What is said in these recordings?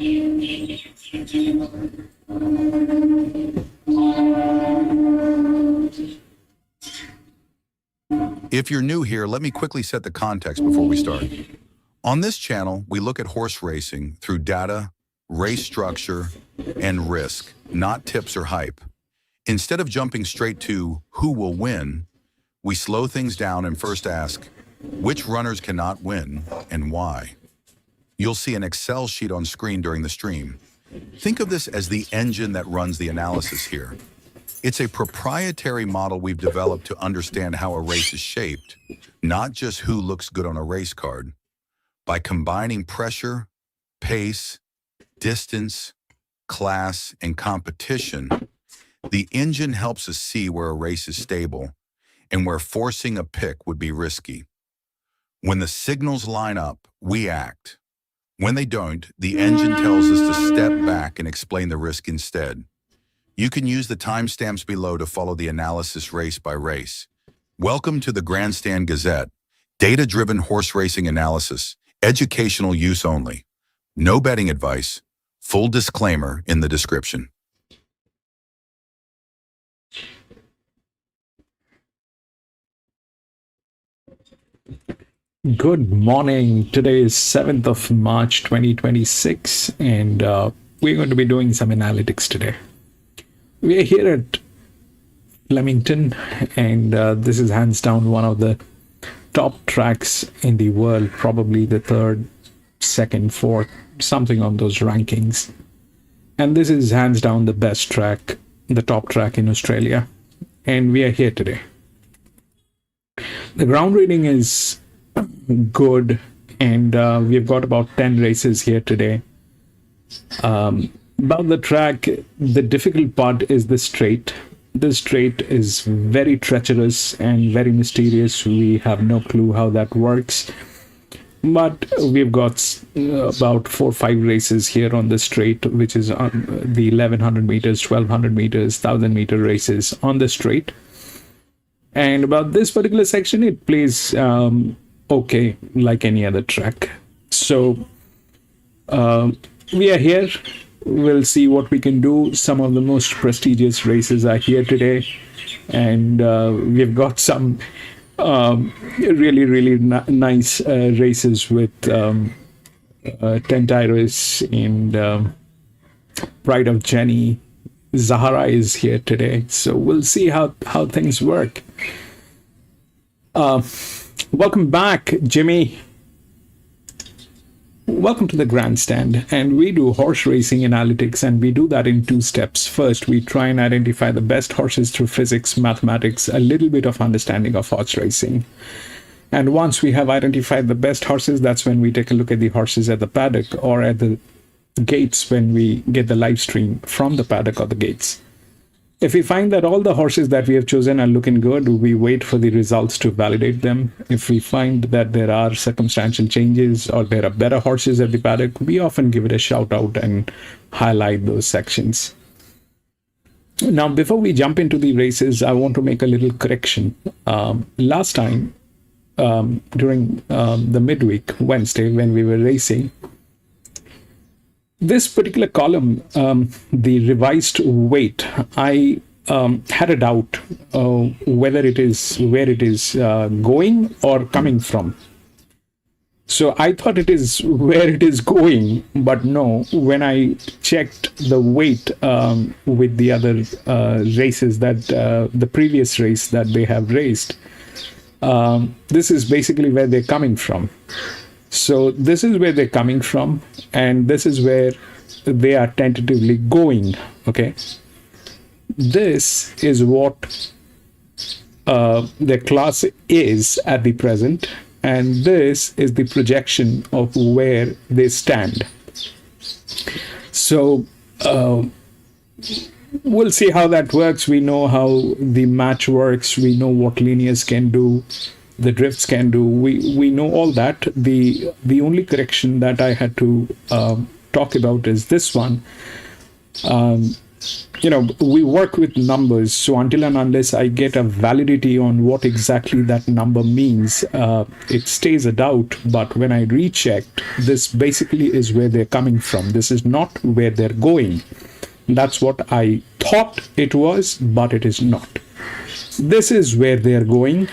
If you're new here, let me quickly set the context before we start. On this channel, we look at horse racing through data, race structure, and risk, not tips or hype. Instead of jumping straight to who will win, we slow things down and first ask, which runners cannot win and why? You'll see an Excel sheet on screen during the stream. Think of this as the engine that runs the analysis here. It's a proprietary model we've developed to understand how a race is shaped, not just who looks good on a race card. By combining pressure, pace, distance, class, and competition, the engine helps us see where a race is stable and where forcing a pick would be risky. When the signals line up, we act. When they don't, the engine tells us to step back and explain the risk instead. You can use the timestamps below to follow the analysis race by race. Welcome to the Grandstand Gazette, data-driven horse racing analysis, educational use only. No betting advice, full disclaimer in the description. Good morning. Today is 7th of March 2026 and we're going to be doing some analytics today. We're here at Flemington and this is hands down one of the top tracks in the world, probably the third, second, fourth, something on those rankings. And this is hands down the best track, the top track in Australia. And we are here today. The ground rating is good and we've got about 10 races here today. About the track, the difficult part is the straight. The straight is very treacherous and very mysterious. We have no clue how that works, but we've got about 4 or 5 races here on the straight, which is on the 1100 meters, 1200 meters, 1000-meter races on the straight. And about this particular section, it plays okay, like any other track. So we are here. We'll see what we can do. Some of the most prestigious races are here today, and we've got some really nice races with Tentiris and Pride of Jenny. Zahara is here today, so we'll see how things work. Welcome back, Jimmy. Welcome to the Grandstand, and we do horse racing analytics, and we do that in 2 steps. First, we try and identify the best horses through physics, mathematics, a little bit of understanding of horse racing. And once we have identified the best horses, that's when we take a look at the horses at the paddock or at the gates when we get the live stream from the paddock or the gates. If we find that all the horses that we have chosen are looking good, we wait for the results to validate them. If we find that there are circumstantial changes or there are better horses at the paddock, we often give it a shout out and highlight those sections. Now, before we jump into the races, I want to make a little correction. Last time, during the midweek, Wednesday, when we were racing, this particular column, the revised weight, I had a doubt whether it is where it is going or coming from. So I thought it is where it is going, but no, when I checked the weight with the other races that the previous race that they have raced, this is basically where they're coming from. So this is where they're coming from, and this is where they are tentatively going, okay? This is what their class is at the present, and this is the projection of where they stand. So we'll see how that works. We know how the match works. We know what linears can do, the drifts can do. We know all that. The only correction that I had to talk about is this one. we work with numbers. So until and unless I get a validity on what exactly that number means, it stays a doubt. But when I rechecked, this basically is where they're coming from. This is not where they're going. That's what I thought it was, but it is not. This is where they're going.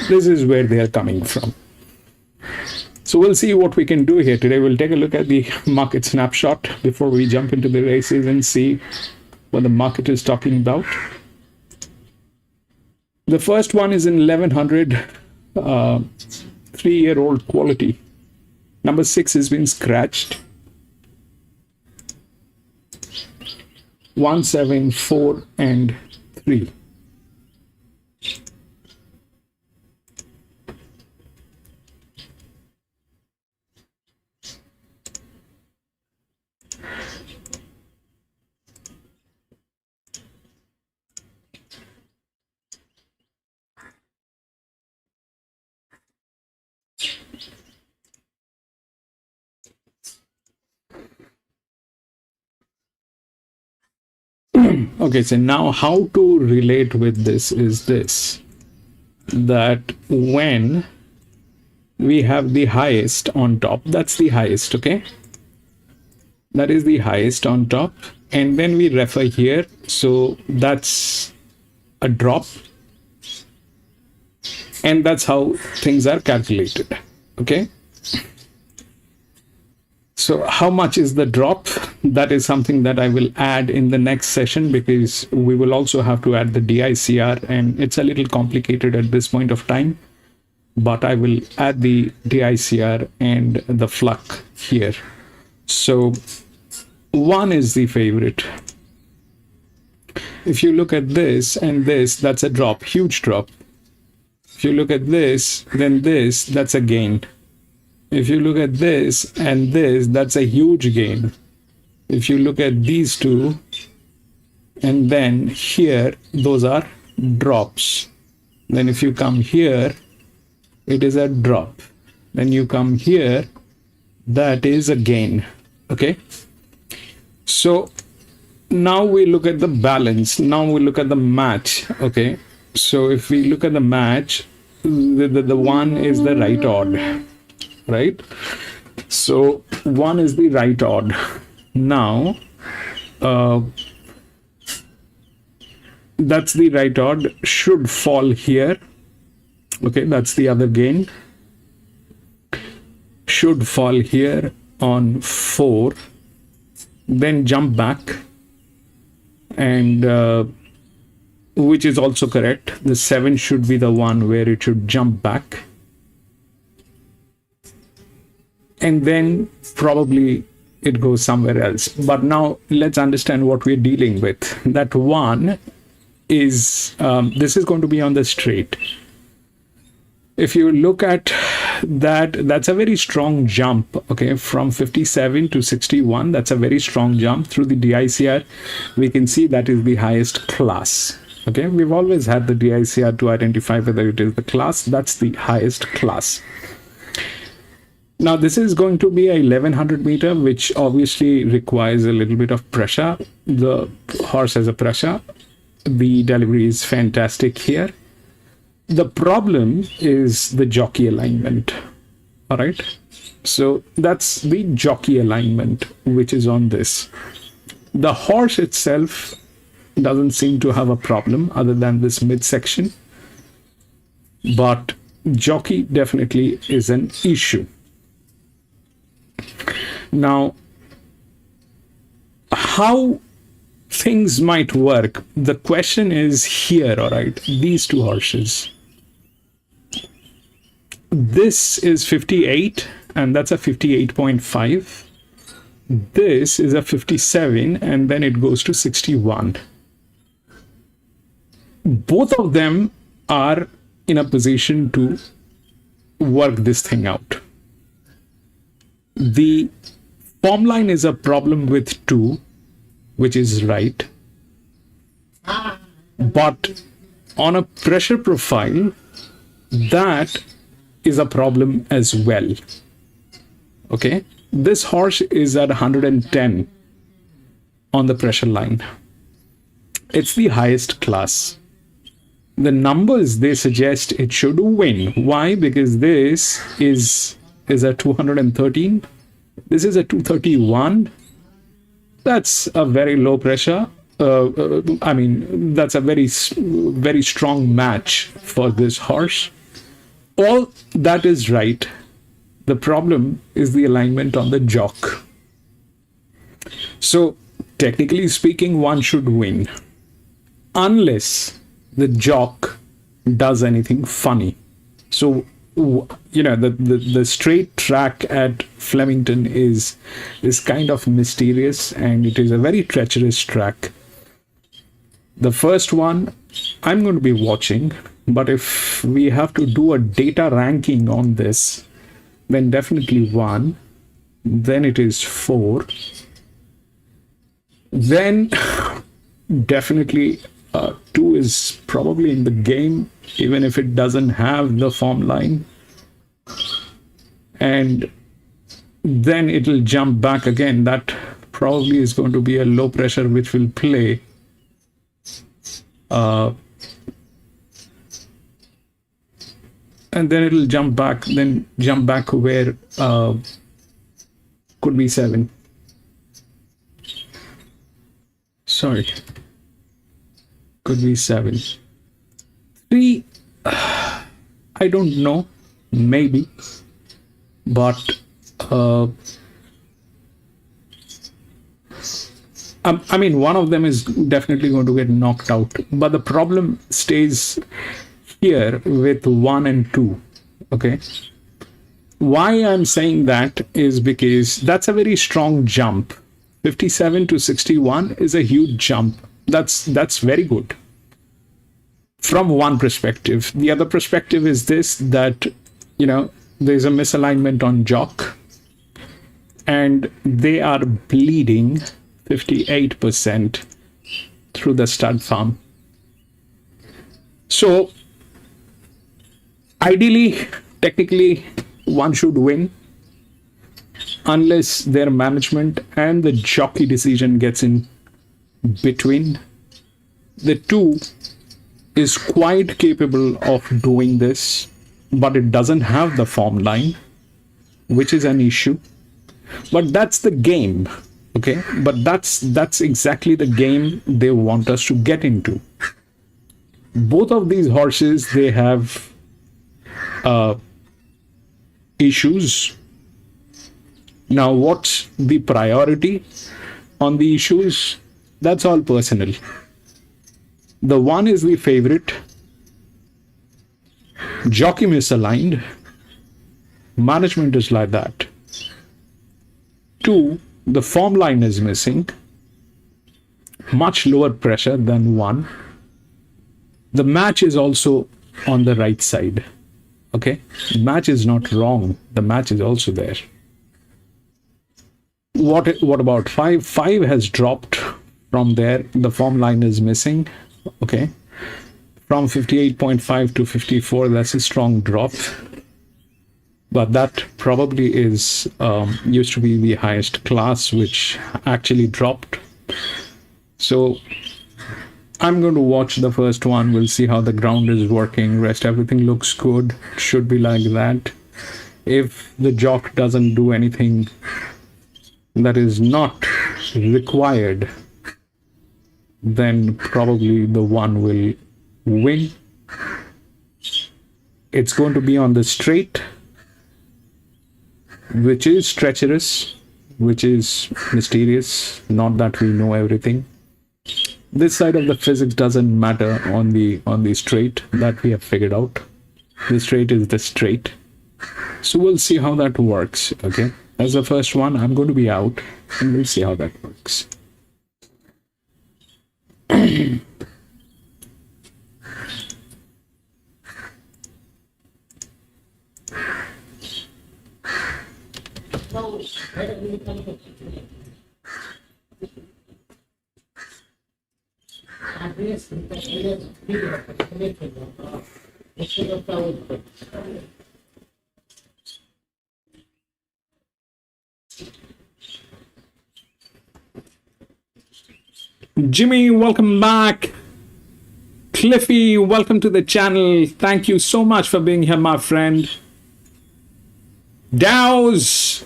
This is where they're coming from. So we'll see what we can do here today. We'll take a look at the market snapshot before we jump into the races and see what the market is talking about. The first one is in 1100, 3-year-old quality. Number 6 has been scratched. 1, 7, 4, and 3. Okay, so now how to relate with this is this, that when we have the highest on top, that's the highest, okay? That is the highest on top. And when we refer here, so that's a drop. And that's how things are calculated, okay? So how much is the drop? That is something that I will add in the next session, because we will also have to add the DICR, and it's a little complicated at this point of time, but I will add the DICR and the FLUC here. So 1 is the favorite. If you look at this and this, that's a drop, huge drop. If you look at this, then this, that's a gain. If you look at this and this, that's a huge gain. If you look at these two, and then here, those are drops. Then if you come here, it is a drop. Then you come here, that is a gain. Okay? So now we look at the balance. Now we look at the match. Okay? So if we look at the match, the 1 is the right odd. Right? So 1 is the right odd. Now, that's the right odd, should fall here. Okay, that's the other gain. Should fall here on 4. Then jump back. And which is also correct. The 7 should be the one where it should jump back. And then probably it goes somewhere else. But now let's understand what we're dealing with. That 1 is, this is going to be on the straight. If you look at that, that's a very strong jump, okay, from 57 to 61. That's a very strong jump. Through the DICR, we can see that is the highest class. Okay, we've always had the DICR to identify whether it is the class. That's the highest class. Now this is going to be a 1100 meter, which obviously requires a little bit of pressure. The horse has a pressure. The delivery is fantastic here. The problem is the jockey alignment. All right. So that's the jockey alignment, which is on this. The horse itself doesn't seem to have a problem other than this midsection. But jockey definitely is an issue. Now, how things might work, the question is here, all right, these two horses. This is 58, and that's a 58.5. This is a 57, and then it goes to 61. Both of them are in a position to work this thing out. The form line is a problem with 2, which is right. But on a pressure profile, that is a problem as well. Okay, this horse is at 110 on the pressure line. It's the highest class. The numbers, they suggest it should win. Why? Because this is a 213. This is a 231. That's a very low pressure. I mean, that's a very strong match for this horse. All that is right. The problem is the alignment on the jock. So, technically speaking, one should win. Unless the jock does anything funny. So, the straight track at Flemington is kind of mysterious, and it is a very treacherous track. The first one I'm going to be watching, but if we have to do a data ranking on this, then definitely 1, then it is 4, then definitely 2 is probably in the game, even if it doesn't have the form line. And then it'll jump back again. That probably is going to be a low pressure which will play. And then it'll jump back where could be 7. Sorry. Could be 7. 3, I don't know, maybe, but I mean, one of them is definitely going to get knocked out, but the problem stays here with 1 and 2. Okay, why I'm saying that is because that's a very strong jump. 57 to 61 is a huge jump. That's very good from one perspective. The other perspective is this, that there's a misalignment on jock, and they are bleeding 58% through the stud farm. So ideally, technically, one should win, unless their management and the jockey decision gets in between. The 2 is quite capable of doing this, but it doesn't have the form line, which is an issue. But that's the game, okay? But that's exactly the game they want us to get into. Both of these horses, they have issues. Now, what's the priority on the issues? That's all personal. The 1 is the favorite. Jockey misaligned. Management is like that. 2, the form line is missing. Much lower pressure than 1. The match is also on the right side. Okay? The match is not wrong. The match is also there. What about 5? 5 has dropped from there. The form line is missing. Okay, from 58.5 to 54, that's a strong drop, but that probably is used to be the highest class, which actually dropped. So I'm going to watch the first one. We'll see how the ground is working. Rest, everything looks good. It should be like that. If the jock doesn't do anything that is not required, then probably the 1 will win. It's going to be on the straight, which is treacherous, which is mysterious. Not that we know everything. This side of the physics doesn't matter on the straight, that we have figured out. The straight is the straight. So we'll see how that works. Okay, as the first one, I'm going to be out, and we'll see how that works. Jimmy, welcome back. Cliffy, welcome to the channel. Thank you so much for being here, my friend. Dows.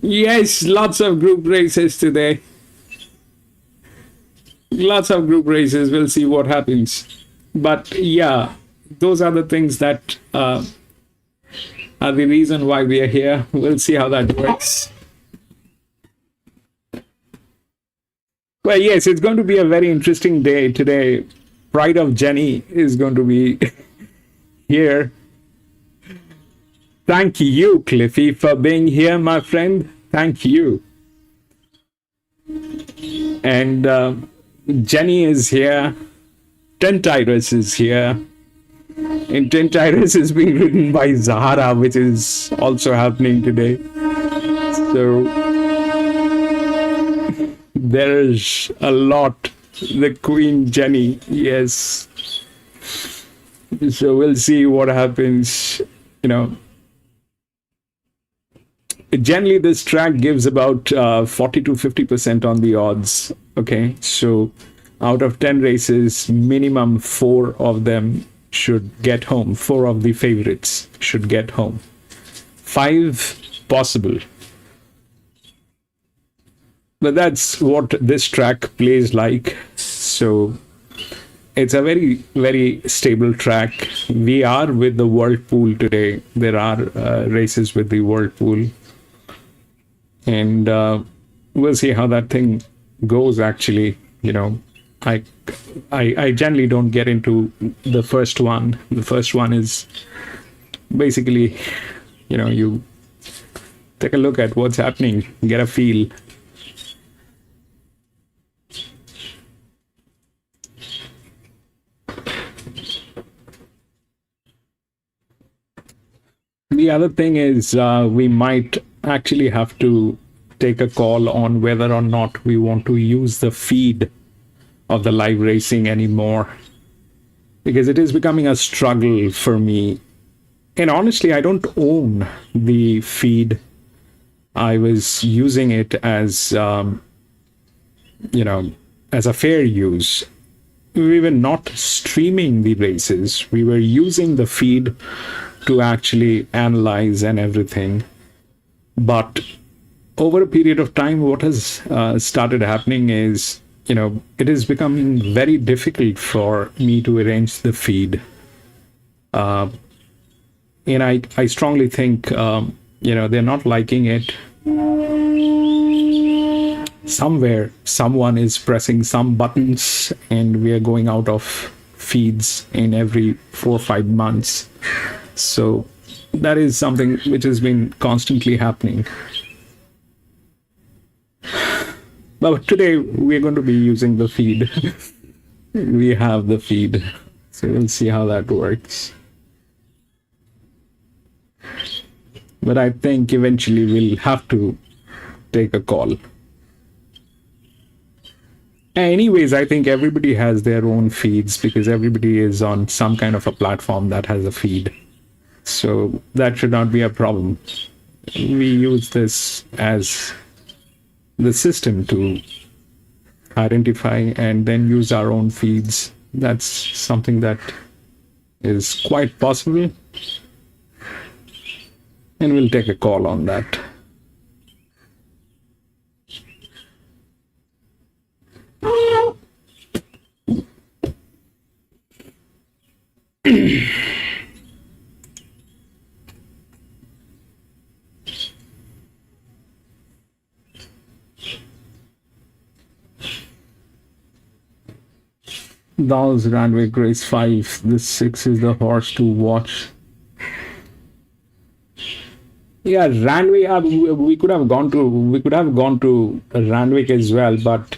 Yes, lots of group races today. Lots of group races. We'll see what happens. But yeah, those are the things that are the reason why we are here. We'll see how that works. Well, yes, it's going to be a very interesting day today. Pride of Jenny is going to be here. Thank you, Cliffy, for being here, my friend. Thank you. And Jenny is here. Tentyrus is here. And Tentyrus is being written by Zahara, which is also happening today. So there's a lot. The Queen Jenny, yes. So we'll see what happens. You know, generally this track gives about 40 to 50% on the odds. Okay, so out of 10 races, minimum 4 of them should get home. 4 of the favorites should get home. 5 possible. But that's what this track plays like. So it's a very, very stable track. We are with the Whirlpool today. There are races with the Whirlpool. And we'll see how that thing goes, actually. You know, I generally don't get into the first one. The first one is basically, you know, you take a look at what's happening, get a feel. The other thing is we might actually have to take a call on whether or not we want to use the feed of the live racing anymore, because it is becoming a struggle for me. And honestly, I don't own the feed. I was using it as, you know, as a fair use. We were not streaming the races. We were using the feed to actually analyze and everything. But over a period of time, what has started happening is, you know, it is becoming very difficult for me to arrange the feed. And I strongly think, you know, they're not liking it. Somewhere, someone is pressing some buttons and we are going out of feeds in every 4 or 5 months. So that is something which has been constantly happening. But today we're going to be using the feed. We have the feed. So we'll see how that works. But I think eventually we'll have to take a call. Anyways, I think everybody has their own feeds because everybody is on some kind of a platform that has a feed. So that should not be a problem. We use this as the system to identify and then use our own feeds. That's something that is quite possible. And we'll take a call on that. Dawes Randwick race 5. This 6 is the horse to watch. Yeah, Randwick. We could have gone to Randwick as well, but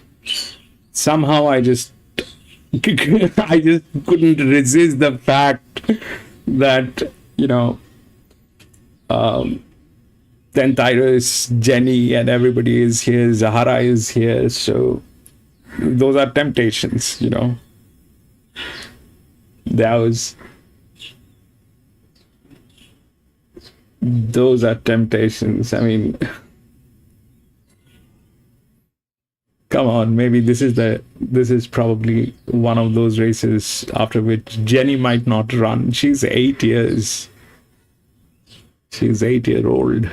somehow I just couldn't resist the fact that, you know, Tentyrus, Jenny, and everybody is here. Zahara is here, so those are temptations, you know. Those are temptations. I mean, Come on, maybe this is probably one of those races after which Jenny might not run. She's 8 years. She's 8 year old.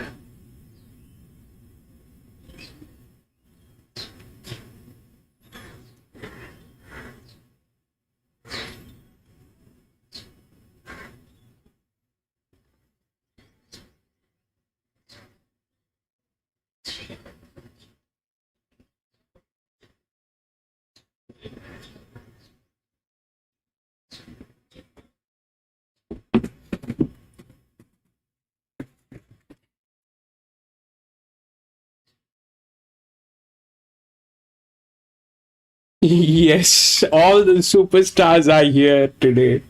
Yes, all the superstars are here today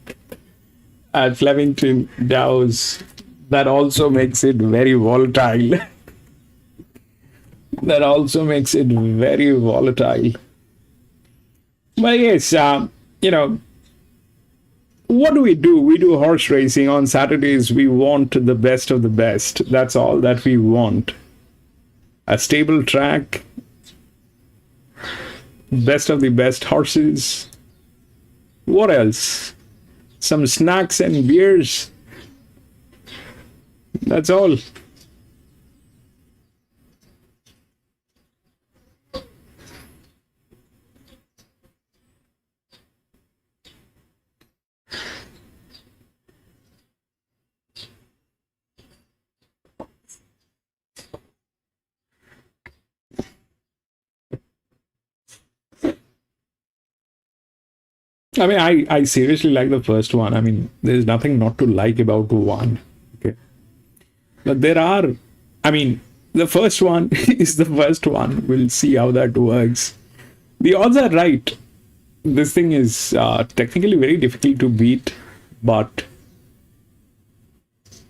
at Flemington Dow's. That also makes it very volatile. That also makes it very volatile. But yes, what do? We do horse racing on Saturdays. We want the best of the best. That's all that we want. A stable track, best of the best horses. What else? Some snacks and beers. That's all. I mean, I seriously like the first one. I mean, there's nothing not to like about one. Okay. But there are, I mean, the first one is the first one. We'll see how that works. The odds are right. This thing is technically very difficult to beat, but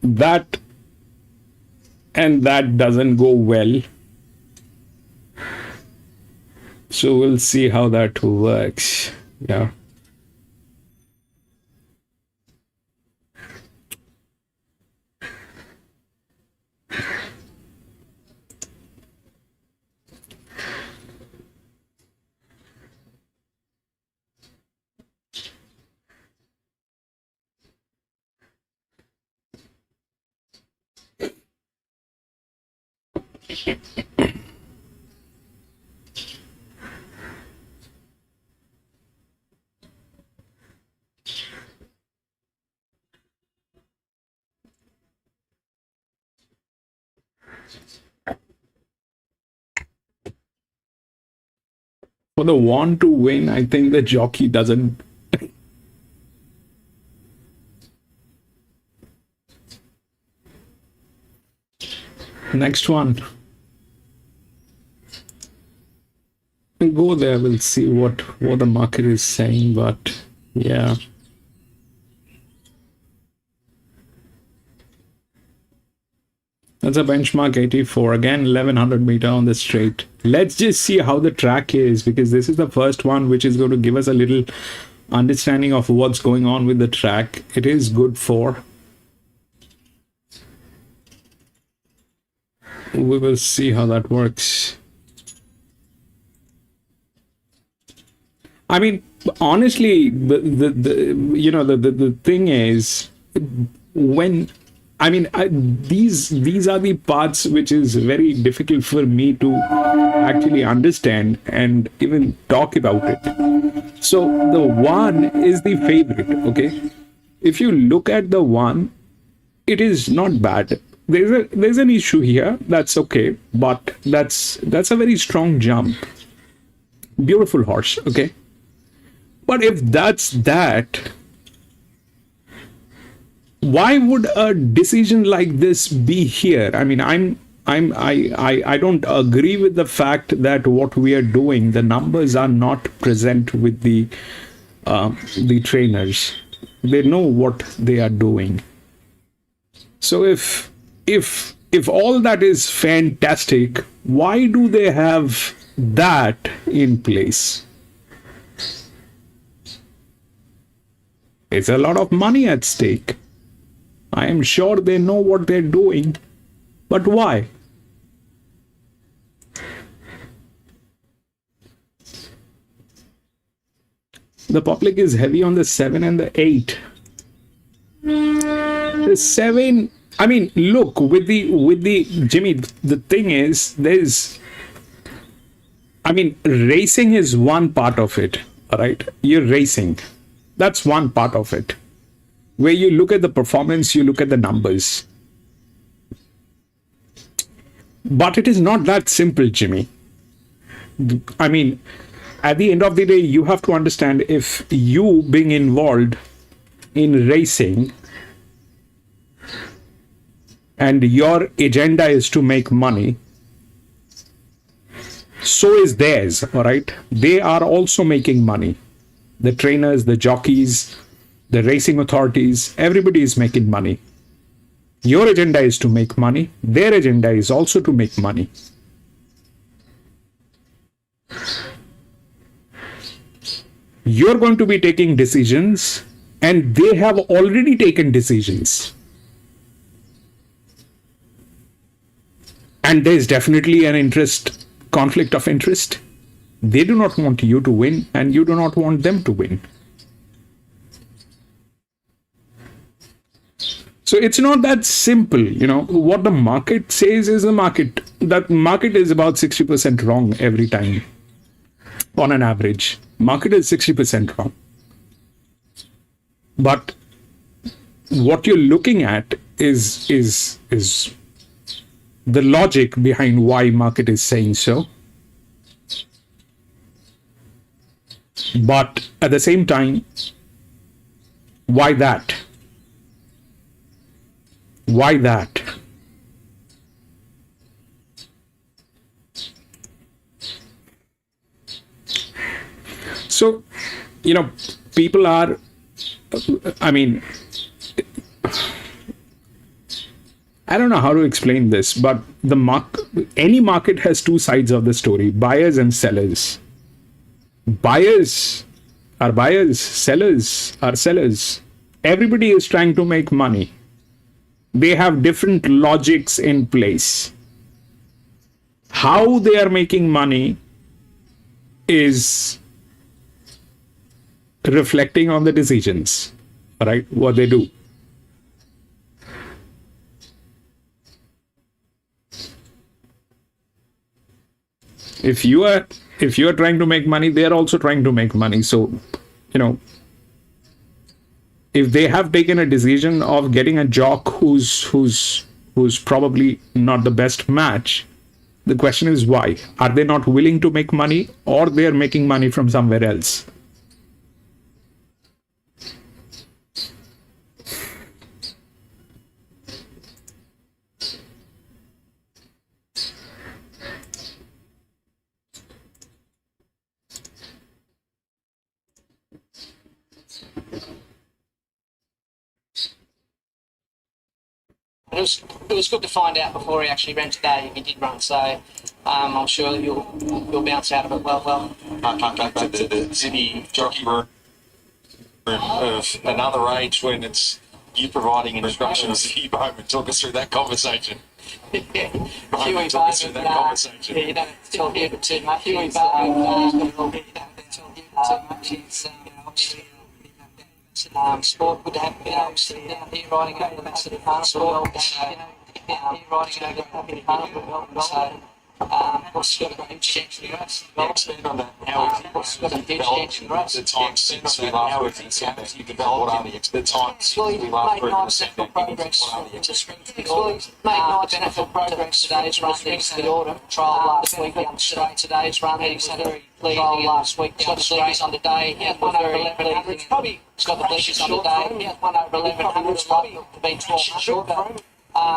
that and that doesn't go well. So we'll see how that works. Yeah. For the want to win, I think the jockey doesn't. Next one. We'll go there, we'll see what the market is saying, but yeah. That's a benchmark 84. Again, 1100 meter on the straight. Let's just see how the track is, because this is the first one which is going to give us a little understanding of what's going on with the track. It is good for. We will see how that works. I mean, honestly, the thing is, when these are the parts which is very difficult for me to actually understand and even talk about it. So the one is the favorite, okay? If you look at the one, it is not bad. There's an issue here, that's okay, but that's a very strong jump. Beautiful horse, okay? But if that's that, why would a decision like this be here? I mean, I don't agree with the fact that what we are doing, the numbers are not present with the trainers. They know what they are doing. So if all that is fantastic, why do they have that in place? It's a lot of money at stake. I am sure they know what they're doing, but why? The public is heavy on the 7 and the 8. The 7, I mean, look, with the Jimmy, the thing is, racing is one part of it, all right? You're racing. That's one part of it. Where you look at the performance, you look at the numbers. But it is not that simple, Jimmy. I mean, at the end of the day, you have to understand, if you being involved in racing and your agenda is to make money, so is theirs, all right? They are also making money. The trainers, the jockeys, the racing authorities, everybody is making money. Your agenda is to make money. Their agenda is also to make money. You're going to be taking decisions, and they have already taken decisions. And there's definitely an conflict of interest. They do not want you to win, and you do not want them to win. So it's not that simple, what the market says is the market. That market is about 60% wrong every time, on an average. Market is 60% wrong. But what you're looking at is the logic behind why market is saying so. But at the same time, why that? Why that? So, people are, I don't know how to explain this, but any market has two sides of the story, buyers and sellers. Buyers are buyers, sellers are sellers. Everybody is trying to make money. They have different logics in place. How they are making money is reflecting on the decisions, right? What they do. If you are trying to make money, they are also trying to make money. So, if they have taken a decision of getting a jock who's probably not the best match, the question is why? Are they not willing to make money, or they are making money from somewhere else? It was good to find out before he actually ran today if he did run, so I'm sure that you'll bounce out of it well. I can't go back to the city jockey room of another age when it's you providing instructions to you home and talk us through that conversation. Yeah, Huey talk us through that conversation. Yeah, you don't have to tell him too much. Huey Barton, you don't have to tell him too much. He's obviously sport. Good to have him obviously down here riding over the Massive Carnival. Down here riding over the Massive Carnival. So, what's got a huge chance for us? Expand on that. How What's got a huge chance for us? the time since we last you developed what are the time since Well, we you've last made nice technical progress to strengthen the autumn. Made nice benefit progress today's run against the autumn. Trial last week on today's run. He's had a very pleasing last week. Got the bleachers on the day. He had 1 over 1100. Probably got the bleachers on the day. He had 1 over 1100. It's probably been 12 short.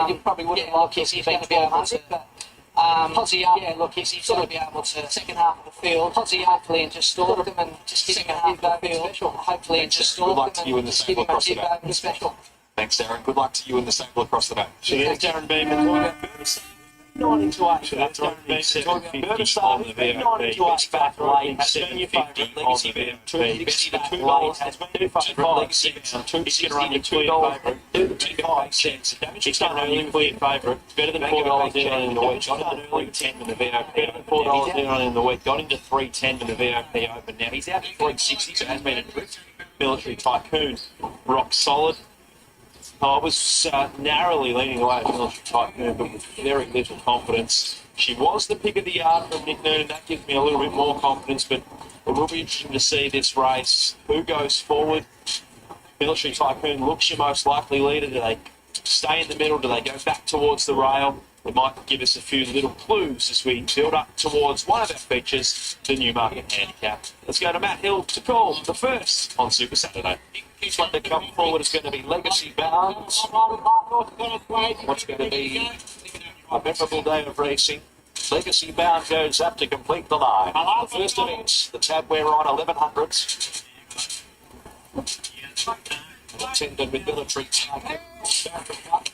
You probably wouldn't like his been to be able to. Potsy up, yeah, look, he's got to be able to second half of the field. Potsy hopefully and just stalk them and just give him a half of the field. Hopefully and just stalk them and just give him a tip over the special. Thanks, Darren. Good luck to you in the stable across the day. Thanks, Darren Beeman. 9 into 8. So that's Don't only be 750 Burmester, on the 9 into 8. VOP. Back lane has been your 750 favourite. on Legacy the Bound, VOP. $260 back lane has been your favourite. Legacy Bound, $260 to your favourite. $2.5. Damage is done early for your favourite. It's better than $4 in the week. Got into 310 in the VOP. Better than $4 in the week. Got into 310 in the VOP Open. Now he's out to 360, so has been a drift. Military Tycoon, rock solid. I was narrowly leaning away at Military Tycoon, but with very little confidence. She was the pick of the yard from Nick Noonan. That gives me a little bit more confidence, but it will be interesting to see this race. Who goes forward? Military Tycoon looks your most likely leader. Do they stay in the middle? Do they go back towards the rail? It might give us a few little clues as we build up towards one of our features, the Newmarket Handicap. Let's go to Matt Hill to call the first on Super Saturday. He's one to come forward is going to be Legacy Bound. What's going to be a memorable day of racing. Legacy Bound goes up to complete the line. The first event, the tab we're on 1100s. Attended with Military Tycoon.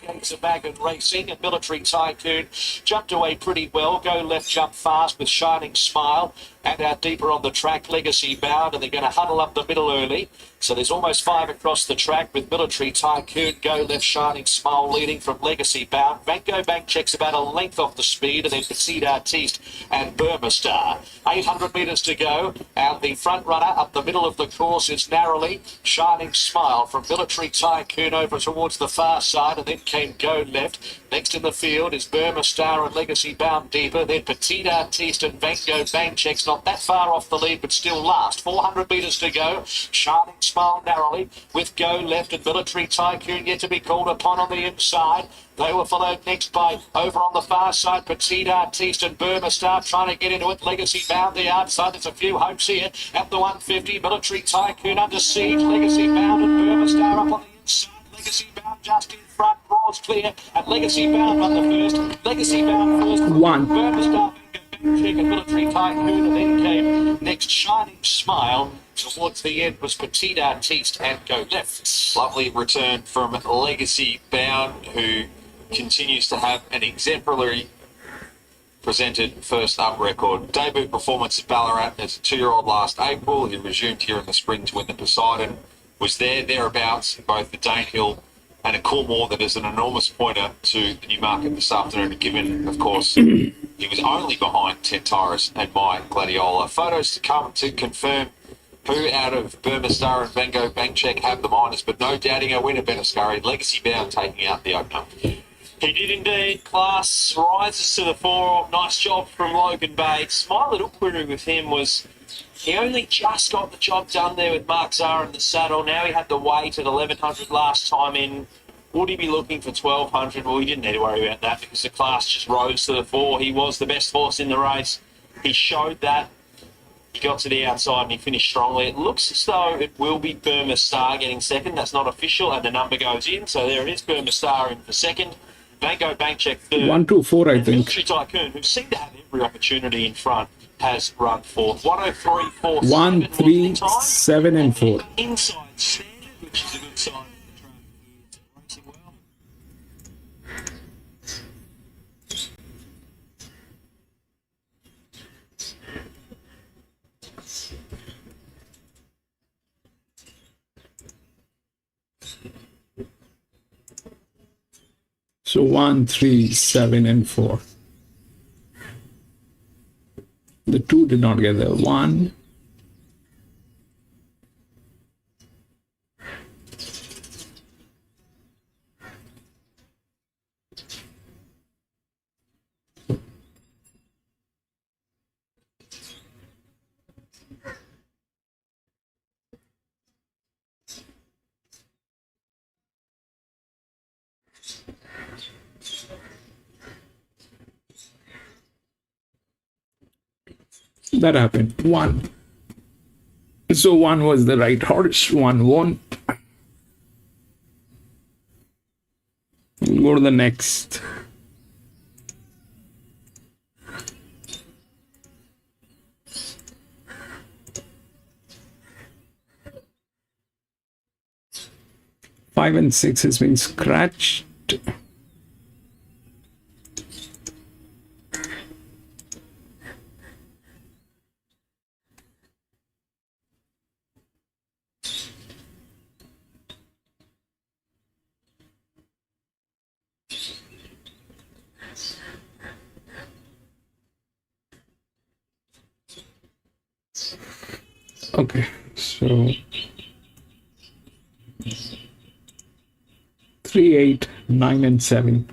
Gates of Wagon Racing and Military Tycoon jumped away pretty well. Go left, jump fast with Shining Smile. And out deeper on the track, Legacy Bound, and they're going to huddle up the middle early. So there's almost 5 across the track with Military Tycoon, Go Left, Shining Smile leading from Legacy Bound. Vanco Bank checks about a length off the speed, and then Petite Artiste and Burma Star. 800 metres to go, and the front runner up the middle of the course is narrowly Shining Smile from Military Tycoon over towards the far side, and then came Go Left. Next in the field is Burma Star and Legacy Bound deeper, then Petite Artiste and Vanco Bank checks not that far off the lead, but still last. 400 metres to go. Shining Smile narrowly with Go Left and Military Tycoon yet to be called upon on the inside. They were followed next by, over on the far side, Petite Artiste and Burma Star trying to get into it. Legacy Bound the outside. There's a few hopes here at the 150. Military Tycoon under siege. Legacy Bound and Burma Star up on the inside. Legacy Bound just in front. Roars clear. And Legacy Bound on the first. Legacy Bound first. One. Burma Star check and Military Tycoon, and then came next Shining Smile. Towards the end was Petite Artiste and Go Left. Lovely return from Legacy Bound, who continues to have an exemplary presented first up record. Debut performance at Ballarat as a 2-year-old last April. He resumed here in the spring to win the Poseidon. Was thereabouts in both the Danehill and a Coolmore that is an enormous pointer to the Newmarket this afternoon, given, of course, he was only behind Tentaris and My Gladiola. Photos to come to confirm who out of Burma Star and Vango Bankcheck have the minors, but no doubting a winner, Benescari. Legacy Bound taking out the opener. He did indeed. Class rises to the fore. Nice job from Logan Bates. My little query with him was he only just got the job done there with Mark Zara in the saddle. Now he had to wait at 1100 last time in. Would he be looking for 1200? Well, he didn't need to worry about that because the class just rose to the fore. He was the best horse in the race. He showed that. He got to the outside and he finished strongly. It looks as though it will be Burma Star getting second. That's not official, and the number goes in. So there it is, Burma Star in for second. Vango Bankcheck third. 1, 2, 4, I And think. Military Tycoon, who seemed to have every opportunity in front, has run fourth. 103.47 1, was 3, the time. 7, and 4. Inside standard, which is a good sign. Racing well. So 1, 3, 7, and 4. The 2 did not get there. 1. That happened. 1. So 1 was the right horse. 1 won. We'll go to the next. Five and 6 has been scratched. Okay, so 3, 8, 9, and 7.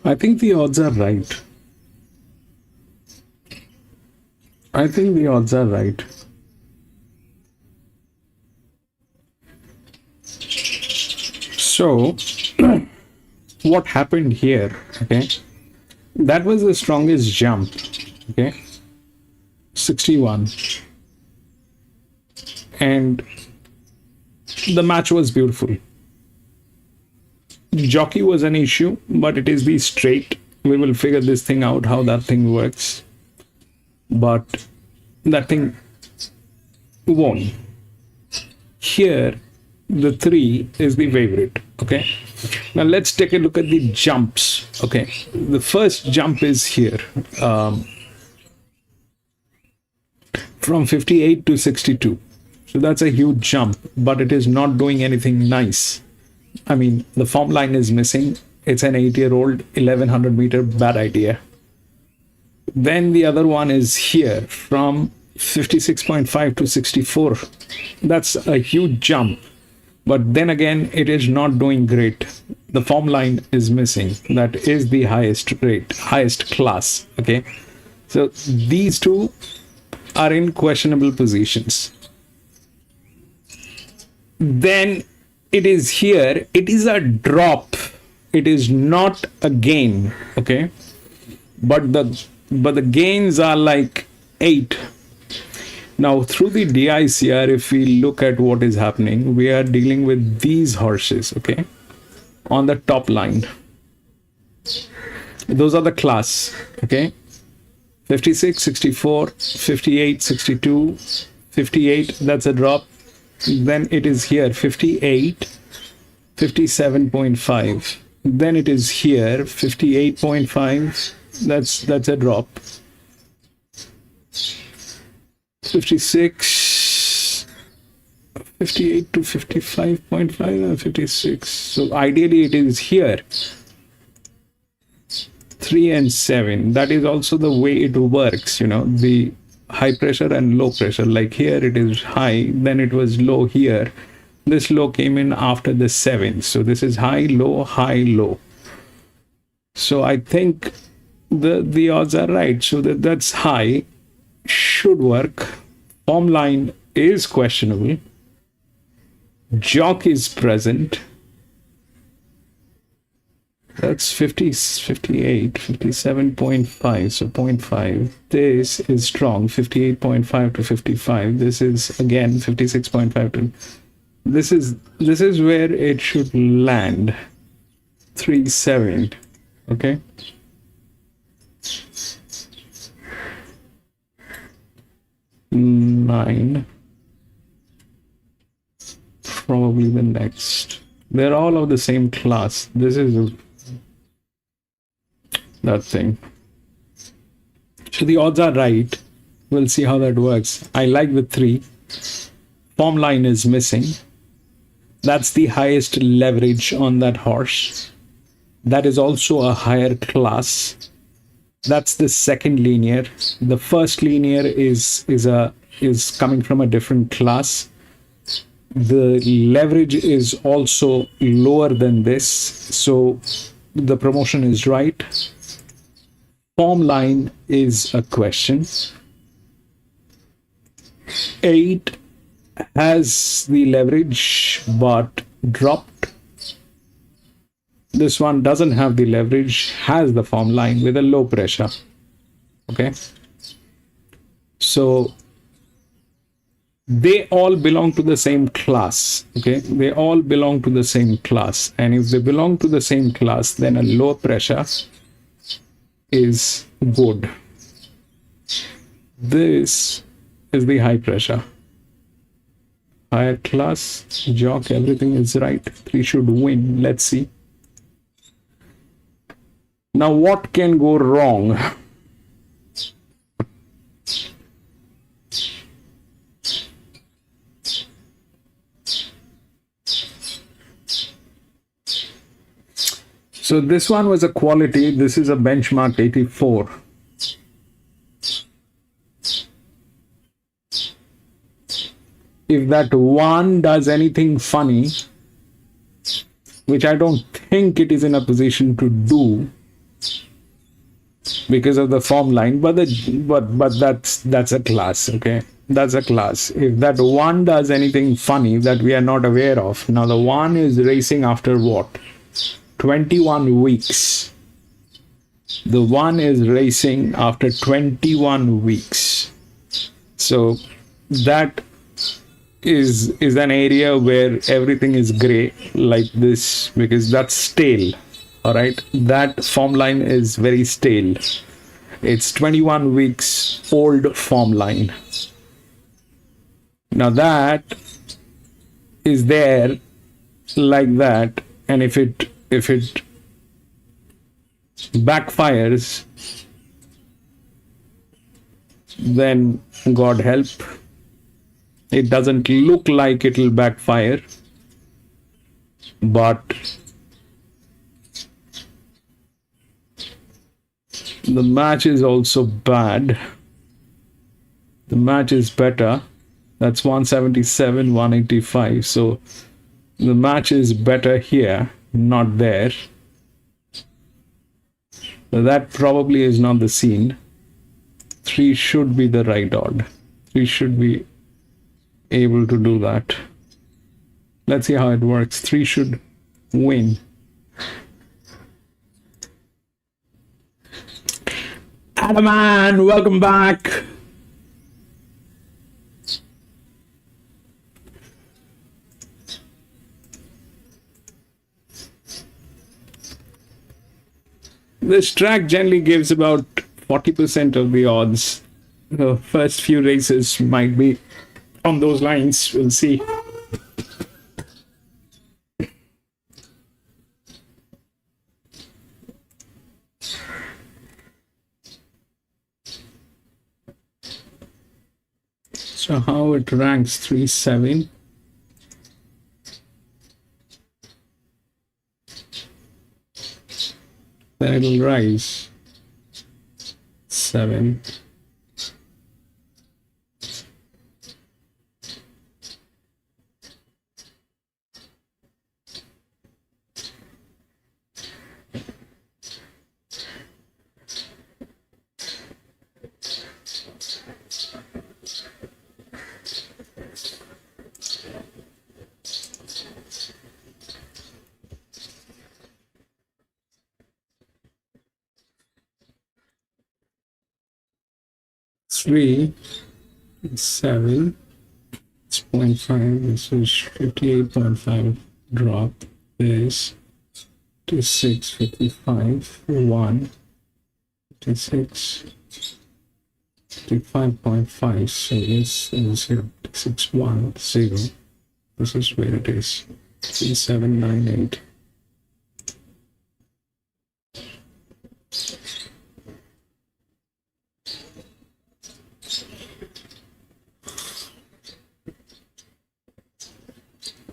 I think the odds are right. I think the odds are right. So, what happened here? Okay, that was the strongest jump. Okay, 61, and the match was beautiful. Jockey was an issue, but it is the straight. We will figure this thing out, how that thing works. But that thing won. Here, the 3 is the favorite. Okay. Now let's take a look at the jumps. Okay. The first jump is here. From 58 to 62. So that's a huge jump, but it is not doing anything nice. I mean, the form line is missing. It's an 8-year-old, 1100 meter, bad idea. Then the other one is here from 56.5 to 64. That's a huge jump. But then again, it is not doing great. The form line is missing. That is the highest rate, highest class. Okay. So these two are in questionable positions. Then it is here. It is a drop. It is not a gain. Okay. But the gains are like 8. Now through the DICR, if we look at what is happening, we are dealing with these horses, okay, on the top line. Those are the class, okay, 56, 64, 58, 62, 58, that's a drop. Then it is here 58, 57.5. Then it is here 58.5. That's a drop. 56, 58 to 55.5 and 56. So ideally it is here 3 and 7. That is also the way it works, you know, the high pressure and low pressure. Like here it is high, then it was low here. This low came in after the 7. So this is high, low. So I think the odds are right. So that's high, should work. Form line is questionable. Jock is present. That's 50, 58, 57.5. So 0.5. This is strong. 58.5 to 55. This is again 56.5 to. This is where it should land. 3-7. Okay. Nine. Probably the next. They're all of the same class. This is that thing. So the odds are right. We'll see how that works. I like the 3. Form line is missing. That's the highest leverage on that horse. That is also a higher class. That's the second linear. The first linear is coming from a different class. The leverage is also lower than this. So the promotion is right. Form line is a question. 8 has the leverage but dropped. This one doesn't have the leverage, has the form line with a low pressure. Okay. So they all belong to the same class. Okay. They all belong to the same class. And if they belong to the same class, then a low pressure is good. This is the high pressure. Higher class, jock, everything is right. 3 should win. Let's see. Now, what can go wrong? So this one was a quality. This is a benchmark 84. If that one does anything funny, which I don't think it is in a position to do because of the form line, but that's a class. Okay, that's a class. If that one does anything funny that we are not aware of, now the one is racing after what? 21 weeks. The one is racing after 21 weeks. So that is an area where everything is gray like this, because that's stale. All right, that form line is very stale. It's 21 weeks old form line. Now that is there like that, and if it backfires, then God help. It doesn't look like it'll backfire, but the match is also bad. The match is better. That's 177, 185. So the match is better here, not there. So that probably is not the scene. 3 should be the right odd. 3 should be able to do that. Let's see how it works. 3 should win. Adam man, welcome back. This track generally gives about 40% of the odds. The first few races might be on those lines. We'll see. So how it ranks? 3-7. Then it'll rise. 7. Three, 7, it's 0.5, this is 58.5 drop, this to 6, 55, 1, 56, 55.5, so this is 6, 1, 0, this is where it is, 3, 7, 9, 8.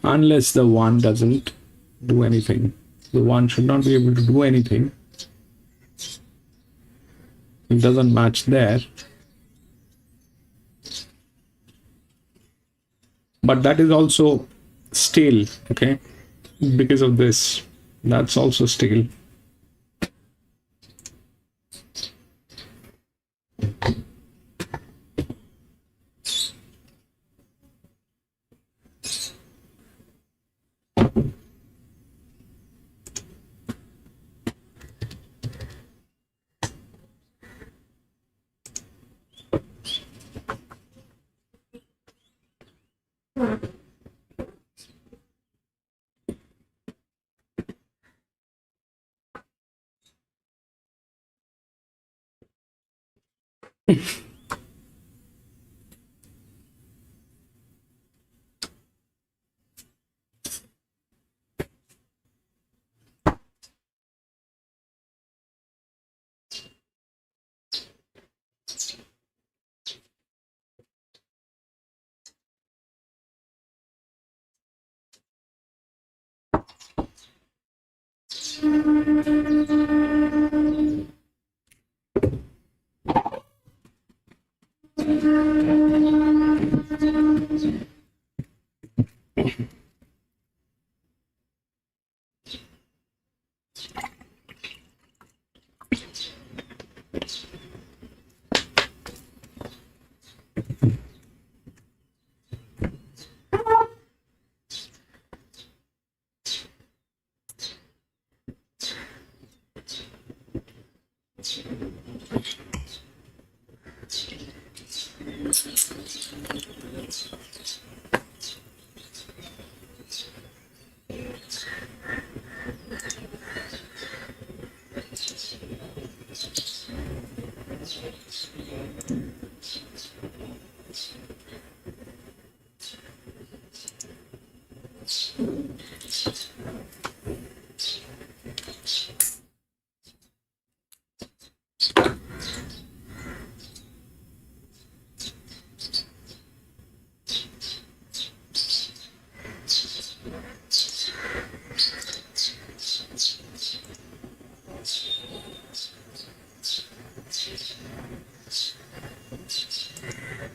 Unless the one doesn't do anything. The one should not be able to do anything. It doesn't match there. But that is also stale, okay? Because of this. That's also stale.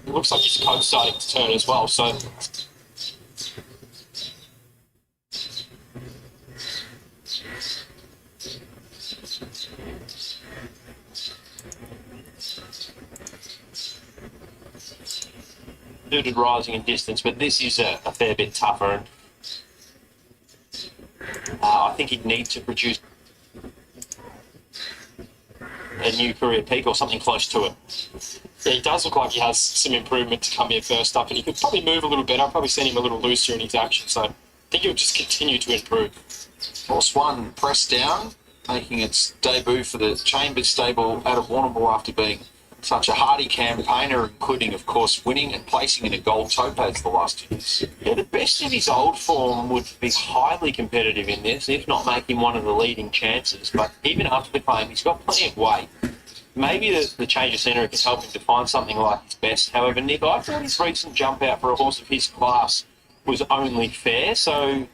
It looks like his coat's starting to turn as well, so suited rising in distance, but this is a fair bit tougher. And I think he'd need to produce a new career peak or something close to it. Yeah, he does look like he has some improvement to come here first up, and he could probably move a little better. I'll probably send him a little looser in his action, so I think he'll just continue to improve. Horse 1 pressed down, making its debut for the Chambers stable out of Warrnambool after being such a hardy campaigner, including, of course, winning and placing in a gold topaz the last 2 years. Yeah, the best of his old form would be highly competitive in this, if not making one of the leading chances. But even after the claim, he's got plenty of weight. Maybe the change of scenery can help him to find something like his best. However, Nick, I thought his recent jump out for a horse of his class was only fair. So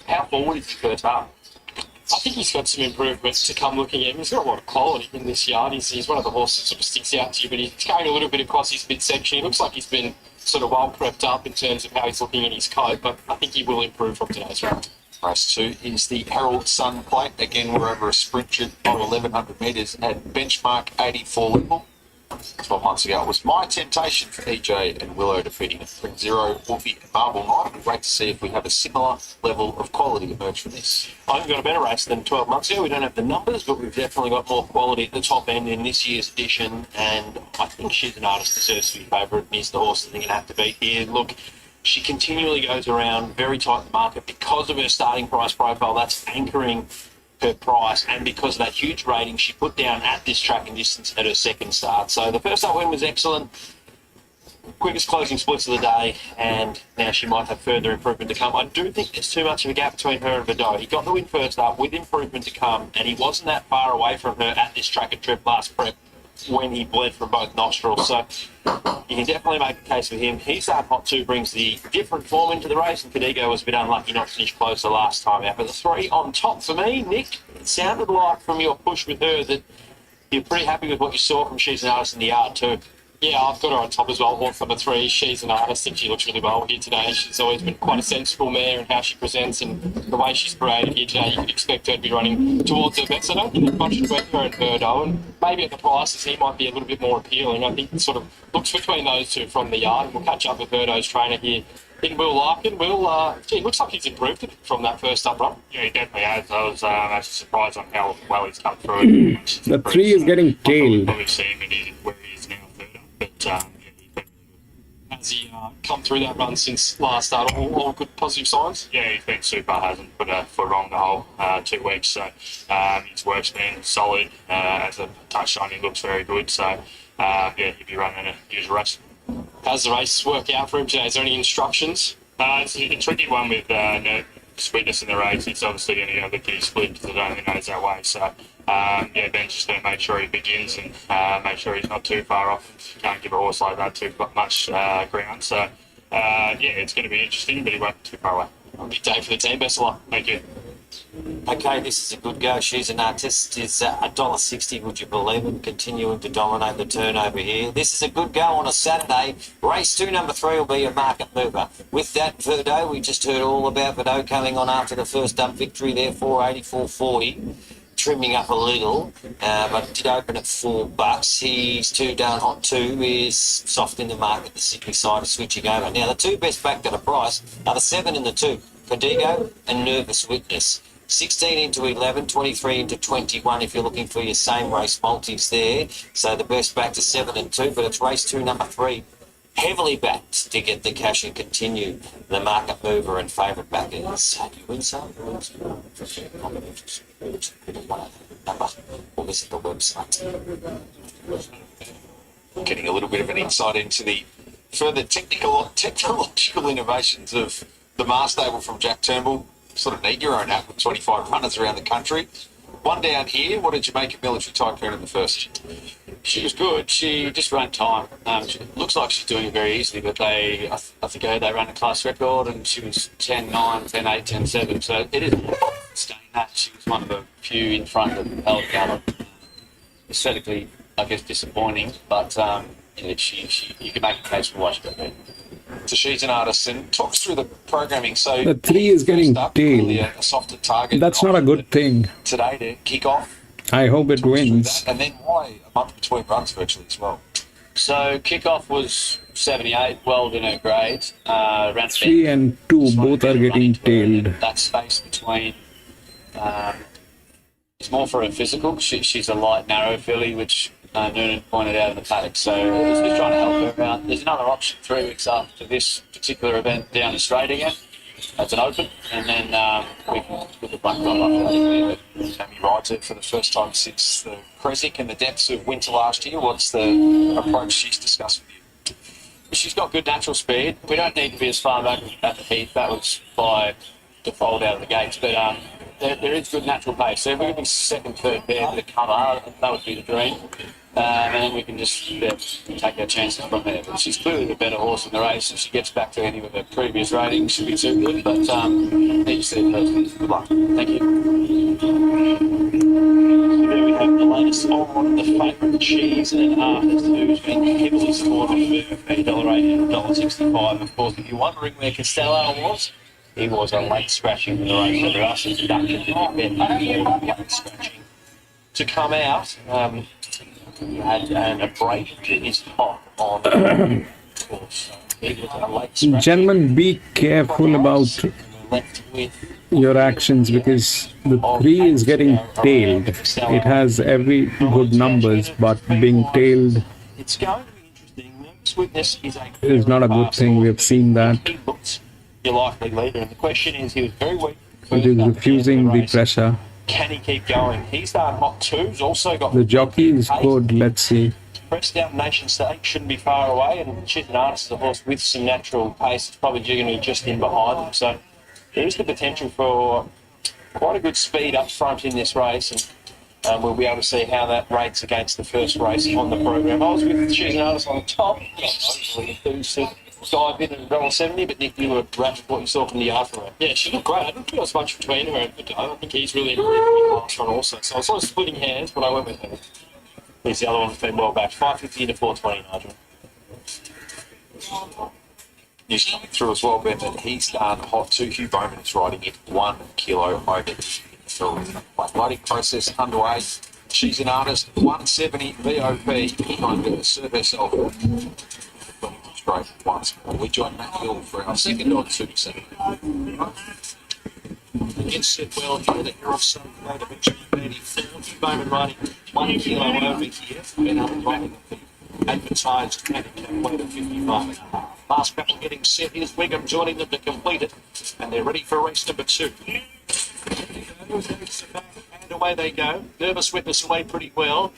how forward is he first up? I think he's got some improvement to come looking at him. He's got a lot of quality in this yard. He's one of the horses that sort of sticks out to you, but he's carrying a little bit across his midsection. He looks like he's been sort of well prepped up in terms of how he's looking in his coat, but I think he will improve from today's round. Race 2 is the Herald Sun Plate. Again, we're over a sprint jet of 1,100 metres at benchmark 84 level. 12 months ago, it was My Temptation for EJ and Willow defeating Spring Zero, Wolfie and Marble Knight. Great to see if we have a similar level of quality emerge from this. I think we've got a better race than 12 months ago. We don't have the numbers, but we've definitely got more quality at the top end in this year's edition. And I think she's an artist deserves to be favourite and is the horse that they're going to have to beat here. Look, she continually goes around very tight in the market because of her starting price profile. That's anchoring her price, and because of that huge rating she put down at this track and distance at her second start. So the first up win was excellent. Quickest closing splits of the day, and now she might have further improvement to come. I do think there's too much of a gap between her and Verdot. He got the win first up with improvement to come, and he wasn't that far away from her at this track and trip last prep when he bled from both nostrils. So you can definitely make a case for him. He's that hot too, brings the different form into the race, and Cadigo was a bit unlucky not to finish closer last time out. But the 3 on top for me, Nick, it sounded like from your push with her that you're pretty happy with what you saw from She's an Artist in the yard too. Yeah, I've got her on top as well. Horse number 3, She's an Artist. I think she looks really well here today. She's always been quite a sensible mare in how she presents, and the way she's paraded here today, you could expect her to be running towards her best. I don't think there's much between her and Verdot, and maybe at the prices he might be a little bit more appealing. I think it sort of looks between those two from the yard. We'll catch up with Verdot's trainer here in Will Larkin. Gee, looks like he's improved a bit from that first up run. Yeah, he definitely has. I was actually surprised on how well he's come through. The 3 is getting tailed. Probably see him where he is now third up, but yeah, he's been Has he come through that run since last start? All good positive signs? yeah, he's been super. Hasn't put a foot wrong the whole 2 weeks. So his work's been solid. As I touched on, he looks very good. So he'd be running a usual race. How's the race work out for him today? Is there any instructions? It's a tricky one with sweetness in the race. It's obviously going to lickety split because I don't think it knows that way. So, Ben's just going to make sure he begins and make sure he's not too far off. You can't give a horse like that too much ground. So, it's going to be interesting, but he won't be too far away. Big day for the team. Best of luck. Thank you. Okay, this is a good go. She's an artist. It's $1.60, would you believe it? Continuing to dominate the turnover here. This is a good go on a Saturday. Race 2, number 3 will be a market mover. With that, Verdo, we just heard all about Verdo coming on after the first up victory there, 484.40. Trimming up a little, but did open at $4. He's 2 down, hot 2 is soft in the market. The Sydney side is switching over. Now, the 2 best backed at a price are the 7 and the 2, Codigo and Nervous Witness. 16 into 11, 23 into 21 if you're looking for your same race multis there. So the best back to 7 and 2, but it's race 2, number 3. Heavily backed to get the cash and continue. The market mover and favourite backers. Do you win some? Or visit the website. Getting a little bit of an insight into the further technological innovations of the Mars stable from Jack Turnbull. Sort of need your own app with 25 runners around the country. One down here, what did you make of Military Tycoon in the first? She was good. She just ran time. She looks like she's doing it very easily, but I think they ran a class record and she was 10.9, 10.8, 10.7. So it is staying that. She was one of the few in front that held Gallop. Aesthetically, I guess, disappointing, but you can make a case for why she got there. So she's an artist and talks through the programming. So The 3 is getting tailed. a softer target. That's not a good thing. Today to kick off. I hope it wins. And then why a month between runs virtually as well? So kickoff was 78, well in her grade. Ran 3 and 2 both are getting tailed. That space between it's more for her physical. She's a light, narrow filly, which Noonan pointed out in the paddock. So it's just trying to help her out. There's another option 3 weeks after this particular event down the straight again. That's an open, and then we can put the front run up. Tammy rides it for the first time since the Creswick in the depths of winter last year. What's the approach she's discussed with you? She's got good natural speed. We don't need to be as far back at the heat. That was by default out of the gates. But there is good natural pace. So if we could be second, third there to cover, that would be the dream. And then we can just take our chances from there. But she's clearly the better horse in the race. If she gets back to any of her previous ratings, she'll be too good. But need to see it first. Good luck. Thank you. There we have the latest on the favourite Cheese and Artist, who's been heavily supported for $8.80 and $1.65. Of course, if you're wondering where Costello was, he was a late scratching in the race. So there are some deductions if you bet late scratching to come out. And a break to his top on the course. He was a late scratching. Gentlemen, be careful about Left with your actions because the 3 is getting tailed. It has every good numbers, but being tailed It's going to be interesting. Nervous Witness is not a good thing. We have seen that. He looks your likely leader, and the question is, he was very weak. It is refusing the pressure. Can he keep going? He's done hot 2. He's also got The jockey is good. Let's see. Press down Nation State shouldn't be far away, and She's an Artist is a horse with some natural pace. It's probably going to be just in behind them. So there is the potential for quite a good speed up front in this race, and we'll be able to see how that rates against the first race on the program. I was with She's an Artist on the top. Overly enthused to dive in at $1.70, but Nick, you were wrapped with what you saw from the yard for her. Yeah, she looked great. I didn't think there was much between her and Verdo. I think he's really improved last run also. So I was sort of splitting hands, but I went with her. Here's the other one that's been well backed. 550 into 420, Nigel. News coming through as well, Ben, that he's done hot 2. Hugh Bowman is riding it 1 kilo over. So loading process underway. She's an Artist, 170 VOP. Behind her, serve herself. Great once more. We join Matt Hill for our second on 2-7. Against set well here, the Hero Sun Great eventually 84. Hugh Bowman riding 1 kilo over here. Ben Allen riding the advertised handicap weight of 55. Last couple getting set. Here's Wiggum joining them to complete it. And they're ready for race number 2. And away they go. Nervous Witness away pretty well.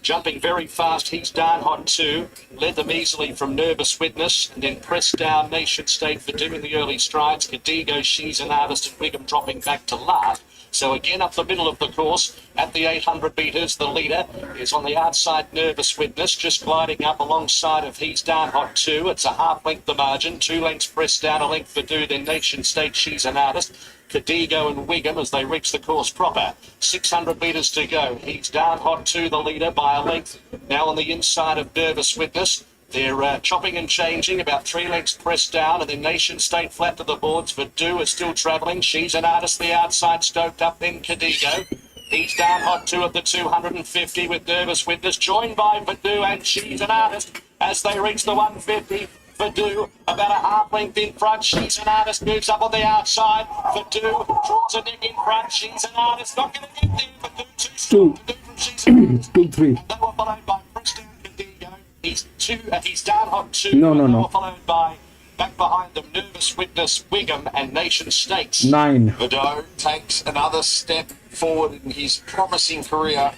Jumping very fast, he's down hot too. Led them easily from Nervous Witness, and then pressed down Nation State for doing the early strides. Cadigo, She's an Artist, and Wiggum dropping back to last. So again, up the middle of the course, at the 800 metres, the leader is on the outside, Nervous Witness, just gliding up alongside of He's Down Hot 2. It's a half length the margin, 2 lengths pressed down, a length for Do, then Nation State, She's an Artist. Cadigo and Wiggum as they reach the course proper. 600 metres to go. He's Down Hot 2, the leader, by a length. Now on the inside of Nervous Witness. They're chopping and changing, about 3 lengths pressed down, and then Nation State flat to the boards. Verdue is still travelling. She's an Artist, the outside, stoked up, then Cadigo. He's Down Hot 2 of the 250 with Nervous Witness, joined by Verdue and She's an Artist as they reach the 150. Verdue about a half length in front. She's an Artist moves up on the outside. Verdue draws a neck in front. She's an Artist not going to get there. Verdue too strong to do from She's an Artist. 2, 3. They were followed by Preston Cadigo. He's Down Hot 2. No. They were followed by, back behind them, Nervous Witness, Wiggum and Nation Stakes. 9. Verdue takes another step forward in his promising career,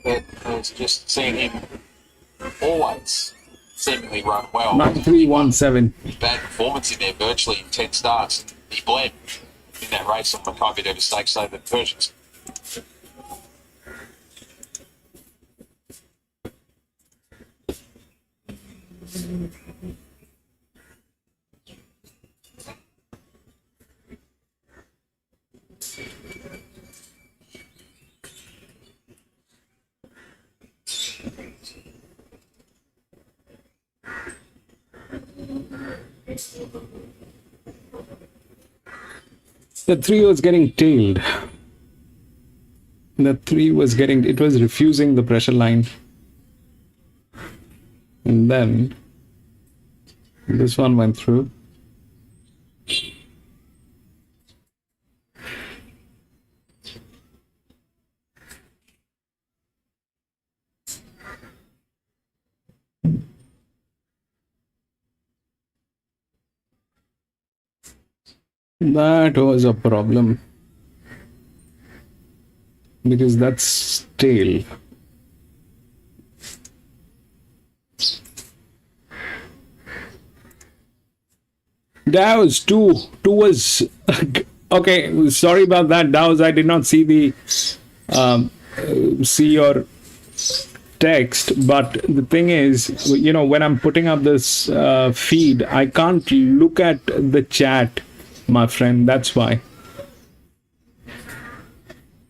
but has just seen him always seemingly run well. 9317. Bad performance in there, virtually in 10 starts. He bled in that race on Maccabi Davis Stakes over the Persians. The 3 was getting tailed. It was refusing the pressure line. And then this one went through. That was a problem because that's tail. That was 2. 2 was okay. Sorry about that. That was, I did not see the see your text, but the thing is, you know, when I'm putting up this feed, I can't look at the chat, my friend. That's why.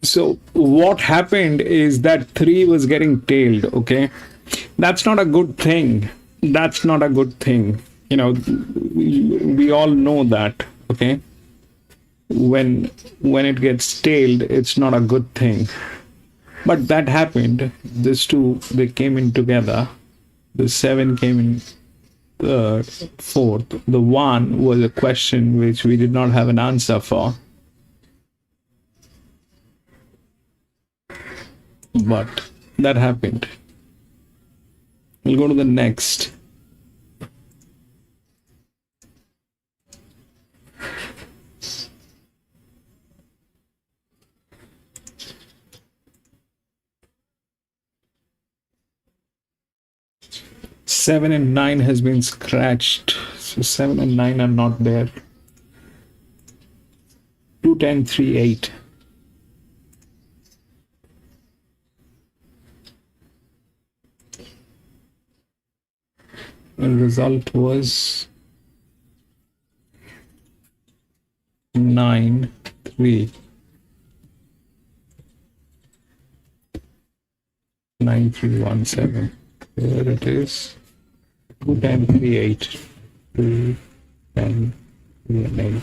So what happened is that 3 was getting tailed. Okay, that's not a good thing. That's not a good thing. You know, we all know that. Okay, when it gets tailed, it's not a good thing. But that happened. These 2, they came in together. The 7 came in third, fourth. The 1 was a question which we did not have an answer for. But that happened. We'll go to the next. Seven and 9 has been scratched, so 7 and 9 are not there. 2, 10, 3, 8. The result was 9, 3. 9, 3, 1, 7. There it is. 2, 10, 3, 8. 2, 10, 3, and 8.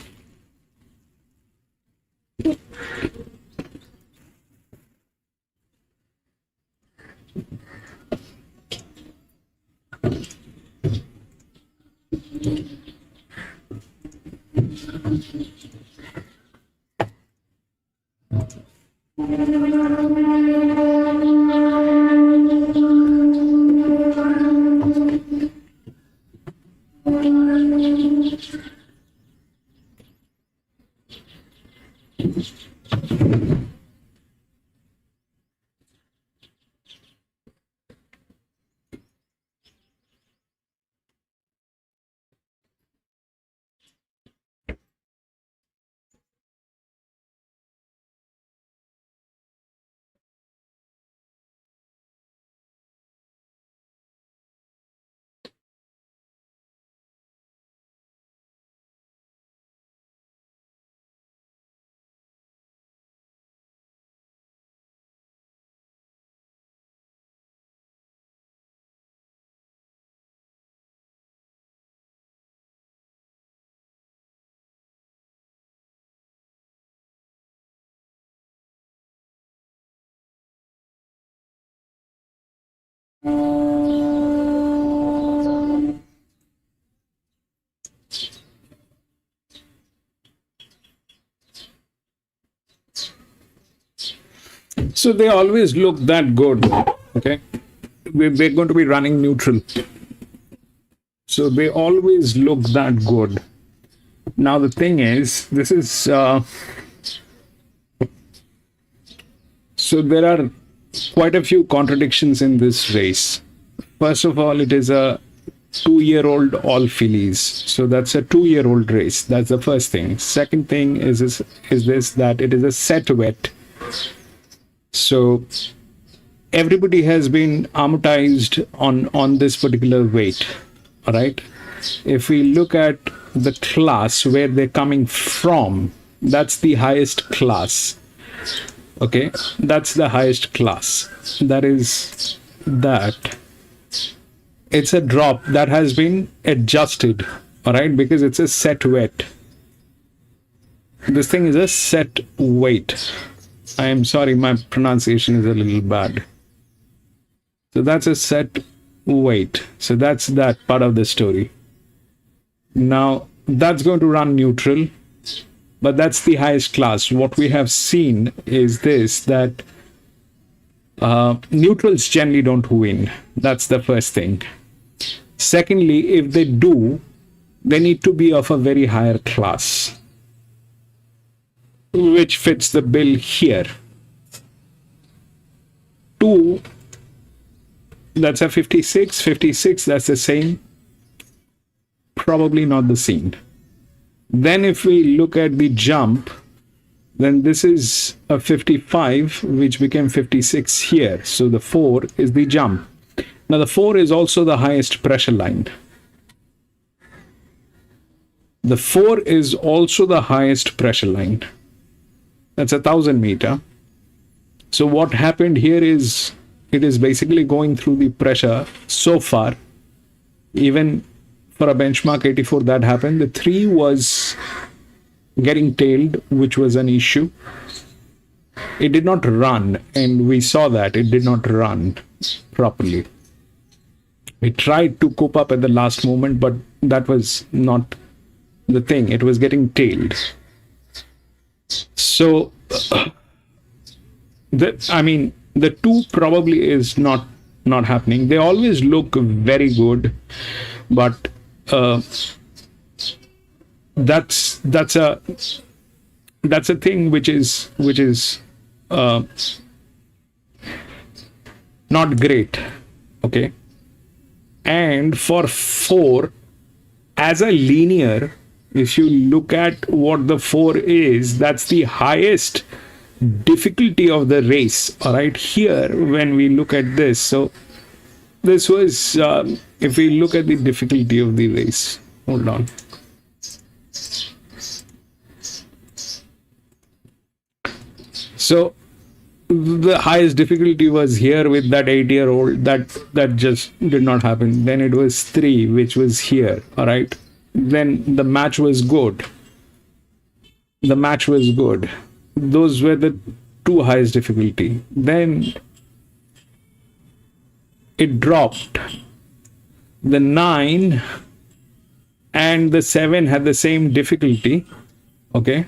So they always look that good, okay? They're going to be running neutral. So they always look that good. Now the thing is, this is, so there are quite a few contradictions in this race. First of all, it is a 2-year-old all fillies. So that's a 2-year-old race. That's the first thing. Second thing is this, that it is a set wet. So everybody has been amortized on this particular weight. All right. If we look at the class where they're coming from, that's the highest class. Okay, that's the highest class. That is that. It's a drop that has been adjusted. All right, because it's a set weight. This thing is a set weight. I am sorry, my pronunciation is a little bad. So that's a set weight. So that's that part of the story. Now that's going to run neutral, but that's the highest class. What we have seen is this, that neutrals generally don't win. That's the first thing. Secondly, if they do, they need to be of a very higher class, which fits the bill here. 2, that's a 56, 56, that's the same. Probably not the same. Then if we look at the jump, then this is a 55, which became 56 here. So the 4 is the jump. Now the 4 is also the highest pressure line. The 4 is also the highest pressure line. That's 1,000 meter. So what happened here is, it is basically going through the pressure so far. Even for a benchmark 84 that happened. The 3 was getting tailed, which was an issue. It did not run, and we saw that it did not run properly. It tried to cope up at the last moment, but that was not the thing. It was getting tailed. So, the 2 probably is not happening. They always look very good, but that's a thing which is not great. Okay. And for 4, as a linear, if you look at what the 4 is, that's the highest difficulty of the race. All right, here when we look at this, so this was if we look at the difficulty of the race, hold on. So the highest difficulty was here with that 8-year-old. That just did not happen. Then it was 3, which was here. All right. Then the match was good. The match was good. Those were the 2 highest difficulty. Then it dropped. The 9 and the 7 had the same difficulty. Okay.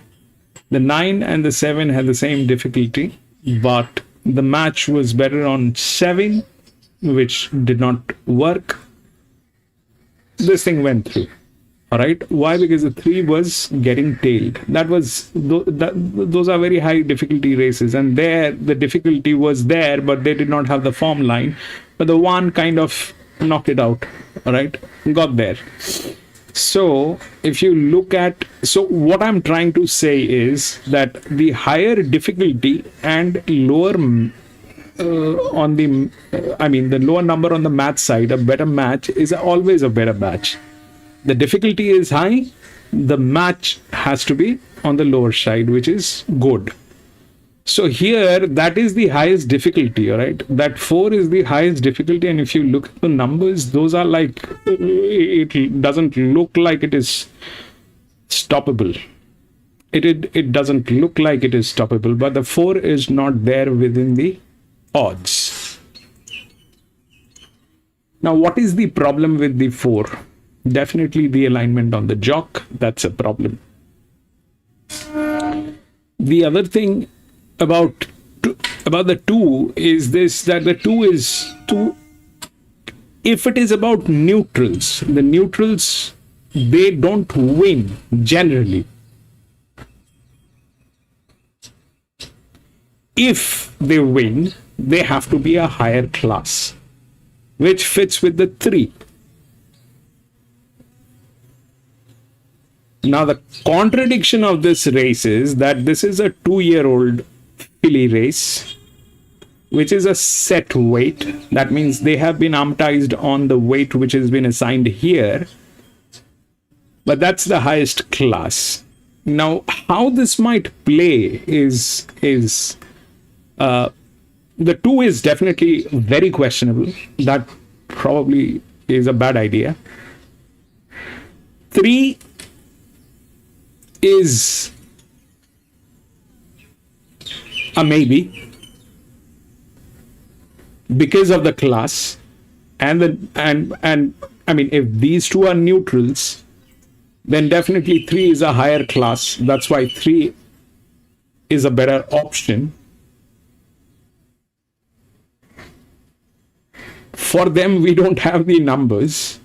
The 9 and the 7 had the same difficulty, but the match was better on 7, which did not work. This thing went through. All right. Why? Because the 3 was getting tailed. Those are very high difficulty races, and there the difficulty was there, but they did not have the form line. But the 1 kind of knocked it out. All right. Got there. So if you look at, so what I'm trying to say is that the higher difficulty and lower on the, the lower number on the match side, a better match is always a better match. The difficulty is high, the match has to be on the lower side, which is good. So here, that is the highest difficulty, all right? That 4 is the highest difficulty, and if you look at the numbers, those are like, it doesn't look like it is stoppable. It doesn't look like it is stoppable, but the 4 is not there within the odds. Now, what is the problem with the 4? Definitely the alignment on the jock. That's a problem. The other thing about the 2 is this, that the 2 is if it is about neutrals, the neutrals, they don't win generally. If they win, they have to be a higher class, which fits with the 3. Now, the contradiction of this race is that this is a 2-year-old filly race, which is a set weight. That means they have been amortized on the weight which has been assigned here, but that's the highest class. Now, how this might play is the 2 is definitely very questionable. That probably is a bad idea. 3 is a maybe because of the class, and I mean, if these 2 are neutrals, then definitely 3 is a higher class. That's why 3 is a better option. For them, we don't have the numbers.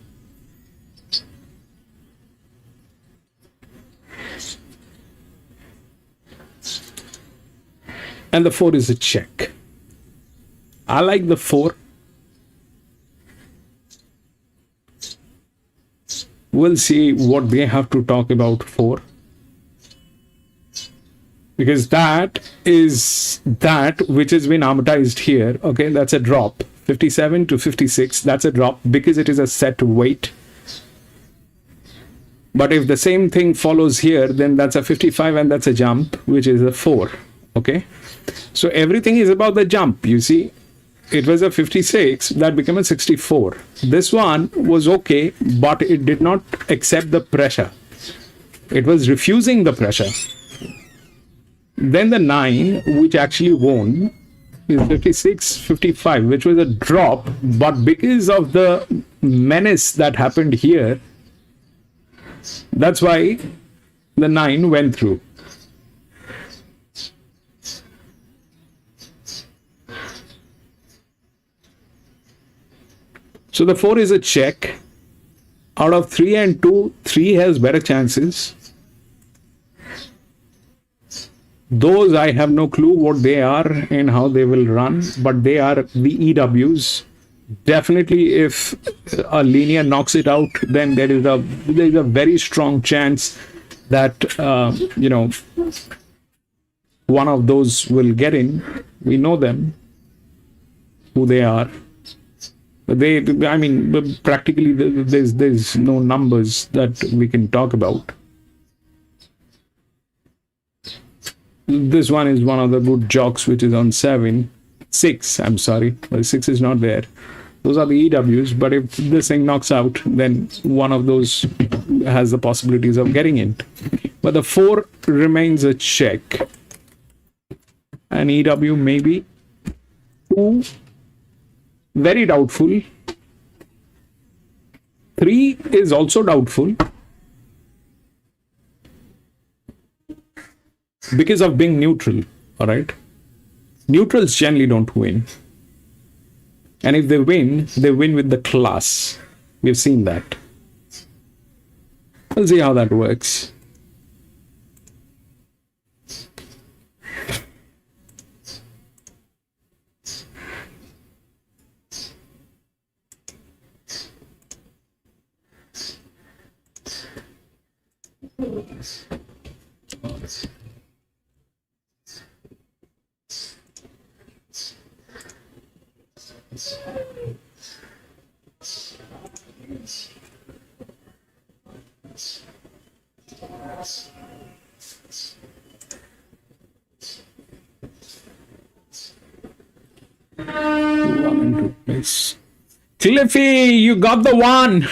And the 4 is a check. I like the 4. We'll see what they have to talk about 4. Because that is that which has been amortized here. Okay, that's a drop. 57 to 56, that's a drop because it is a set weight. But if the same thing follows here, then that's a 55 and that's a jump, which is a 4. Okay, so everything is about the jump. You see, it was a 56 that became a 64. This one was okay, but it did not accept the pressure. It was refusing the pressure. Then the 9, which actually won, is 56, 55, which was a drop, but because of the menace that happened here, that's why the 9 went through. So the 4 is a check. Out of 3 and 2, 3 has better chances. Those I have no clue what they are and how they will run, but they are the EWs. Definitely, if a linear knocks it out, then there is a very strong chance that one of those will get in. We know them, who they are. I mean, practically there's no numbers that we can talk about. This one is one of the good jocks, which is on 6. I'm sorry, but 6 is not there. Those are the EWs. But if this thing knocks out, then one of those has the possibilities of getting in. But the 4 remains a check. An EW maybe. 2, very doubtful. 3 is also doubtful. Because of being neutral, all right? Neutrals generally don't win. And if they win with the class. We've seen that. We'll see how that works. Cliffy, you got the 1.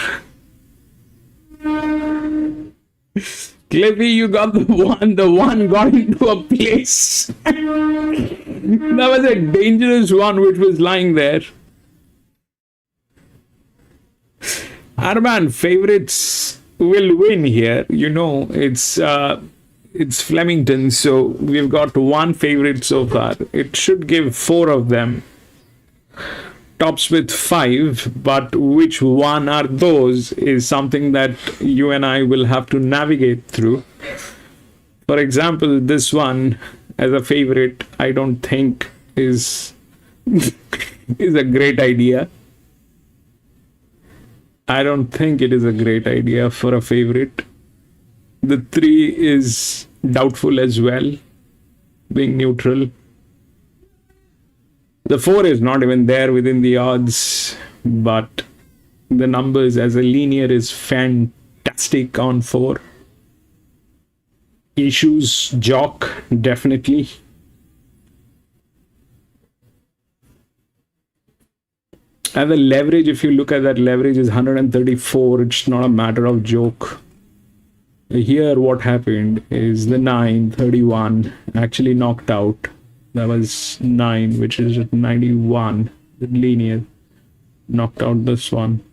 Cliffy, you got the 1. The 1 got into a place. That was a dangerous one which was lying there. Arman, favorites will win here. You know, it's Flemington, so we've got one favorite so far. It should give 4 of them. Tops with 5, but which one are those is something that you and I will have to navigate through. For example, this one as a favorite, I don't think is is a great idea. I don't think it is a great idea for a favorite. The 3 is doubtful as well, being neutral. The 4 is not even there within the odds, but the numbers as a linear is fantastic on 4. Issues, jock, definitely. And the leverage, if you look at that, leverage is 134. It's not a matter of joke. Here, what happened is the 9, 31, actually knocked out. That was 9, which is at 91. The linear knocked out this one.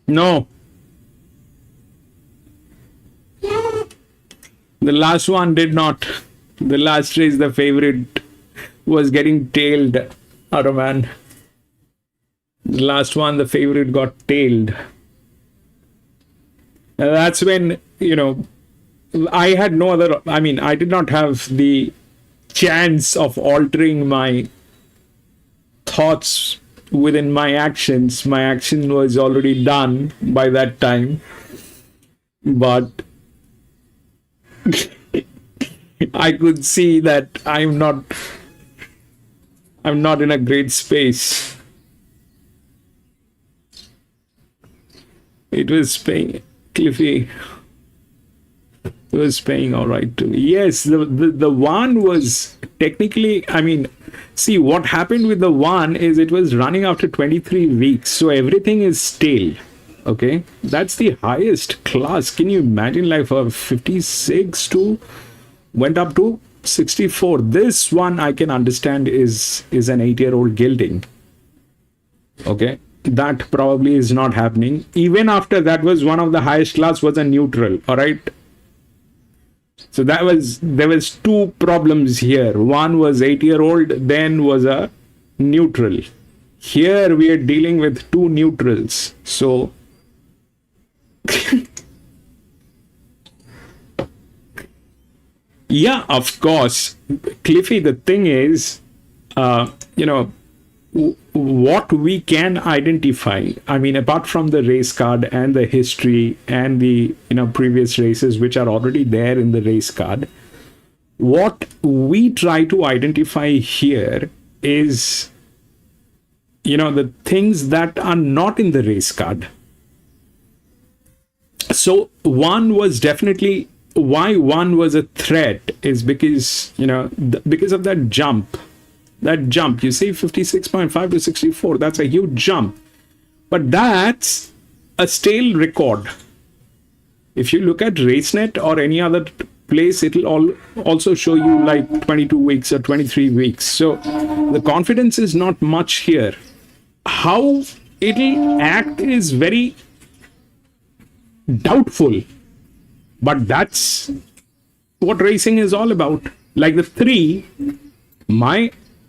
No. The last one did not. The last race, the favorite was getting tailed. Autumn man. The last one, the favorite got tailed. And that's when, you know, I had no other, I mean, I did not have the chance of altering my thoughts within my actions. My action was already done by that time. But I could see that I'm not in a great space. It was paying, Cliffy. It was paying all right to me. Yes, the one was technically, I mean, see what happened with the one is it was running after 23 weeks. So everything is stale. Okay, that's the highest class. Can you imagine, like for 56 to went up to 64. This one I can understand is an 8-year-old gilding. Okay, that probably is not happening. Even after that was one of the highest class was a neutral. All right. So there was 2 problems here. One was 8-year-old, then was a neutral. Here we are dealing with 2 neutrals. So yeah, of course, Cliffy, the thing is, you know, what we can identify, I mean, apart from the race card and the history and the, you know, previous races which are already there in the race card, what we try to identify here is, you know, the things that are not in the race card. So one was definitely, why one was a threat is because, you know, because of that jump. That jump, you see 56.5 to 64, that's a huge jump. But that's a stale record. If you look at RaceNet or any other place, it'll also show you like 22 weeks or 23 weeks. So the confidence is not much here. How it'll act is very doubtful. But that's what racing is all about. Like the 3,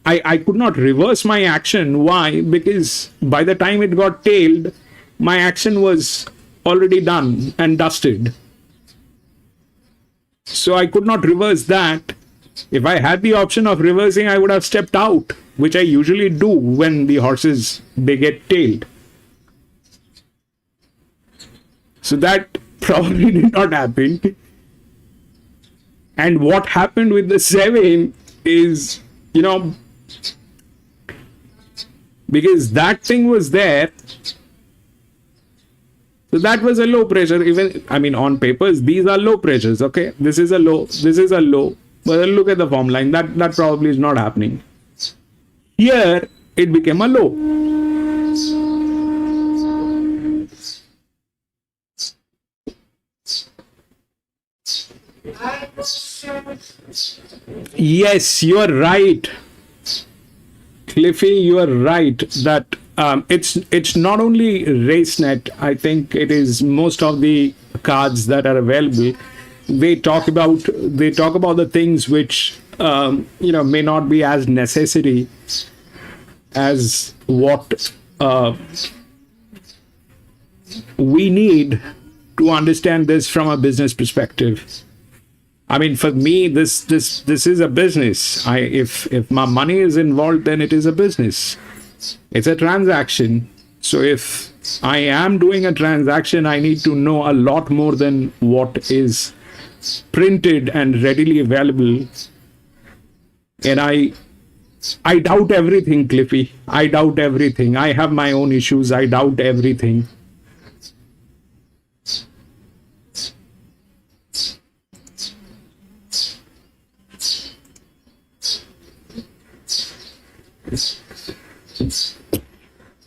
I could not reverse my action. Why? Because by the time it got tailed, my action was already done and dusted. So I could not reverse that. If I had the option of reversing, I would have stepped out, which I usually do when the horses, they get tailed. So that probably did not happen. And what happened with the 7 is, you know, because that thing was there, so that was a low pressure. Even, I mean, on papers, these are low pressures. Okay, this is a low, this is a low. But look at the form line. That probably is not happening. Here, it became a low. Yes, you are right. Cliffy, you are right that it's not only RaceNet. I think it is most of the cards that are available. They talk about the things which may not be as necessary as what we need to understand this from a business perspective. I mean, for me, this is a business. If my money is involved, then it is a business. It's a transaction. So if I am doing a transaction, I need to know a lot more than what is printed and readily available. And I doubt everything, Cliffy. I doubt everything. I have my own issues. I doubt everything.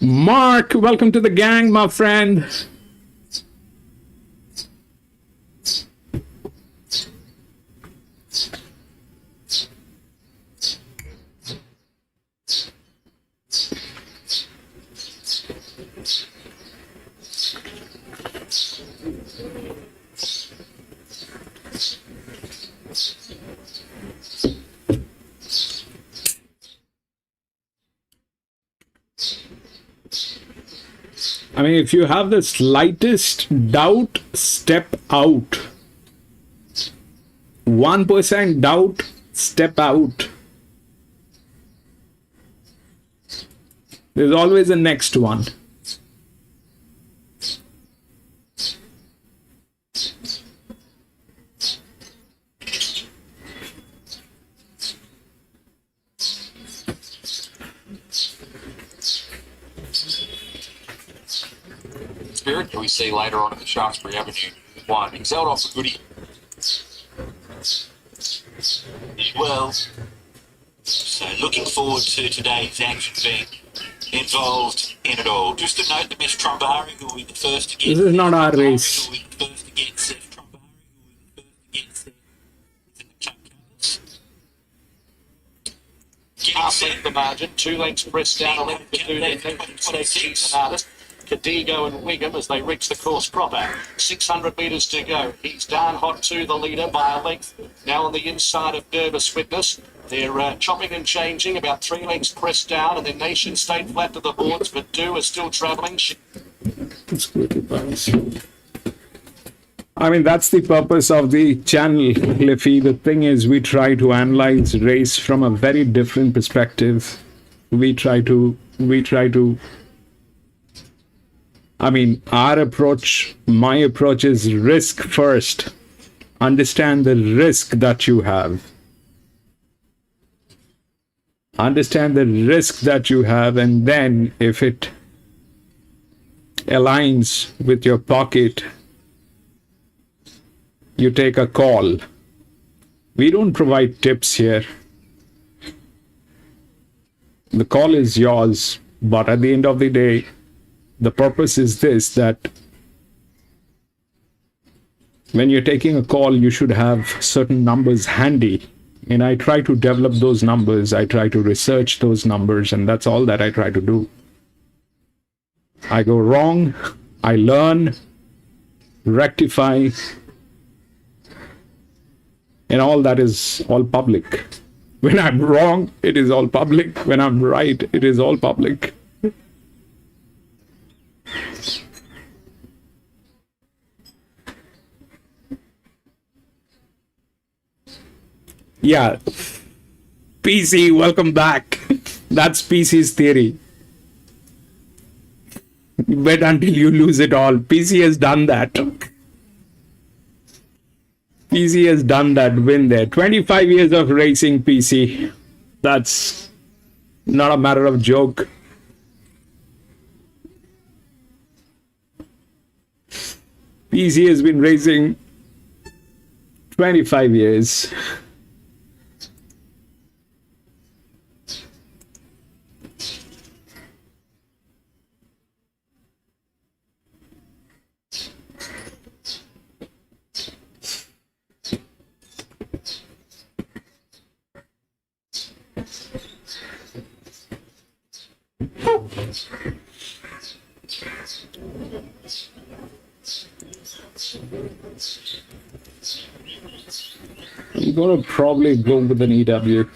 Mark, welcome to the gang, my friend. I mean, if you have the slightest doubt, step out. 1% doubt, step out. There's always a next one. Spirit, we see later on in the Shaftesbury Avenue one. He's held off a goodie. Well, so looking forward to today's action being involved in it all. Just to note that Miss Trumbari, who will be the first to get... This is not our race. Who will be the first to get Seth Trumbari, who will be the first to get in the cup colours. Half length the margin, 2 lengths pressed down, a length to do their she's an artist. Cadigo and Wigham as they reach the course proper. 600 metres to go. He's down hot to the leader by a length. Now on the inside of Nervous Witness. They're chopping and changing, about 3 lengths pressed down, and then Nation State flat to the boards, but Do is still travelling. I mean, that's the purpose of the channel, Cliffy. The thing is, we try to analyze race from a very different perspective. We try to I mean, my approach is risk first. Understand the risk that you have. Understand the risk that you have, and then if it aligns with your pocket, you take a call. We don't provide tips here. The call is yours, but at the end of the day, the purpose is this, that when you're taking a call, you should have certain numbers handy. And I try to develop those numbers. I try to research those numbers, and that's all that I try to do. I go wrong, I learn, rectify, and all that is all public. When I'm wrong, it is all public. When I'm right, it is all public. Yeah, PC, welcome back. That's PC's theory. Bet until you lose it all. PC has done that. PC has done that, win there. 25 years of racing, PC. That's not a matter of joke. PC has been racing 25 years. I'm gonna probably go with an EW.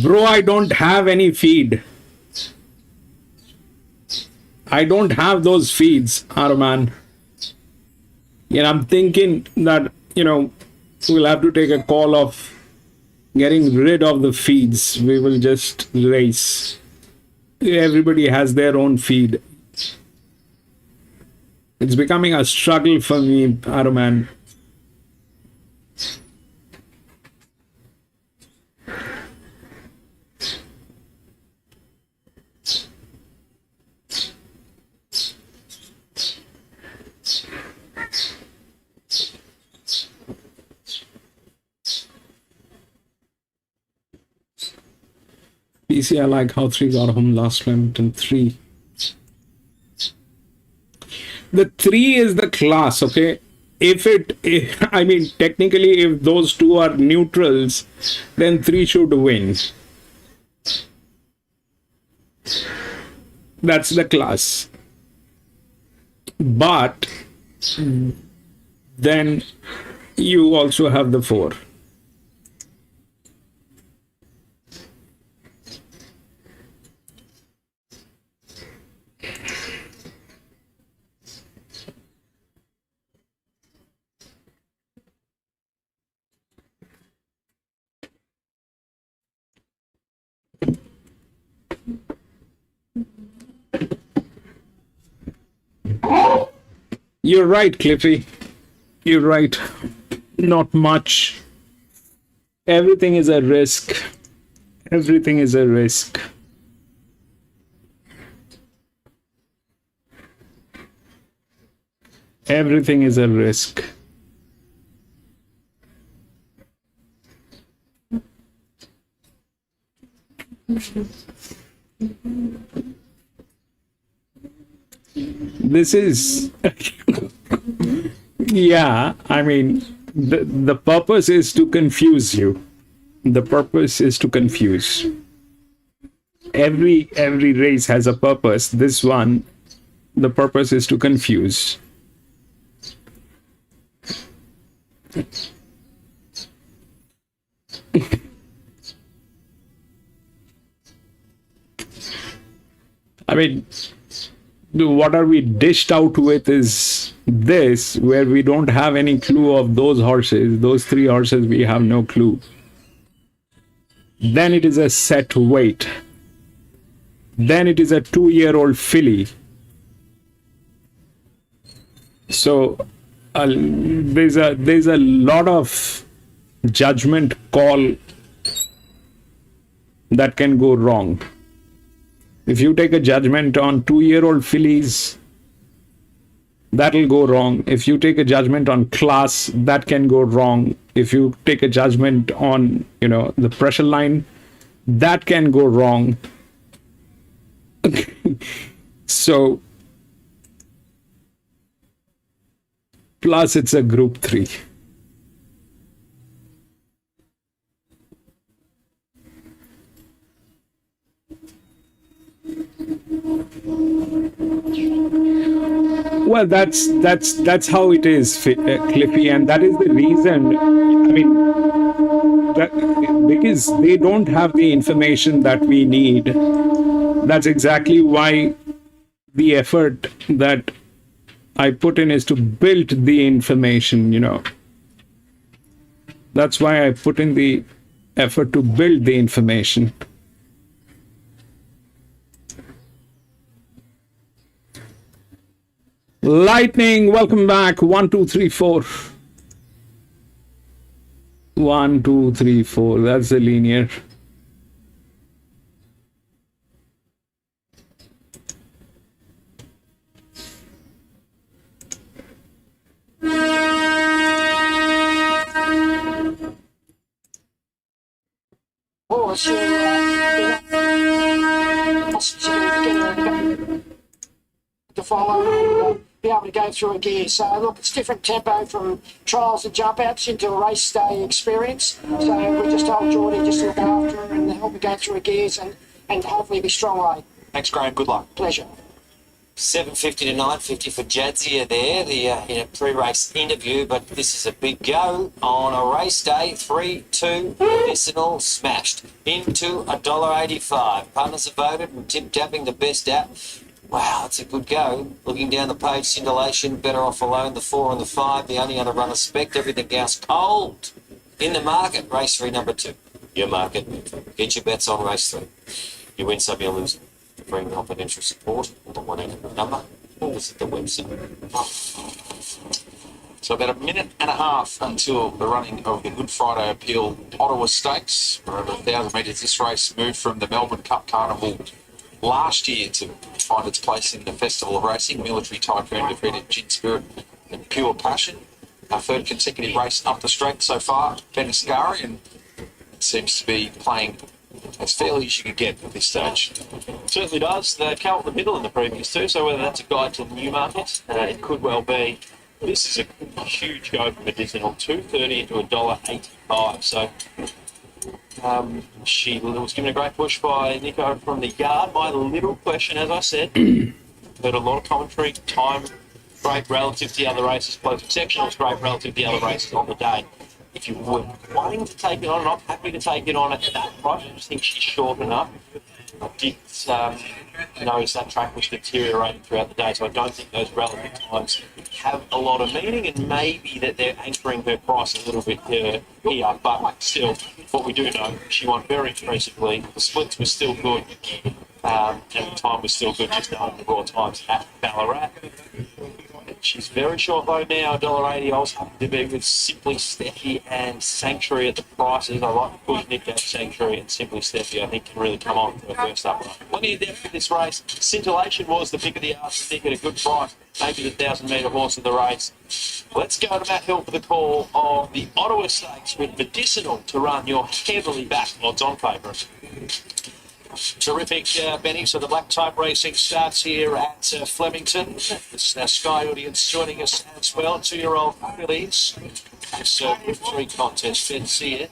Bro, I don't have any feed. I don't have those feeds, Arman. And I'm thinking that, we'll have to take a call of getting rid of the feeds. We will just race. Everybody has their own feed. It's becoming a struggle for me, Arman. PC, I like how 3 got home last Flemington 3. The 3 is the class, okay? Technically, if those two are neutrals, then 3 should win. That's the class. But then you also have the 4. You're right, Cliffy. You're right. Not much. Everything is a risk. Everything is a risk. Everything is a risk. This is yeah, the purpose is to confuse you. The purpose is to confuse. Every race has a purpose. This one, the purpose is to confuse. What are we dished out with is this, where we don't have any clue of those horses. Those 3 horses, we have no clue. Then it is a set weight. Then it is a 2-year-old filly. So there's a lot of judgment call that can go wrong. If you take a judgment on 2-year-old fillies, that'll go wrong. If you take a judgment on class, that can go wrong. If you take a judgment on, the pressure line, that can go wrong. So, plus it's a group 3. Well, that's how it is, Cliffy, and that is the reason. I mean, because they don't have the information that we need. That's exactly why the effort that I put in is to build the information. That's why I put in the effort to build the information. Lightning, welcome back. 1, 2, 3, 4. 1, 2, 3, 4. That's the linear. Horse, to follow and be able to go through a gear. So look, it's different tempo from trials and jump outs into a race day experience. So we just told Geordie just to look after her and help her go through her gears and hopefully be strong late. Thanks, Graham. Good luck. Pleasure. 7:50 to 9:50 for Jadzia there, in a pre-race interview, but this is a big go on a race day. 3-2 medicinal smashed into $1.85. Punters have voted and Tim tapping the best out. Wow, it's a good go. Looking down the page, Scintillation, Better Off Alone, the 4 and the 5, the only other runner spec, everything else cold in the market. Race 3, number 2. Your market. Get your bets on race 3. You win some, you lose. Bring confidential support, the 1 number, or visit the website. So about a minute and a half until the running of the Good Friday Appeal Ottawa Stakes. For over 1,000 metres, this race moved from the Melbourne Cup Carnival last year to find its place in the Festival of Racing. Military Tycoon defeated Gin Spirit and Pure Passion. Our third consecutive race up the straight so far, Beniscari, and it seems to be playing as fairly as you could get at this stage. Certainly does. They came up the middle in the previous two, so whether that's a guide to Newmarket, it could well be. This is a huge go for Medicinal, $2.30 into $1.85. So she was given a great push by Nico from the yard. My little question, as I said, heard a lot of commentary, time great relative to the other races, closing sectionals great relative to the other races on the day. If you were wanting to take it on, not happy to take it on at that price, I just think she's short enough. I did notice that track was deteriorating throughout the day, so I don't think those relative times have a lot of meaning, and maybe that they're anchoring her price a little bit here. But still, what we do know, she won very impressively. The splits were still good, and the time was still good, just knowing the raw times at Ballarat. She's very short though now, $1.80. I was happy to be with Simply Steffi and Sanctuary at the prices. I like to push Nick out Sanctuary and Simply Steffi. I think can really come on for the first up. Plenty of depth in this race. Scintillation was the pick of the hour, Nick at a good price. Maybe the 1,000-metre horse of the race. Let's go to Matt Hill for the call of the Ottawa Stakes with Medicinal to run your heavily backed odds-on favourite. Terrific, Benny. So the black type racing starts here at Flemington. It's our Sky audience joining us as well. 2-year-old fillies. It's a Group 3 contest. Fence here.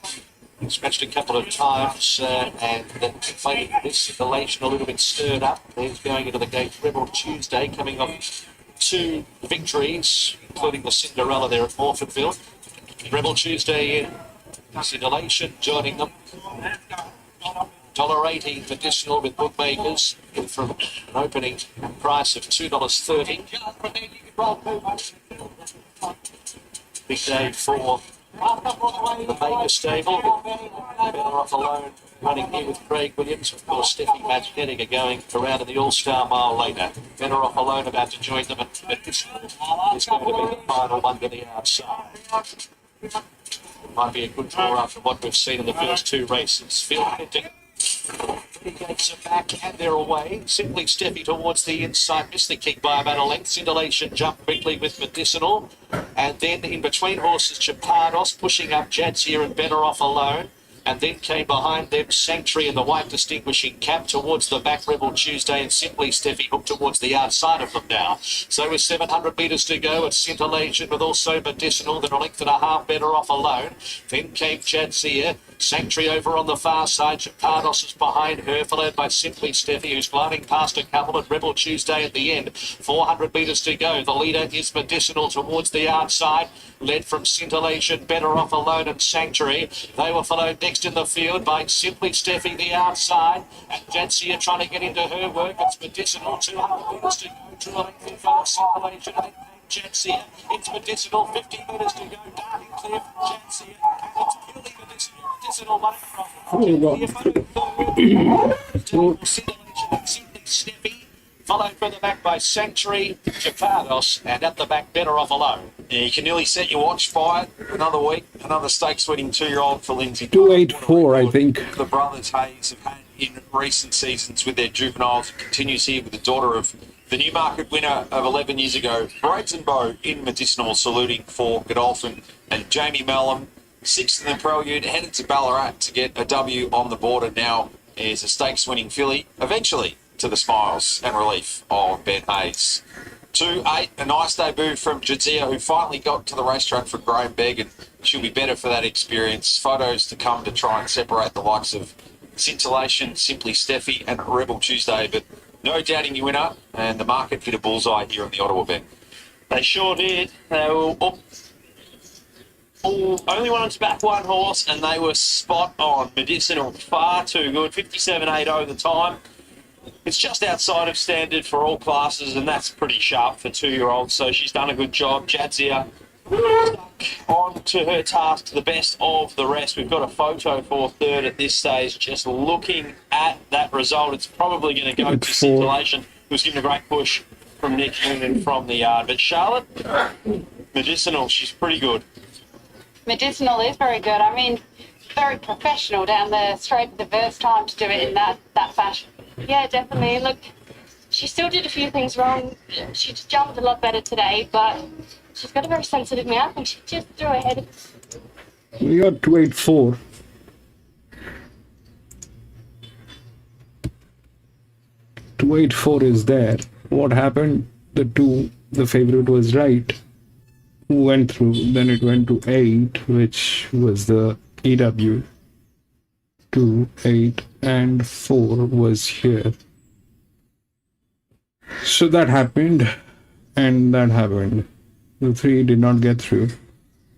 Scratched a couple of times and then played this elation a little bit stirred up. There's going into the gate. Rebel Tuesday coming off 2 victories, including the Cinderella there at Morfordville. Rebel Tuesday in. Elation joining them. $1.80 medicinal with bookmakers from an opening price of $2.30. Big day for the Baker stable. Better Off Alone running here with Craig Williams. Of course, Steffi Magnetic are going around in the All-Star Mile later. Better Off Alone about to join them, but this is going to be the final one to the outside. Might be a good draw after what we've seen in the first 2 races. Phil Hinton. The gates are back and they're away. Simply Steffi towards the inside. Missed the kick by about a length. Scintillation jumped quickly with Medicinal. And then in between horses, Chapardos pushing up Jadzia and Better Off Alone. And then came behind them Sanctuary in the white distinguishing cap towards the back. Rebel Tuesday and Simply Steffi hooked towards the outside of them now. So with 700 metres to go, it's Scintillation with also Medicinal, then a length and a half better off alone. Then came Jadzia. Sanctuary over on the far side. Japardos is behind her, followed by Simply Steffi, who's gliding past a couple at Rebel Tuesday at the end. 400 metres to go. The leader is Medicinal towards the outside, led from Scintillation, Better Off Alone and Sanctuary. They were followed next in the field by Simply Steffi the outside, and Jadzia trying to get into her work. It's Medicinal, 200 metres to go. True length in front of Scintillation, and then Jadzia. It's Medicinal, 50 metres to go. Darting clear from Jadzia, and it's purely Medicinal. Medicinal running from Scintillation and Simply Steffi, followed further back by Sanctuary, Japardos, and at the back, Better Off Alone. Yeah, you can nearly set your watch by it. Another week, another stakes winning 2-year-old for Lindsay. 284, I think. The brothers Hayes have had in recent seasons with their juveniles. It continues here with the daughter of the Newmarket winner of 11 years ago, Brazenbow in Medicinal, saluting for Godolphin, and Jamie Mellum, 6th in the Prelude, headed to Ballarat to get a W on the border. Now is a stakes winning filly, eventually to the smiles and relief of Ben Hayes. 2-8, a nice debut from Jadzia, who finally got to the racetrack for Graham Begg, and she'll be better for that experience. Photos to come to try and separate the likes of Scintillation, Simply Steffi, and Rebel Tuesday, but no doubting your winner, and the market hit a bullseye here on the Ottawa Ben. They sure did. They were only wanted to back one horse, and they were spot on. Medicinal, far too good. 57.80 the time. It's just outside of standard for all classes, and that's pretty sharp for 2-year-olds, so she's done a good job. Jadzia stuck on to her task to the best of the rest. We've got a photo for third at this stage. Just looking at that result, it's probably going to go to Scintillation, who's given a great push from Nick Noonan from the yard. But Charlotte, Medicinal, she's pretty good. Medicinal is very good. I mean, very professional down the straight the first time to do it in that fashion. Yeah, definitely. Look, she still did a few things wrong. She jumped a lot better today, but she's got a very sensitive mouth and she just threw her head. We got 284. 284 is there. What happened? The favorite was right. Went through, then it went to 8, which was the EW. 2, 8, and 4 was here. So that happened, and that happened. The 3 did not get through.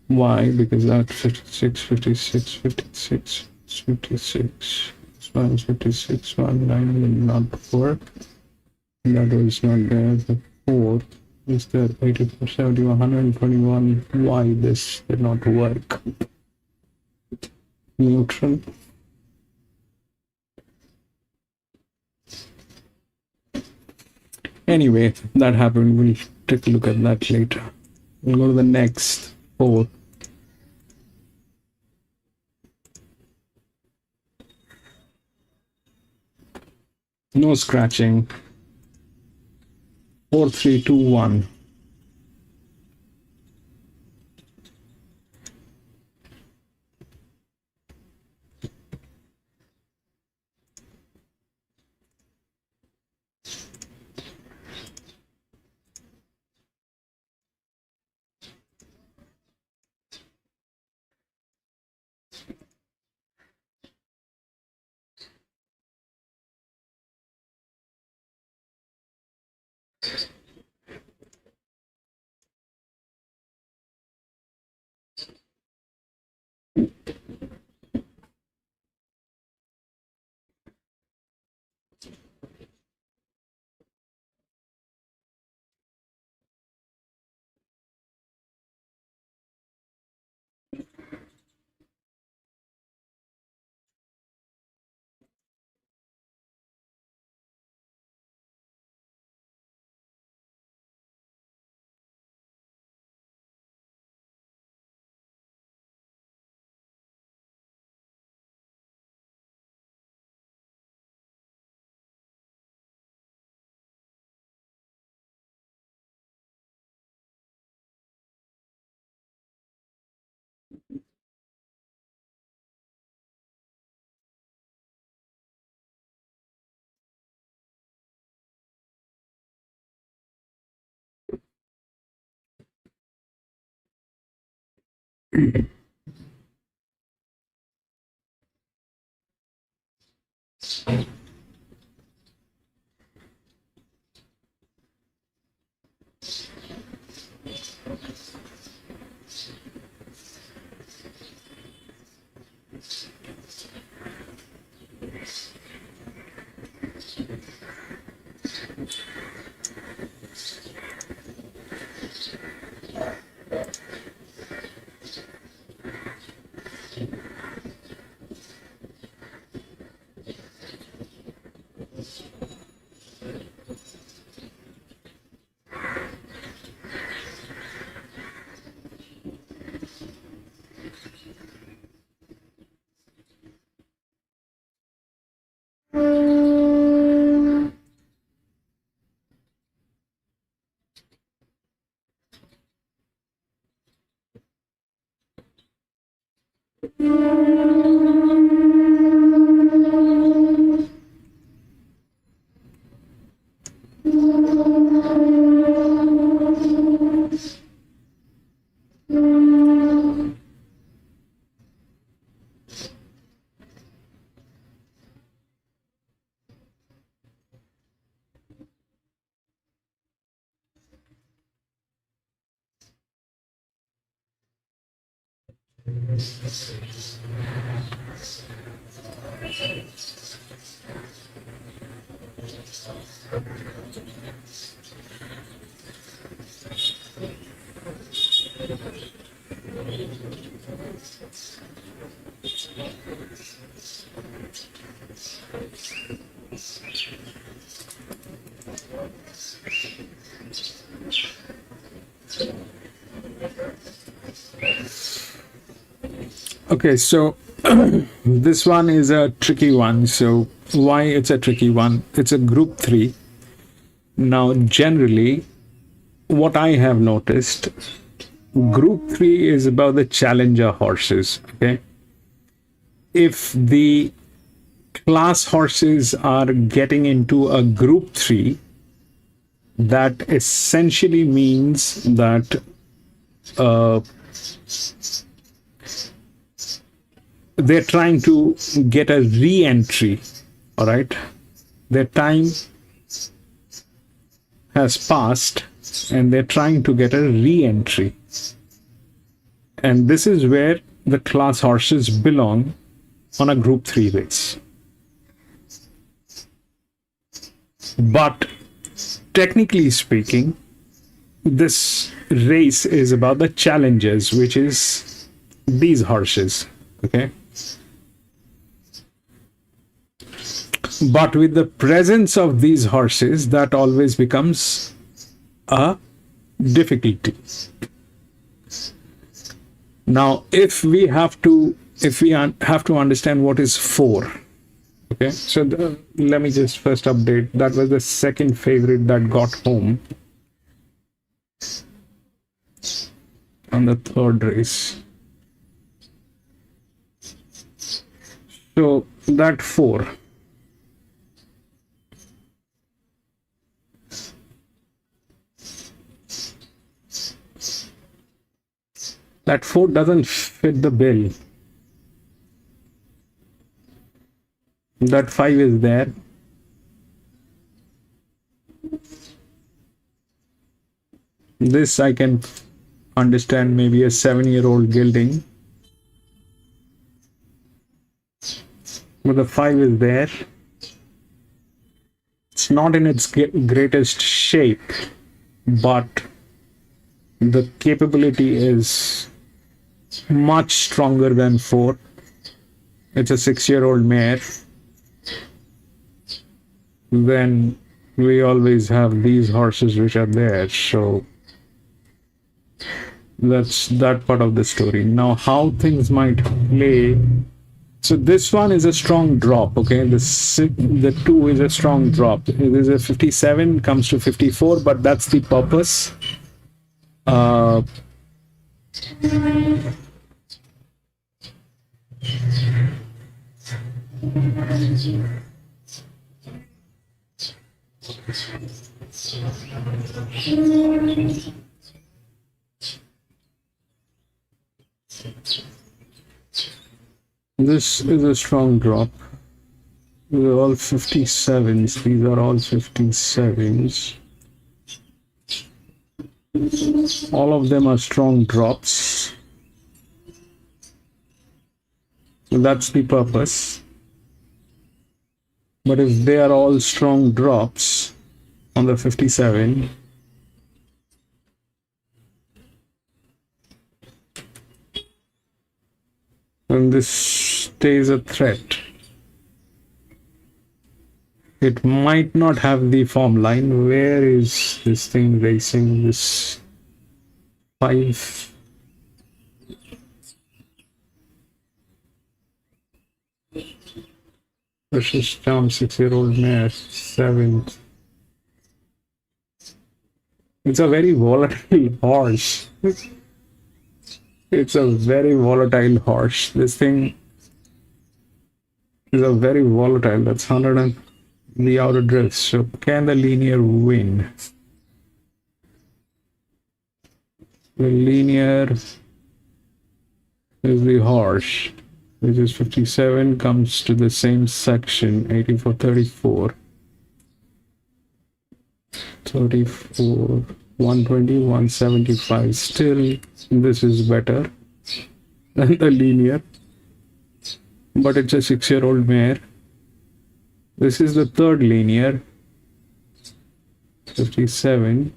Why? Because that 56, 56, 56, 56, 56, 19 did not work. That was not there. The 4 is there. 84, 70, 121. Why this did not work? Neutral. Anyway, that happened. We'll take a look at that later. We'll go to the next 4. No scratching. 4, 3, 2, 1. Okay, so this one is a tricky one. So why it's a tricky one? It's a group 3. Now, generally, what I have noticed, group 3 is about the challenger horses. Okay, if the class horses are getting into a group 3, that essentially means that they're trying to get a re-entry. All right, their time has passed and they're trying to get a re-entry, and this is where the class horses belong on a group 3 race. But technically speaking, this race is about the challengers, which is these horses. Okay, but with the presence of these horses, that always becomes a difficulty. Now, if we have to understand what is 4. Okay, so let me just first update. That was the second favorite that got home on the third race. So that 4. That 4 doesn't fit the bill. That 5 is there. This I can understand, maybe a 7-year-old gelding. But the 5 is there. It's not in its greatest shape, but the capability is much stronger than 4. It's a 6-year-old mare. Then we always have these horses which are there. So that's that part of the story. Now, how things might play. So this one is a strong drop. Okay, the 2 is a strong drop. It is a 57, comes to 54, but that's the purpose. This is a strong drop. These are all 57s. These are all 57s. All of them are strong drops. So that's the purpose. But if they are all strong drops on the 57, then this stays a threat. It might not have the form line. Where is this thing racing? This 5. Versus down 6-year-old mare, 7th. It's a very volatile horse. It's a very volatile horse. This thing is a very volatile. That's 100 and the outer drift. So can the linear win? The linear is the horse, which is 57, comes to the same section, 84, 34. 34, 120, 175. Still, this is better than the linear, but it's a 6-year-old mare. This is the third linear, 57.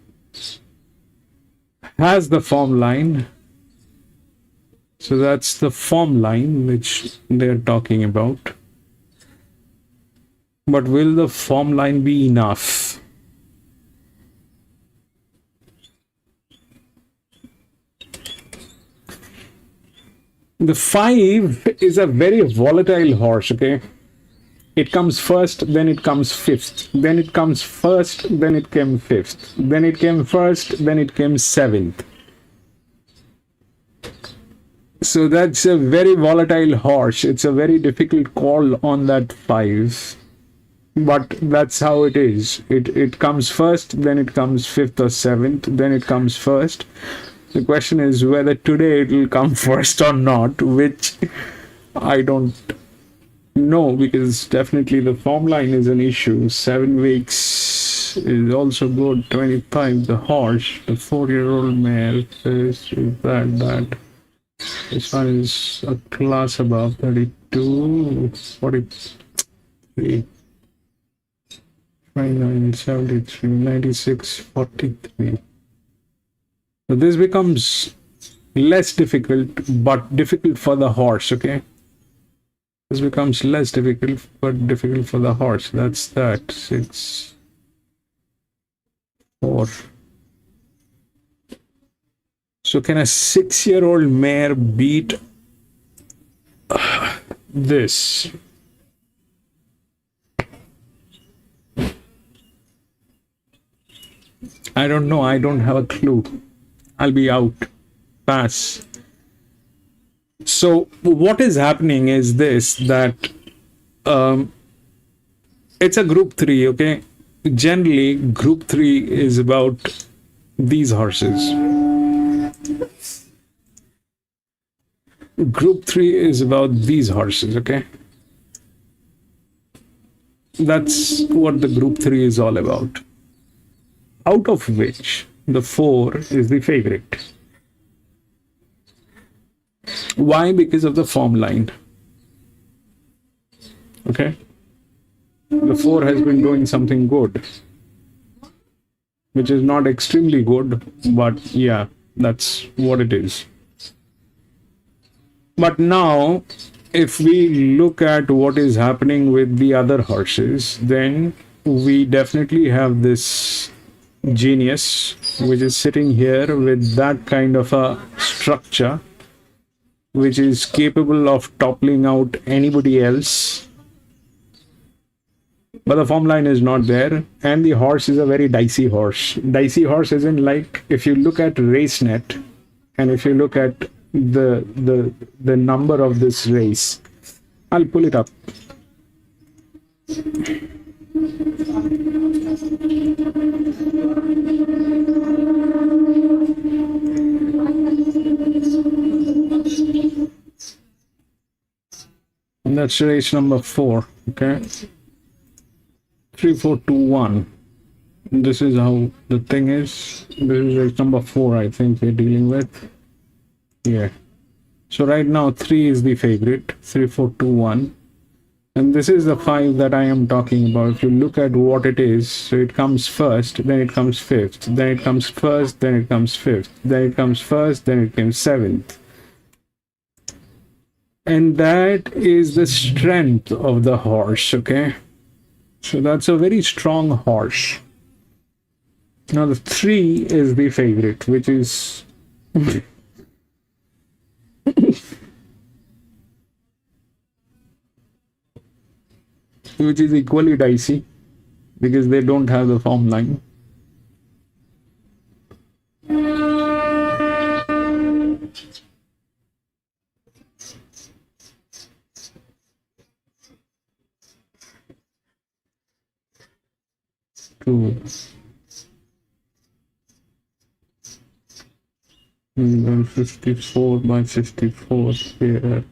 Has the form line. So that's the form line which they're talking about. But will the form line be enough? The 5 is a very volatile horse, okay? It comes first, then it comes 5th, then it comes first, then it came 5th, then it came first, then it came 7th. So that's a very volatile horse. It's a very difficult call on that 5. But that's how it is. It comes first, then it comes 5th or 7th, then it comes first. The question is whether today it will come first or not, which I don't know, because definitely the form line is an issue. 7 weeks is also good. 25, the horse, the 4-year-old mare, is that. This one is a class above 32, 43, 29, 73, 96, 43. So this becomes less difficult, but difficult for the horse, okay? This becomes less difficult, but difficult for the horse. That's that. 6, 4. So can a 6-year-old mare beat this? I don't know. I don't have a clue. I'll be out. Pass. So what is happening is this, that it's a group 3, okay? Generally, group 3 is about these horses. Group 3 is about these horses, okay? That's what the group 3 is all about. Out of which the 4 is the favorite. Why? Because of the form line. Okay? The 4 has been doing something good, which is not extremely good, but yeah, that's what it is. But now, if we look at what is happening with the other horses, then we definitely have this genius, which is sitting here with that kind of a structure, which is capable of toppling out anybody else. But the form line is not there, and the horse is a very dicey horse. Dicey horse isn't like, if you look at RaceNet, and if you look at the number of this race, I'll pull it up. That's race number 4. Okay. 3, 4, 2, 1. This is how the thing is. This is race number 4, I think we're dealing with. Yeah. So right now 3 is the favorite. 3, 4, 2, 1. And this is the 5 that I am talking about. If you look at what it is, so it comes first, then it comes 5th, then it comes first, then it comes 5th, then it comes first, then it comes 7th. And that is the strength of the horse, okay? So that's a very strong horse. Now the 3 is the favorite, which is which is equally dicey because they don't have the form line. Two. And then 54 by 54 here.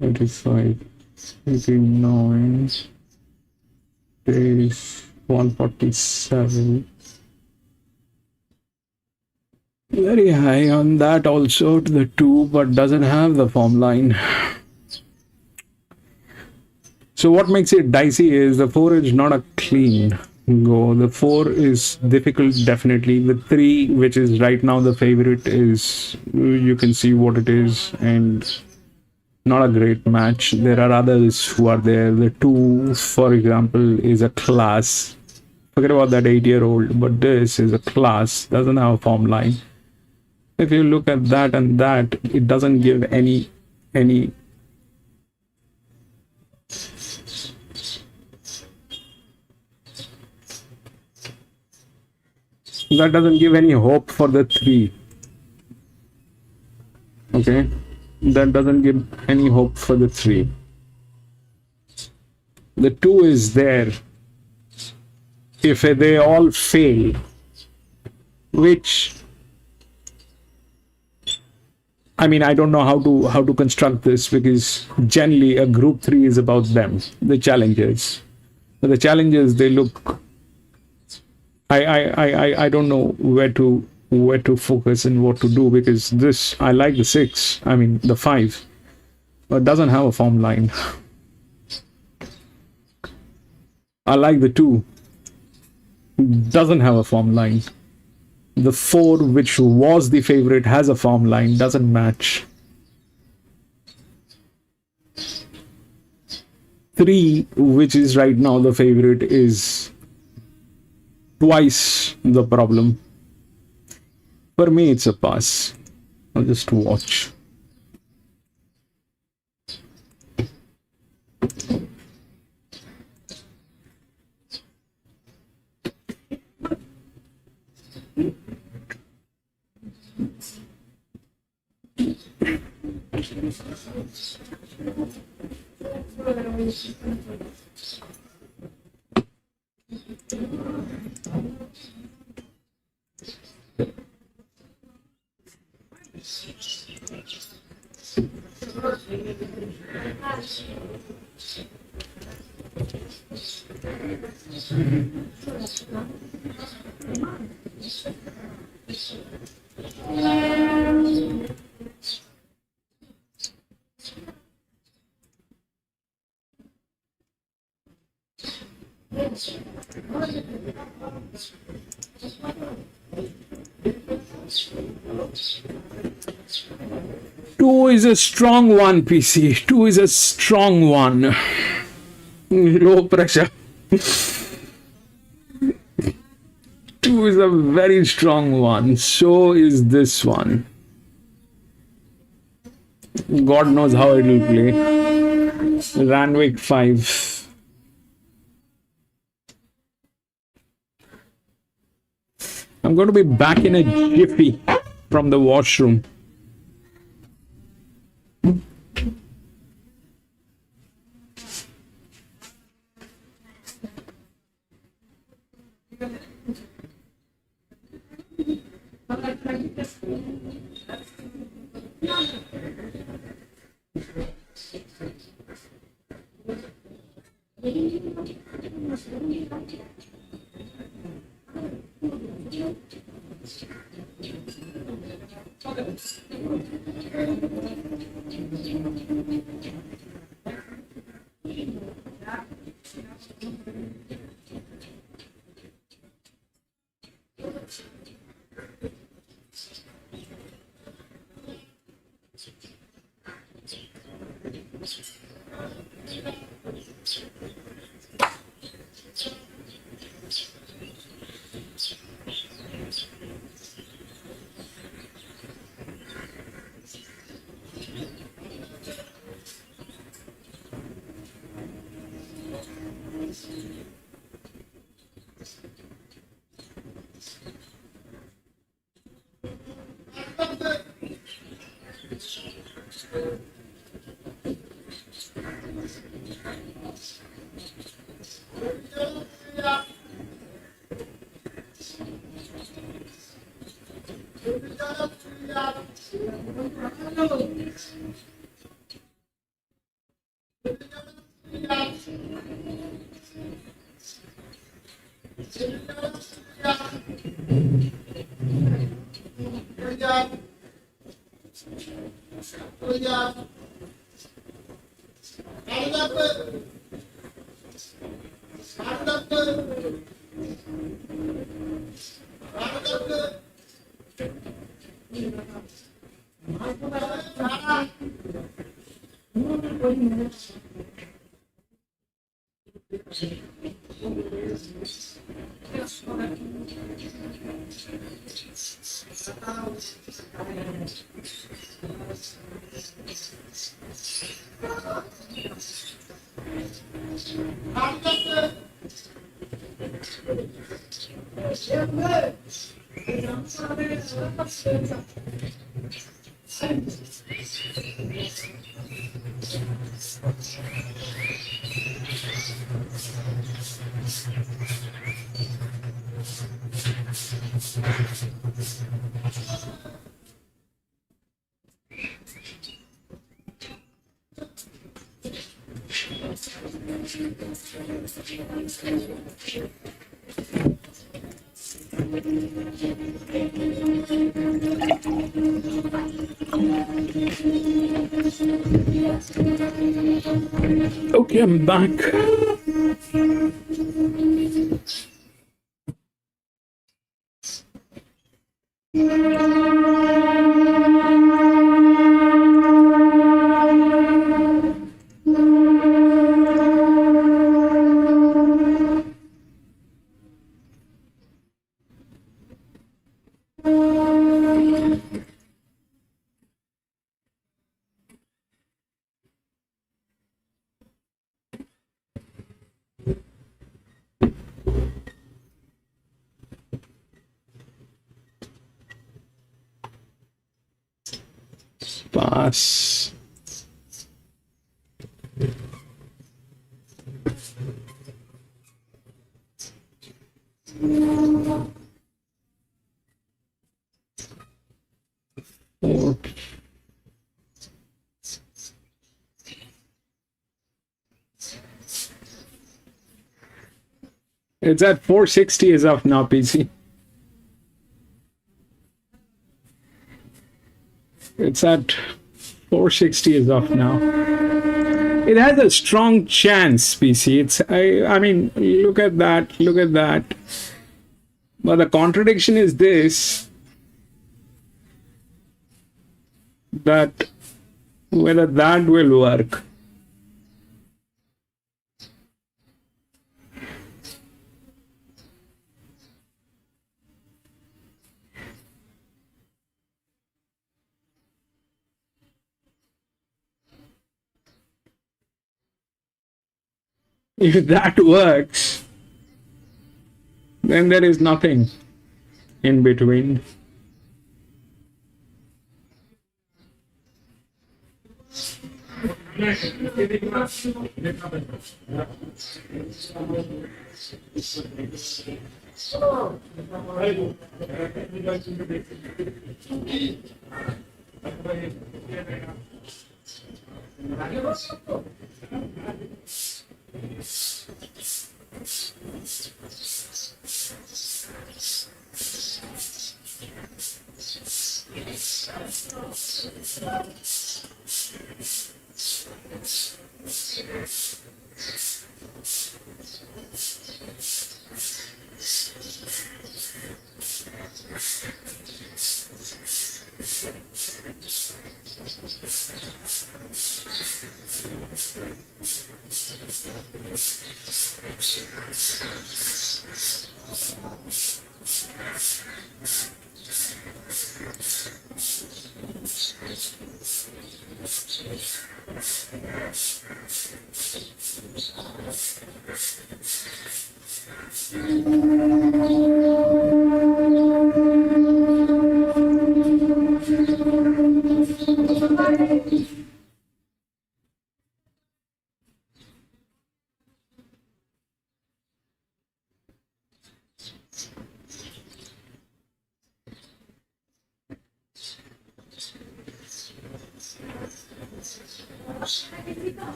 85, 89, days 147. Very high on that also to the 2, but doesn't have the form line. So what makes it dicey is the 4 is not a clean go. The 4 is difficult, definitely. The 3, which is right now the favorite, is, you can see what it is, and not a great match. There are others who are there. The 2, for example, is a class. Forget about that 8-year-old, but this is a class, doesn't have a form line. If you look at that and that, it doesn't give any that doesn't give any hope for the 3. Okay, that doesn't give any hope for the 3. The 2 is there if they all fail, which, I mean, I don't know how to construct this, because generally a group 3 is about them, the challengers. But the challengers, they look, I don't know where to focus and what to do, because this, I like the 6, I mean the 5, but doesn't have a form line. I like the 2, doesn't have a form line. The 4, which was the favorite, has a form line, doesn't match. 3, which is right now the favorite, is twice the problem. For me, it's a pass. I'll just watch. Two is a strong one, PC. 2 is a strong one. Low pressure. 2 is a very strong one. So is this one. God knows how it will play. Ranwick 5. I'm going to be back in a jiffy from the washroom. Okay, I'm back. Pass. It's at 460 is of now, PC. It's at 460 is off now. It has a strong chance, PC. I mean, look at that, look at that. But the contradiction is this, that whether that will work. If that works, then there is nothing in between.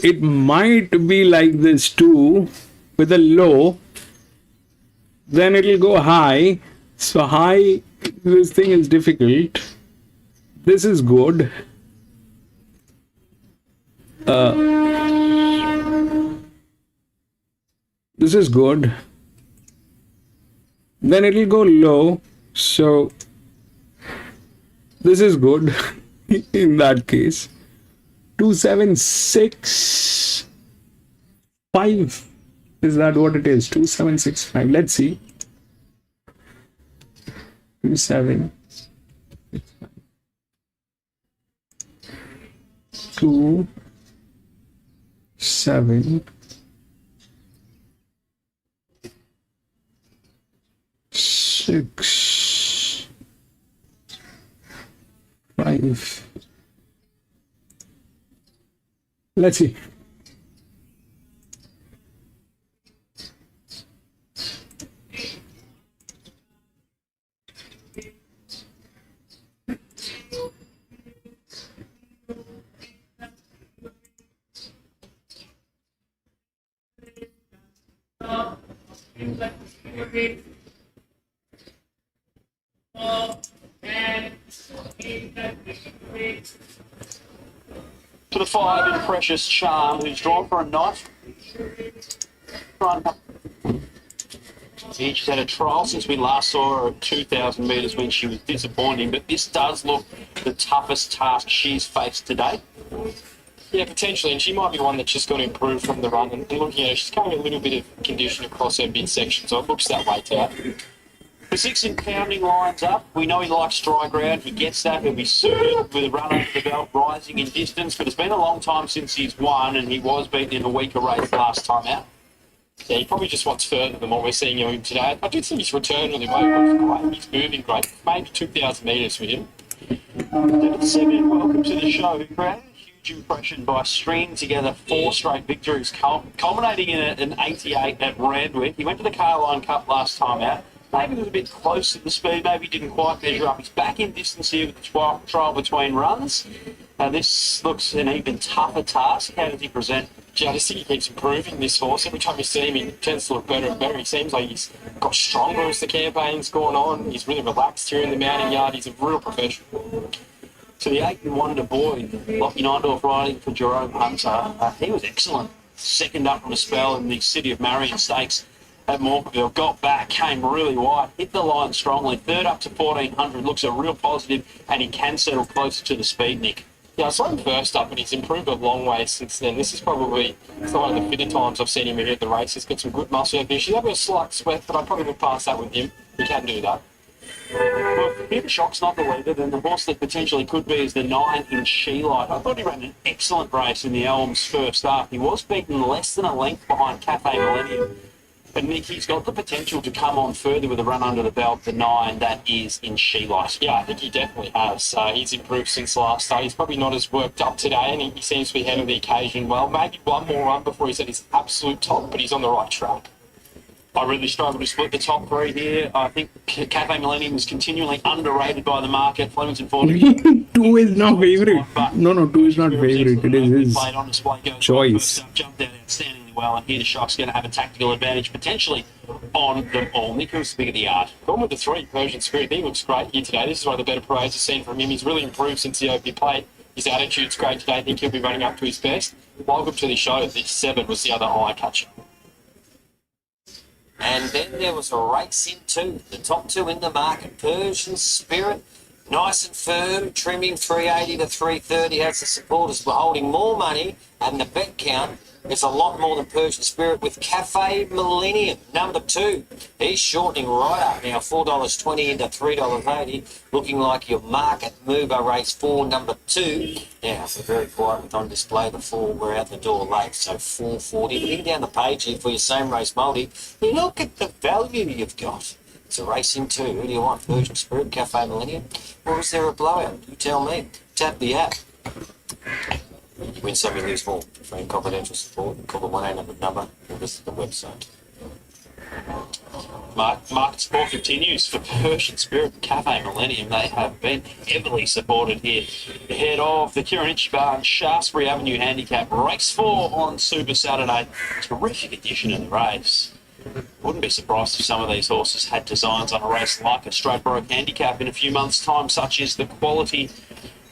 It might be like this too, with a low, then it'll go high. So high, this thing is difficult. This is good. This is good. Then it'll go low. So this is good in that case. 2765. Is that what it is? 2765. Let's see. 27. 2 7 6 5. Let's see. To the 5 in Precious Charm, who's drawn for a knot. She's had a trial since we last saw her at 2,000 metres when she was disappointing, but this does look the toughest task she's faced today. Yeah, potentially, and she might be one that's just got to improve from the run. And looking at her, she's carrying a little bit of condition across her midsection, so it looks that way to her. The 6 in Pounding lines up. We know he likes dry ground. He gets that. He'll be suited with a run under the belt, rising in distance. But it's been a long time since he's won, and he was beaten in a weaker race last time out. Yeah, he probably just wants further than what we're seeing him today. I do think his return really well. Looks great. He's moving great. Maybe 2,000 metres with him. Then at 7, welcome to the show. Who created a huge impression by stringing together 4 straight victories, culminating in an 88 at Randwick. He went to the Carline Cup last time out. Maybe was a bit close to the speed, maybe didn't quite measure up. He's back in distance here with the trial between runs. This looks an even tougher task. How does he present? Yeah, I just think he keeps improving, this horse. Every time you see him, he tends to look better and better. He seems like he's got stronger as the campaign's gone on. He's really relaxed here in the mounting yard. He's a real professional. To the 8 and Wonder Boy, Lockie Neindorf riding for Jerome Hunter. He was excellent. Second up from a spell in the City of Marion Stakes at Morpurville. Got back, came really wide, hit the line strongly. Third up to 1,400, looks a real positive, and he can settle closer to the speed, Nick. Yeah, I saw him first up, and he's improved a long way since then. This is probably one of the fitter times I've seen him here at the race. He's got some good muscle definition. He's had a slight sweat, but I probably look past that with him. He can do that. Well, if Peter Shock's not the leader, then the horse that potentially could be is the 9 in She-Light. I thought he ran an excellent race in the Elms first up. He was beaten less than a length behind Cafe Millennium. But Nick, he's got the potential to come on further with a run under the belt, the 9 that is in She Light. Yeah, I think he definitely has. He's improved since last start. He's probably not as worked up today, and he seems to be handling the occasion well. Maybe one more run before he's at his absolute top, but he's on the right track. I really struggle to split the top 3 here. I think Cafe Millennium is continually underrated by the market. Flemington 40. 2 is not favorite. No, 2 is not favorite. It is his choice. Jumped out outstandingly well, and here the Shock's going to have a tactical advantage potentially on them all. Nick, who's the big of the art? Gone with the 3, Persian Spirit. He looks great here today. This is one of the better parades I've seen from him. He's really improved since the OP played. His attitude's great today. I think he'll be running up to his best. Welcome to the show. The 7 was the other eye catcher. And then there was a race in 2. The top 2 in the market. Persian Spirit, nice and firm, trimming 380 to 330 as the supporters were holding more money, and the bet count is a lot more than Persian Spirit with Cafe Millennium, number 2. He's shortening right up now, $4.20 into $3.80, looking like your market mover race 4, number 2. Now, we're very quiet with on display. The 4 were out the door late, so 440. Looking down the page here for your same race multi, look at the value you've got. It's a race in 2. Who do you want? Persian Spirit, Cafe Millennium? Or is there a blowout? You tell me. Tap the app. You win some, you lose more. For any confidential support, call the 1-800 number or visit the website. Market support continues for Persian Spirit and Cafe Millennium. They have been heavily supported here ahead of the Kieran Ichiban Shaftesbury Avenue Handicap Race 4 on Super Saturday. Terrific edition of the race. Wouldn't be surprised if some of these horses had designs on a race like a straight broke handicap in a few months' time, such as the quality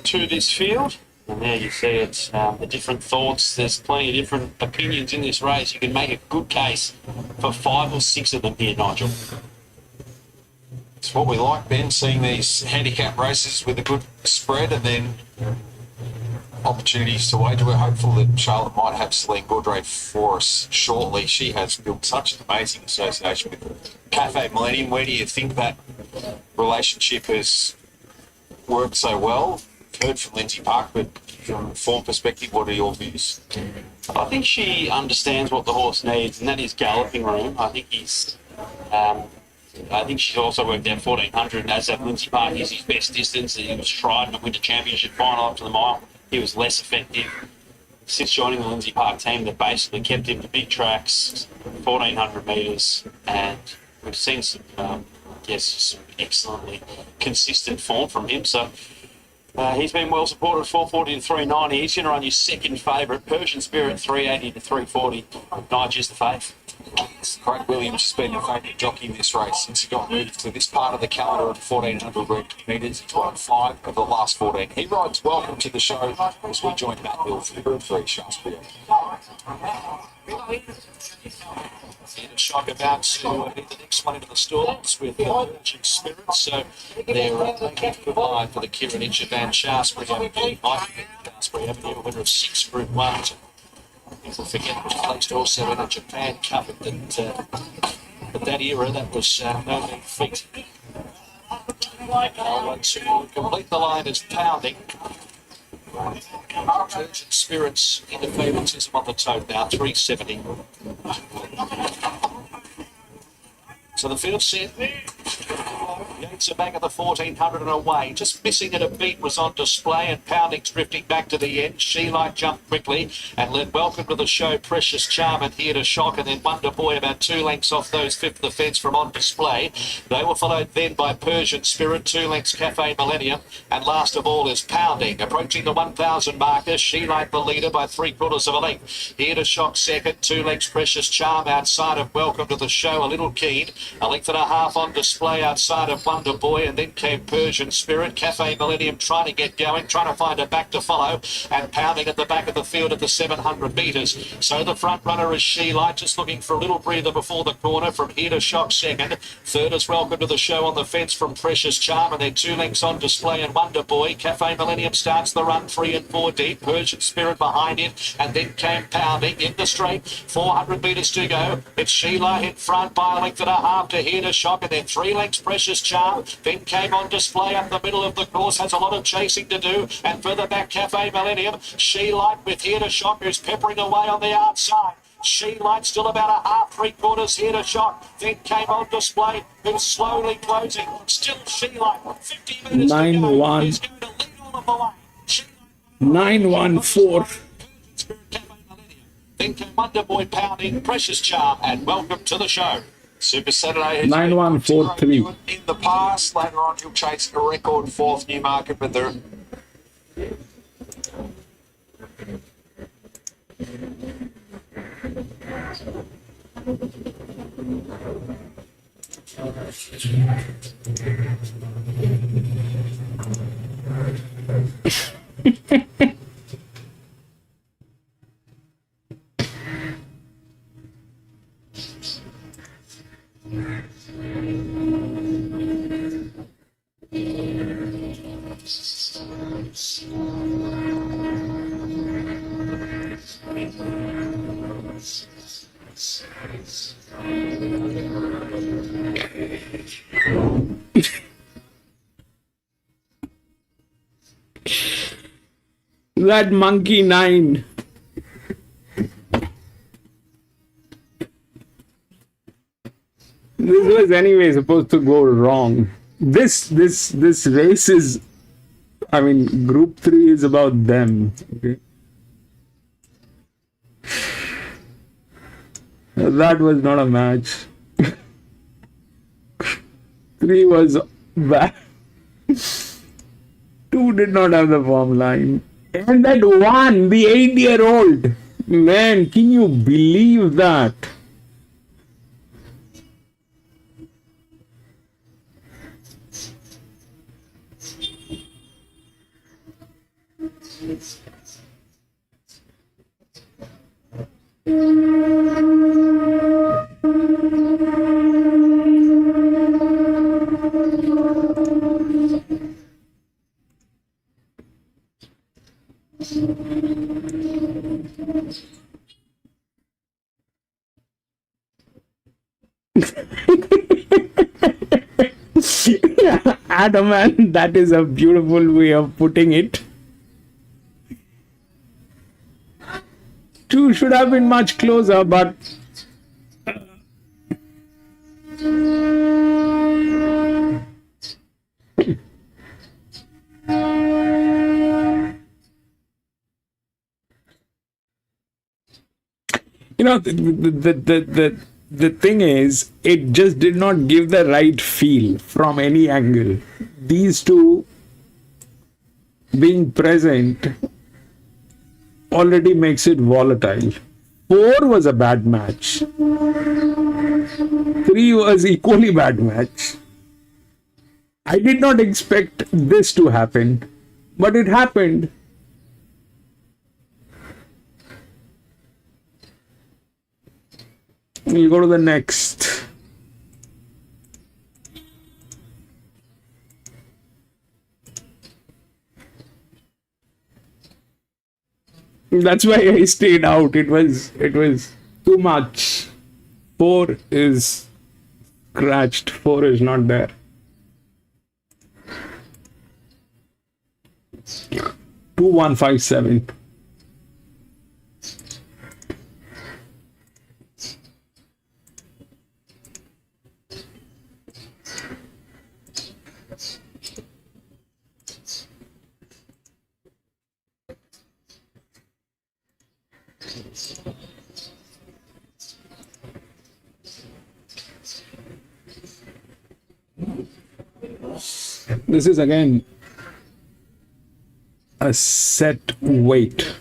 to this field. And there you see it, the different thoughts. There's plenty of different opinions in this race. You can make a good case for 5 or 6 of them here, Nigel. It's what we like, Ben, seeing these handicap races with a good spread and then opportunities to wager. We're hopeful that Charlotte might have Celine Gaudray for us shortly. She has built such an amazing association with Cafe Millennium. Where do you think that relationship has worked so well? Heard from Lindsay Park, but from a form perspective, what are your views? I think she understands what the horse needs, and that is galloping room. I think she's also worked out 1400, and as that Lindsay Park is his best distance. He was tried in the Winter Championship final up to the mile. He was less effective. Since joining the Lindsay Park team, that basically kept him to big tracks, 1400 metres, and we've seen some excellently consistent form from him. So he's been well supported, 440 to 390. He's going to run your second favourite, Persian Spirit, 380 to 340. Nigel's the fave. Craig Williams has been a favourite jockey in this race since he got moved to this part of the calendar at 1400 metres. He's won 5 of the last 14. He rides welcome to the show as we join Matt Hill for Group 3 Shaftesbury. Shock about to hit the next one into the stalls with Persian Spirit. So they're making good line for the Kieran Ichiban Shaftesbury Avenue. Shaftesbury Avenue, a winner of 6 Group 1s. People forget it was placed also in a Japan Cup at that era. That was no mean feat. To complete the line is Pounding. Persian Spirits in the favouritism on the tote now, 370. So the field set. Yates are back at the 1400 and away. Just missing it a beat was on display, and Pounding's drifting back to the end. She Light jumped quickly and led welcome to the show Precious Charm and Here to Shock, and then Wonder Boy about 2 lengths off those fifth the fence from on display. They were followed then by Persian Spirit, 2 lengths Cafe Millennium, and last of all is Pounding. Approaching the 1000 marker, She Light the leader by 3/4 of a length. Here to Shock second, 2 lengths Precious Charm outside of welcome to the show, a little keen. A length and a half on display outside of Wonder Boy, and then came Persian Spirit. Cafe Millennium trying to get going, trying to find a back to follow, and Pounding at the back of the field at the 700 metres. So the front runner is She Light, just looking for a little breather before the corner. From Here to Shock second. Third is welcome to the show on the fence from Precious Charm, and then 2 lengths on display and Wonder Boy. Cafe Millennium starts the run 3 and 4 deep. Persian Spirit behind him, and then came Pounding in the straight. 400 metres to go. It's She Light in front by a length and a half to Here to Shock, and then 3 lengths Precious Charm. Then came on display up the middle of the course, has a lot of chasing to do, and further back Cafe Millennium. She Light with Here to Shock, who's peppering away on the outside. She Light still about a half, 3/4 here to shot. Then came on display. Who's slowly closing. Still She Light. 50 metres to go. 9-1. Is going to lead all of the way. She 9-1-4. Then came Wonder Boy pounding, Precious Charm, and welcome to the show. Super Saturday has 9-1-4-3. been in the past. Later on, he'll chase a record fourth Newmarket, but there. That monkey 9. This was anyway supposed to go wrong. This race is, I mean, Group 3 is about them. Okay. That was not a match. 3 was bad. 2 did not have the form line. And that 1, the 8-year-old. Man, can you believe that? Adam, man, that is a beautiful way of putting it. 2 should have been much closer, but you know, the thing is, it just did not give the right feel from any angle. These two being present already makes it volatile. 4 was a bad match. 3 was equally bad match. I did not expect this to happen, but it happened. We'll go to the next. That's why I stayed out. It was too much. 4 is scratched. 4 is not there. 2157. This is again a set weight.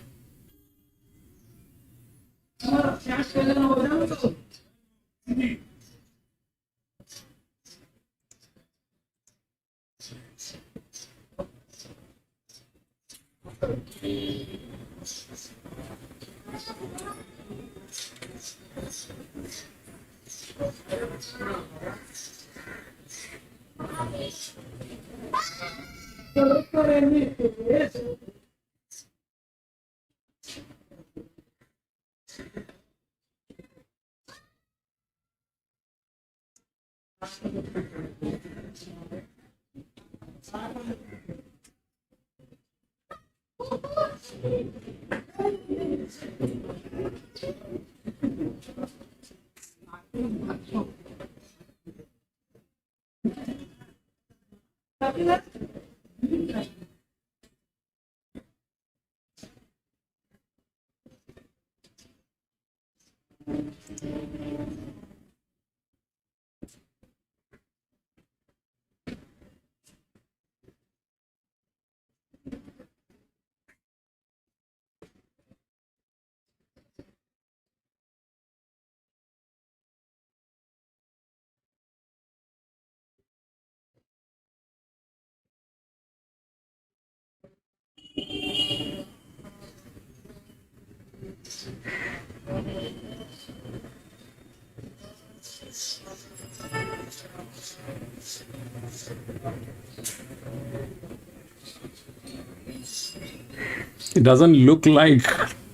It doesn't look like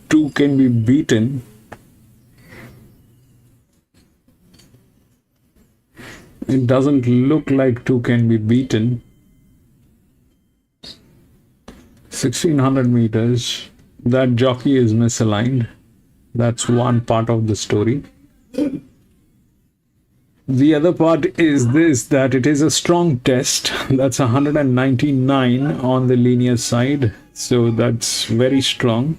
2 can be beaten. It doesn't look like 2 can be beaten. 1600 meters. That jockey is misaligned. That's one part of the story. The other part is this, that it is a strong test. That's 199 on the linear side. So that's very strong.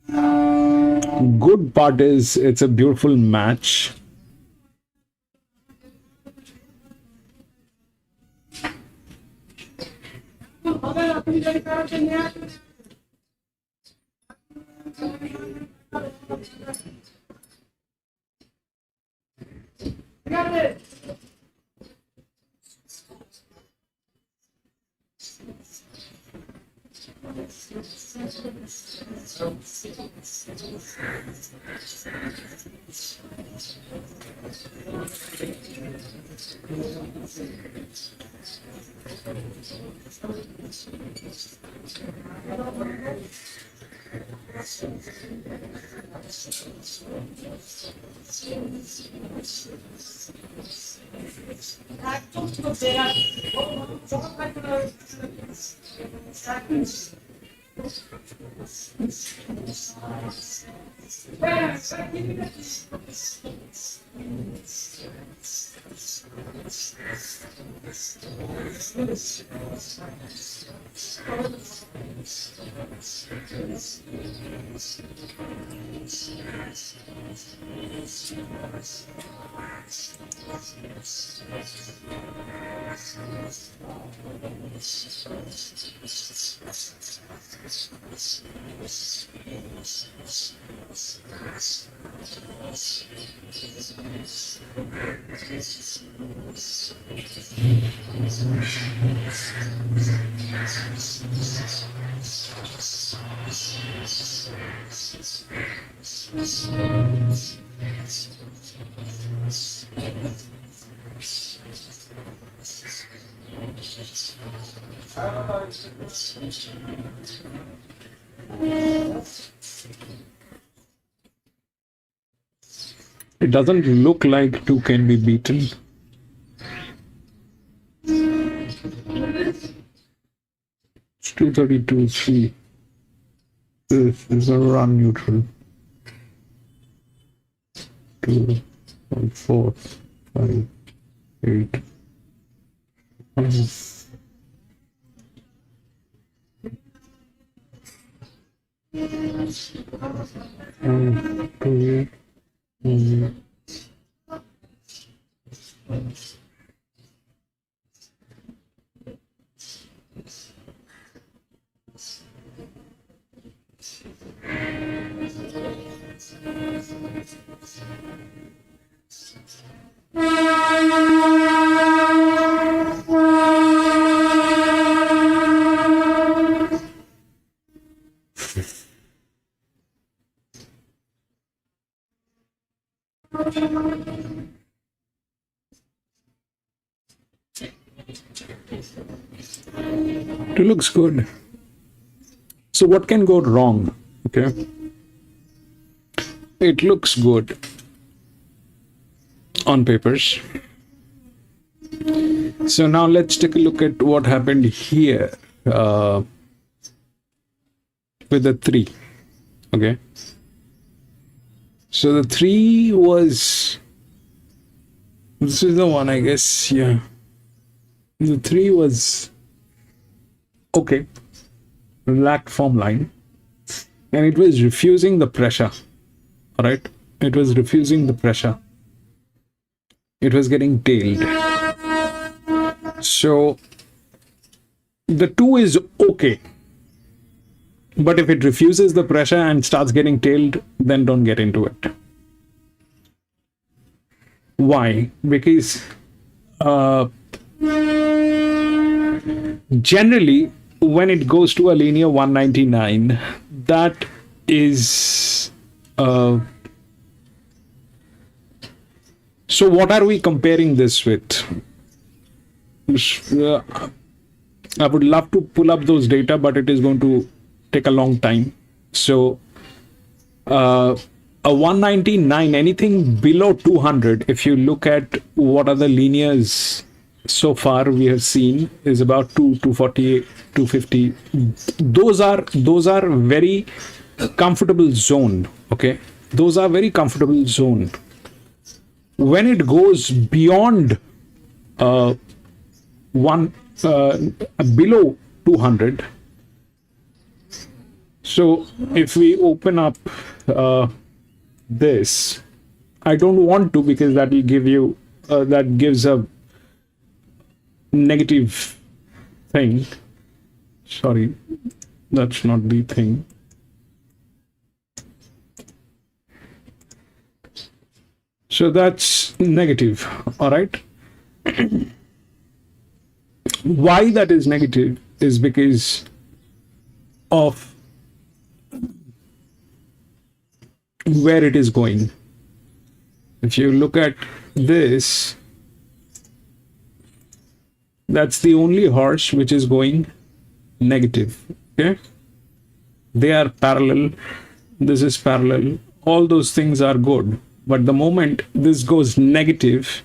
Good part is it's a beautiful match. It doesn't look like 2 can be beaten. It's 232.3. This is a run neutral. 2, 4, 5, 8. 2, It looks good. So what can go wrong? Okay. It looks good on papers. So now let's take a look at what happened here with the 3. Okay. So the 3 was, this is the one, I guess. Yeah. The 3 was okay, lacked form line, and it was refusing the pressure. All right, It was refusing the pressure. It was getting tailed. So the 2 is okay. But if it refuses the pressure and starts getting tailed, then don't get into it. Why? Because generally, when it goes to a linear 199, that is... so what are we comparing this with? I would love to pull up those data, but it is going to take a long time. So a 199, anything below 200, if you look at what are the linears so far we have seen, is about 248, 250. Those are very comfortable zone. Okay, those are very comfortable zone. When it goes beyond below 200, so if we open up this, I don't want to, because that will give you that gives a negative thing. Sorry, that's not the thing. So that's negative. All right. Why that is negative is because of where it is going. If you look at this, that's the only horse which is going negative. Okay, they are parallel, this is parallel, all those things are good, but the moment this goes negative,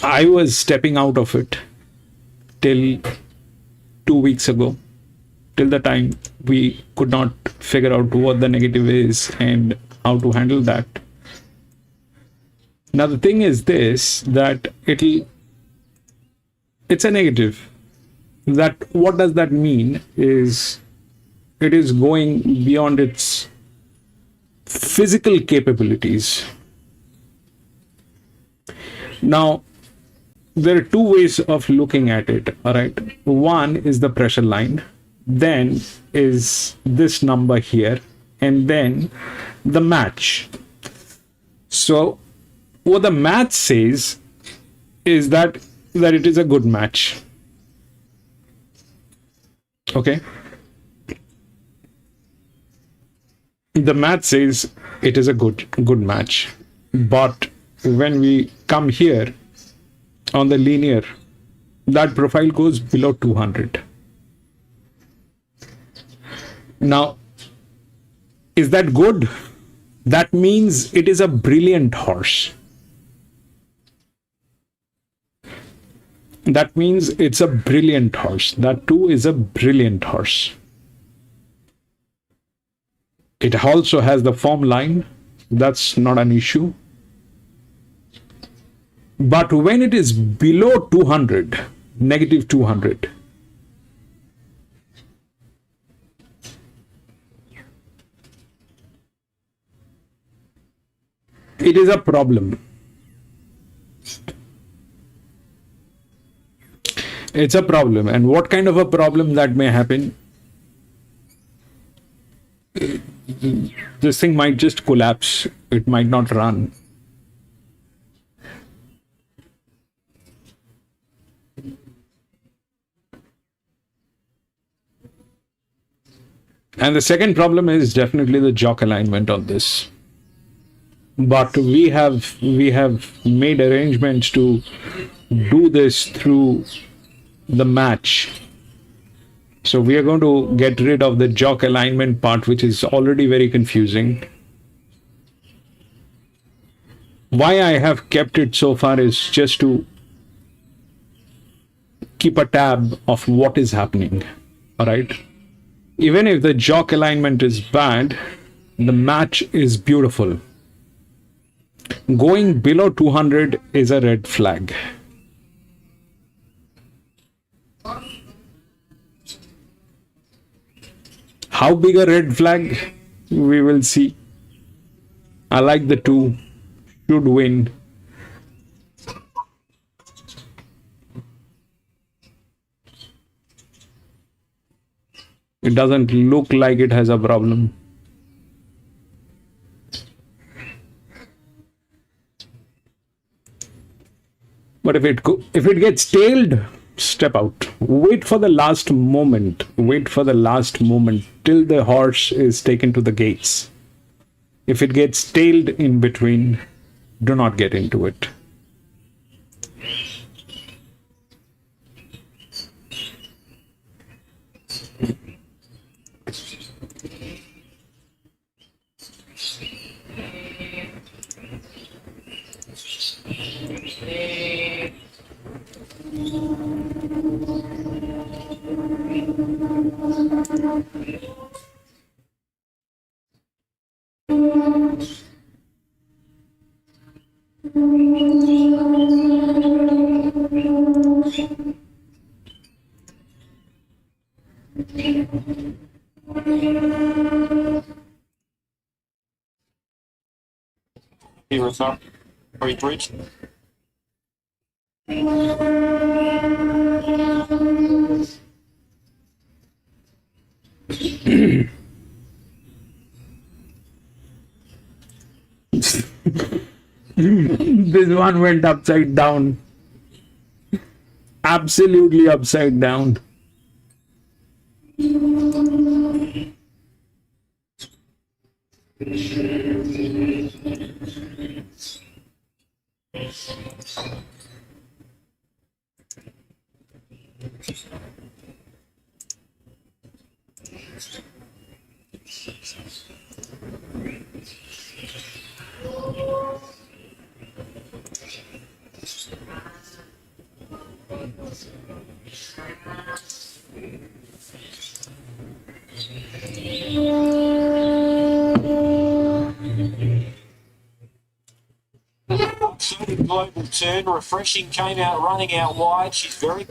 I was stepping out of it till 2 weeks ago, till the time we could not figure out what the negative is and how to handle that. Now the thing is this, that it's a negative. That what does that mean is it is going beyond its physical capabilities. Now there are two ways of looking at it. All right, one is the pressure line, then is this number here, and then the match. So what the match says is that it is a good match. Okay, the match says it is a good match, but when we come here on the linear, that profile goes below 200. Now, is that good? That means it is a brilliant horse. That means it's a brilliant horse. That too is a brilliant horse. It also has the form line. That's not an issue. But when it is below 200, negative 200, it is a problem. It's a problem. And what kind of a problem that may happen? This thing might just collapse. It might not run. And the second problem is definitely the jock alignment on this. But we have made arrangements to do this through the match. So we are going to get rid of the jock alignment part, which is already very confusing. Why I have kept it so far is just to keep a tab of what is happening. All right. Even if the jock alignment is bad, the match is beautiful. Going below 200 is a red flag. How big a red flag? We will see. I like the 2. Should win. It doesn't look like it has a problem. But if it gets tailed, step out. Wait for the last moment. Wait for the last moment till the horse is taken to the gates. If it gets tailed in between, do not get into it. Here it's up. Are you bridged? This one went upside down. Absolutely upside down. Global turn, refreshing, came out running out wide. She's very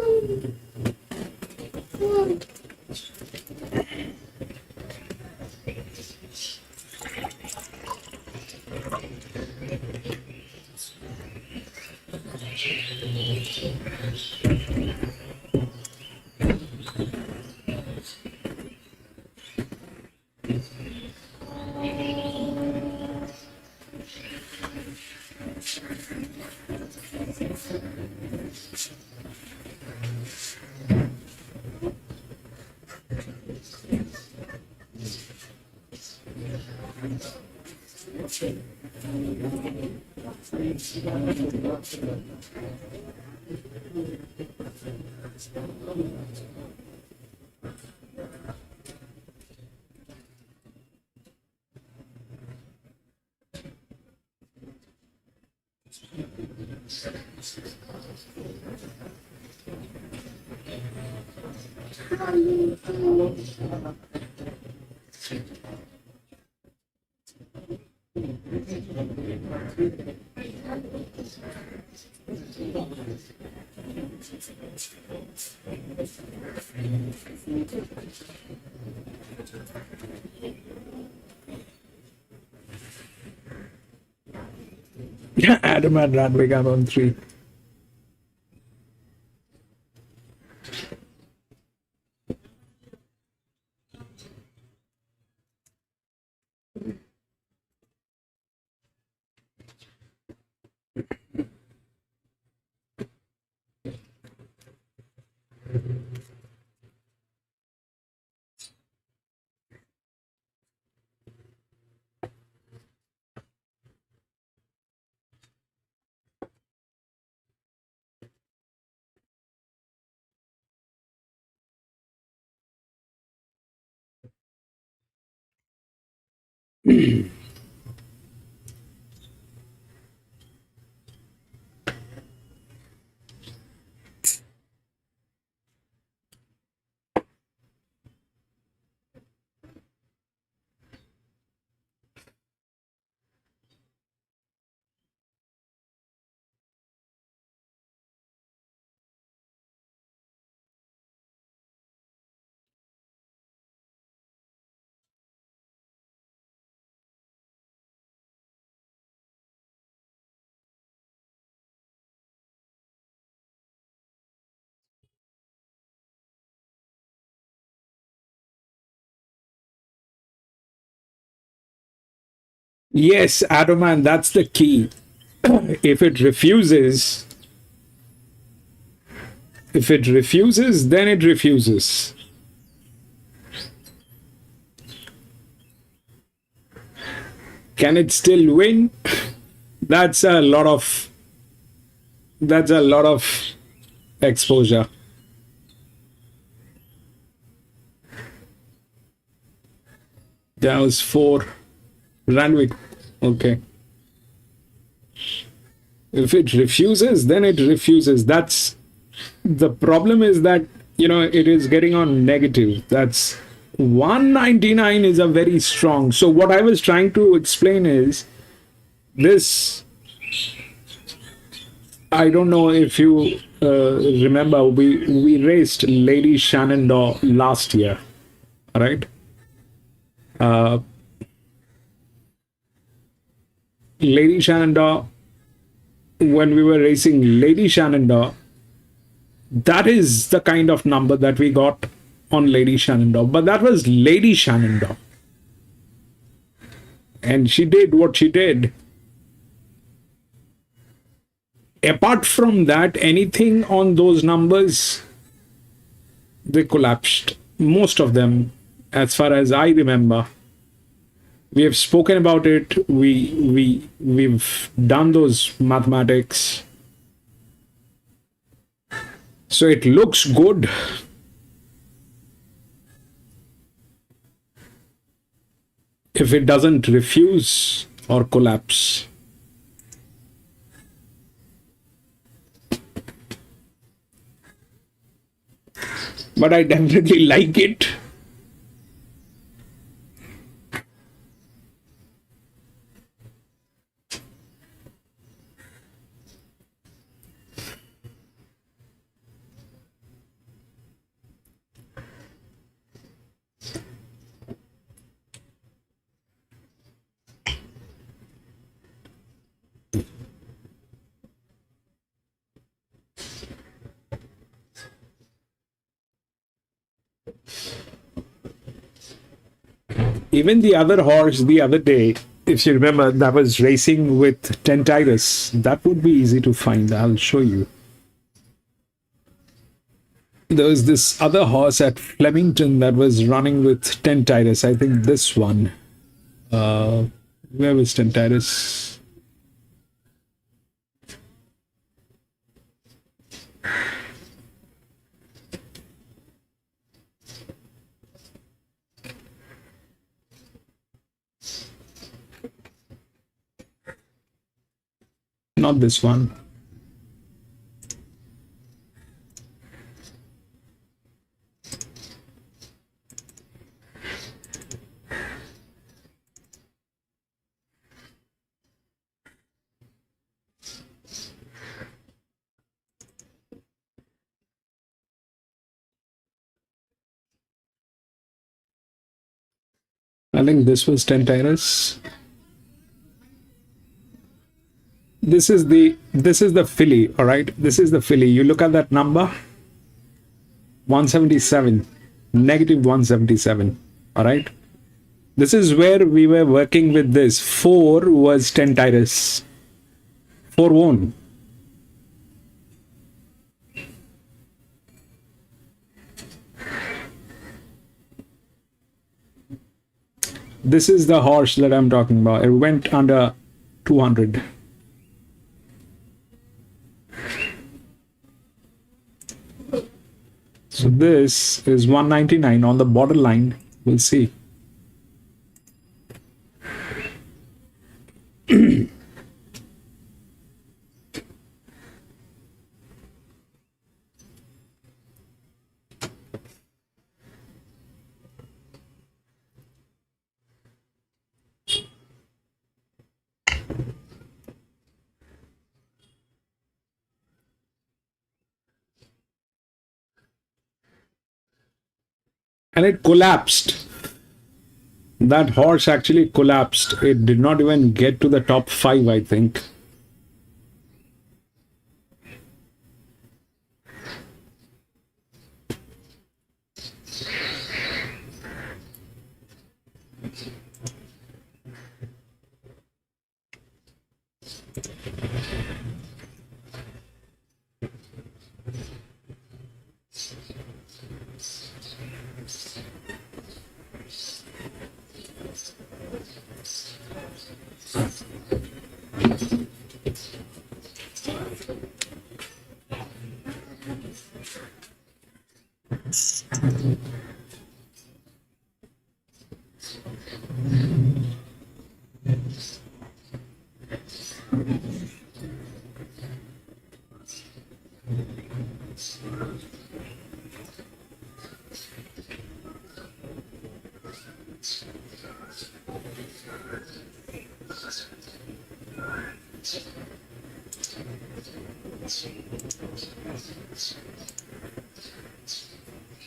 Adam and Radwig are on 3. Yes, Adoman, that's the key. If it refuses, then it refuses. Can it still win? That's a lot of exposure. That was 4. Randwick. Okay. If it refuses, then it refuses. That's the problem, is that, you know, it is getting on negative. That's 199 is a very strong. So what I was trying to explain is this. I don't know if you remember, we raced Lady Shenandoah last year, right? Lady Shenandoah, when we were racing Lady Shenandoah, that is the kind of number that we got on Lady Shenandoah. But that was Lady Shenandoah. And she did what she did. Apart from that, anything on those numbers, they collapsed. Most of them, as far as I remember. We have spoken about it. We've done those mathematics. So it looks good. If it doesn't refuse or collapse. But I definitely like it. Even the other horse the other day, if you remember, that was racing with Tentyrus. That would be easy to find. I'll show you. There was this other horse at Flemington that was running with Tentyrus. I think this one. Where was Tentyrus? Not this one. I think this was Tentyrus. This is the filly, all right? This is the filly. You look at that number, 177, negative 177, all right? This is where we were working with this. 4 was Tentyrus. 4 won. This is the horse that I'm talking about. It went under 200. So this is 199 on the borderline. We'll see. And it collapsed. That horse actually collapsed. It did not even get to the top 5, I think.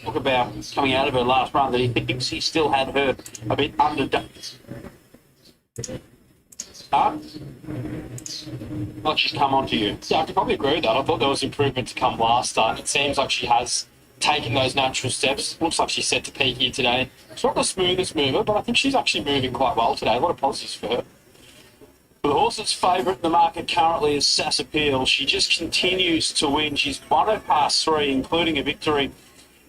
Talk about coming out of her last run that he thinks he still had her a bit underdone. Like she's come on to you. Yeah, I could probably agree with that. I thought there was improvement to come last start. It seems like she has taken those natural steps. Looks like she's set to peak here today. It's not the smoothest mover, but I think she's actually moving quite well today. A lot of positives for her. The horse's favourite in the market currently is Sass Appeal. She just continues to win. She's won her past three, including a victory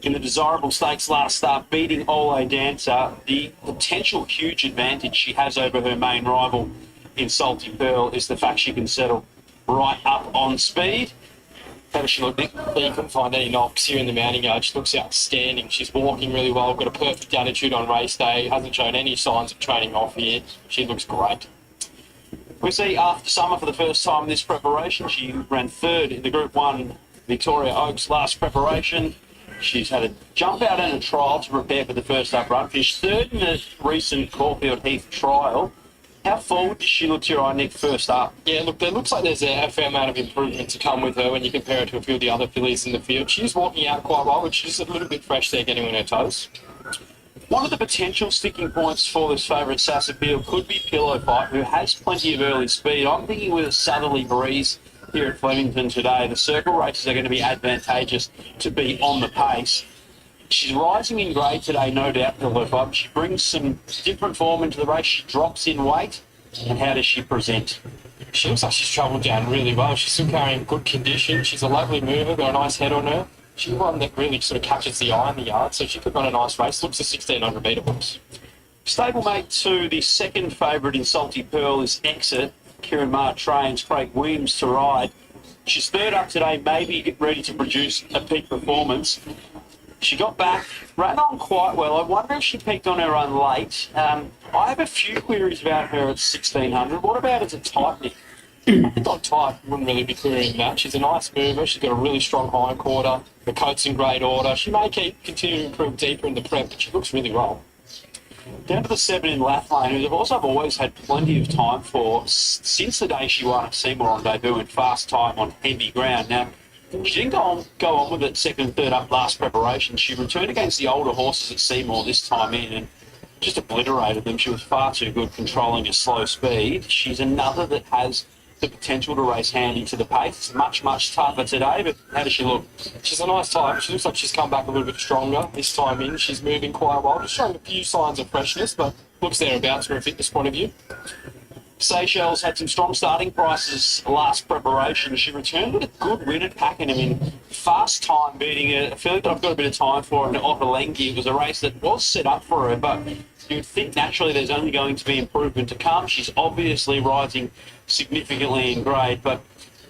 in the Desirable Stakes last start, beating Ole Dancer. The potential huge advantage she has over her main rival in Salty Pearl is the fact she can settle right up on speed. How does she look, Nick? You couldn't find any knocks here in the mounting yard. She looks outstanding. She's walking really well, got a perfect attitude on race day, hasn't shown any signs of training off here. She looks great. We see after summer for the first time in this preparation, she ran third in the Group 1 Victoria Oaks last preparation. She's had a jump out and a trial to prepare for the first up run. Finished third in the recent Caulfield Heath trial. How forward does she look to your eye, Nick, first up? Yeah, look, it looks like there's a fair amount of improvement to come with her when you compare her to a few of the other fillies in the field. She's walking out quite well, but she's a little bit fresh there, getting on her toes. One of the potential sticking points for this favourite Sass Appeal could be Pillow Fight, who has plenty of early speed. I'm thinking with a southerly breeze here at Flemington today, the circle races are going to be advantageous to be on the pace. She's rising in grade today, no doubt, Pillow Fight. She brings some different form into the race. She drops in weight. And how does she present? She looks like she's travelled down really well. She's still carrying good condition. She's a lovely mover, got a nice head on her. She's one that really sort of catches the eye in the yard, so she could run a nice race. Looks a 1,600 metre horse. Stablemate to the second favourite in Salty Pearl is Exit. Kieran Maher trains Craig Williams to ride. She's third up today, maybe ready to produce a peak performance. She got back, ran on quite well. I wonder if she peaked on her run late. I have a few queries about her at 1,600. What about as a type, Nick? I think on type, wouldn't really be querying that. She's a nice mover. She's got a really strong hind quarter. The coat's in great order. She may continue to improve deeper in the prep, but she looks really well. Down to the 7 in Lathlane, who I've always had plenty of time for since the day she won at Seymour on debut in fast time on heavy ground. Now, she didn't go on with it second and third up last preparation. She returned against the older horses at Seymour this time in and just obliterated them. She was far too good controlling a slow speed. She's another that has the potential to race handy to the pace. It's much tougher today, but how does she look? She's a nice type. She looks like she's come back a little bit stronger this time in. She's moving quite well, just showing a few signs of freshness, but looks thereabouts from a fitness point of view. Seychelles had some strong starting prices last preparation. She returned with a good win at Pakenham in fast time, beating a filly that I've got a bit of time for in Ottolenghi. It was a race that was set up for her, but you'd think naturally there's only going to be improvement to come. She's obviously rising significantly in grade, but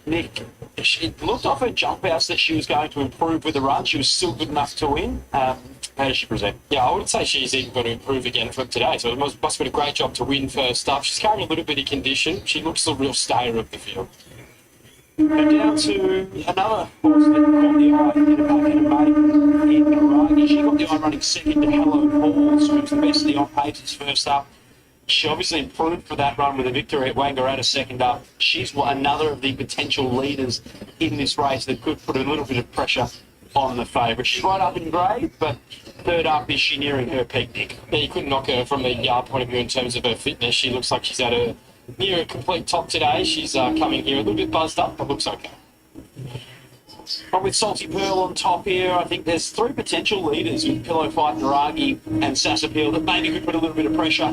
Nick, it looked off her jump outs that she was going to improve with the run. She was still good enough to win. How does she present? Yeah, I would say she's even going to improve again from today. So it must have been a great job to win first up. She's carrying a little bit of condition. She looks the real stayer of the field. And down to another horse that caught the eye in a Pakenham in Naragi. She got the eye running second to Hello Halls, who's the best of the on-paces first up. She obviously improved for that run with a victory at Wangaratta second up. She's another of the potential leaders in this race that could put a little bit of pressure on the favourite. She's right up in grade, but third up, is she nearing her peak, Nick? Yeah, you couldn't knock her from the yard point of view in terms of her fitness. She looks like she's at a near a complete top today. She's coming here a little bit buzzed up, but looks okay. But with Salty Pearl on top here, I think there's three potential leaders with Pillow Fight, Naragi and Sassapeel that maybe could put a little bit of pressure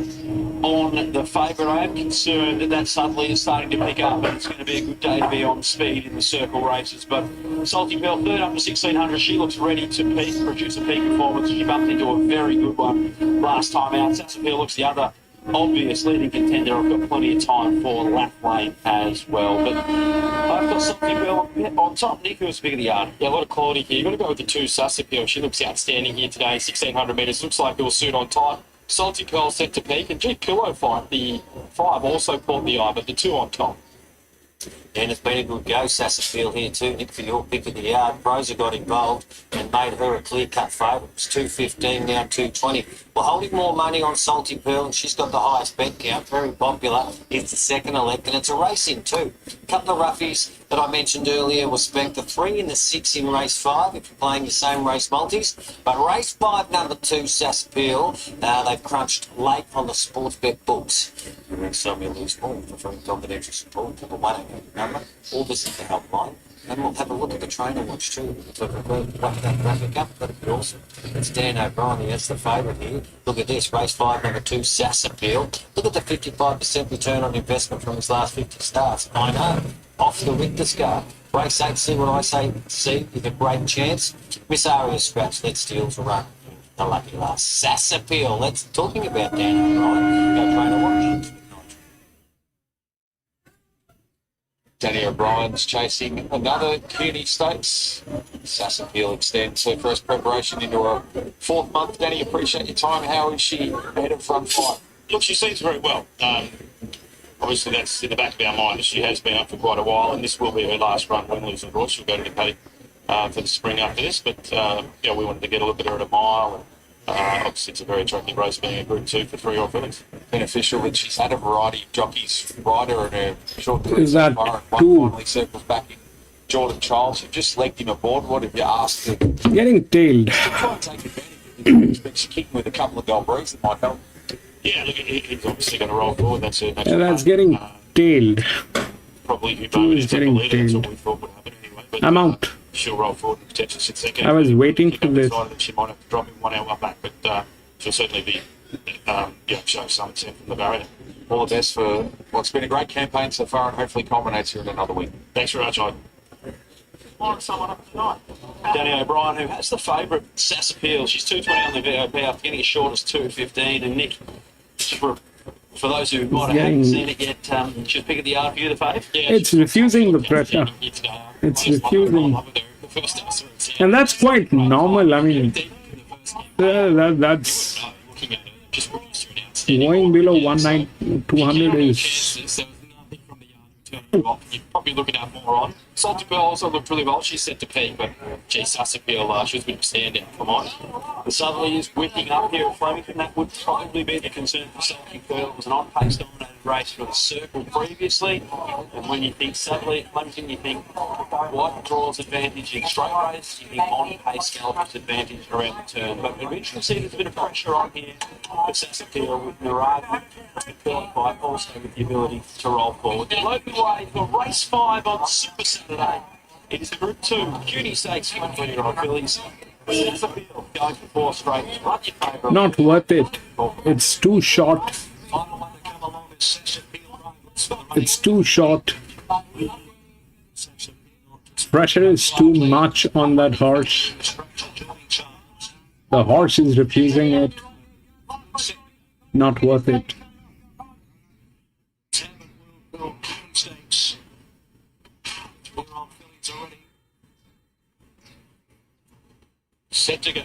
on the favourite. I am concerned that Sudley is starting to pick up and it's going to be a good day to be on speed in the circle races. But Salty Pearl, third up to 1600, she looks ready to produce a peak performance. She bumped into a very good one last time out. Sassapeel looks the other obvious leading contender. I've got plenty of time for lap lane as well. But I've got Salty Pearl on top. Nick, who's big of the yard. Yeah, a lot of quality here. You've got to go with the 2 Sassapeel. She looks outstanding here today, 1600 metres. Looks like it will suit on tight. Salty Pearl set to peak, and Pillow Fight, the 5 also caught the eye, but the 2 on top. And it's been a good go, Sassapeel here too, Nick, for your pick of the yard. Rosa got involved and made her a clear-cut favourite. It's 2.15 now, 2.20. We're holding more money on Salty Pearl, and she's got the highest bet count, very popular. It's the second elect, and it's a racing too. A couple of roughies that I mentioned earlier were spec the 3 and the 6 in race 5, if you're playing the same race multis. But race 5, number 2, Sassapeel, they've crunched late on the sports bet books. You win some, you lose more. For free confidential support to the 1-800 number, or visit the helpline. And we'll have a look at the trainer watch too. So if we'll whack that graphic up, that'd be awesome. It's Dan O'Brien, that's the favourite here. Look at this, race 5, number 2, Sassapeel. Look at the 55% return on investment from his last 50 starts. I know, off the Richter scale. Race 8, see what I say, see, with a great chance. Miss Aria scratch, let Steele's run. The lucky last. Sassapeel, let's talking about Dan O'Brien. Go trainer watch. Danny O'Brien's chasing another CUNY Stakes. Sassapeel extends her first preparation into her 4th month. Danny, appreciate your time. How is she ahead of front 5? Look, she seems very well. Obviously, that's in the back of our mind that she has been up for quite a while, and this will be her last run win, lose, and draw. She'll go to the paddock for the spring after this, but we wanted to get a look at her at a mile. And, obviously, it's a very attractive race, being a Group 2 for 3-year-old fillies. Beneficial that she's had a variety of jockeys ride her in her short Is that one two? finally circles back in Jordan Childs, who just legged him aboard. What have you asked her? Getting tailed. Try and take advantage of it. She's kicking with a couple of gold breaks that might help. Yeah, look, he's obviously going to roll forward. That's a And that's getting tailed. probably who Two voted is as the getting leader. That's tailed. what we thought would happen anyway. But, I'm out. She'll roll forward and potentially sit second. I was waiting She for got this. decided that she might have to drop him 1 hour back, but she'll certainly be show some intent from the barrier. All the best for what's been a great campaign so far, and hopefully culminates here in another week. Thanks very much, Ivan. Line someone up tonight. Danny O'Brien, who has the favourite, Sassapeel. She's 2.20 on the VOP, I'm getting as short as 2.15. And Nick, for those who might have haven't seen it yet, she's picking the yard for you, the fave? Yeah, It's refusing the pressure. It's refusing. And that's quite normal. I mean, that's going below 200 is. You're probably looking at more on. Salty Pearl also looked really well. She's set to peak, but geez, Sassapeel, she was a bit of a standout. Come on. The Sudley is whipping up here at Flemington. That would probably be the concern for Salty Pearl. It was an on-pace dominated race for the Circle previously. And when you think Sudley at Flemington, you think what draws advantage in straight race, you think on-pace gallopers advantage around the turn. But we've eventually see there's a bit of pressure on here with Sassapeel, with Naragi, with Pillow Fight, also with the ability to roll forward. The local way for race 5 on Super Saturday. It is the Group 2 CUNY Stakes 20-year-old fillies. Sassapeel going for 4 straight. Run your favourite. Not worth it. It's too short. Final one to come along is Sassapeel. It's too short. Pressure is too much on that horse. The horse is refusing it. Not worth it. Set to go.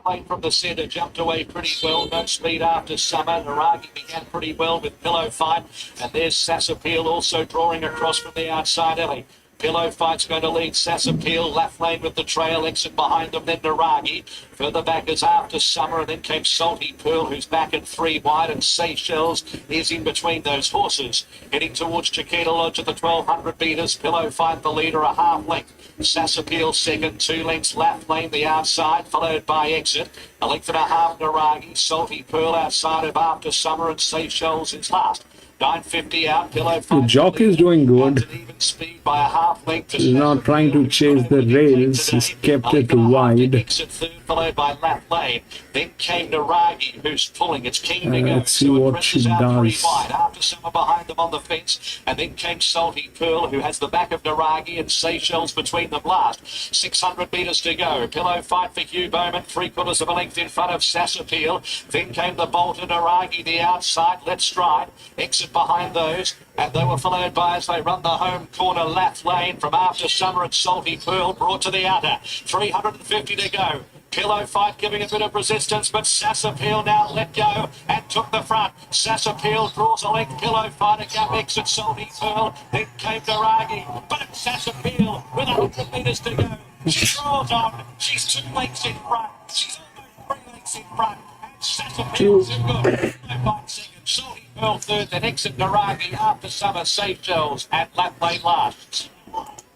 Lane from the centre, jumped away pretty well. No speed after Summer. Naragi began pretty well with Pillow Fight. And there's Sassapeel also drawing across from the outside alley. Pillow Fight's going to lead Sassapeel. Left lane with the trail exit behind them. Then Naragi. Further back is After Summer. And then came Salty Pearl, who's back at 3 wide. And Seychelles is in between those horses. Heading towards Chiquita Lodge at the 1200 metres. Pillow Fight, the leader, a half length. Sassapeel second, 2 lengths. Left lane the outside, followed by Exit. A length and a half Naragi. Salty Pearl outside of After Summer. And Seychelles is last. 950 out, Pillow The Fight. jockey is doing good. At an even speed by a half length. He's not trying to chase the rails. He's kept it wide. Exit third, followed by Lap Lane. Then came Naragi, who's pulling. It's keen to go. Let's see what she Out three does. wide. After Summer behind them on the fence. And then came Salty Pearl, who has the back of Naragi and Seychelles between them last. 600 metres to go. Pillow Fight for Hugh Bowman, 3/4 of a length in front of Sassapeel. Then came the Bolton Naragi, the outside. Let's Stride. Exit behind those. And they were followed by, as they run the home corner, Lath Lane from After Summer and Salty Pearl brought to the outer. 350 to go. Pillow Fight giving a bit of resistance, but Sassapeel now let go and took the front. Sassapeel draws a length. Pillow Fight a gap exit. Salty Pearl. Then came Naragi, but it's Sassapeel with 100 metres to go. She draws on. She's 2 lengths in front. She's almost 3 lengths in front. And Sassapeel too good. Pillow Fight second. Salty Pearl third. Then exit Naragi. After Summer, Seychelles and Lap Lane last.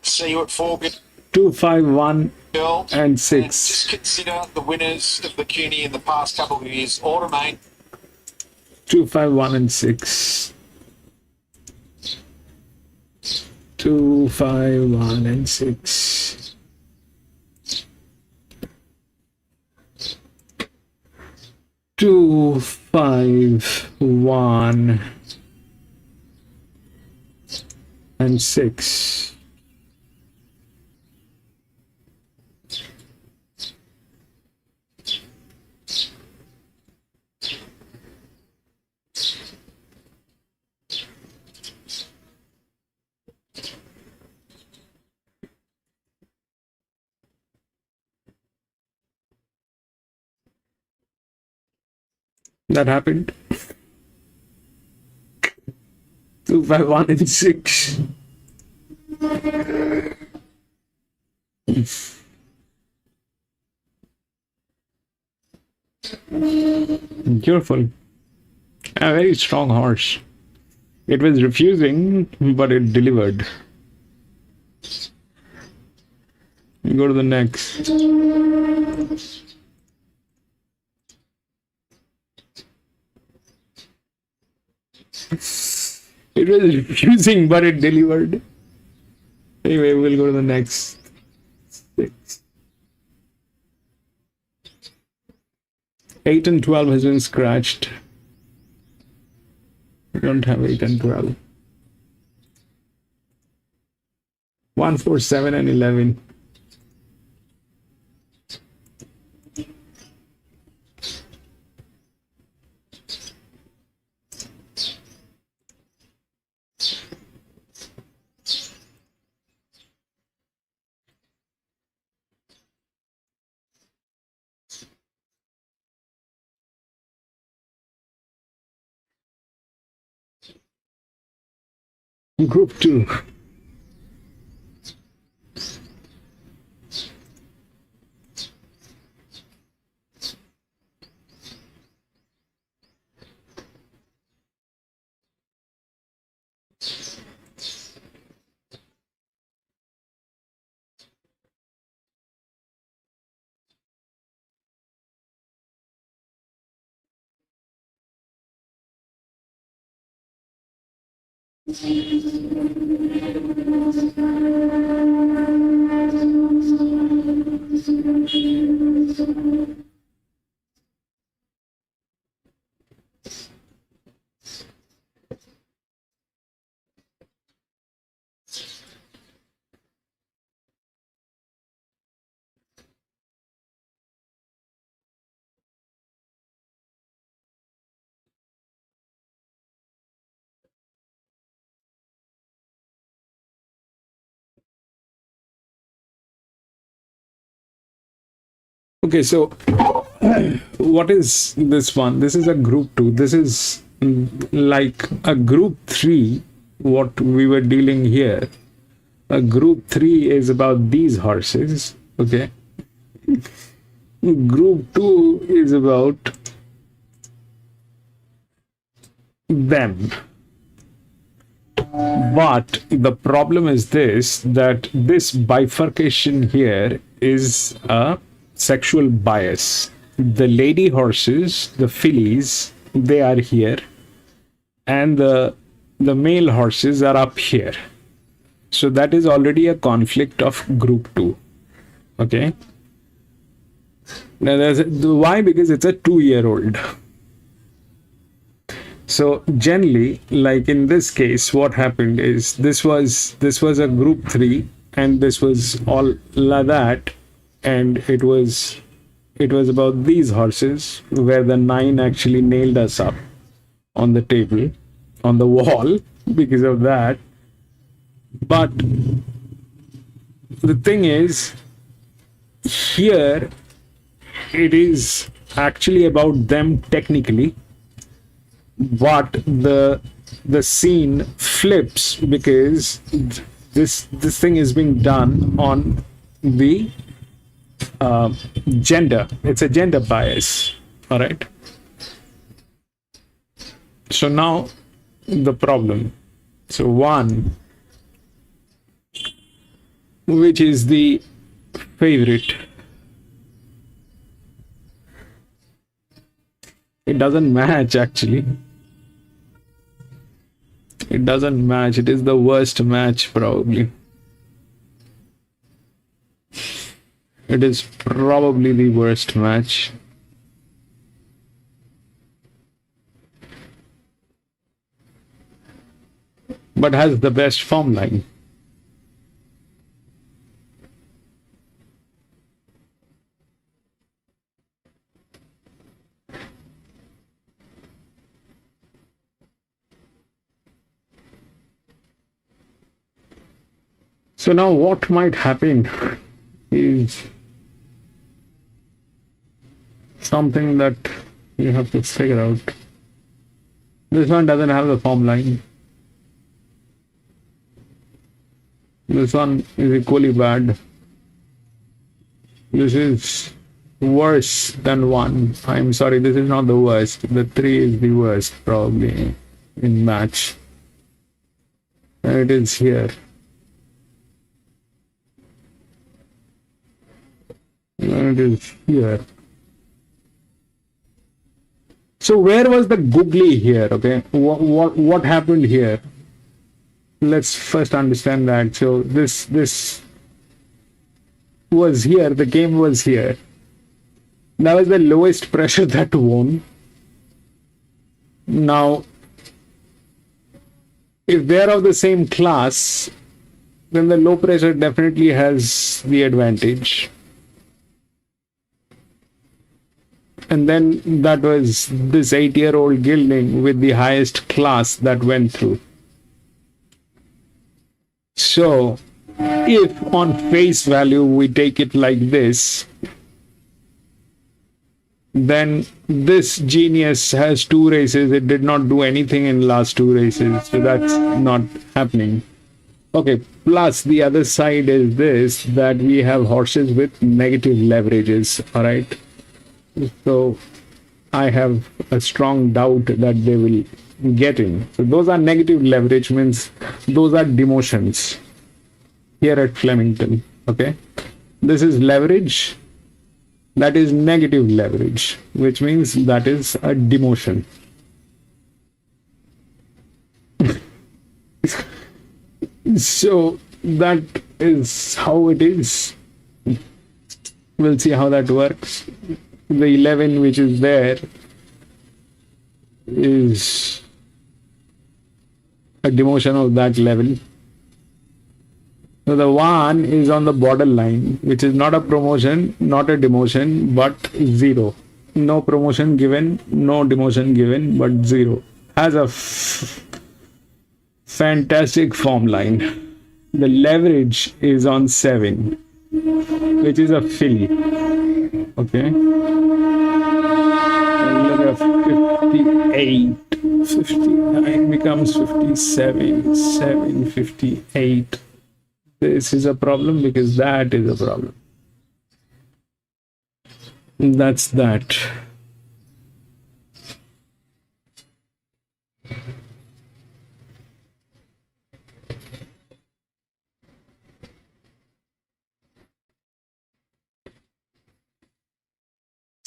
See you at 4. 2, 5, 1, Girl. and Just 6. consider the winners of the CUNY in the past couple of years. Autumn 2, 5, 1, and 6. 2, 5, 1, and 6. 2, 5, 1, and 6. That happened. 2, 5, 1, and 6. Careful. A very strong horse. It was refusing, but it delivered. We go to the next. It was refusing, but it delivered. Anyway, we'll go to the next. 6. 8 and 12 has been scratched. We don't have 8 and 12. 1, 4, 7, and 11. Group 2. Okay, so what is this one? This is a group 2. This is like a group 3, what we were dealing here. A group 3 is about these horses, okay? Group 2 is about them. But the problem is this, that this bifurcation here is a sexual bias. The lady horses, the fillies, they are here, and the the male horses are up here. So that is already a conflict of group 2. Okay. Now why? Because it's a 2-year-old. So generally, like in this case, what happened is this was a group 3, and this was all that, and it was about these horses where the 9 actually nailed us up on the table, on the wall, because of that. But the thing is, here it is actually about them technically, but the scene flips because this thing is being done on the gender. It's a gender bias. All right. So now the problem. So 1, which is the favorite, it doesn't match actually. It doesn't match. It is the worst match probably. It is probably the worst match. But has the best form line. So now what might happen is something that you have to figure out. This one doesn't have the form line. This one is equally bad. This is worse than 1. I'm sorry, this is not the worst. The 3 is the worst probably in match. And it is here. And it is here. So where was the googly here? Okay, what happened here? Let's first understand that. So this was here. The game was here. That was the lowest pressure that won. Now, if they're of the same class, then the low pressure definitely has the advantage. And then that was this 8-year-old gelding with the highest class that went through. So, if on face value we take it like this, then this genius has 2 races. It did not do anything in last 2 races, so that's not happening. Okay, plus the other side is this, that we have horses with negative leverages, all right? So I have a strong doubt that they will get in. So those are negative leverage, means those are demotions here at Flemington. Okay, this is leverage, that is negative leverage, which means that is a demotion. So that is how it is. We'll see how that works. The 11 which is there is a demotion of that level. So the 1 is on the borderline, which is not a promotion, not a demotion, but 0. No promotion given, no demotion given, but 0. Has a fantastic form line. The leverage is on 7, which is a filly. Okay. And look at 58. 59 becomes 57. 7, 58. This is a problem because that is a problem. That's that.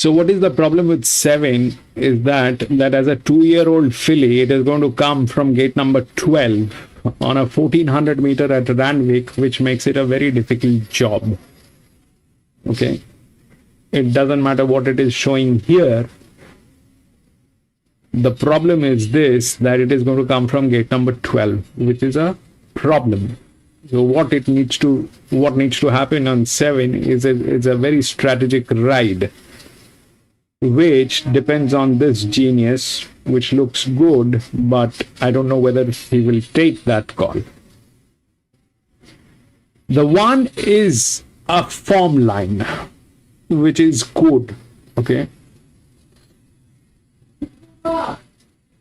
So what is the problem with 7 is that as a 2-year-old filly, it is going to come from gate number 12 on a 1400 meter at Randwick, which makes it a very difficult job. Okay. It doesn't matter what it is showing here. The problem is this, that it is going to come from gate number 12, which is a problem. So what needs to happen on 7 is a very strategic ride, which depends on this genius, which looks good, but I don't know whether he will take that call. The 1 is a form line, which is good, okay?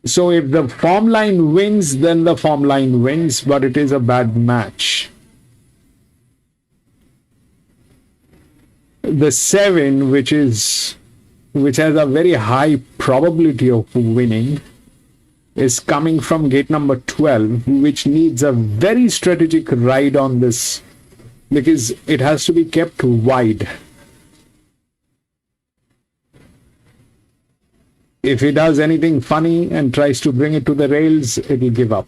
So if the form line wins, then the form line wins, but it is a bad match. The 7, which has a very high probability of winning, is coming from gate number 12, which needs a very strategic ride on this, because it has to be kept wide. If he does anything funny and tries to bring it to the rails, it will give up.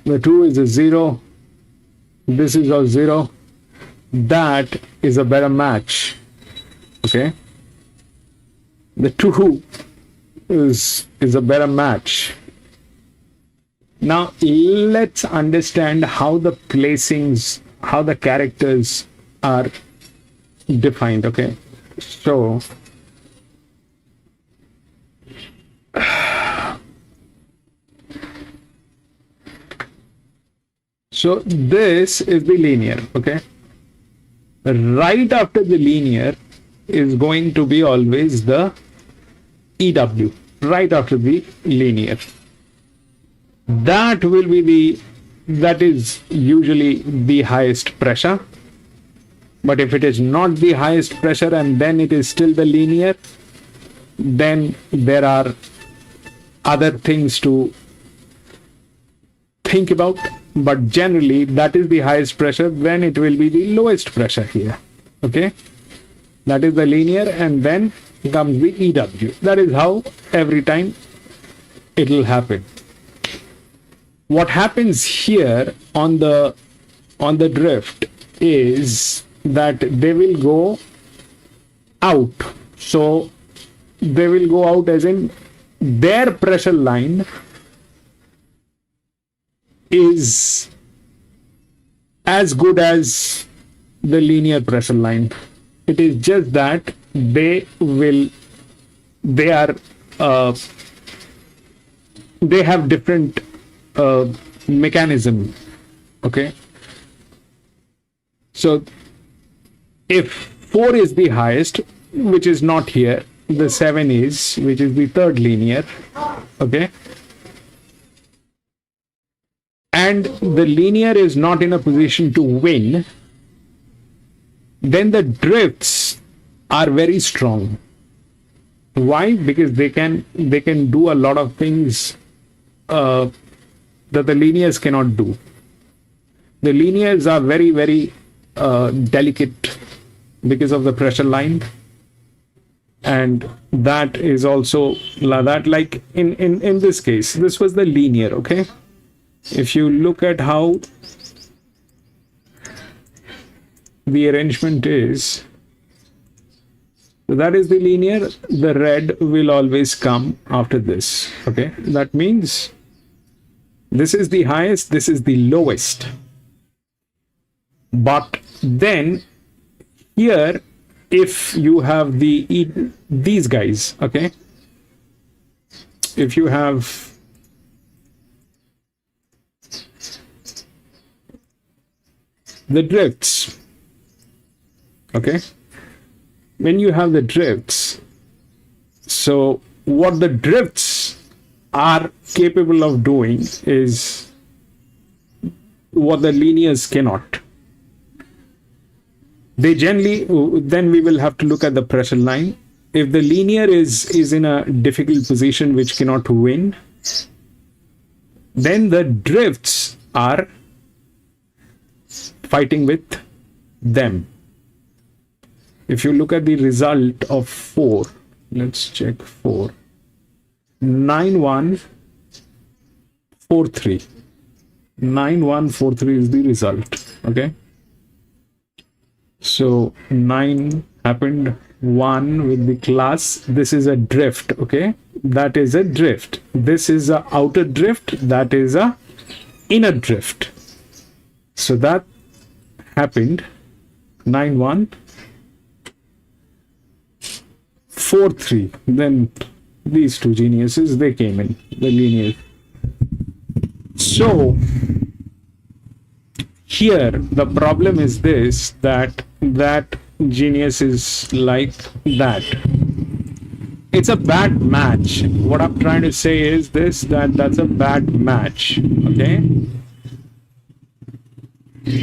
The 2 is a 0. This is a 0. That is a better match. Okay. The 2 is a better match. Now let's understand how the placings, how the characters are defined. Okay, so this is the linear. Okay, right after the linear is going to be always the EW, right after the linear. That is usually the highest pressure. But if it is not the highest pressure and then it is still the linear, then there are other things to think about. But generally, that is the highest pressure, then it will be the lowest pressure here. Okay? That is the linear, and then comes the EW. That is how every time it will happen. What happens here on the drift is that they will go out. So they will go out as in their pressure line is as good as the linear pressure line. It is just that they have different mechanism. Okay, so if 4 is the highest, which is not here, the 7 is, which is the third linear. Okay, and the linear is not in a position to win, then the drifts are very strong. Why? Because they can do a lot of things that the linears cannot do. The linears are very, very delicate because of the pressure line, and that is also that, like in this case, this was the linear. Okay, if you look at how the arrangement is, so that is the linear, the red will always come after this. Okay, that means this is the highest, this is the lowest. But then here, if you have these guys, okay, if you have the drifts, okay, when you have the drifts, so what the drifts are capable of doing is what the linears cannot. They generally, then we will have to look at the pressure line. If the linear is in a difficult position which cannot win, then the drifts are fighting with them. If you look at the result of 4, let's check 4. 9143. 9143 is the result. Okay. So 9 happened, 1 with the class. This is a drift. Okay. That is a drift. This is a outer drift. That is a inner drift. So that happened. 9143. Then these two geniuses, they came in the linear. So here the problem is this, that genius is like that. It's a bad match. What I'm trying to say is this, that's a bad match. Okay.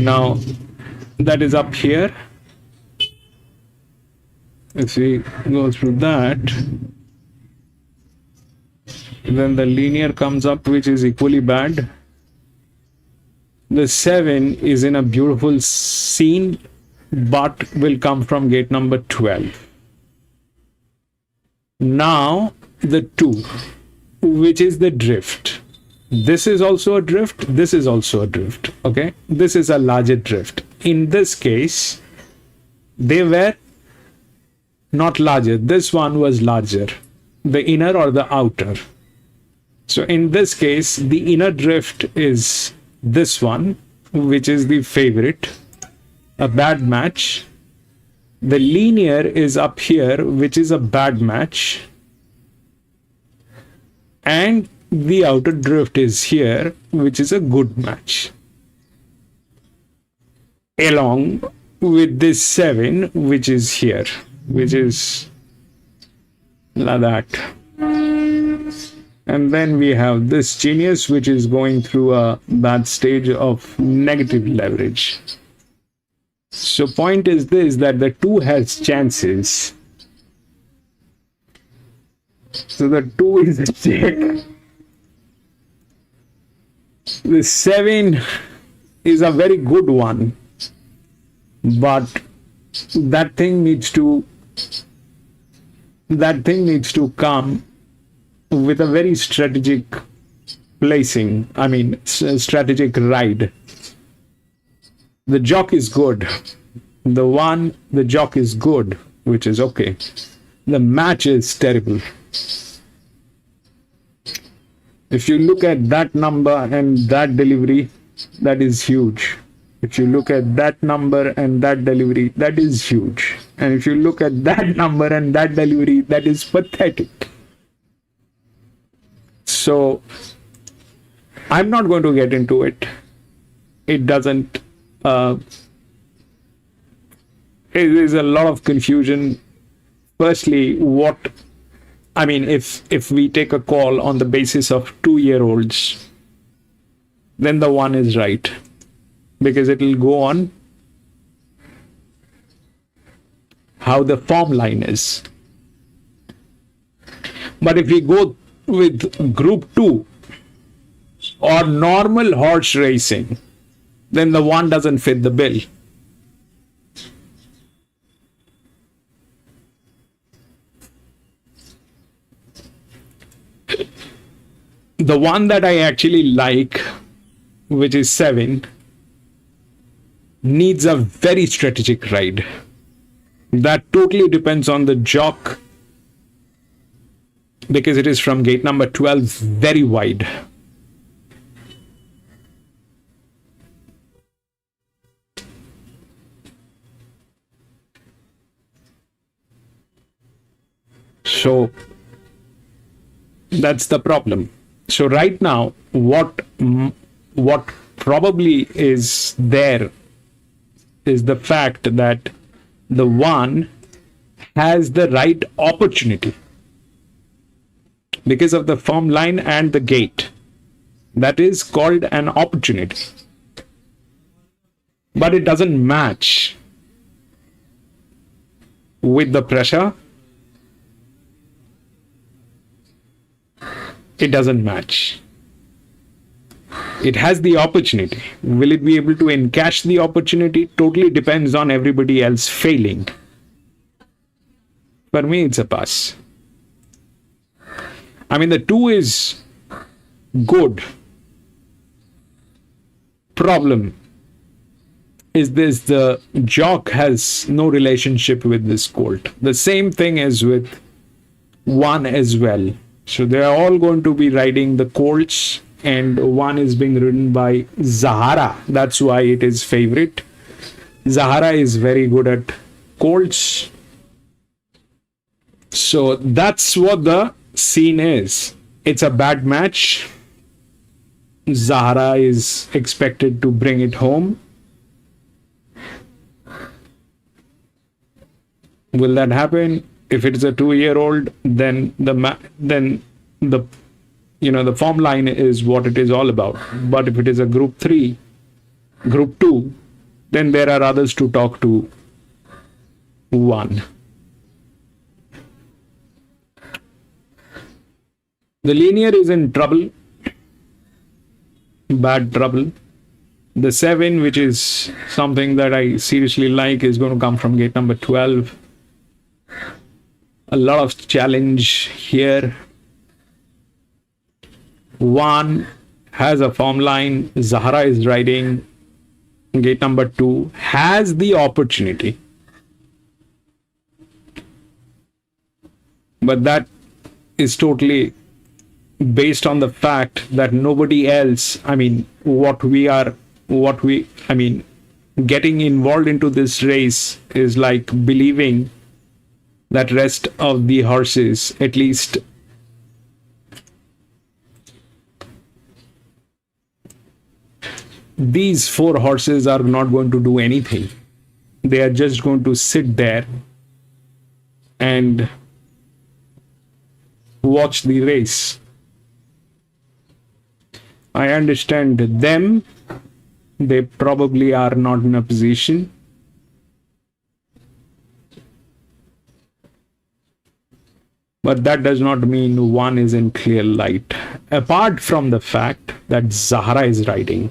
Now that is up here. If we go through that, then the linear comes up, which is equally bad. The 7 is in a beautiful scene, but will come from gate number 12. Now the 2, which is the drift. This is also a drift. This is also a drift. Okay. This is a larger drift. In this case, they were not larger. This one was larger, the inner or the outer. So in this case, the inner drift is this one, which is the favorite, a bad match. The linear is up here, which is a bad match. And the outer drift is here, which is a good match. Along with this 7, which is here, which is like that. And then we have this genius, which is going through a bad stage of negative leverage. So point is this, that the 2 has chances. So the 2 is a check. The 7 is a very good one, but that thing needs to come with a very strategic placing. I mean, strategic ride. The jock is good. The jock is good, which is okay. The match is terrible. If you look at that number and that delivery, that is huge. If you look at that number and that delivery, that is huge. And if you look at that number and that delivery, that is pathetic. So I'm not going to get into it. It doesn't, it is a lot of confusion. Firstly, if we take a call on the basis of 2-year-olds, then the 1 is right, because it will go on how the form line is. But if we go with group 2 or normal horse racing, then the 1 doesn't fit the bill. The one that I actually like, which is 7, needs a very strategic ride. That totally depends on the jock, because it is from gate number 12, very wide. So that's the problem. So right now, what probably is there is the fact that the 1 has the right opportunity because of the form line and the gate. That is called an opportunity. But it doesn't match with the pressure. It doesn't match. It has the opportunity. Will it be able to encash the opportunity? Totally depends on everybody else failing. For me, it's a pass. I mean, the 2 is good. Problem is this: the jock has no relationship with this colt. The same thing as with 1 as well. So they are all going to be riding the colts, and 1 is being ridden by Zahara. That's why it is favorite. Zahara is very good at colts. So that's what the scene is. It's a bad match. Zahara is expected to bring it home. Will that happen? If it is a 2-year-old, then the form line is what it is all about. But if it is a group 3, group 2, then there are others to talk to. 1. The linear is in trouble, bad trouble. The 7, which is something that I seriously like, is going to come from gate number 12. A lot of challenge here. 1 has a form line. Zahara is riding. Gate number 2 has the opportunity. But that is totally based on the fact that nobody else, getting involved into this race is like believing that rest of the horses, at least these 4 horses, are not going to do anything. They are just going to sit there and watch the race. I understand them. They probably are not in a position. But that does not mean 1 is in clear light. Apart from the fact that Zahara is riding.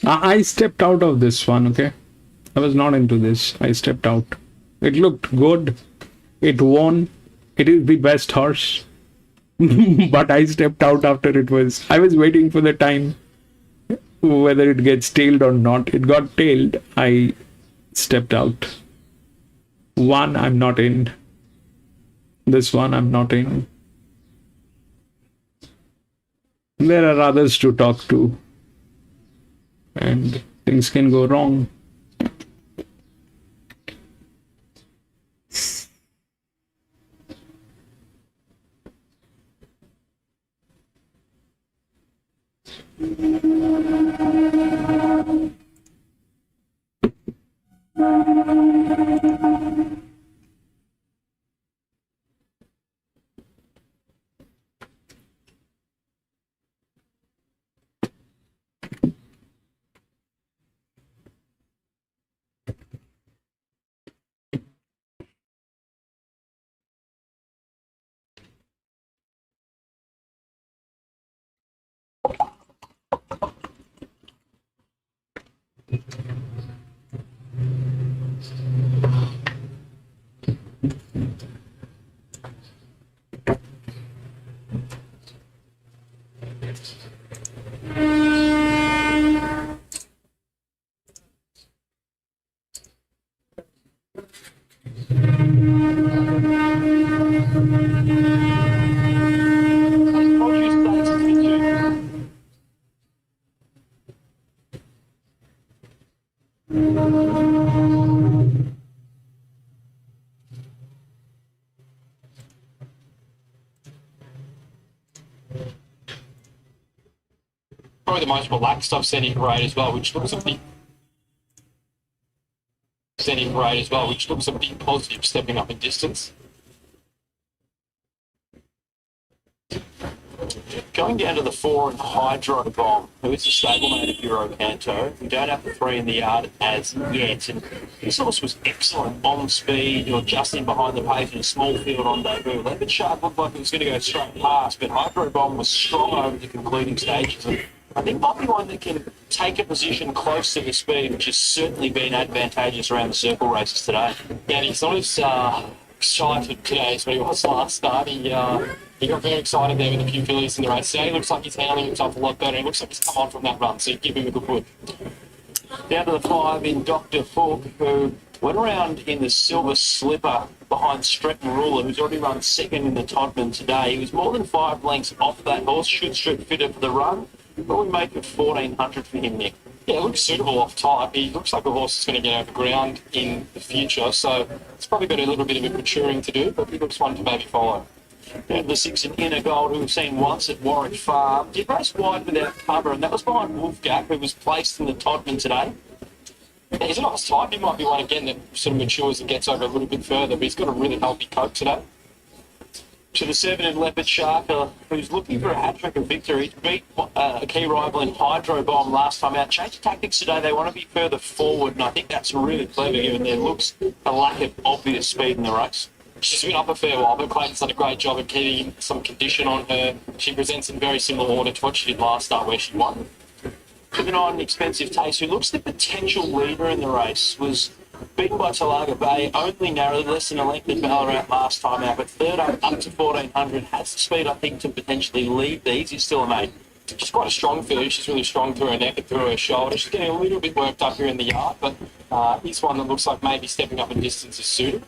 I stepped out of this one, okay? I was not into this. I stepped out. It looked good. It won. It is the best horse. But I stepped out after it was... I was waiting for the time whether it gets tailed or not. It got tailed. I stepped out. 1, I'm not in. This one, I'm not in. There are others to talk to. And things can go wrong. probably the most relaxed I've seen him parade as well, which looks a big positive, stepping up in distance. Going down to the 4 and Hydro Bomb, who is a stablemate of Euro Canto. We don't have the 3 in the yard as yet. And this horse was excellent on speed, or just in behind the pace in a small field on debut. Leopard Shark looked like it was going to go straight past, but Hydro Bomb was strong over the concluding stages. And I think might be one that can take a position close to the speed, which has certainly been advantageous around the circle races today. Yeah, he's not as excited today as what he was last start. He got very excited there with a few fillies in the race today. He looks like he's handling himself a lot better. He looks like he's come on from that run, so give him a good push. Down to the 5 in Dr. Hook, who went around in the Silver Slipper behind Stretton Ruler, who's already run second in the Todman today. He was more than 5 lengths off that horse, should strip fitter for the run. But we make it 1400 for him, Nick. Yeah, it looks suitable off type. He looks like a horse that's going to get over ground in the future, so it's probably got a little bit of a maturing to do, but he looks one to maybe follow. Down to the 6 in Inner Gold, who we've seen once at Warwick Farm. Did race wide without cover, and that was behind Wolf Gap, who was placed in the Todman today. Yeah, he's a nice type. He might be one again that sort of matures and gets over a little bit further, but he's got a really healthy coat today. To the 7 in Leopard Shark, who's looking for a hat-trick of victory. He beat a key rival in Hydro Bomb last time out. Changed tactics today. They want to be further forward, and I think that's really clever given there looks a lack of obvious speed in the race. She's been up a fair while, but Clayton's done a great job of keeping some condition on her. She presents in very similar order to what she did last start where she won. To the 9 Expensive Taste, who looks the potential leader in the race, was beaten by Talaga Bay, only narrowly less than a length in Ballarat last time out, but third up to 1400, has the speed, I think, to potentially lead these. He's still a mate. She's quite a strong filly. She's really strong through her neck and through her shoulder. She's getting a little bit worked up here in the yard, but he's one that looks like maybe stepping up in distance is suited.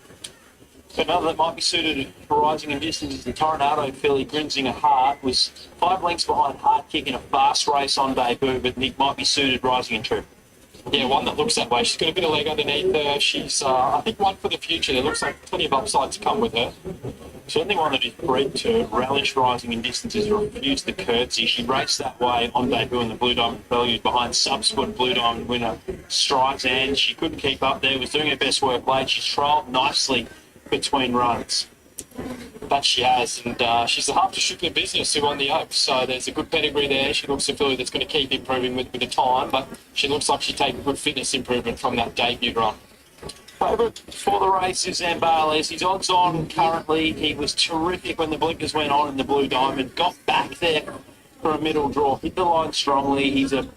Another that might be suited for rising in distance is the Tornado filly, Grinzinger Heart, was 5 lengths behind Heart Kick in a fast race on debut, but Nick might be suited rising in trip. Yeah, one that looks that way. She's got a bit of leg underneath her. She's, I think, one for the future. There looks like plenty of upside to come with her. Certainly one that is bred to relish rising in distances, refused the curtsy. She raced that way on debut in the Blue Diamond Prelude behind subsequent Blue Diamond winner Strides, and she couldn't keep up there, was doing her best work late. She's trialled nicely between runs. But she has, and she's the half to Strickler Business who won the Oaks, so there's a good pedigree there. She looks a filly that's going to keep improving with the time, but she looks like she's taken good fitness improvement from that debut run. Favourite for the race is Zambales. He's odds on currently. He was terrific when the blinkers went on in the Blue Diamond. Got back there for a middle draw. Hit the line strongly. He's a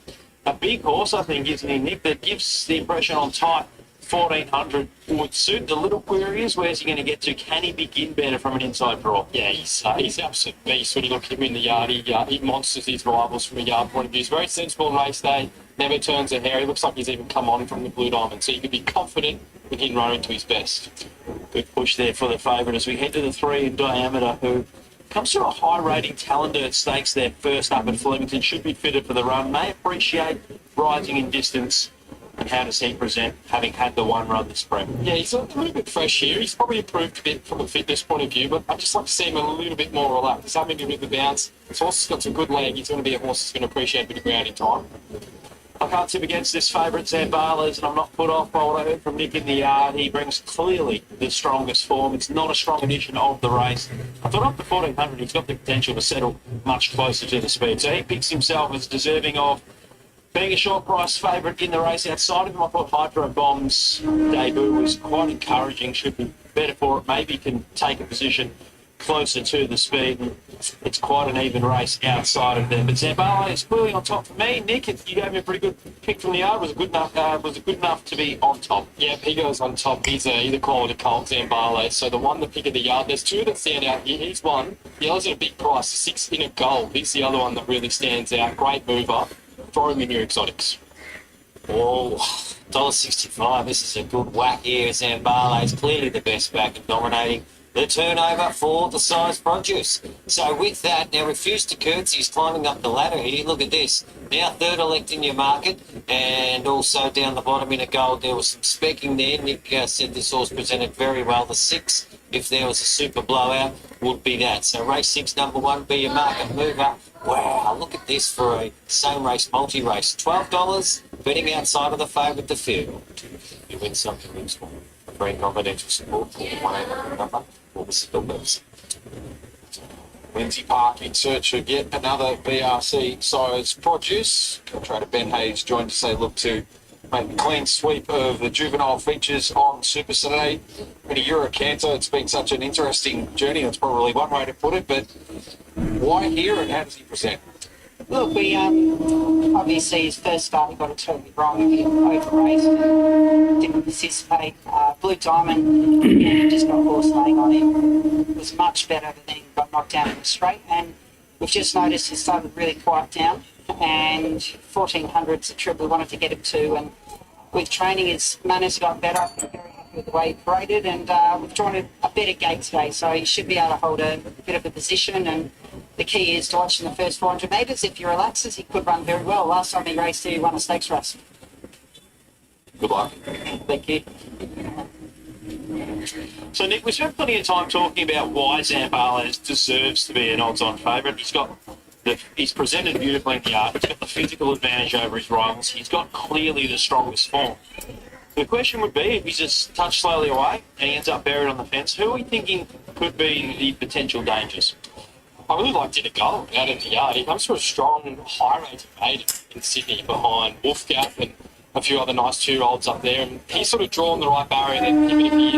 big horse, I think, isn't he, Nick? That gives the impression on type 1400 would suit. The little query is where's he going to get to? Can he begin better from an inside draw? Yeah, he's absolute beast when you look at him in the yard. He monsters his rivals from a yard point of view. He's very sensible in race day, never turns a hair. He looks like he's even come on from the Blue Diamond, so you can be confident with him running to his best. Good push there for the favourite as we head to the 3 in Diameter, who comes through a high rating Talendert Stakes there first up at Flemington. Should be fitted for the run. May appreciate rising in distance. And how does he present, having had the one run this spring? Yeah, he's a little bit fresh here. He's probably improved a bit from a fitness point of view, but I'd just like to see him a little bit more relaxed. He's having a bit of a bounce. This horse has got some good leg. He's going to be a horse that's going to appreciate a bit of ground in time. I can't tip against this favourite, Zambales, and I'm not put off by what I heard from Nick in the yard. He brings clearly the strongest form. It's not a strong edition of the race. I thought up to 1400, he's got the potential to settle much closer to the speed. So he picks himself as deserving of being a short price favourite in the race. Outside of him, I thought Hydro Bomb's debut was quite encouraging. Should be better for it. Maybe can take a position closer to the speed. And it's quite an even race outside of them. But Zambale is clearly on top for me. Nick, you gave me a pretty good pick from the yard. Was it good enough to be on top? Yeah, he goes on top. He's a quality colt, Zambale. So the one, the pick of the yard. There's two that stand out here. He's one. The other's at a big price. 6 in a gold. He's the other one that really stands out. Great mover. For him in your exotics. Oh, $1.65. This is a good whack here. Zambale is clearly the best back and dominating the turnover for the size produce. So with that, now Refuse to Curtsy is climbing up the ladder here. Look at this. Now third elect in your market, and also down the bottom in a gold, there was some specking there. Nick said this horse presented very well. The 6, if there was a super blowout, would be that. So race 6, number 1, be your market mover. Wow, look at this for a same race, multi-race. $12, betting outside of the favourite the field. You win something, win small. Free confidential support for 1-800 number. Or the still website. Lindsay Park in search of yet another BRC size produce. Co-trader Ben Hayes joined to say look to make a clean sweep of the juvenile features on Super Saturday. In a Eurocanter, it's been such an interesting journey. That's probably one way to put it, but why here and how does he present? Look, we obviously his first start he got it totally wrong. He over-raced and didn't participate. Blue Diamond, just got horse laying on him. It was much better, but then he got knocked down in the straight. And we've just noticed he started really quiet down. And 1400's a trip we wanted to get him to. And with training, his manners got better. I'm very happy with the way he paraded. And we've drawn a better gate today, so he should be able to hold a bit of a position. And the key is to watch in the first 400 metres. If he relaxes, he could run very well. Last time he raced, he won a stakes race. Good luck. Thank you. So, Nick, we spent plenty of time talking about why Zambales deserves to be an odds-on favourite. He's presented beautifully in the yard. He's got the physical advantage over his rivals. He's got clearly the strongest form. The question would be, if he's just touched slowly away and he ends up buried on the fence, who are we thinking could be the potential dangers? I really like Did a Goal out of the yard. He comes to a strong, high-rated maiden in Sydney behind Wolfgap and a few other nice 2-year-olds up there. And he's sort of drawn the right barrier that even if he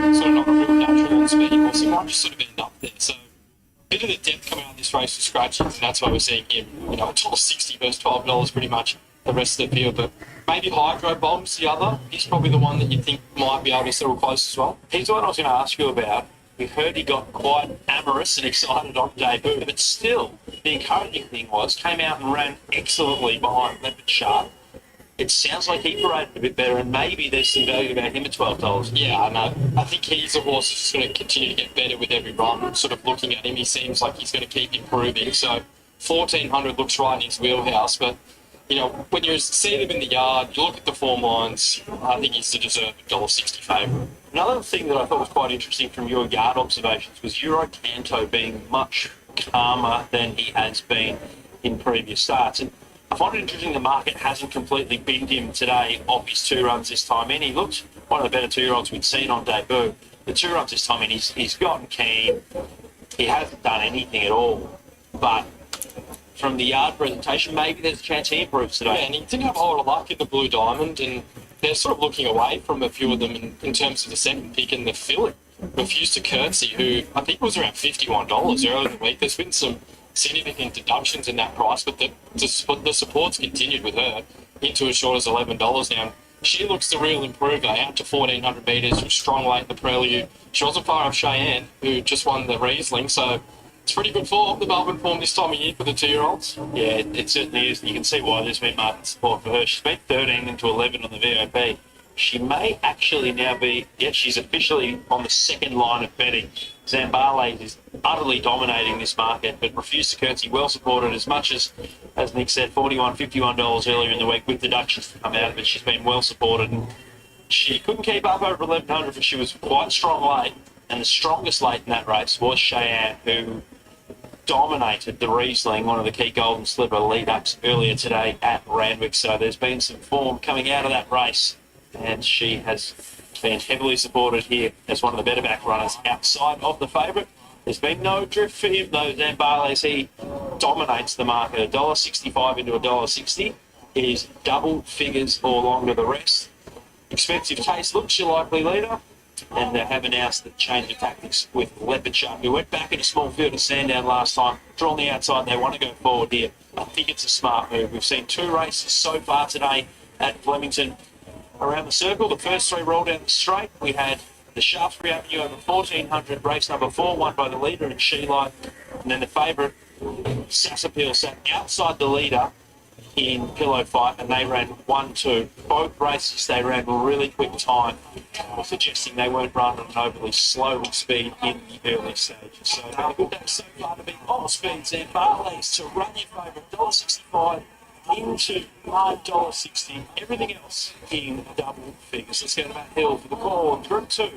is sort of not a real natural on speed horse, he might just sort of end up there. So a bit of the depth coming out of this race was scratching, and that's why we're seeing him, $1.60 versus $12 pretty much the rest of the field. But maybe Hydro Bomb's the other. He's probably the one that you think might be able to settle close as well. He's what I was going to ask you about. We heard he got quite amorous and excited on debut, but still, the encouraging thing was, came out and ran excellently behind Leopard Sharp. It sounds like he paraded a bit better, and maybe there's some value about him at $12. Yeah, I know. I think he's a horse that's going to continue to get better with every run. Sort of looking at him, he seems like he's going to keep improving. So 1400 looks right in his wheelhouse, but when you see them in the yard, you look at the form lines, I think he's the deserved $1.60 favourite. Another thing that I thought was quite interesting from your yard observations was Eurocanto being much calmer than he has been in previous starts. And I find it interesting the market hasn't completely binned him today off his 2 runs this time in. He looked one of the better 2-year-olds we'd seen on debut. The 2 runs this time in, he's gotten keen. He hasn't done anything at all. But from the yard presentation, maybe there's a chance he improves today. Yeah, and he didn't have a whole lot of luck in the Blue Diamond, and they're sort of looking away from a few of them in terms of the second pick and the filly. Refused to Curtsy, who I think was around $51 earlier in the week. There's been some significant deductions in that price, but the support's continued with her into as short as $11 now. She looks the real improver, out to 1400 metres, was strong late in the prelude. She wasn't far off Cheyenne, who just won the Riesling, so it's pretty good form, the Melbourne form this time of year for the 2-year-olds. Yeah, it certainly is. You can see why there's been market support for her. She's been 13 into 11 on the VOP. She may actually now be, she's officially on the second line of betting. Zambales is utterly dominating this market, but Refused to Curtsy well supported as much as Nick said, $41, $51 earlier in the week with deductions to come out of it. She's been well supported, and she couldn't keep up over 1100, but she was quite strong late, and the strongest late in that race was Cheyenne, who dominated the Riesling, one of the key Golden Slipper lead-ups earlier today at Randwick. So there's been some form coming out of that race, and she has been heavily supported here as one of the better back runners outside of the favourite. There's been no drift for him though. Zambales, he dominates the market. $1.65 into $1.60. It is double figures or longer the rest. Expensive Taste looks your likely leader, and they have announced the change of tactics with Leopard Shark, who went back in a small field at Sandown last time, drawn the outside. They want to go forward here. I think it's a smart move. We've seen 2 races so far today at Flemington around the circle. The first 3 rolled down the straight. We had the Shaftesbury Avenue over 1400, race number 4, won by the leader in Sheelight. And then the favourite, Sassapeel, sat outside the leader in Pillow Fight, and they ran 1-2. Both races they ran really quick time, suggesting they weren't running an overly slow speed in the early stages. So a good day so far to be on speeds there. Barley's to run your favourite, $1.65 into $9.60. Everything else in double figures. Let's go to Matt Hill for the call. Group 2,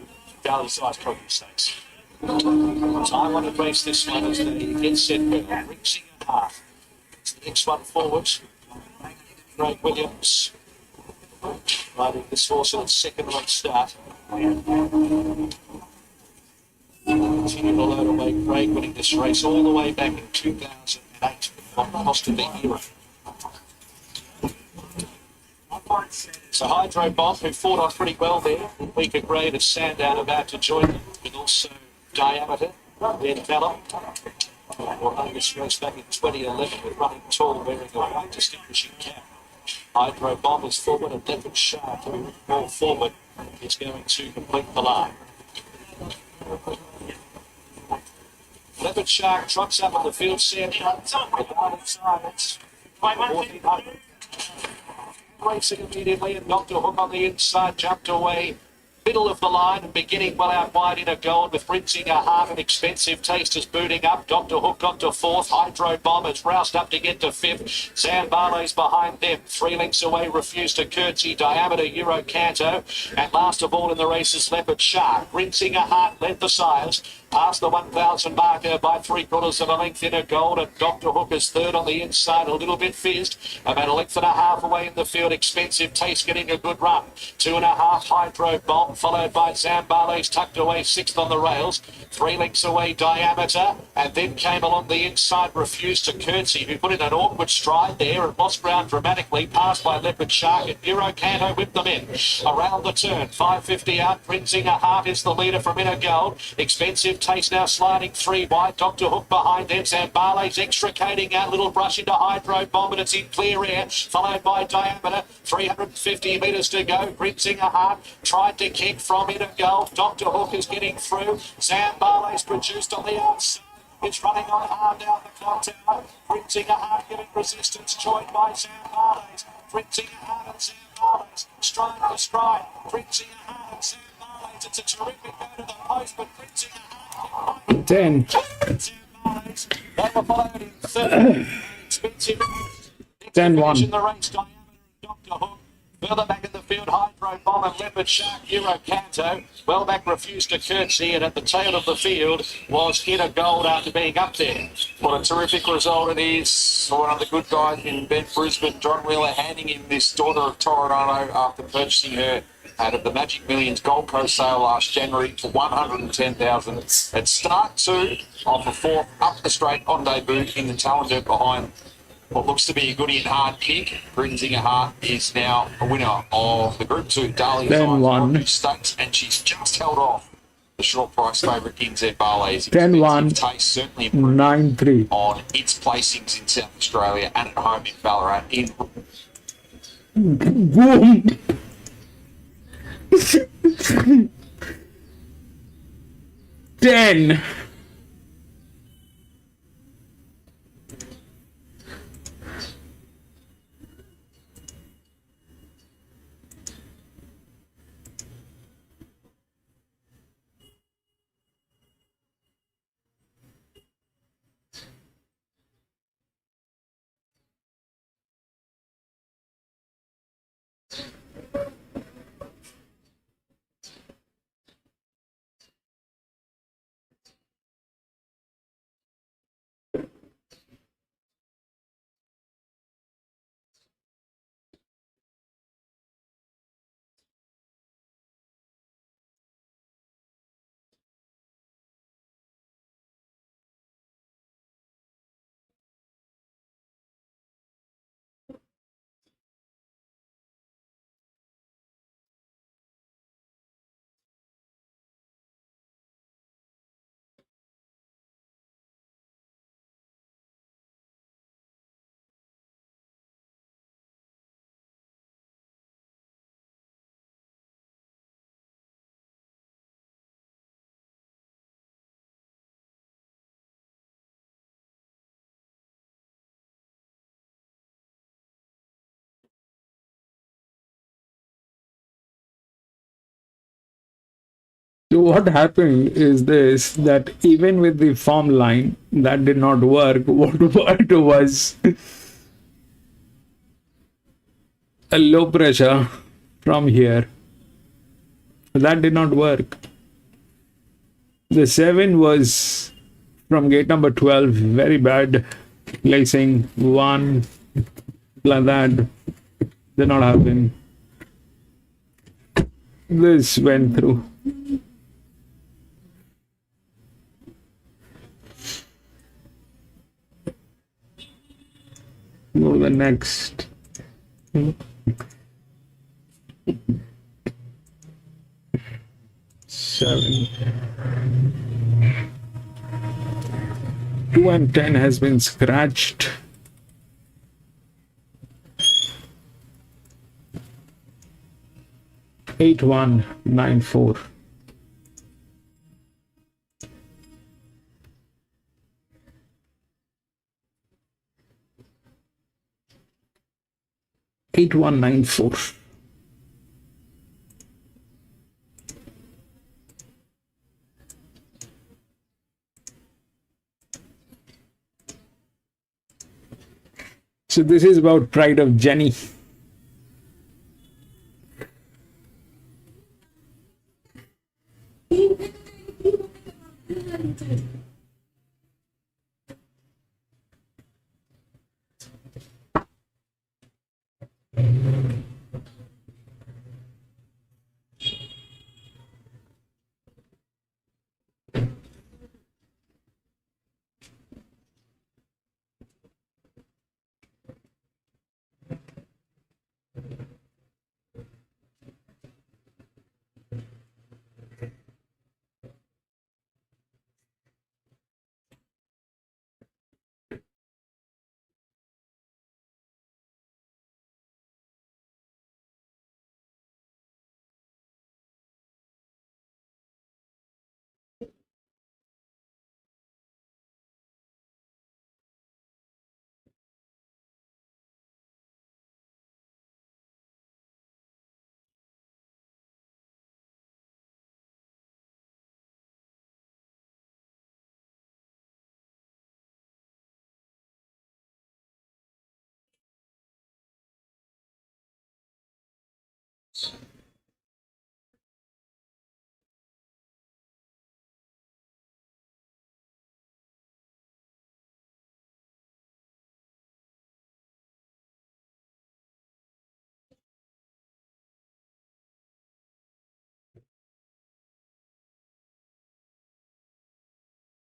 daily size property stakes. Time on the race this one as the get set for Rixinger half. It's the next one forwards. Craig Williams riding this horse on its second run start. Continue to load away. Craig winning this race all the way back in 2008 on Costa de Hero. So Hydro Bomb, who fought on pretty well there. Weaker grade of Sandown about to join them, with also Diameter, then Vellum. Won this race back in 2011 with Running Tall wearing a white distinguishing cap. Hydro Bomb is forward and Leopard Shark, who all forward, is going to complete the line. Leopard Shark trots up on the field, Sam Hunt, with one inside, it's 1400. Racing immediately, and Dr. Hook on the inside jumped away. Middle of the line and beginning well out wide in a gold with Rinsing a Heart and Expensive Taste is booting up. Dr. Hook got to fourth. Hydro Bomb has roused up to get to fifth. Sam Barley's behind them. 3 lengths away, Refused to Curtsy, Diameter, Euro Canto. And last of all in the race is Leopard Shark. Rinsing a Heart led the sires. Past the 1,000 marker by 3/4 of a length in a gold, and Dr. Hook is third on the inside, a little bit fizzed. About a length and a half away in the field, Expensive Taste getting a good run. 2.5 Hydro Bomb, followed by Zambale's tucked away 6th on the rails. 3 lengths away Diameter, and then came along the inside Refused to Curtsy, who put in an awkward stride there and lost ground dramatically, passed by Leopard Shark, and Euro Canto whipped them in. Around the turn, 550 out, Rinsing a Heart is the leader from Inner Gold. Expensive Taste now sliding 3 wide. Dr. Hook behind them. Zambale's extricating out. Little brush into Hydro Bomb, and it's in clear air. Followed by Diameter. 350 metres to go. Rinsing a Heart tried to kick from Inner Gold. Dr. Hook is getting through. Zambale's produced on the outside. It's running on hard down the clock tower. Rinsing a Heart giving resistance. Joined by Zambale's. Rinsing a Heart and Zambale's. Stride for stride. Rinsing a Heart and Zambale's. It's a terrific go to the post, but Rinsing a Heart 10. They were followed in third. Expensive. 10-1. In the race, Diameter and Dr. Hook. Further back in the field, Hydro Bomb and Leopard Shark, Euro Canto. Well back, Refused to Curtsy, and at the tail of the field was Inner Gold after being up there. What a terrific result it is. One of the good guys in Brisbane, John Wheeler, handing him this Daughter of Toronto after purchasing her out of the Magic Millions Gold Coast sale last January for $110,000. At start 2 off a 4th up the straight on debut in the Talent behind what looks to be a goodie and hard kick. Rinsing a Heart is now a winner of the Group 2 Dahlia Then one. Stakes, and she's just held off the short price favourite in Z Barley's 10-1. Taste, certainly improved 9-3. on its placings in South Australia and at home in Ballarat. Boom. 10. So what happened is this, that even with the form line, that did not work. What worked was a low pressure from here. That did not work. The 7 was from gate number 12, very bad Placing one like that did not happen. This went through. Go to the next. 7. 2 and 10 has been scratched. Eight 1 9 4. Eight 1 9 4. So this is about Pride of Jenny.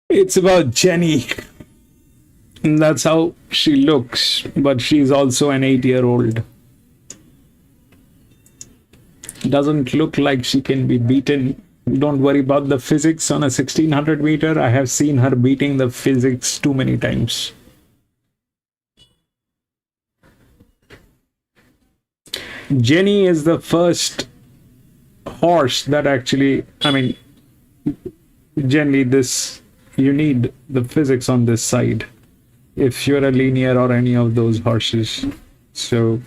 It's about Jenny. And that's how she looks, but she's also an 8-year-old. Doesn't look like she can be beaten. Don't worry about the physics on a 1600 meter. I have seen her beating the physics too many times. Jenny is the first horse that actually, generally you need the physics on this side if you're a linear or any of those horses. So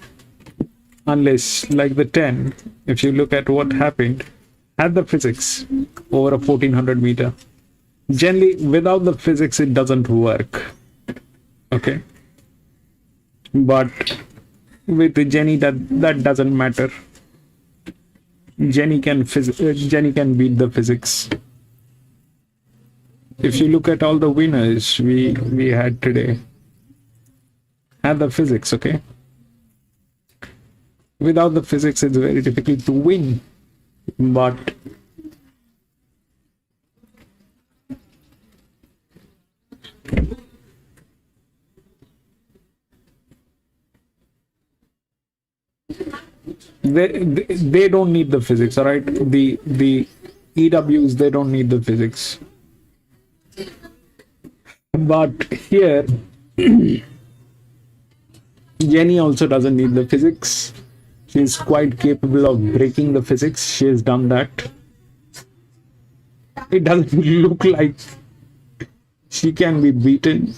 unless, like the 10, if you look at what happened, had the physics over a 1400 meter. Generally, without the physics, it doesn't work. Okay. But with the Jenny, that doesn't matter. Jenny can beat the physics. If you look at all the winners we had today, had the physics, okay? Without the physics, it's very difficult to win. But they don't need the physics, all right? The EWs, they don't need the physics. But here, Jenny also doesn't need the physics. She's quite capable of breaking the physics. She has done that. It doesn't look like she can be beaten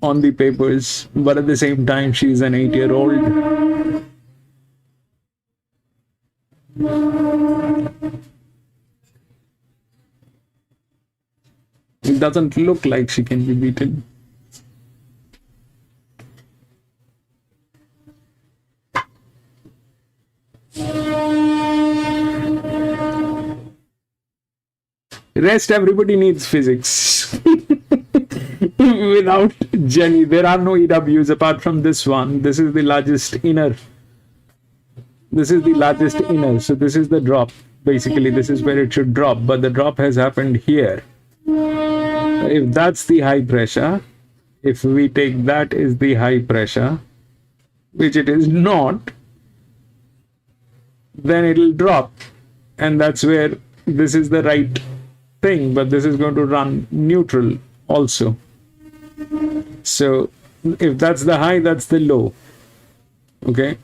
on the papers, but at the same time, she's an 8-year-old. It doesn't look like she can be beaten. Rest, everybody needs physics. without Jenny. There are no EWs apart from this one. This is the largest inner. This is the largest inner. So this is the drop. Basically, this is where it should drop. But the drop has happened here. If that's the high pressure, if we take that is the high pressure, which it is not, then it'll drop. And that's where this is the right thing, but this is going to run neutral also. So if that's the high, that's the low. Okay.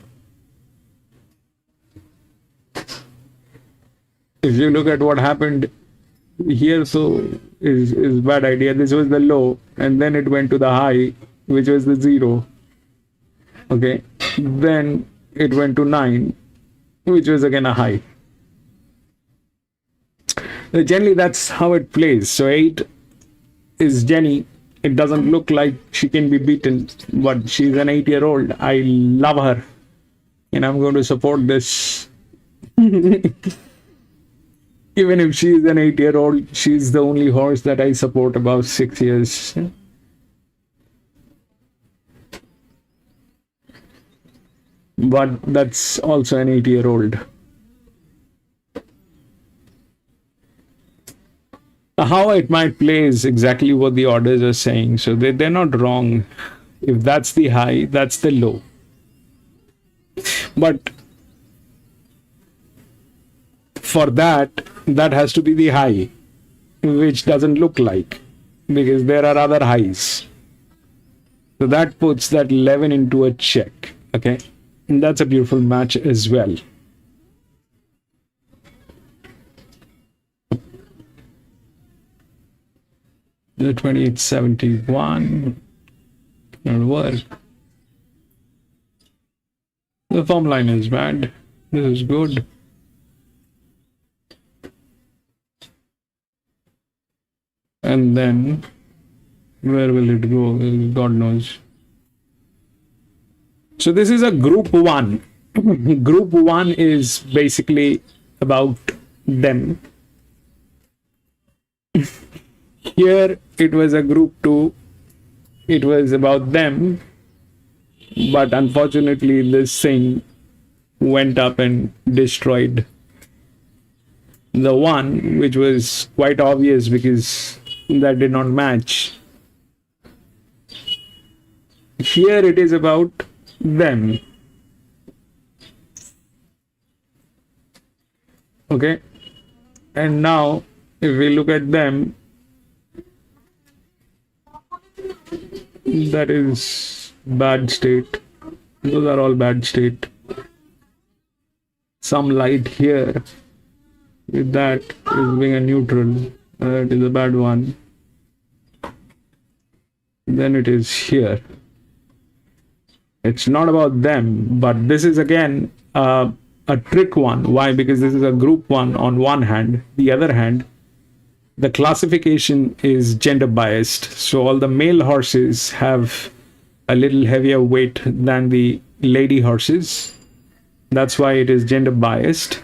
If you look at what happened here, so is bad idea. This was the low, and then it went to the high, which was the 0. Okay. Then it went to 9, which was again a high. Generally, that's how it plays. So 8 is Jenny. It doesn't look like she can be beaten, but she's an 8-year-old. I love her, and I'm going to support this. Even if she's an 8-year-old, she's the only horse that I support above 6 years. But that's also an 8-year-old. How it might play is exactly what the orders are saying. So they're not wrong. If that's the high, that's the low. But for that has to be the high, which doesn't look like, because there are other highs. So that puts that 11 into a check. Okay. And that's a beautiful match as well. The 2871 will work. The form line is bad. This is good. And then where will it go? God knows. So this is a group 1. Group 1 is basically about them. Here it was a group 2. It was about them. But unfortunately this thing went up and destroyed the one, which was quite obvious because that did not match. Here it is about them. Okay. And now if we look at them, that is bad state. Those are all bad state. Some light here with that is being a neutral. That is a bad one. Then it is here. It's not about them, but this is again a trick one. Why? Because this is a group 1 on one hand. The other hand, the classification is gender biased. So all the male horses have a little heavier weight than the lady horses. That's why it is gender biased.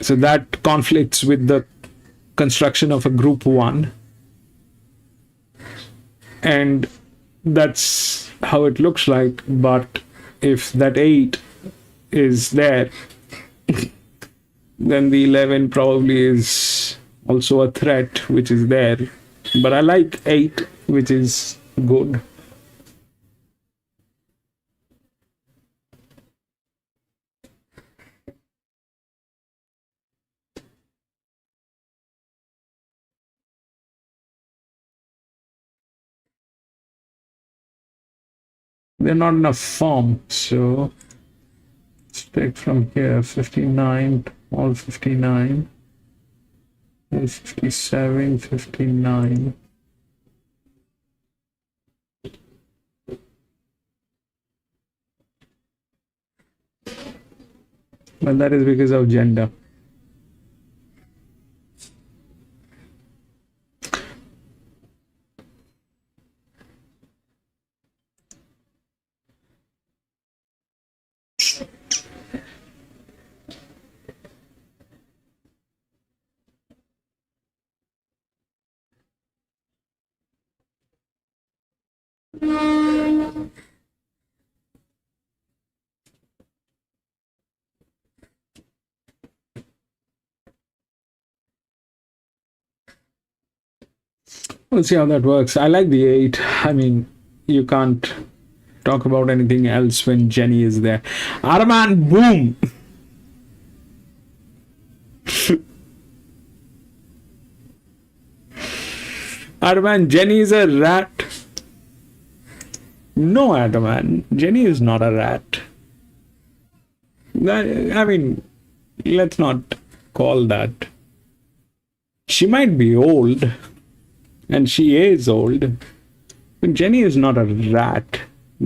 So that conflicts with the construction of a group 1. And that's how it looks like. But if that 8 is there, then the 11 probably is also a threat, which is there. But I like 8, which is good. They're not enough form, so let's take from here 59, all 59, 57, 59. But that is because of gender. We'll see how that works. I like the 8. I mean, you can't talk about anything else when Jenny is there. Arman, boom! Arman, Jenny is a rat. No, Arman, Jenny is not a rat. I mean, let's not call that. She might be old, and she is old, but Jenny is not a rat.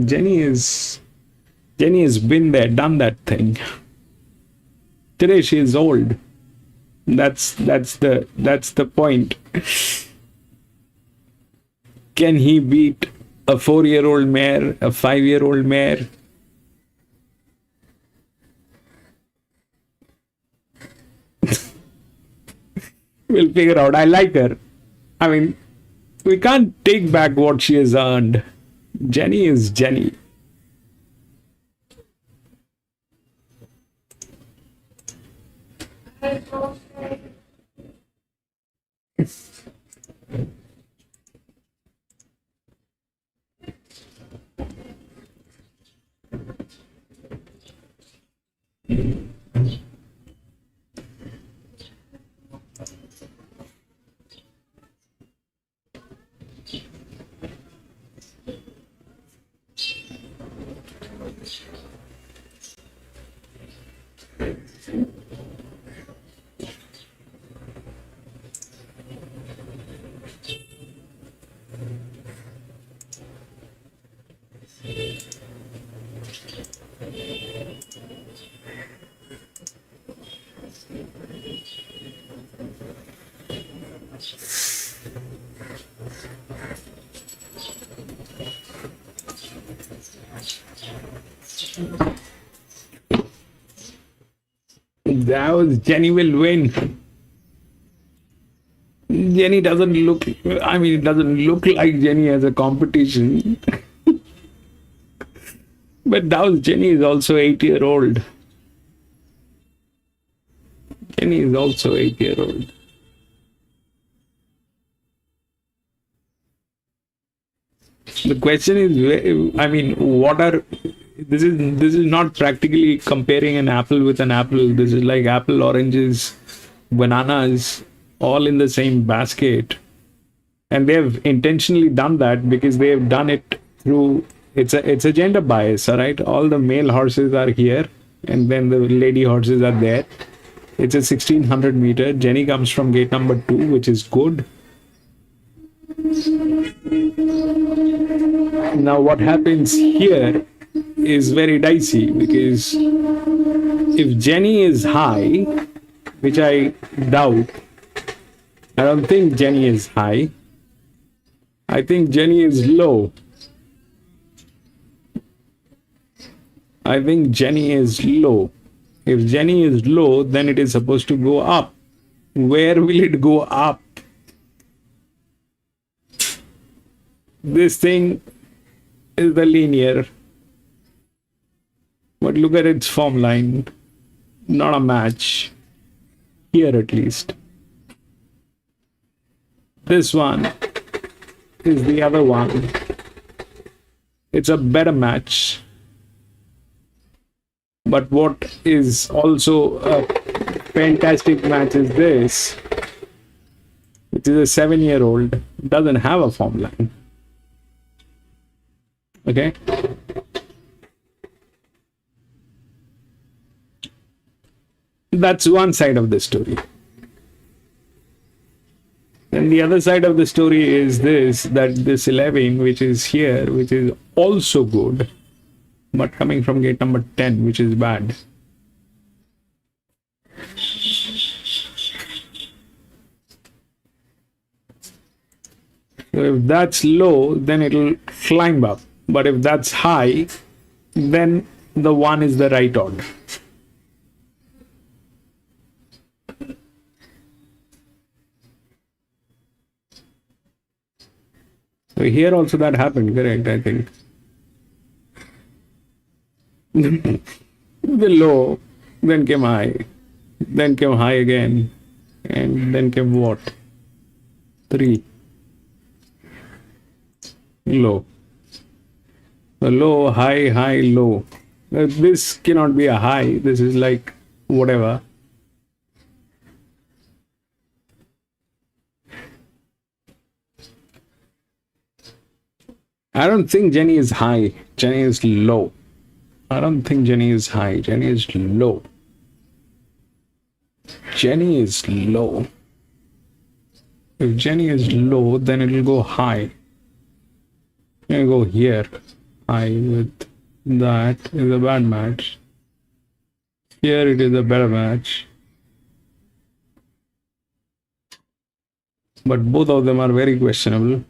Jenny has been there, done that thing. Today she is old. That's the point. Can he beat a 4-year-old mare, a 5-year-old mare? We'll figure out. I like her. I mean, we can't take back what she has earned. Jenny is Jenny. That was Jenny will win. Jenny doesn't look, I mean, it doesn't look like Jenny has a competition. But now Jenny is also 8-year-old. Jenny is also 8-year-old. The question is, I mean, what are, this is not practically comparing an apple with an apple. This is like apple, oranges, bananas, all in the same basket. And they have intentionally done that because they have done it through, it's a gender bias, all right? All the male horses are here and then the lady horses are there. It's a 1600 meter. Jenny comes from gate number 2, which is good. Now what happens here is very dicey because if Jenny is high, which I doubt, I don't think Jenny is high. I think Jenny is low. I think Jenny is low. If Jenny is low, then it is supposed to go up. Where will it go up? This thing is the linear. But look at its form line. Not a match. Here at least. This one is the other one. It's a better match. But what is also a fantastic match is this, which is a 7-year-old, doesn't have a form line. Okay? That's one side of the story. And the other side of the story is this, that this 11, which is here, which is also good, but coming from gate number 10, which is bad. So if that's low, then it'll climb up. But if that's high, then the 1 is the right order. So here also that happened, correct, I think. The low, then came high, then came high again, and then came what? 3. low. A low, high, high, low. This cannot be a high. This is like whatever. I don't think Jenny is high. Jenny is low. I don't think Jenny is high. Jenny is low. Jenny is low. If Jenny is low, then it will go high. It'll go here. High with that is a bad match. Here it is a better match. But both of them are very questionable.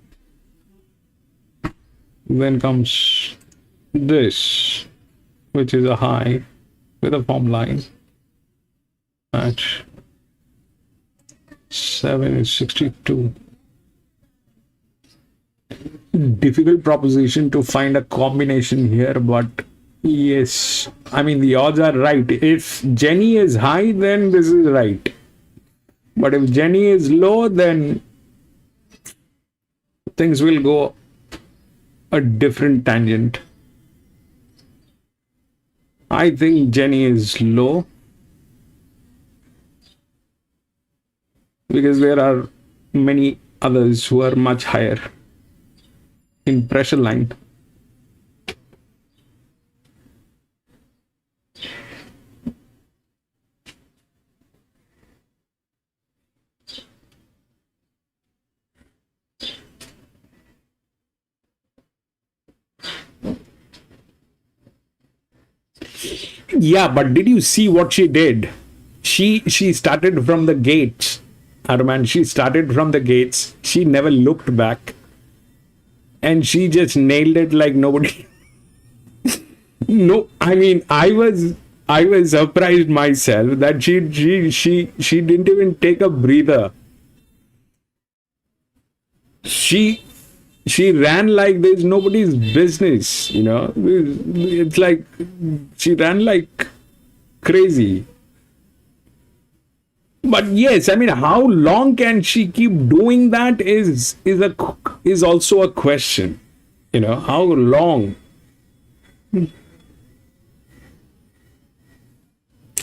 Then comes this, which is a high with a form line. Match. 7 is 62. Difficult proposition to find a combination here, but yes, I mean the odds are right. If Jenny is high, then this is right. But if Jenny is low, then things will go a different tangent. I think Jenny is low because there are many others who are much higher in pressure line. Yeah, but did you see what she did? She started from the gates. Arman, she started from the gates. She never looked back. And she just nailed it like nobody. No, I mean, I was surprised myself that she didn't even take a breather. She ran like there's nobody's business, you know. It's like she ran like crazy. But yes, I mean, how long can she keep doing that is also a question. You know, how long?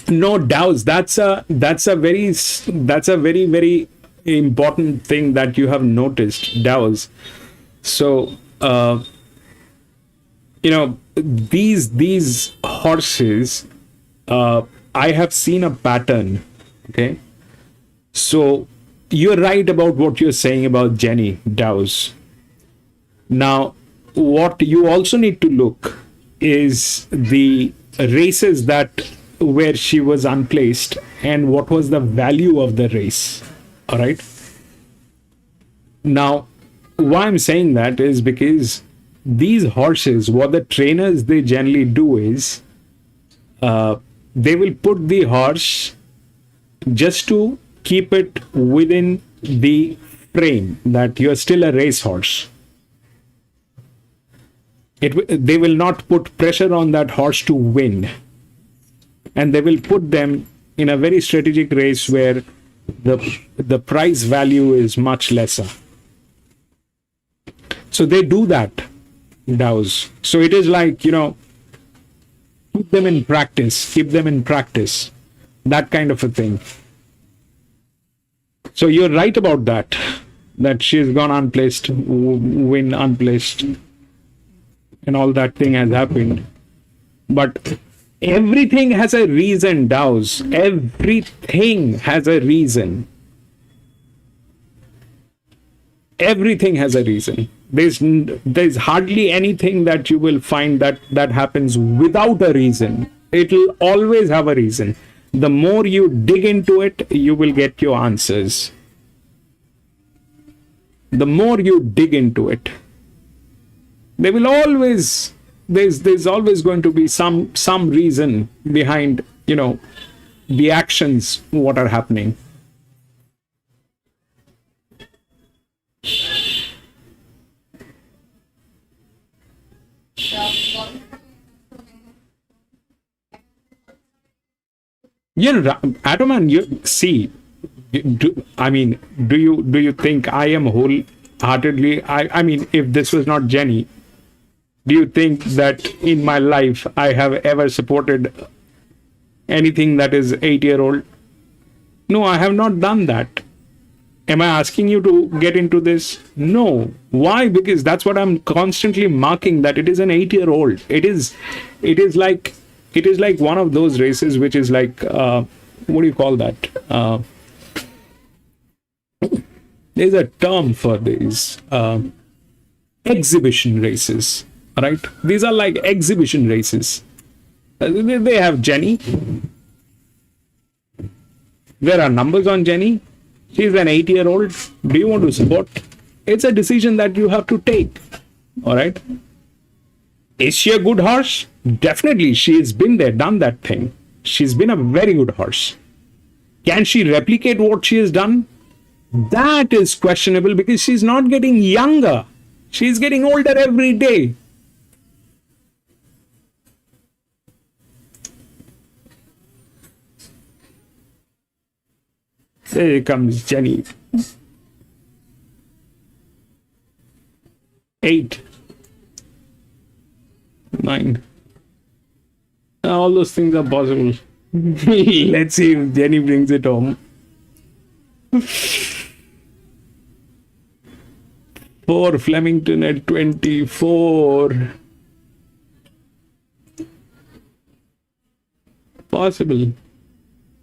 No doubts. That's a very very important thing that you have noticed, Dows. So you know, these horses, I have seen a pattern. Okay, so you're right about what you're saying about Jenny Dows. Now, what you also need to look is the races that where she was unplaced and what was the value of the race. All right. Now, why I'm saying that is because these horses, what the trainers they generally do is they will put the horse just to keep it within the frame that you're still a racehorse. They will not put pressure on that horse to win, and they will put them in a very strategic race where the prize value is much lesser. So they do that, Dows. So it is like, you know, keep them in practice, that kind of a thing. So you're right about that she's gone unplaced, win unplaced, and all that thing has happened. But everything has a reason, Dows. Everything has a reason. Everything has a reason. There's hardly anything that you will find that happens without a reason. It'll always have a reason. The more you dig into it, you will get your answers. The more you dig into it, there will always there's always going to be some reason behind, you know, the actions what are happening. You know, Atoman, you see, do you think I am heartedly, I mean, if this was not Jenny, do you think that in my life I have ever supported anything that is 8-year-old? No, I have not done that. Am I asking you to get into this? No. Why? Because that's what I'm constantly marking, that it is an 8-year-old. It is like one of those races which is like what do you call that? There's a term for these exhibition races, right? These are like exhibition races. They have Jenny. There are numbers on Jenny. She's an 8-year-old. Do you want to support? It's a decision that you have to take. All right. Is she a good horse? Definitely. She's been there, done that thing. She's been a very good horse. Can she replicate what she has done? That is questionable because she's not getting younger. She's getting older every day. There comes Jenny. 8, 9. All those things are possible. Let's see if Jenny brings it home. 4, Flemington at 24. Possible.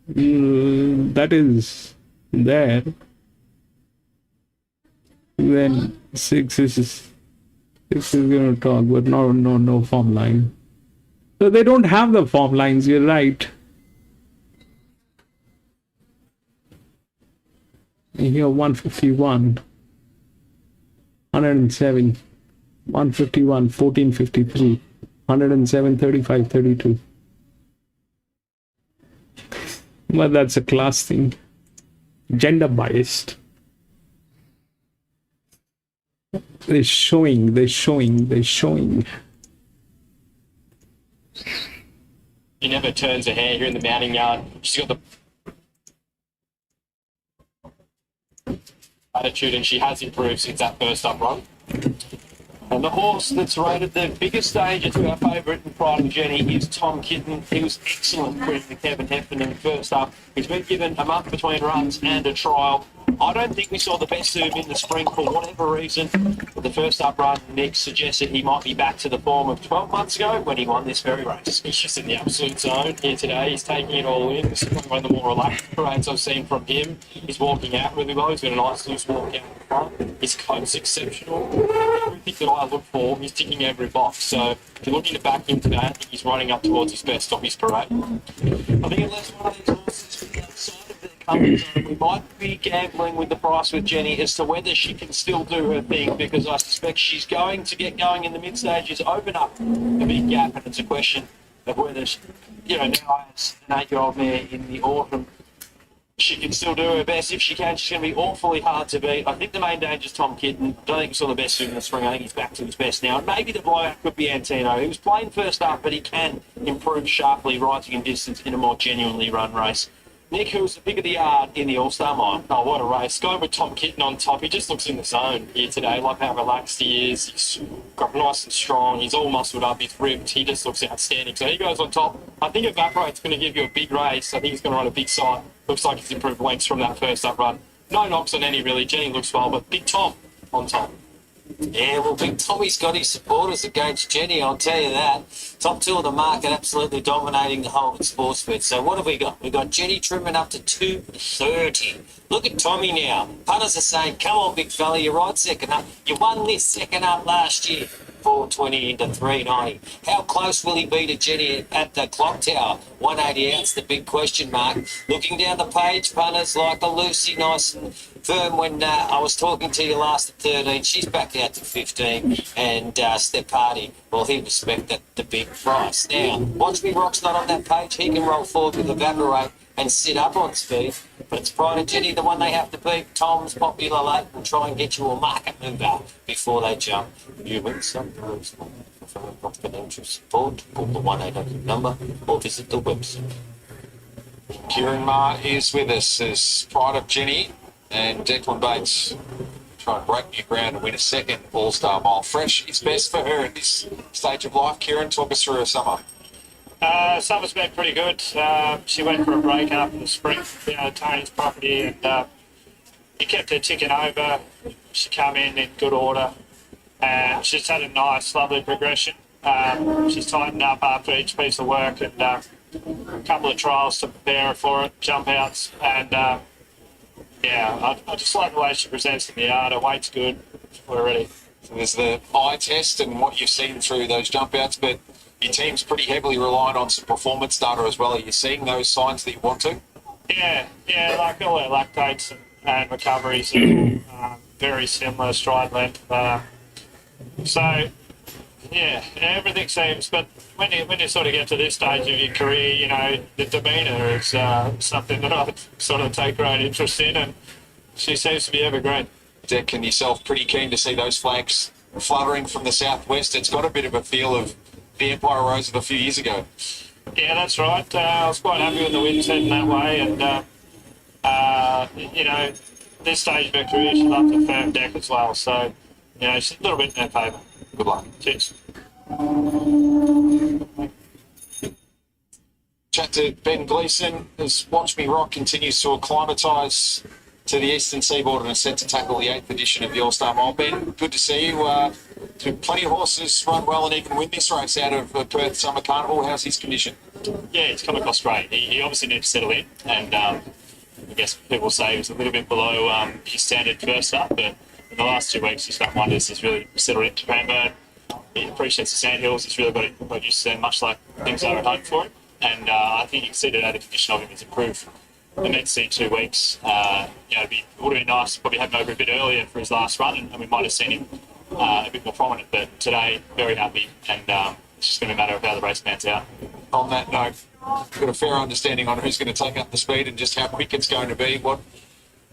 That is there. Then 6 is going to talk, but no form line. So they don't have the form lines. You're right. Here 151, 107, 151, 1453, 107, 35, 32. But that's a class thing. Gender biased. They're showing. She never turns her hair here in the mounting yard. She's got the attitude, and she has improved since that first up run. And the horse that's rated the biggest danger to our favourite and Pride of Jenny is Tom Kitten. He was excellent with Kevin Heffernan first up. He's been given a month between runs and a trial. I don't think we saw the best of him in the spring for whatever reason. The first up run, Nick suggested he might be back to the form of 12 months ago when he won this very race. He's just in the absolute zone here today. He's taking it all in. This is one of the more relaxed parades I've seen from him. He's walking out really well. He's got a nice loose walk out in front. His coat's exceptional. Everything that I look for, he's ticking every box. So if you're looking to back him today, I think he's running up towards his best of his parade. I think unless one of these horses from the outside of the comfort zone, we might be gambling with the price with Jenny as to whether she can still do her thing, because I suspect she's going to get going in the mid stages, open up a big gap, and it's a question of whether she, now as an 8-year-old mare in the autumn, she can still do her best. If she can, she's going to be awfully hard to beat. I think the main danger is Tom Kitten. I don't think we saw the best of him in the spring. I think he's back to his best now. And maybe the blowout could be Antino. He was playing first up, but he can improve sharply, rising in distance in a more genuinely run race. Nick, who's the pick of the yard in the All-Star mine. Oh, what a race. Going with Tom Kitten on top. He just looks in the zone here today. Like how relaxed he is. He's got nice and strong. He's all muscled up. He's ripped. He just looks outstanding. So he goes on top. I think Evaporate's going to give you a big race. I think he's going to run a big side. Looks like he's improved lengths from that first up run. No knocks on any, really. Jenny looks well, but Big Tom on top. Yeah, well, Big Tommy's got his supporters against Jenny, I'll tell you that. Top 2 of the market, absolutely dominating the whole of sports bet. So what have we got? We've got Jenny trimming up to 230. Look at Tommy now. Punters are saying, come on, big fella, you're right second up. You won this second up last year. 420 into 390. How close will he be to Jenny at the clock tower? 180 out's the big question mark. Looking down the page, punters like a Lucy, nice and firm. When I was talking to you last at 13, she's back out to 15. And Step Party, well, he respected the big price. Now, Watch Me Rock's not on that page. He can roll forward with Evaporate and sit up on speed. But it's Pride of Jenny, the one they have to beat. Tom's Popular Late will try and get you a market mover before they jump. You win some pros for confidential support. Call the 1-800 number or visit the website. Kieran Maher is with us as Pride of Jenny, and Declan Bates try and break new ground and win a second All-Star Mile. Fresh is best for her at this stage of life. Kieran, talk us through her summer. Summer's been pretty good. She went for a break up in the spring, Tony's property, and he kept her ticking over. She come in good order, and she's had a nice, lovely progression. She's tightened up after each piece of work, and a couple of trials to prepare her for it, jump outs, and I just like the way she presents in the yard. Her weight's good. We're ready. So there's the eye test and what you've seen through those jump outs, but your team's pretty heavily reliant on some performance data as well. Are you seeing those signs that you want to? Yeah, like all her lactates and recoveries are very similar, stride length. So, everything seems, but when you sort of get to this stage of your career, the demeanour is something that I sort of take great interest in, and she seems to be evergreen. Deck and yourself pretty keen to see those flags fluttering from the southwest. It's got a bit of a feel of the Empire Rose of a few years ago. Yeah, that's right. I was quite happy with the wind's heading that way, and this stage of her career, she loves a firm deck as well. So, she's a little bit in her favour. Good luck. Cheers. Chat to Ben Gleeson as Watch Me Rock continues to acclimatise to the eastern seaboard and is set to tackle the 8th edition of the All-Star Mile. Ben, good to see you. Plenty of horses run well and even win this race out of Perth Summer Carnival. How's his condition? Yeah, it's come across great. He obviously needs to settle in, and I guess people say he was a little bit below his standard first up, but in the last 2 weeks he's done wonders. He's really settled into Cranbourne. He appreciates the sandhills. He's really got used to them, much like things are at home for him. And I think you can see that the condition of him has improved immensely 2 weeks. It would have been nice to probably have him over a bit earlier for his last run, and we might have seen him a bit more prominent. But today, very happy, and it's just going to be a matter of how the race pans out. On that note, we've got a fair understanding on who's going to take up the speed and just how quick it's going to be. What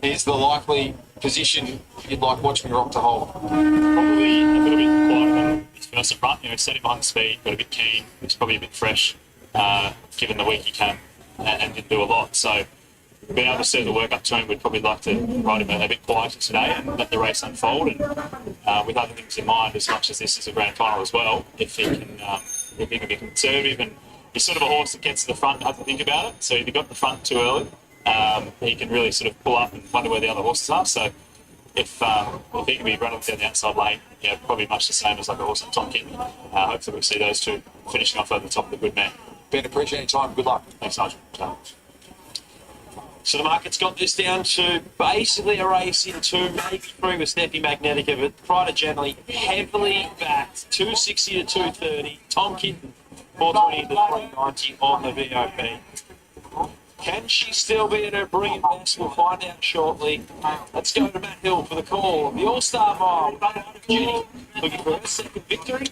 is the likely position you'd like Watch Me Rock to hold? Probably a little bit quieter than his first up front. Set him behind the speed, got a bit keen. He's probably a bit fresh, given the week he came and didn't do a lot. So being able to see the work up to him, we'd probably like to ride him a bit quieter today and let the race unfold. And with other things in mind, as much as this is a grand final as well, if he can be conservative, and he's sort of a horse that gets to the front and doesn't think about it. So if he got the front too early, he can really sort of pull up and wonder where the other horses are. So if he can be running down the outside lane, probably much the same as like a horse like Tom Kitten. Hopefully we'll see those two finishing off over the top of the good man. Ben, appreciate your time. Good luck. Thanks, Nigel. So the market's got this down to basically a race in 2, maybe 3 with Steffi Magnetica, but Pride of Generally heavily backed, 260 to 230. Tom Kitten, 420 to 390 on the VOP. Can she still be at her brilliant best? We'll find out shortly. Let's go to Matt Hill for the call. The All-Star Mile, run out of Jenny, looking for her second victory.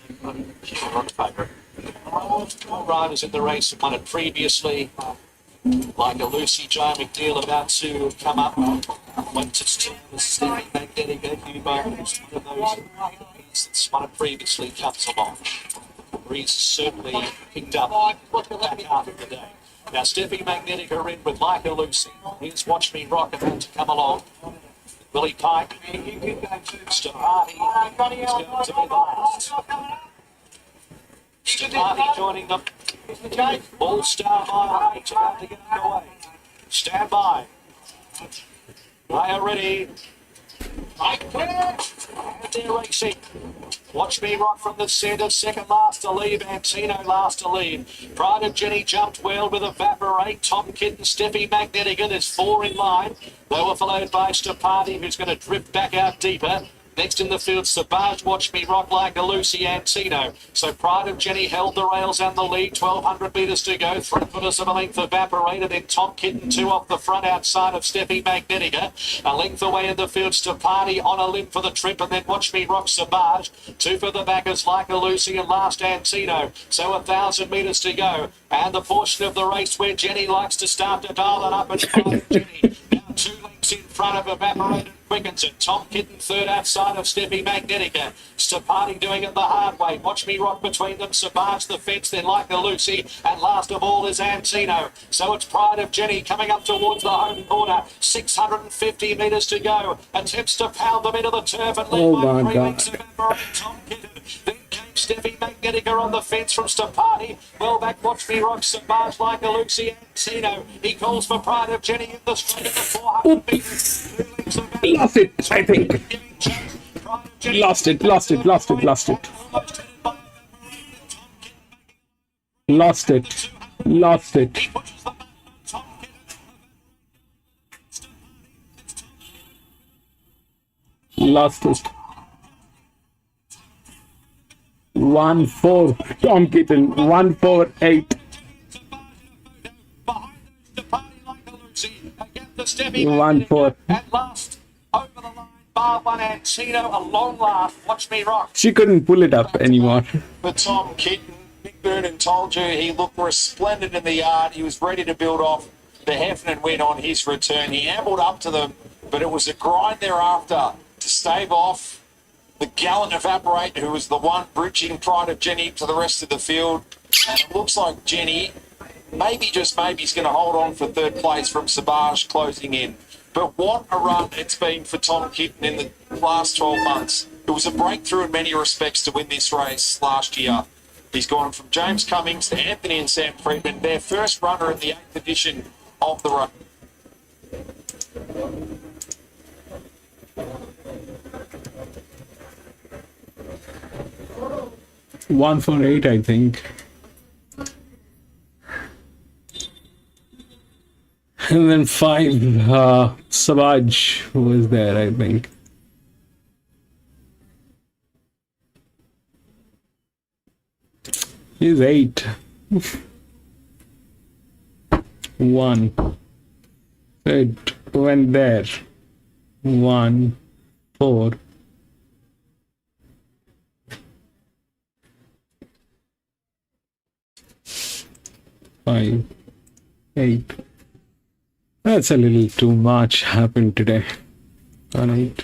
She's a run favourite. All riders in the race have won it previously. Like a Lucy, Joe McNeil about to come up. Went to Steffi Magnetica, Hubo, who's one of those that's won it previously, comes along. Breeze certainly picked up back half of the day. Now Steffi Magnetica in with Like a Lucy. Here's Watch Me Rock about to come along. Willie Pike. Stefani is going to be the last. Stefani joining them. All-Star Mile H about to get underway. Stand by. They are ready. They're racing. Watch Me Rock from the centre, second last to lead, Antino last to lead. Pride of Jenny jumped well with Evaporate, Tom Kitten, Steffi Magnetica, there's 4 in line. They were followed by Stepati, who's going to drift back out deeper. Next in the field, Sabaj, Watch Me Rock, Like a Lucy, Antino. So Pride of Jenny held the rails and the lead, 1,200 metres to go. 3/4 of a length Evaporated, then Tom Kitten 2 off the front outside of Steffi Magnetica. A length away in the field, Stepati on a limb for the trip, and then Watch Me Rock, Sabaj. 2 for the backers, Like a Lucy, and last Antino. So 1,000 metres to go. And the portion of the race where Jenny likes to start to dial it up and Pride of Jenny. Now 2 lengths In front of Evaporated Quickens and Tom Kitten third outside of Steffi Magnetica. Stapati doing it the hard way. Watch Me Rock between them. Savage the fence, then Like a Lucy. And last of all is Antino. So it's Pride of Jenny coming up towards the home corner. 650 metres to go. Attempts to pound them into the turf and Oh led by my 3 God. lengths of Evaporated Tom Kitten. Then came Steffi Magnetica on the fence from Stapati. Well back, Watch Me Rock, Savage, Like a Lucy, Antino. He calls for Pride of Jenny in the straight at the 400 metres. Lost it, I think. Lost it. Lost it. Lost it. Lost it. Lost it. Lost it. Lost it. 1-4. Tom Kitten. 1-4-8. 1-4. At last, over the line, bar one, Antino, a long laugh. Watch Me Rock. She couldn't pull it up anymore. For Tom Kitten, Nick Vernon told you he looked resplendent in the yard. He was ready to build off the Heffernan win on his return. He ambled up to them, but it was a grind thereafter to stave off the gallant Evaporate, who was the one bridging Pride of Jenny to the rest of the field. And it looks like Jenny, maybe just maybe, is going to hold on for third place from Savage closing in. But what a run it's been for Tom Kitten in the last 12 months. It was a breakthrough in many respects to win this race last year. He's gone from James Cummings to Anthony and Sam Friedman, their first runner in the 8th edition of the run. One for 8, I think. And then 5, Savage was there, I think. He's 8. 1. It went there. 1, 4. 5, 8. That's a little too much happened today. All right.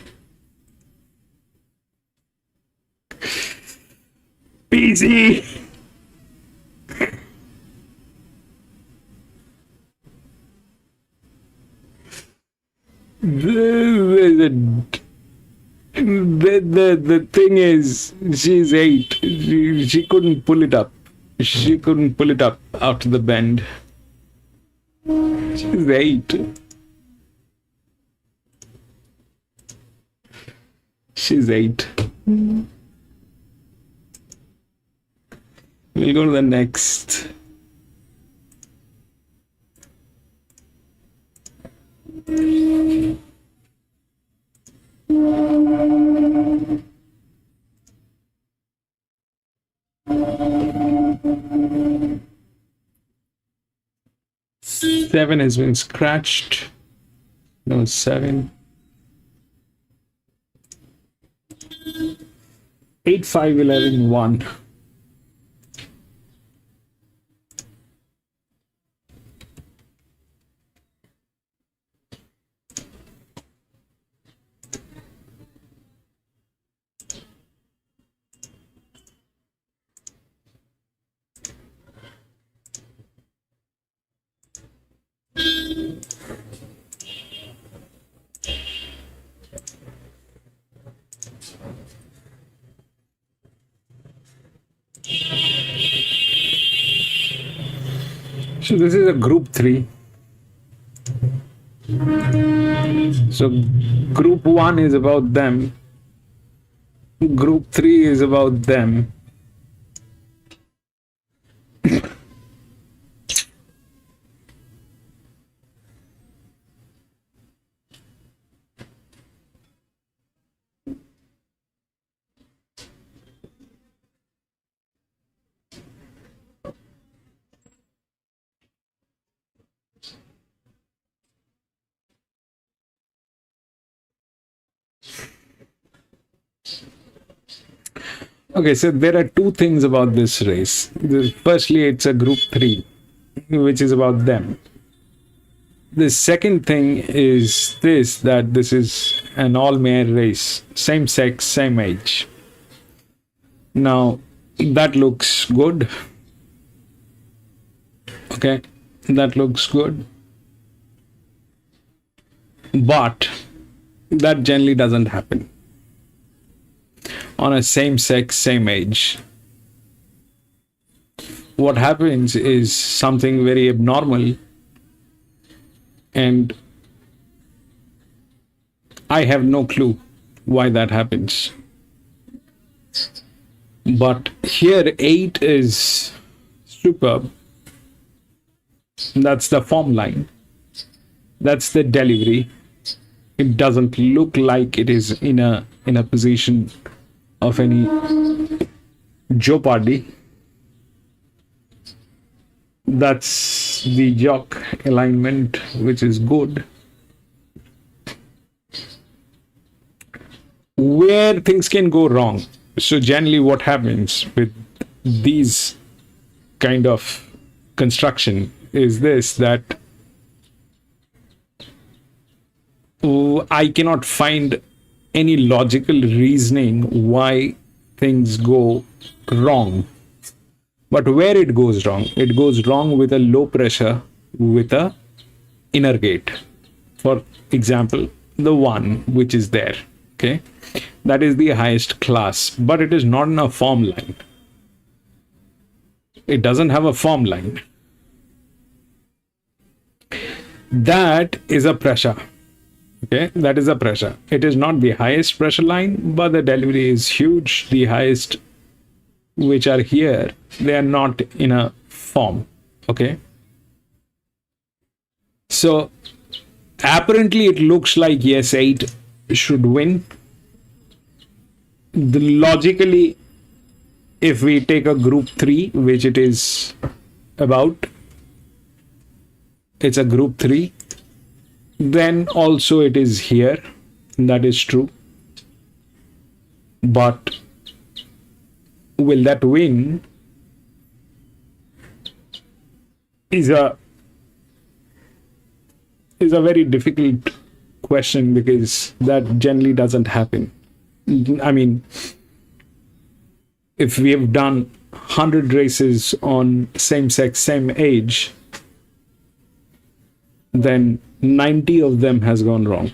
Busy. The thing is, she's 8. She couldn't pull it up. She couldn't pull it up out of the bend. She's 8. She's 8. We'll go to the next. Seven has been scratched. No, 7. 8, 5, 11, 1. So this is a group 3. So group 1 is about them. Group 3 is about them. Okay, so there are two things about this race. Firstly, it's a group 3, which is about them. The second thing is this, that this is an all-mare race, same sex, same age. Now, that looks good. Okay, that looks good. But that generally doesn't happen on a same sex, same age. What happens is something very abnormal, and I have no clue why that happens. But here 8 is superb. That's the form line. That's the delivery. It doesn't look like it is in a position of any jeopardy. That's the jock alignment, which is good. Where things can go wrong. So generally what happens with these kind of construction is this, that I cannot find any logical reasoning why things go wrong. But where it goes wrong with a low pressure with a inner gate. For example, the one which is there, okay, that is the highest class, but it is not in a form line. It doesn't have a form line. That is a pressure. Okay, that is a pressure. It is not the highest pressure line, but the delivery is huge. The highest which are here, they are not in a form. Okay, so apparently it looks like yes, 8 should win. Logically, if we take a group 3, which it is about, it's a group 3, then also it is here. That is true. But will that win is a very difficult question, because that generally doesn't happen. I mean, if we have done 100 races on same sex, same age, then 90 of them has gone wrong,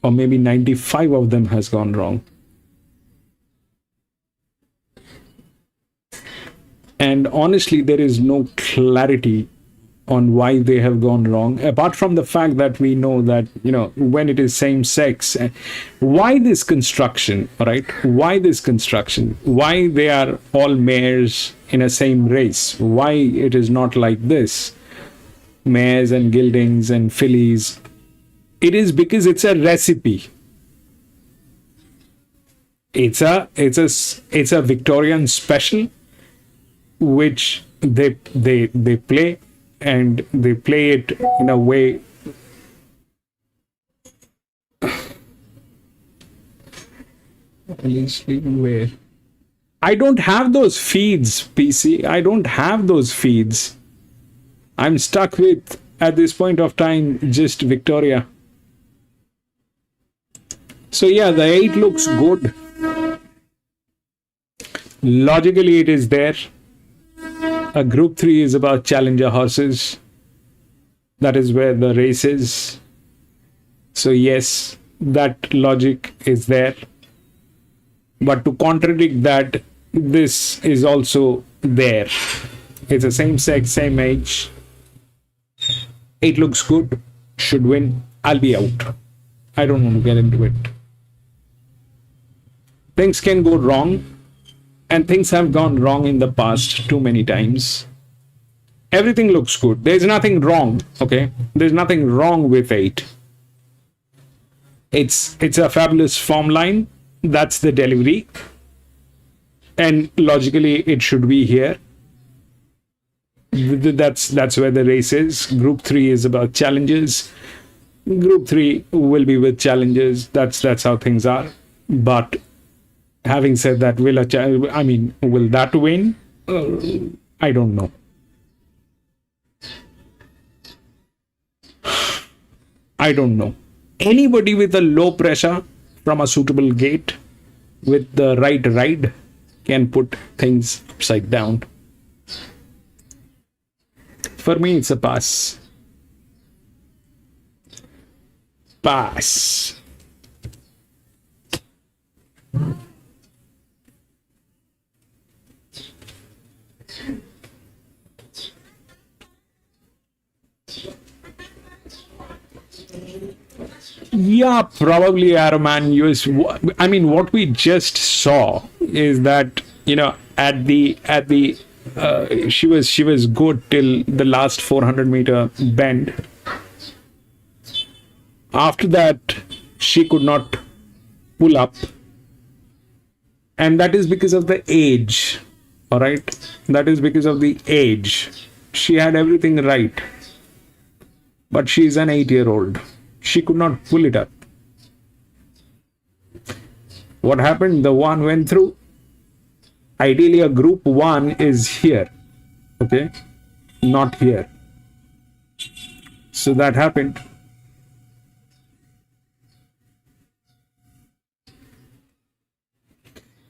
or maybe 95 of them has gone wrong. And honestly, there is no clarity on why they have gone wrong, apart from the fact that we know that, you know, when it is same sex, why this construction, right? Why this construction? Why they are all mares in a same race? Why it is not like this? Mares and geldings and fillies. It is because it's a recipe. It's a Victorian special, which they play, and they play it in a way where I don't have those feeds, PC. I don't have those feeds. I'm stuck with, at this point of time, just Victoria. So yeah, the 8 looks good. Logically, it is there. A group 3 is about challenger horses. That is where the race is. So yes, that logic is there. But to contradict that, this is also there. It's the same sex, same age. 8 looks good, should win. I'll be out. I don't want to get into it. Things can go wrong, and things have gone wrong in the past too many times. Everything looks good. There's nothing wrong, okay? There's nothing wrong with 8. It's a fabulous form line. That's the delivery. And logically, it should be here. That's where the race is. Group 3 is about challenges. Group 3 will be with challenges. That's how things are. But having said that, will that win? I don't know. I don't know. Anybody with a low pressure from a suitable gate with the right ride can put things upside down. For me, it's a pass. Pass. Yeah, probably Araman. I mean, what we just saw is that, you know, at the she was good till the last 400-meter bend. After that, she could not pull up, and that is because of the age. All right, that is because of the age. She had everything right, but she is an 8-year-old. She could not pull it up. What happened? The one went through. Ideally, a group 1 is here, okay, not here. So that happened.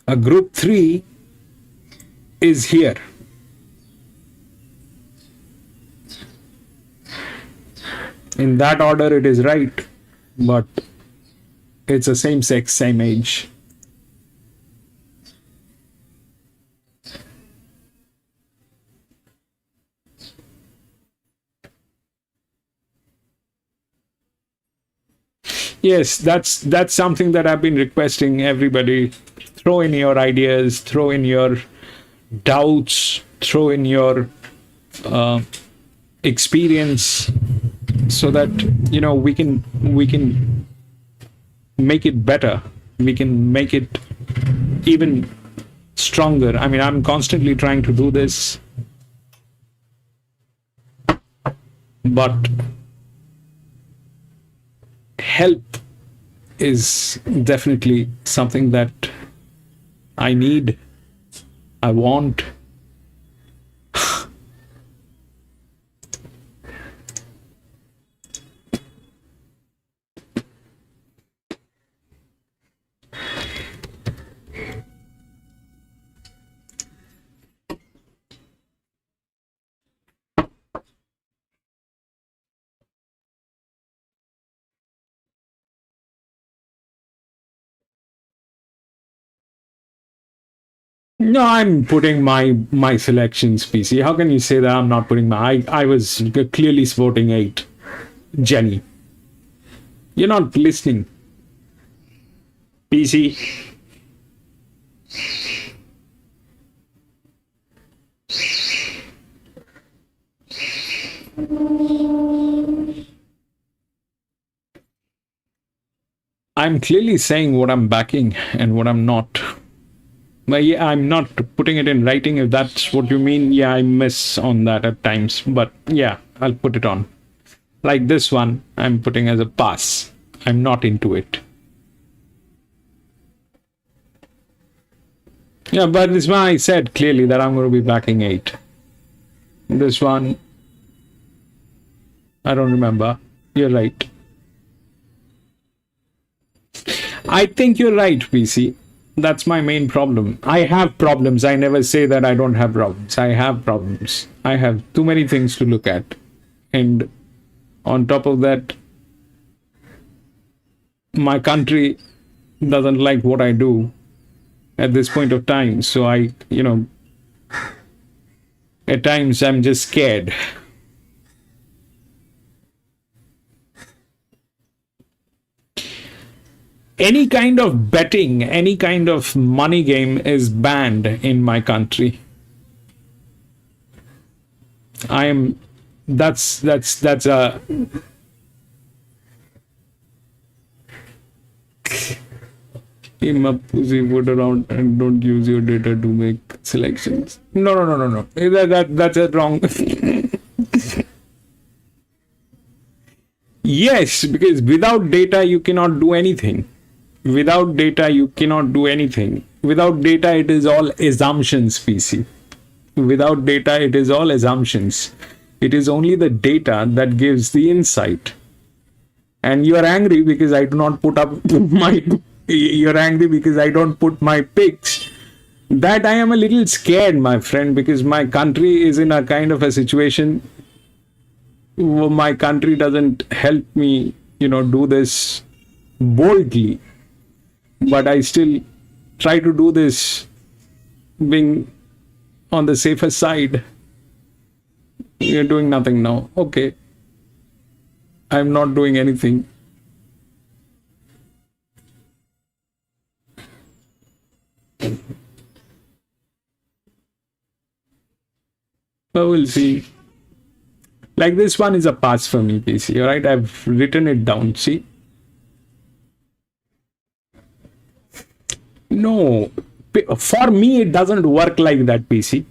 A group 3 is here. In that order, it is right, but it's the same sex, same age. Yes, that's something that I've been requesting everybody. Throw in your ideas, throw in your doubts, throw in your experience, so that, you know, we can make it better. We can make it even stronger. I mean, I'm constantly trying to do this, but help is definitely something that I need, I want. No, I'm putting my selections, PC. How can you say that I'm not putting I was clearly sporting 8. Jenny. You're not listening. PC. I'm clearly saying what I'm backing and what I'm not. But yeah, I'm not putting it in writing. If that's what you mean, yeah, I miss on that at times. But yeah, I'll put it on. Like this one, I'm putting as a pass. I'm not into it. Yeah, but this one I said clearly that I'm going to be backing 8. This one, I don't remember. You're right. I think you're right, PC. That's my main problem. I have problems. I never say that I don't have problems. I have problems. I have too many things to look at. And on top of that, my country doesn't like what I do at this point of time. So I, you know, at times I'm just scared. Any kind of betting, any kind of money game is banned in my country. That's a Keep a pussy foot around and don't use your data to make selections. No. That's a wrong. Yes, because without data you cannot do anything. Without data you cannot do anything. Without data it is all assumptions, PC. Without data it is all assumptions. It is only the data that gives the insight. and you are angry because I do not put up my, you're angry because I don't put my picks, that I am a little scared, my friend, because my country is in a kind of a situation where my country doesn't help me, do this boldly, but I still try to do this being on the safer side. You're doing nothing now. Okay. I'm not doing anything. But we'll see. Like this one is a pass for me, PC. All right, I've written it down. See? No. For me, it doesn't work like that, PC.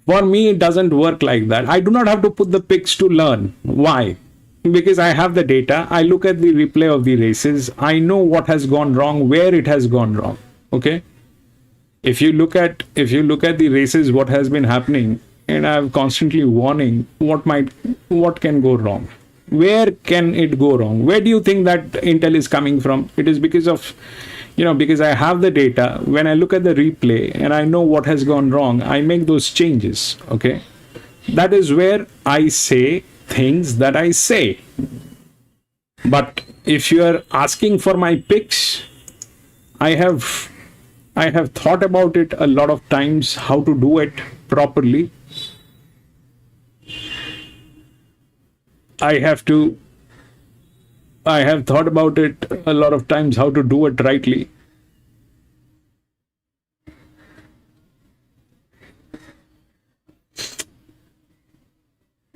For me, it doesn't work like that. I do not have to put the picks to learn. Why? Because I have the data. I look at the replay of the races. I know what has gone wrong, where it has gone wrong. Okay? If you look at the races, what has been happening, and I'm constantly warning what can go wrong. Where can it go wrong? Where do you think that intel is coming from? It is because of, because I have the data. When I look at the replay and I know what has gone wrong, I make those changes. Okay. That is where I say things that I say. But if you are asking for my picks, I have thought about it a lot of times, how to do it properly. I have thought about it a lot of times, how to do it rightly.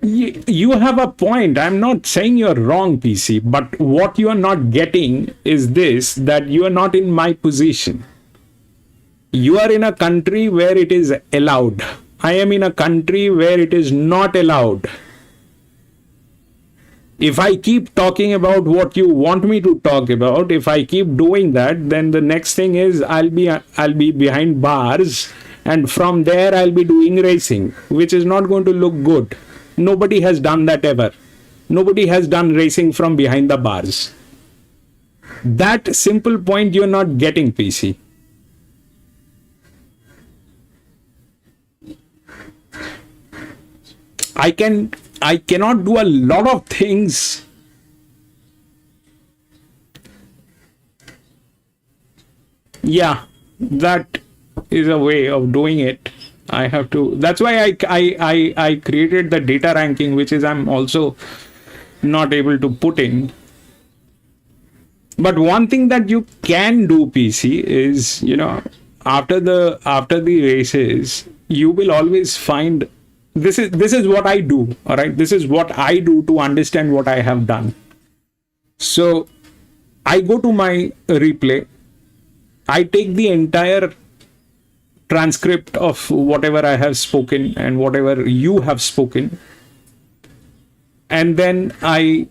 You have a point. I'm not saying you're wrong, PC, but what you are not getting is this, that you are not in my position. You are in a country where it is allowed. I am in a country where it is not allowed. If I keep talking about what you want me to talk about, if I keep doing that, then the next thing is I'll be behind bars, and from there I'll be doing racing, which is not going to look good. Nobody has done that ever. Nobody has done racing from behind the bars. That simple point you're not getting, PC. I cannot do a lot of things. Yeah, that is a way of doing it. I have to. That's why I created the data ranking, which is I'm also not able to put in. But one thing that you can do, PC, is after the races, you will always find. This is what I do, all right? This is what I do to understand what I have done. So I go to my replay. I take the entire transcript of whatever I have spoken and whatever you have spoken. And then I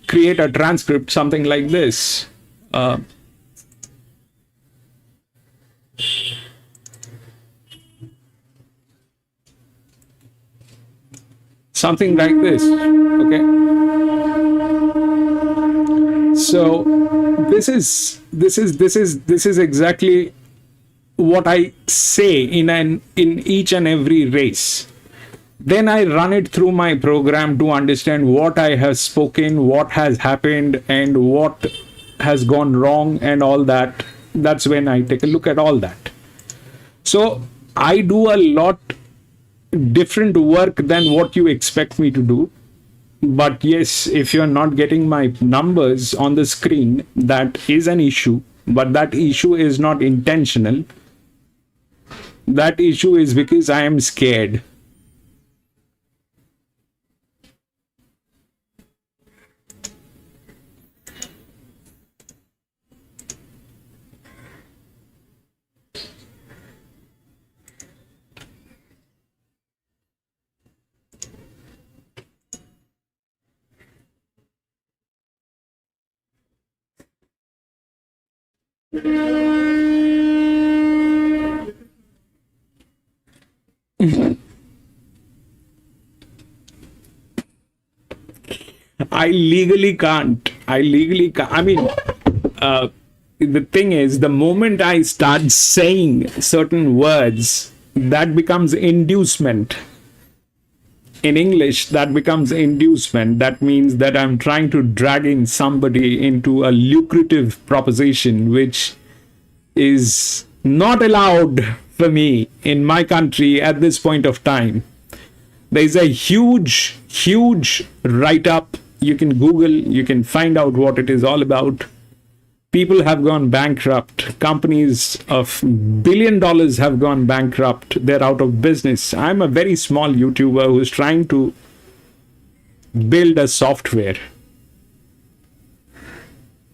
create a transcript, something like this. Something like this. Okay. So this is exactly what I say in each and every race. Then I run it through my program to understand what I have spoken, what has happened, and what has gone wrong, and all that. That's when I take a look at all that. So I do a lot different work than what you expect me to do. But yes, if you're not getting my numbers on the screen, that is an issue. But that issue is not intentional. That issue is because I am scared. I legally can't. I mean, the thing is, the moment I start saying certain words, that becomes inducement. In English, that becomes inducement. That means that I'm trying to drag in somebody into a lucrative proposition, which is not allowed for me in my country at this point of time. There's a huge write-up. You can Google, you can find out what it is all about. People have gone bankrupt. Companies of $1 billion have gone bankrupt. They're out of business. I'm a very small YouTuber who's trying to build a software.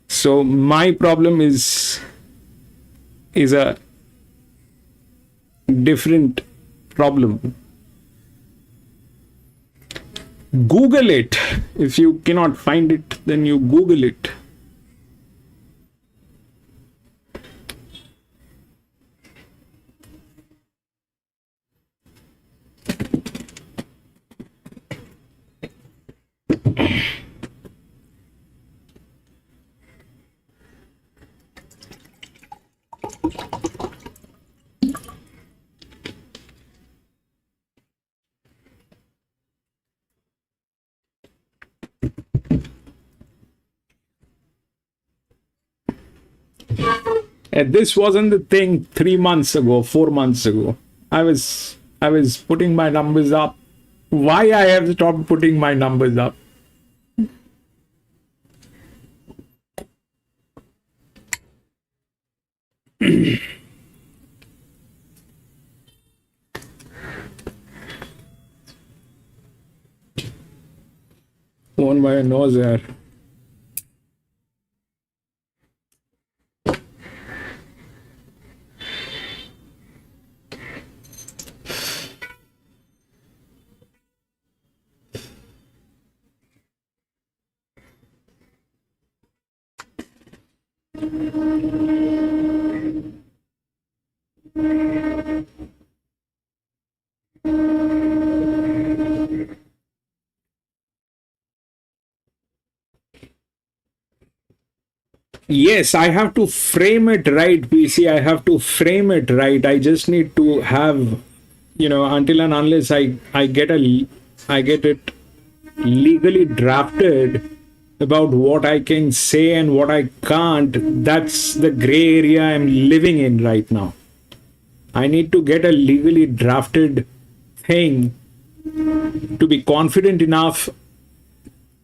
So my problem is a different problem. Google it. If you cannot find it, then you Google it. And this wasn't the thing 3 months ago, 4 months ago. I was putting my numbers up. Why I have stopped putting my numbers up? One by a nose there. Yes, I have to frame it right, PC. I have to frame it right. I just need to have, until and unless I get it legally drafted about what I can say and what I can't. That's the gray area I'm living in right now. I need to get a legally drafted thing to be confident enough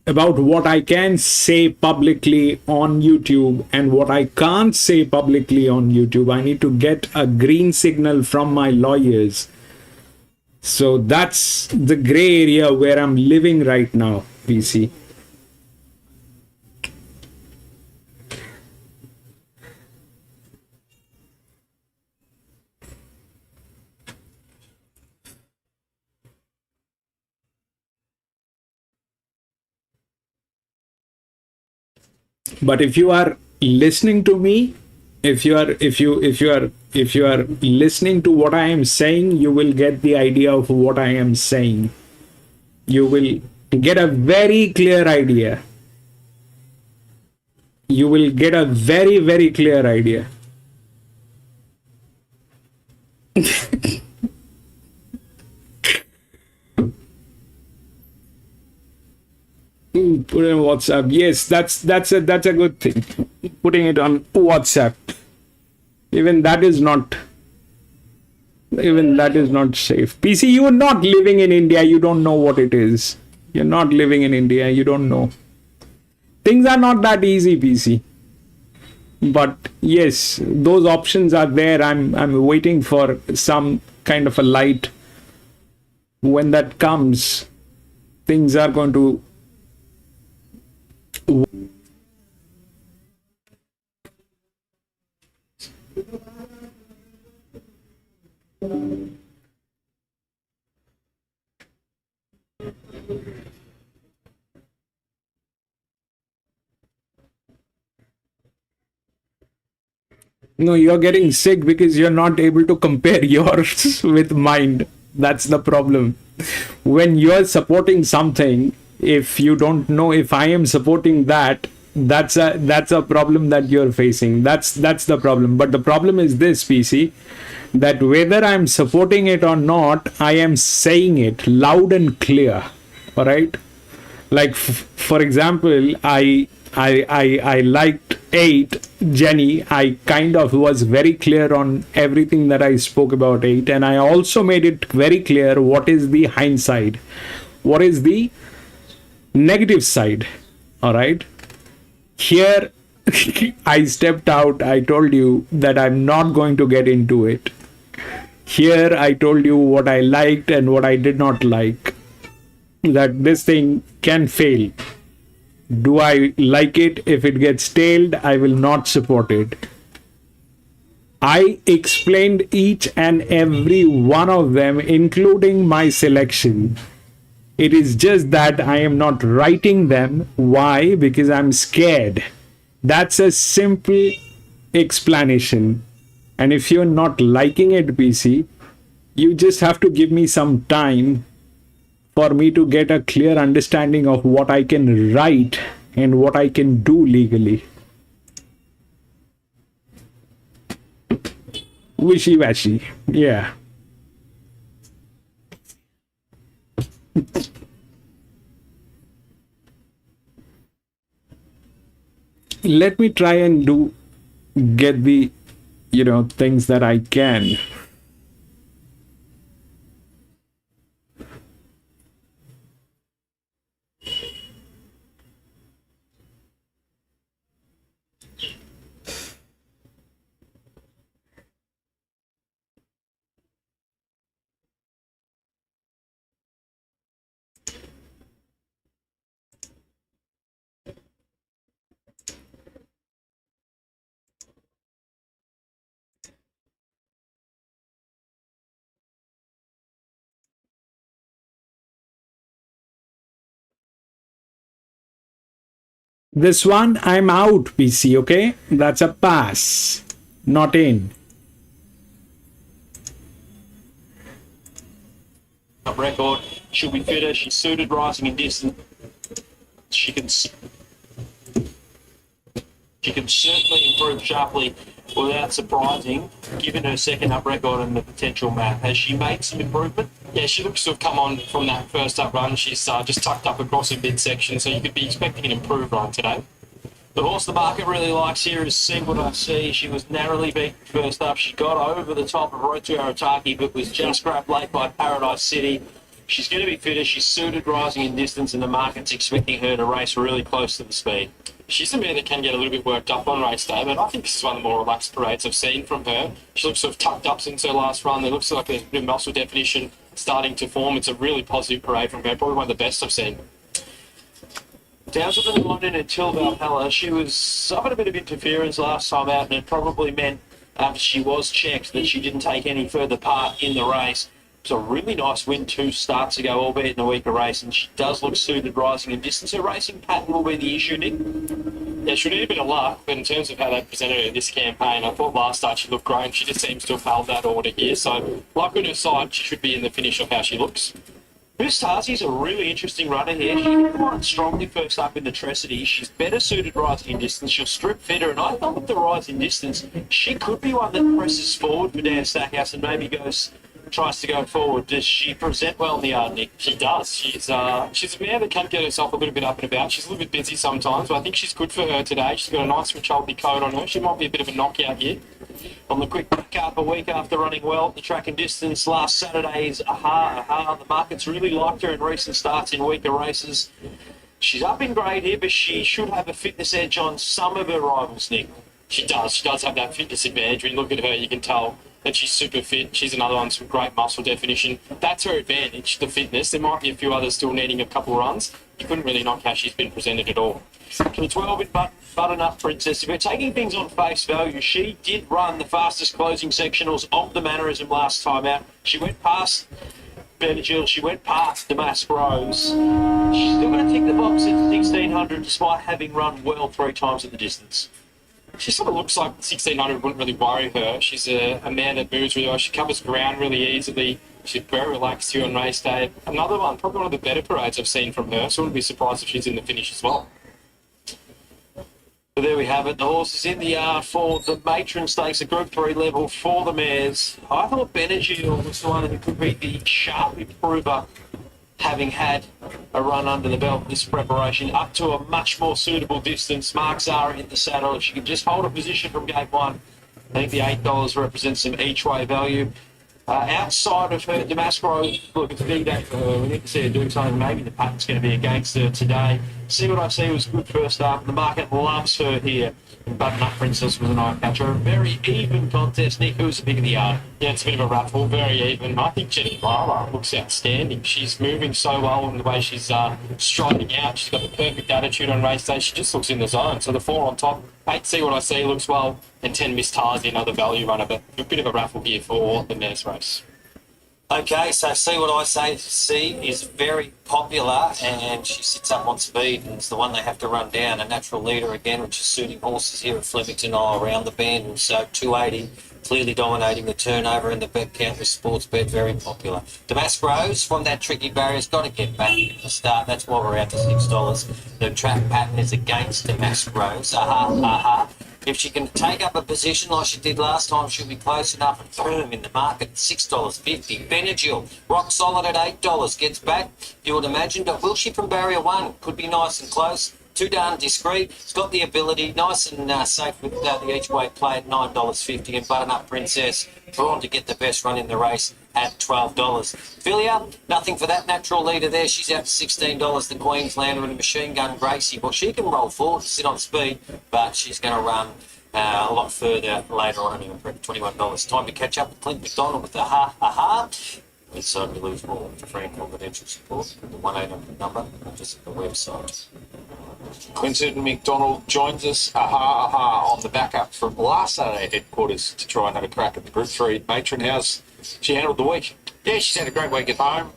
about what I can say publicly on YouTube and what I can't say publicly on YouTube. I need to get a green signal from my lawyers. So that's the gray area where I'm living right now, PC. But if you are listening to me, if you are listening to what I am saying, you will get the idea of what I am saying. You will get a very clear idea. You will get a very, very clear idea. Put it on WhatsApp. Yes, that's a good thing. Putting it on WhatsApp. Even that is not safe. PC, you are not living in India. You don't know what it is. You're not living in India. You don't know. Things are not that easy, PC. But yes, those options are there. I'm waiting for some kind of a light. When that comes, things are going to. No, you're getting sick because you're not able to compare yours with mine. That's the problem. When you're supporting something If you don't know if I am supporting that, that's a problem that you're facing. That's the problem. But the problem is this, PC, that whether I'm supporting it or not, I am saying it loud and clear. All right. Like for example, I liked 8 Jenny. I kind of was very clear on everything that I spoke about 8, and I also made it very clear what is the hindsight, what is the negative side. All right. Here I stepped out. I told you that I'm not going to get into it. Here I told you what I liked and what I did not like, that this thing can fail. Do I like it? If it gets stalled, I will not support it. I explained each and every one of them, including my selection. It is just that I am not writing them. Why? Because I'm scared. That's a simple explanation. And if you're not liking it, PC, you just have to give me some time for me to get a clear understanding of what I can write and what I can do legally. Wishy-washy. Yeah. Let me try and get the things that I can. This one, I'm out, PC, okay? That's a pass, not in. Up record, she'll be fitter, she's suited, rising in distance. She can certainly improve sharply without surprising, given her second up record and the potential map. Has she made some improvement? Yeah, she looks to have come on from that first up run. She's just tucked up across her midsection, so you could be expecting an improved run today. The horse the market really likes here is See What I See. She was narrowly beaten first up. She got over the top of Road to Arataki, but was just grabbed late by Paradise City. She's going to be fitter. She's suited, rising in distance, and the market's expecting her to race really close to the speed. She's a mare that can get a little bit worked up on race day, but I think this is one of the more relaxed parades I've seen from her. She looks sort of tucked up since her last run. There looks like there's a bit of muscle definition starting to form. It's a really positive parade from her, probably one of the best I've seen. Down to the London until Valhalla. She was suffered a bit of interference last time out, and it probably meant after she was checked that she didn't take any further part in the race. It's a really nice win 2 starts ago, albeit in a weaker race, and she does look suited, rising in distance. Her racing pattern will be the issue, Nick. Yeah, she'll need a bit of luck, but in terms of how they presented her this campaign, I thought last start she looked great, and she just seems to have held that order here. So, luck on her side, she should be in the finish of how she looks. Bustasi's a really interesting runner here. She hit the line strongly first up in the Tresity. She's better suited rising in distance. She'll strip fitter, and I thought with the rise in distance, she could be one that presses forward for Dan Stackhouse and maybe tries to go forward. Does she present well in the yard, Nick? She does. She's a mare that can get herself a little bit up and about. She's a little bit busy sometimes, but I think she's good for her today. She's got a nice Richoldi coat on her. She might be a bit of a knockout here. On the quick back up a week after running well at the track and distance last Saturday's Aha. The market's really liked her in recent starts in weaker races. She's up in grade here, but she should have a fitness edge on some of her rivals, Nick. She does. She does have that fitness advantage. When you look at her, you can tell that she's super fit. She's another one with great muscle definition. That's her advantage, the fitness. There might be a few others still needing a couple runs. You couldn't really knock how she's been presented at all. To the 12 in Button-Up Princess, if we're taking things on face value, she did run the fastest closing sectionals of the mannerism last time out. She went past Benadryl, she went past Damask Rose. She's still going to tick the box at 1600 despite having run well 3 times at the distance. She sort of looks like 1600 wouldn't really worry her. She's a man that moves really well. She covers ground really easily. She's very relaxed here on race day. Another one, probably one of the better parades I've seen from her, so I wouldn't be surprised if she's in the finish as well. So there we have it. The horses in the yard for the matron stakes, a Group 3 level for the mares. I thought Benagil was the one who could be the sharp improver, having had a run under the belt this preparation, up to a much more suitable distance. Mark Zara in the saddle. If she can just hold a position from gate one, I think the $8 represents some each-way value. Outside of her, Damascro, look, it's a big day for her. We need to see her do something. Maybe the pattern's going to be against her today. See What I See was good first up. The market loves her here. Button Up Princess was an eye catcher. A very even contest. Nick, who's the pick of the yard? Yeah, it's a bit of a raffle, very even. I think Jenny Lala looks outstanding. She's moving so well in the way she's striding out. She's got the perfect attitude on race day. She just looks in the zone. So the 4 on top, 8 See What I See looks well, and 10 Miss Tarzi, another value runner, but a bit of a raffle here for the mares race. Okay, so See What I See is very popular, and she sits up on speed, and it's the one they have to run down. A natural leader again, which is suiting horses here at Flemington all around the bend. And so 280, clearly dominating the turnover in the bet count with sports bet, very popular. Damascro's from that tricky barrier has got to get back at the start. That's why we're out to $6. The trap pattern is against Damascro's. If she can take up a position like she did last time, she'll be close enough and firm in the market. $6.50. Benagil, rock solid at $8. Gets back, you would imagine. But will she from barrier one? Could be nice and close. Too darn discreet. It's got the ability. Nice and safe with the each-way play at $9.50. And Button Up Princess, drawn to get the best run in the race at $12. Philia, nothing for that natural leader there. She's out to $16. The Queenslander and Machine Gun Gracie. Well, she can roll forward, sit on speed, but she's going to run a lot further later on anyway, for $21. Time to catch up with Clint McDonald with the We certainly lose more for free and confidential support. The 1-800 number, just the website. Quinton McDonald joins us, on the backup from last Saturday at headquarters to try and have a crack at the Group 3. Matron, how's she handled the week? Yeah, she's had a great week at home.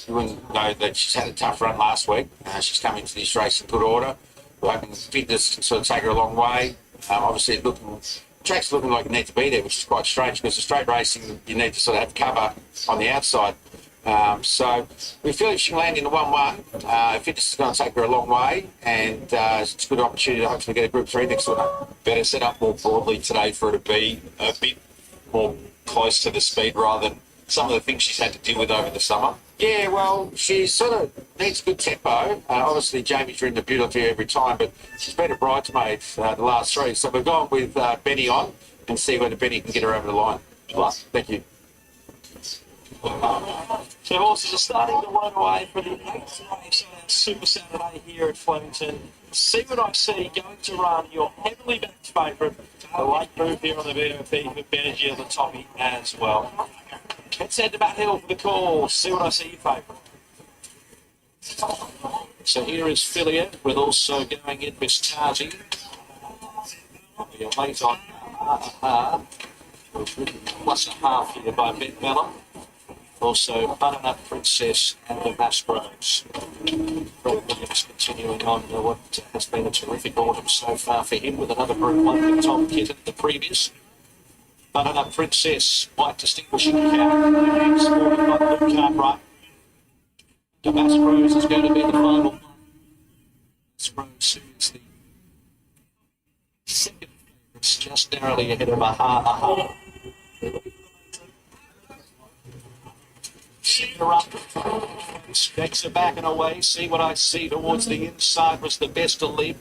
You wouldn't know that she's had a tough run last week. She's come into this race in good order. We're hoping fitness can sort of take her a long way. Obviously, track's looking like it needs to be there, which is quite strange because the straight racing, you need to sort of have cover on the outside. So we feel if she can land in the 1-1, fitness is going to take her a long way, and it's a good opportunity to hopefully get a Group 3 next one. Better set up more broadly today for her to be a bit more close to the speed rather than some of the things she's had to deal with over the summer. Yeah, well, she sort of needs good tempo. Obviously, Jamie's ridden the beautifully every time, but she's been a bridesmaid the last 3. So we've gone with Benny on and see whether Benny can get her over the line. Good luck. Thank you. So horses are starting to run away for the 8th race on Super Saturday here at Flemington. See What I See going to run your heavily backed favourite, the late move here on the BOP for Benagil, the Tommy as well. Let's head to Matt Hill for the call. See What I See, your favourite. So here is Philia with also going in Miss Tarzi. Your late on plus a half here by Ben Bella. Also, Button Up Princess and the Masquerades. Greg Williams continuing on what has been a terrific autumn so far for him with another Group 1 with Tom Kitten the previous. Button Up Princess, white distinguishing character, supported by Luke Cartwright. The Masquerades is going to be the final one. Masquerades is the second favourites, just narrowly ahead of Aha. Specs are back and away. See What I See towards the inside was the best to lead.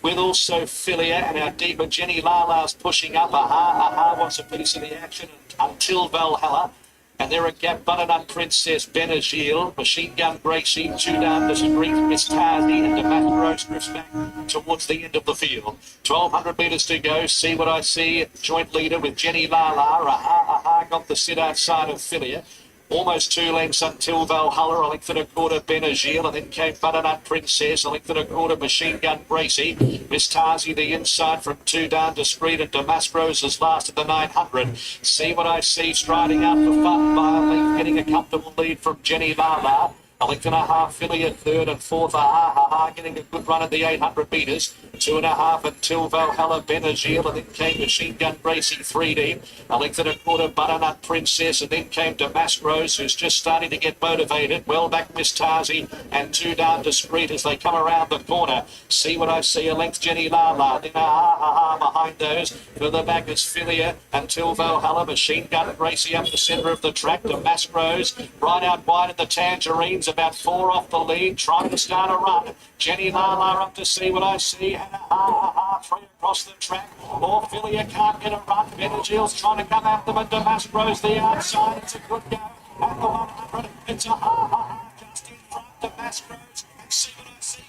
With also Philia and our deeper Jenny Lala's pushing up. Aha wants a piece of the action until Valhalla. And there a gap, Button Up Princess, Benagil, Machine Gun Gracie, two down, disagrees, Miss Tarzi, and Damascro drifts back towards the end of the field. 1,200 metres to go. See What I See, joint leader with Jenny Lala. Aha got the sit outside of Philia. Almost 2 lengths until Valhalla, a length and a quarter Benagil, and then came Button Up Princess, a length and a quarter Machine Gun Gracie. Miss Tarzi the inside from 2 down, Discreet, and Damascro's is last at the 900. See What I See striding out for fun by a length, getting a comfortable lead from Jenny Lala. A length and a half, Philia third and fourth, Aha getting a good run at the 800 metres. 2.5 until Valhalla Benazil, and then came Machine Gun Racing 3D. A length and a quarter, Butternut Princess, and then came Damask Rose, who's just starting to get motivated. Well back, Miss Tarzi, and two down Discreet as they come around the corner. See What I See, a length, Jenny Lala, then a ha behind those. Further back is Philia until Valhalla, Machine Gun Racing up the centre of the track. Damask Rose, right out wide in the Tangerines, about 4 off the lead, trying to start a run. Jenny Lala up to See What I See, and a ha, 3 across the track. Or Philia can't get a run. Benadryll's trying to come at them, and Damask Rose the outside. It's a good go. At the 100, it's a ha, just in front. Damask Rose, and See What I See.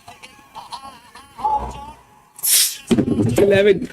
Hold on. 11.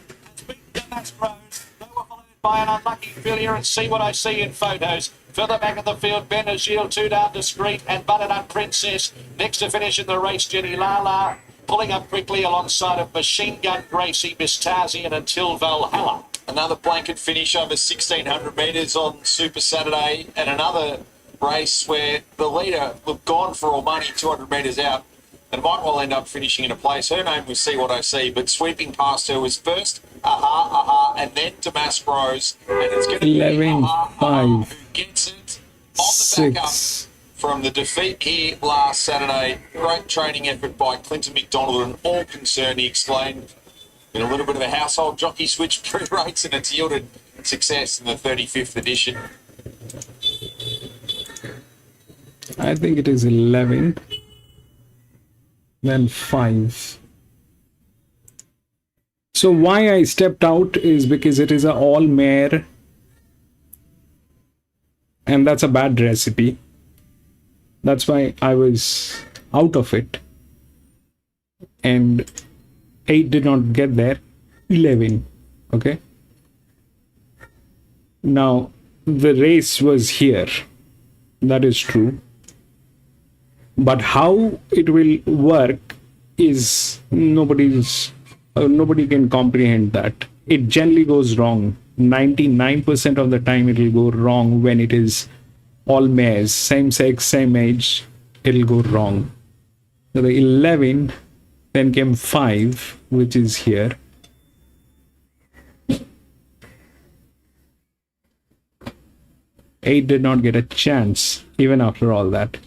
Damask Rose. They were followed by an unlucky Philia, and See What I See in photos. Further back of the field, Benazil, 2 down Discreet, and Butternut Princess. Next to finish in the race, Jenny Lala, pulling up quickly alongside of Machine Gun Gracie, Miss Tarzi, and Until Valhalla. Another blanket finish over 1,600 metres on Super Saturday, and another race where the leader looked gone for all money 200 metres out and might well end up finishing in a place. Her name was See What I See, but sweeping past her was first and then Damask Rose, and it's going to be 11, 5, who gets it on the back up 6. from the defeat here last Saturday. Great training effort by Clinton McDonald, and all concerned, he explained, in a little bit of a household jockey switch pre-race, and it's yielded success in the 35th edition. I think it is 11. Then 5. So why I stepped out is because it is a all mare, and that's a bad recipe. That's why I was out of it. And 8 did not get there. 11. Okay. Now the race was here. That is true. But how it will work is nobody can comprehend that. It generally goes wrong. 99% of the time it will go wrong when it is all mares, same sex, same age, it'll go wrong. So the 11, then came 5, which is here. Eight did not get a chance, even after all that.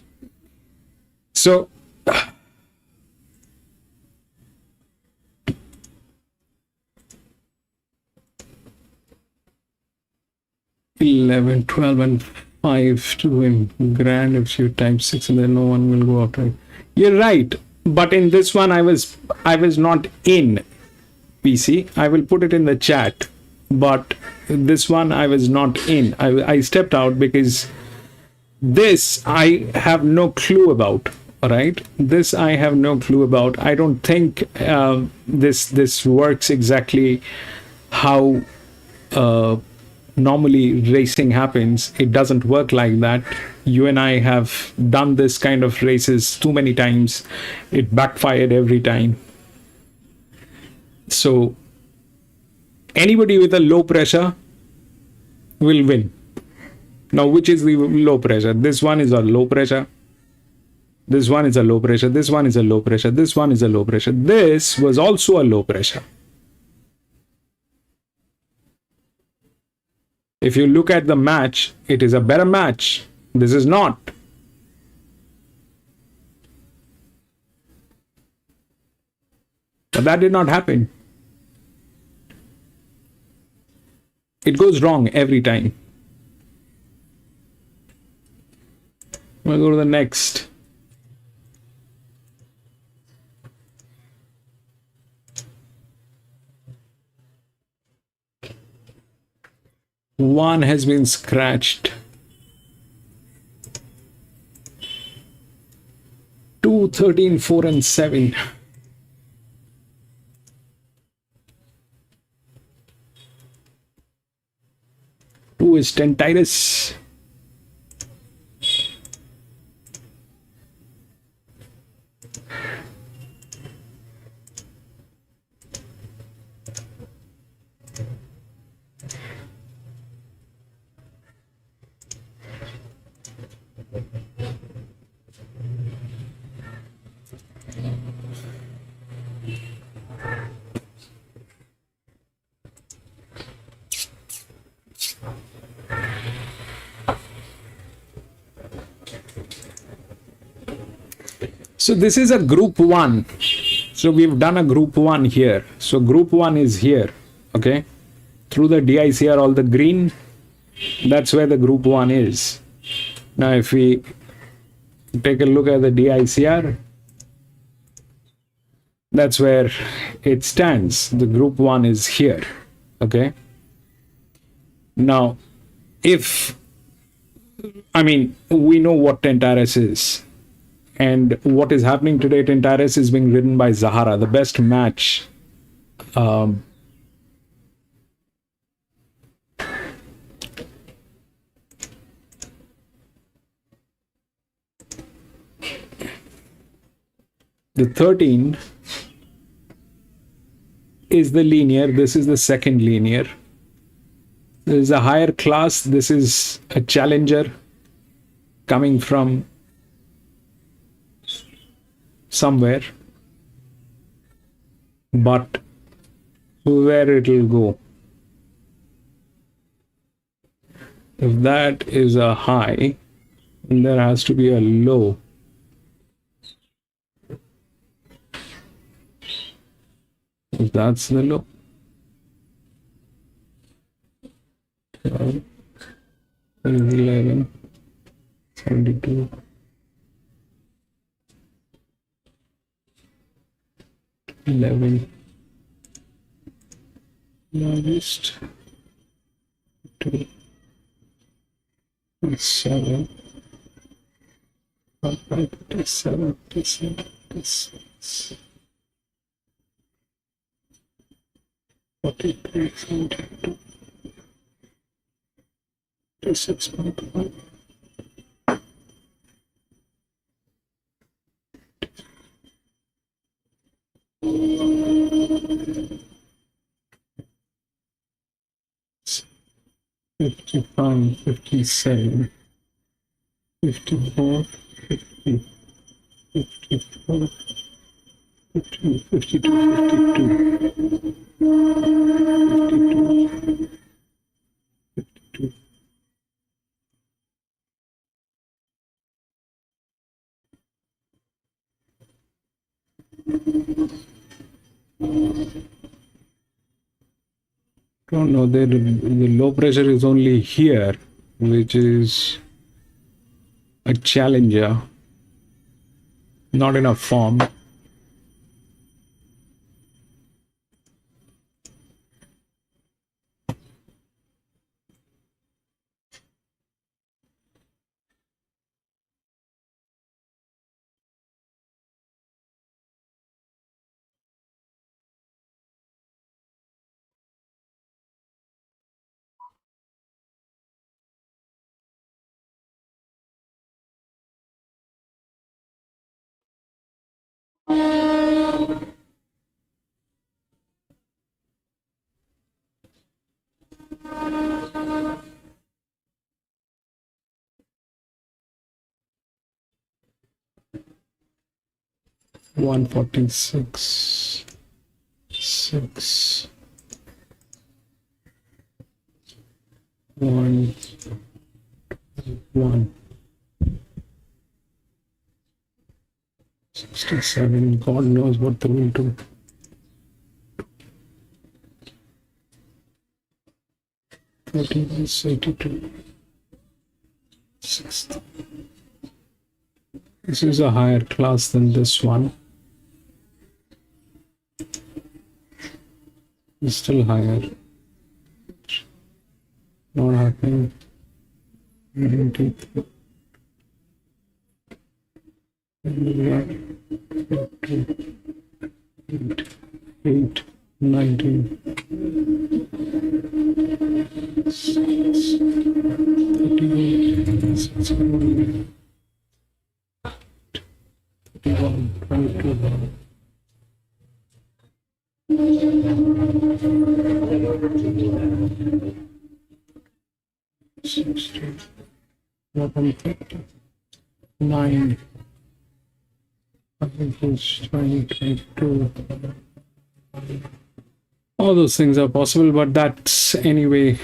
So, 11, 12, and 5 to him. Grand if you type 6 and then no one will go after it. You're right. But in this one, I was not in PC. I will put it in the chat. But this one, I was not in. I stepped out because this I have no clue about. All right. This I have no clue about. I don't think this works exactly how normally racing happens. It doesn't work like that. You and I have done this kind of races too many times. It backfired every time. So anybody with a low pressure will win. Now, which is the low pressure? This one is a low pressure. This one is a low pressure. This one is a low pressure. This one is a low pressure. This was also a low pressure. If you look at the match, it is a better match. This is not. But that did not happen. It goes wrong every time. We'll go to the next. One has been scratched. 2, 13, 4, and 7. Two is Tentitis. So this is a group 1. So we've done a group 1 here. So group 1 is here, okay? Through the DICR, all the green, that's where the group 1 is. Now if we take a look at the DICR, that's where it stands. The group 1 is here, okay? Now, we know what Tentaris is. And what is happening today, Tentaris is being ridden by Zahara, the best match. The 13 is the linear. This is the second linear. There is a higher class. This is a challenger coming from somewhere, but where it will go. If that is a high, there has to be a low. If that's the low. 12, 11, 72. 11 largest 2 7 5 7 6 43 72 6.1 55, 57, 54, 50, 54, 50, 52, 52, 52, 52. Don't know, the low pressure is only here, which is a challenger, not enough form. One 46, 6, 1, 1, 67. God knows what they will do. 14 is 82. 60. This is a higher class than this one. It's still higher. Not happening. 93. 8, 19, 6, 38, 61, 22. Nine. I think it's 22. All those things are possible, but that's anyway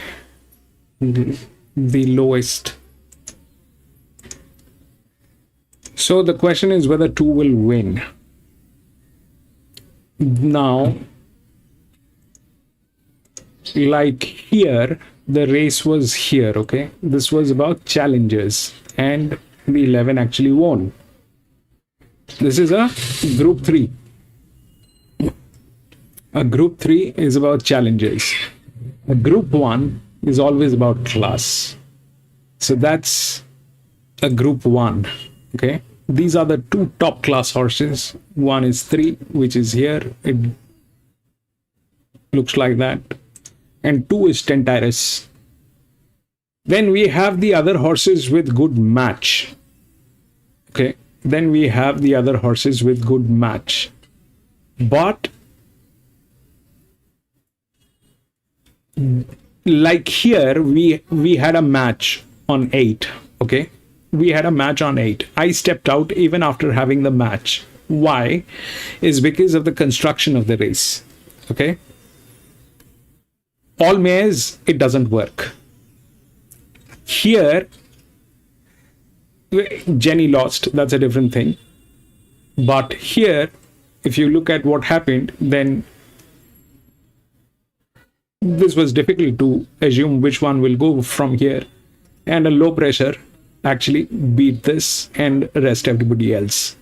the lowest. So the question is whether 2 will win. Now, like here, the race was here, okay? This was about challenges, and the 11 actually won. This is a group 3. A group 3 is about challenges. A group 1 is always about class. So that's a group 1, okay? These are the 2 top class horses. One is 3, which is here. It looks like that. And 2 is Tentyrus. Then we have the other horses with good match. Okay. Then we have the other horses with good match. But like here, we had a match on 8. Okay. We had a match on 8. I stepped out even after having the match. Why? Is because of the construction of the race. Okay. All mares, it doesn't work. Here, Jenny lost. That's a different thing. But here, if you look at what happened, then this was difficult to assume which one will go from here. And a low pressure actually beat this and rest everybody else.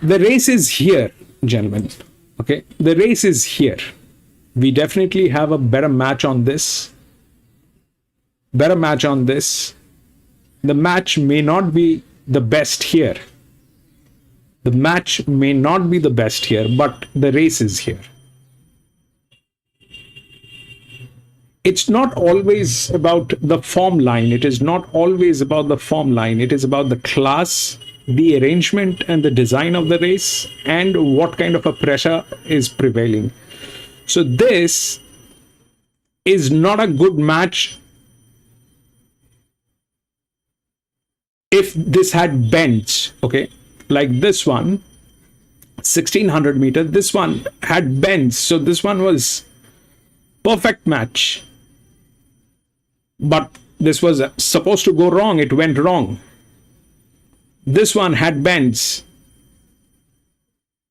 The race is here, gentlemen. Okay, the race is here. We definitely have a better match on this. Better match on this. The match may not be the best here. The match may not be the best here, but the race is here. It's not always about the form line. It is not always about the form line. It is about the class, the arrangement and the design of the race, and what kind of a pressure is prevailing. So this is not a good match if this had bends, okay? Like this one, 1600 meter, this one had bends. So this one was perfect match. But this was supposed to go wrong. It went wrong. This one had bends.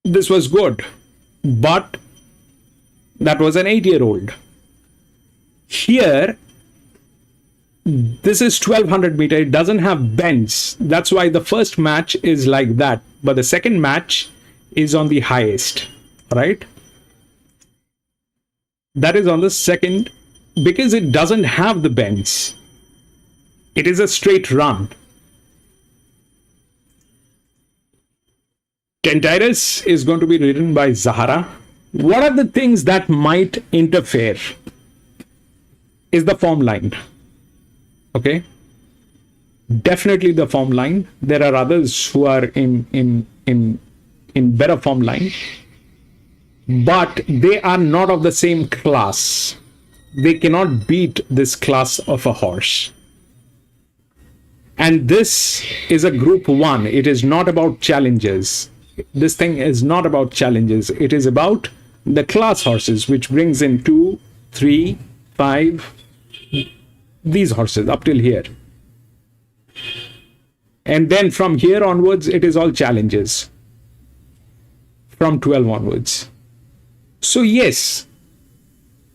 This was good. But that was an 8-year-old. Here, this is 1200 meter. It doesn't have bends. That's why the first match is like that. But the second match is on the highest, right? That is on the second, because it doesn't have the bends. It is a straight run. Tentyrus is going to be ridden by Zahara. What are the things that might interfere? Is the form line. Okay. Definitely the form line. There are others who are in better form line, but they are not of the same class. They cannot beat this class of a horse. And this is a group 1. It is not about challenges. This thing is not about challenges. It is about the class horses, which brings in 2, 3, 5, these horses up till here. And then from here onwards, it is all challenges. From 12 onwards. So yes,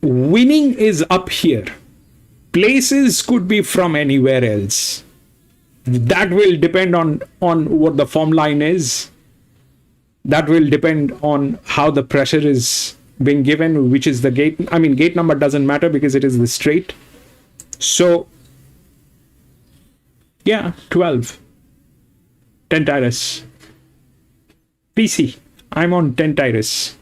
winning is up here. Places could be from anywhere else. That will depend on what the form line is. That will depend on how the pressure is being given, which is the gate. I mean, gate number doesn't matter because it is the straight. So, yeah, 12. Tentyrus. PC. I'm on Tentyrus.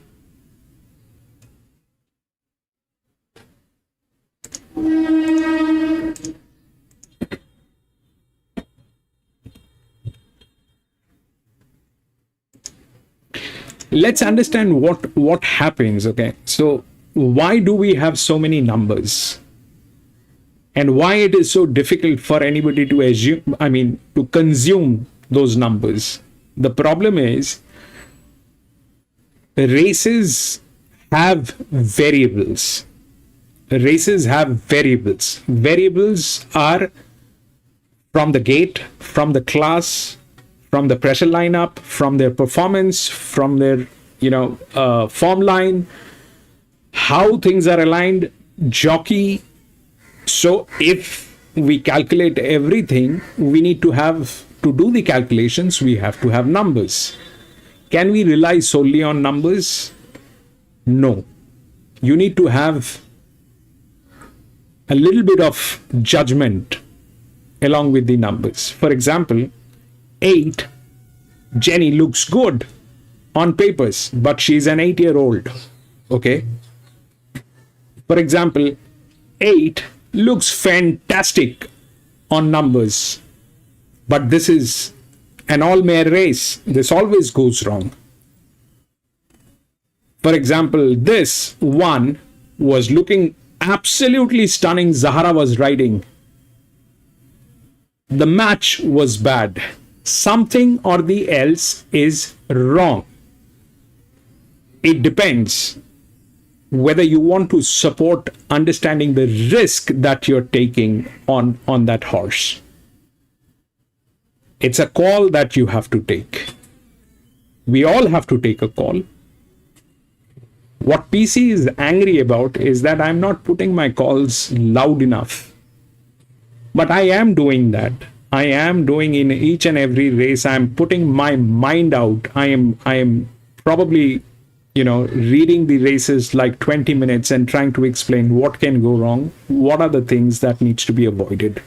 Let's understand what happens. Okay, so why do we have so many numbers, and why it is so difficult for anybody to assume, I mean, to consume those numbers? The problem is races have variables. Races have variables. Variables are from the gate, from the class, from the pressure lineup, from their performance, from their, form line, how things are aligned, jockey. So if we calculate everything, we need to do the calculations, we have to have numbers. Can we rely solely on numbers? No. You need to have a little bit of judgment along with the numbers. For example, 8, Jenny looks good on papers, but she's an 8-year-old. Okay. For example, 8 looks fantastic on numbers, but this is an all-mare race. This always goes wrong. For example, this one was looking absolutely stunning. Zahara was riding. The match was bad. Something or the else is wrong. It depends whether you want to support understanding the risk that you're taking on that horse. It's a call that you have to take. We all have to take a call. What PC is angry about is that I'm not putting my calls loud enough. But I am doing that. I am doing in each and every race. I'm putting my mind out. I am probably, reading the races like 20 minutes and trying to explain what can go wrong. What are the things that needs to be avoided?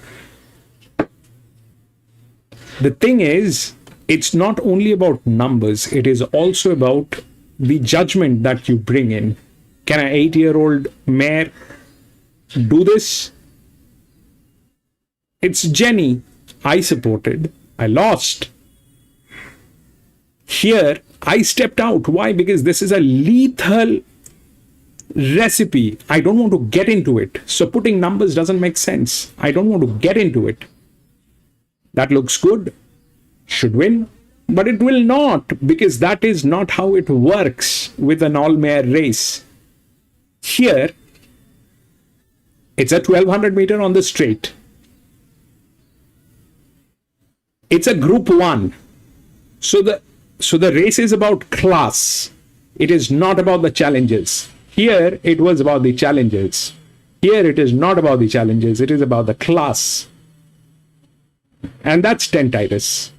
The thing is, it's not only about numbers. It is also about the judgment that you bring in. Can an 8-year-old mare do this? It's Jenny. I supported. I lost. Here, I stepped out. Why? Because this is a lethal recipe. I don't want to get into it. So putting numbers doesn't make sense. I don't want to get into it. That looks good. Should win. But it will not, because that is not how it works with an all-mare race. Here, it's a 1200 meter on the straight. It's a group 1. So the race is about class. It is not about the challenges. Here, it was about the challenges. Here, it is not about the challenges. It is about the class. And that's Tentitis.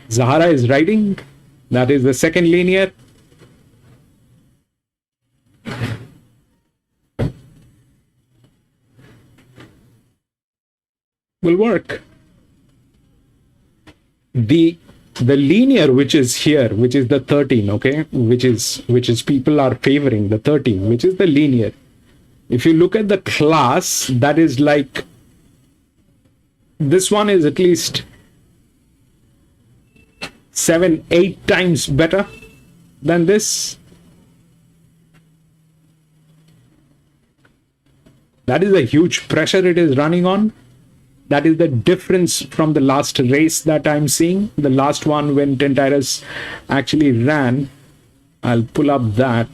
Zahara is riding. That is the second linear. Will work. The linear which is here, which is the 13, okay, which is people are favoring the 13, which is the linear. If you look at the class, that is like, this one is at least 7-8 times better than this. That is a huge pressure it is running on. That is the difference from the last race that I'm seeing. The last one when Tentitis actually ran. I'll pull up that.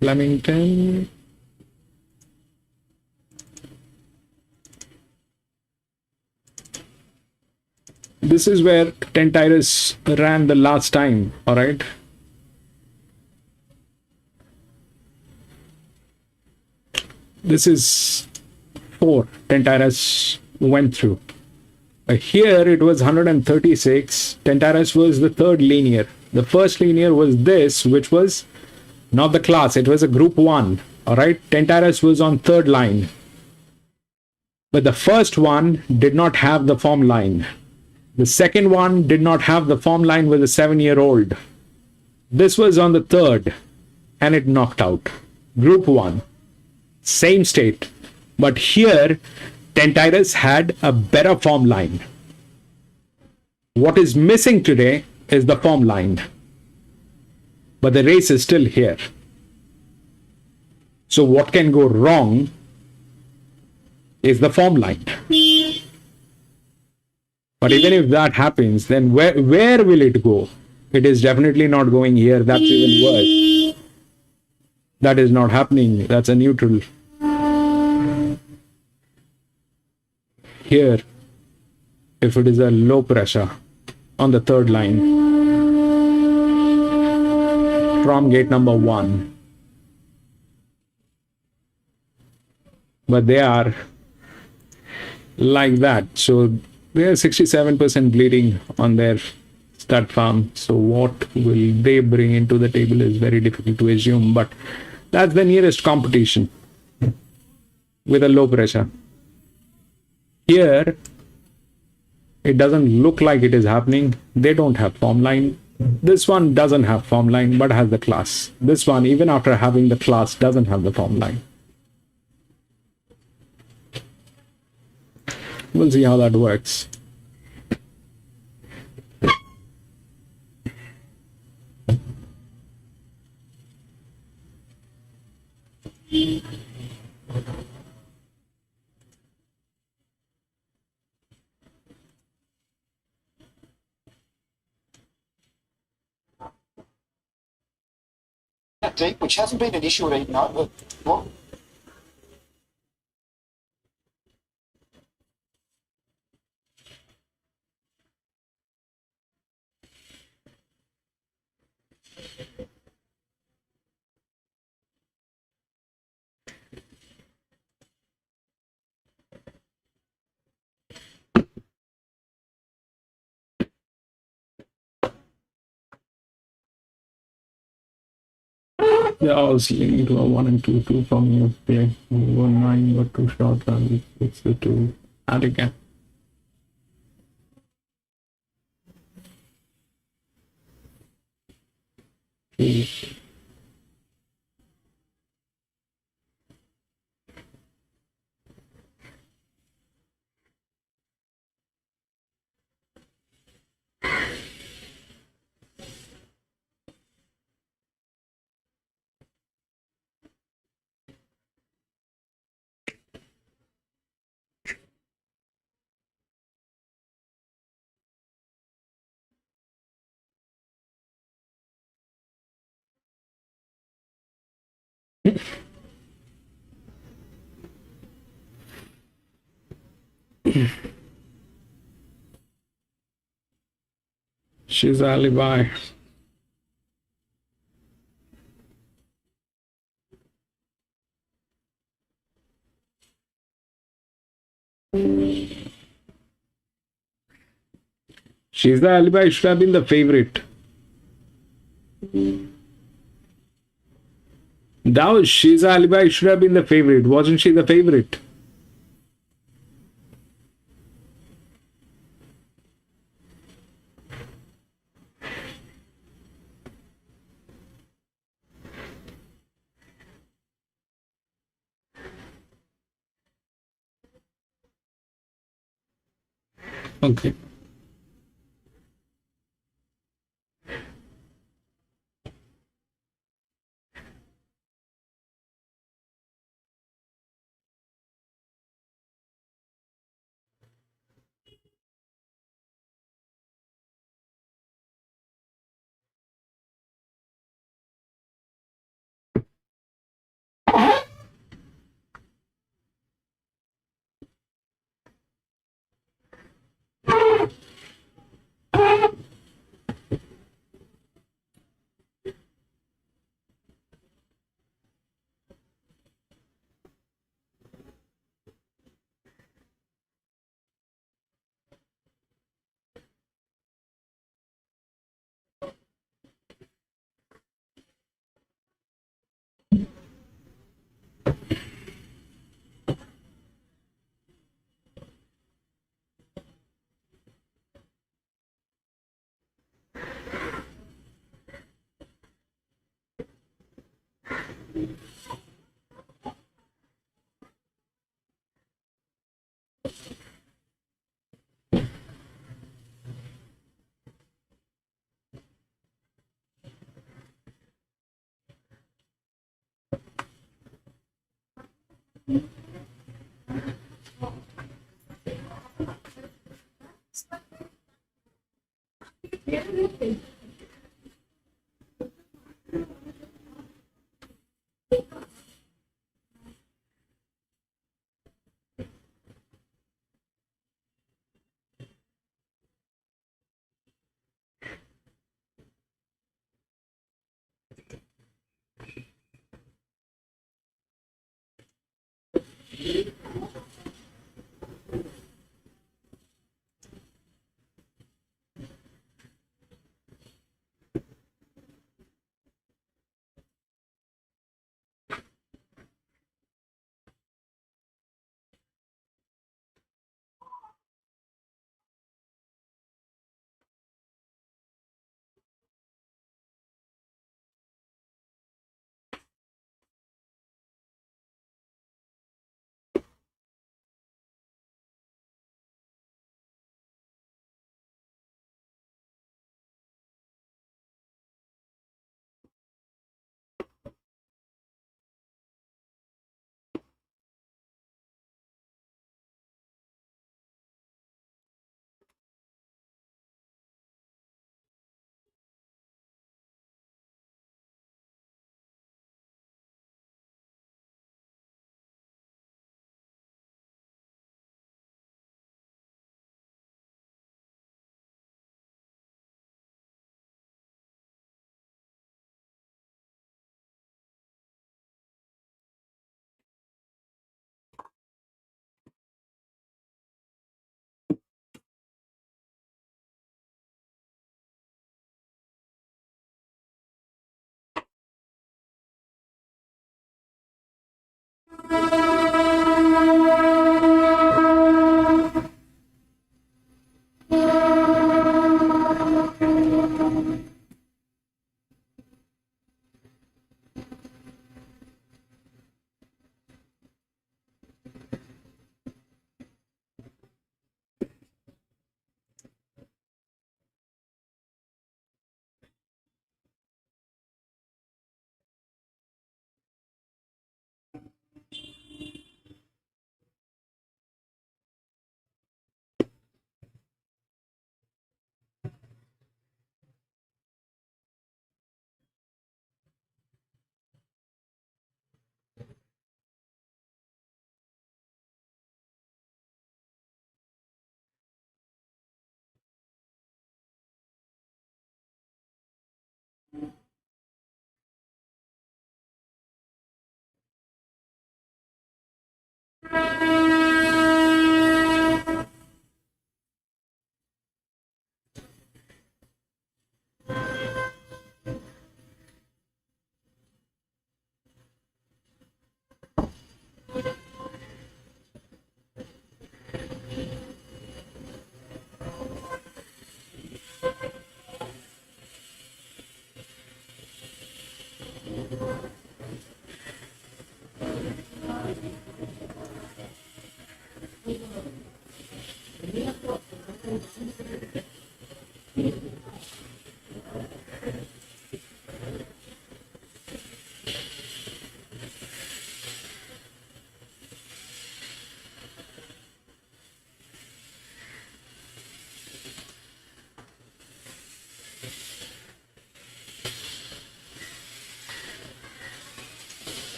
Flemington. This is where Tentitis ran the last time, all right? This is 4 Tentitis went through. Here it was 136. Tentitis was the third linear. The first linear was this, which was not the class. It was a group 1, all right? Tentitis was on third line. But the first one did not have the form line. The second one did not have the form line with a 7-year-old. This was on the third, and it knocked out. Group 1. Same state. But here, Tentitis had a better form line. What is missing today is the form line. But the race is still here. So what can go wrong is the form line. But even if that happens, then where will it go? It is definitely not going here. That's even worse. That is not happening. That's a neutral. Here, if it is a low pressure on the third line from gate number 1, but they are like that, so they are 67% bleeding on their stud farm. So what will they bring into the table is very difficult to assume, but that's the nearest competition with a low pressure. Here, it doesn't look like it is happening. They don't have form line. This one doesn't have form line, but has the class. This one, even after having the class, doesn't have the form line. We'll see how that works. That deep, which hasn't been an issue at Eden Oak, but what? They're all leaning to a 1 and 2, 2 from you. They 1 9 but 2 short run. It's the 2 and again. She's alibi. She's the alibi. Should have been the favorite. That was she's the alibi. Should have been the favorite. Wasn't she the favorite? Okay.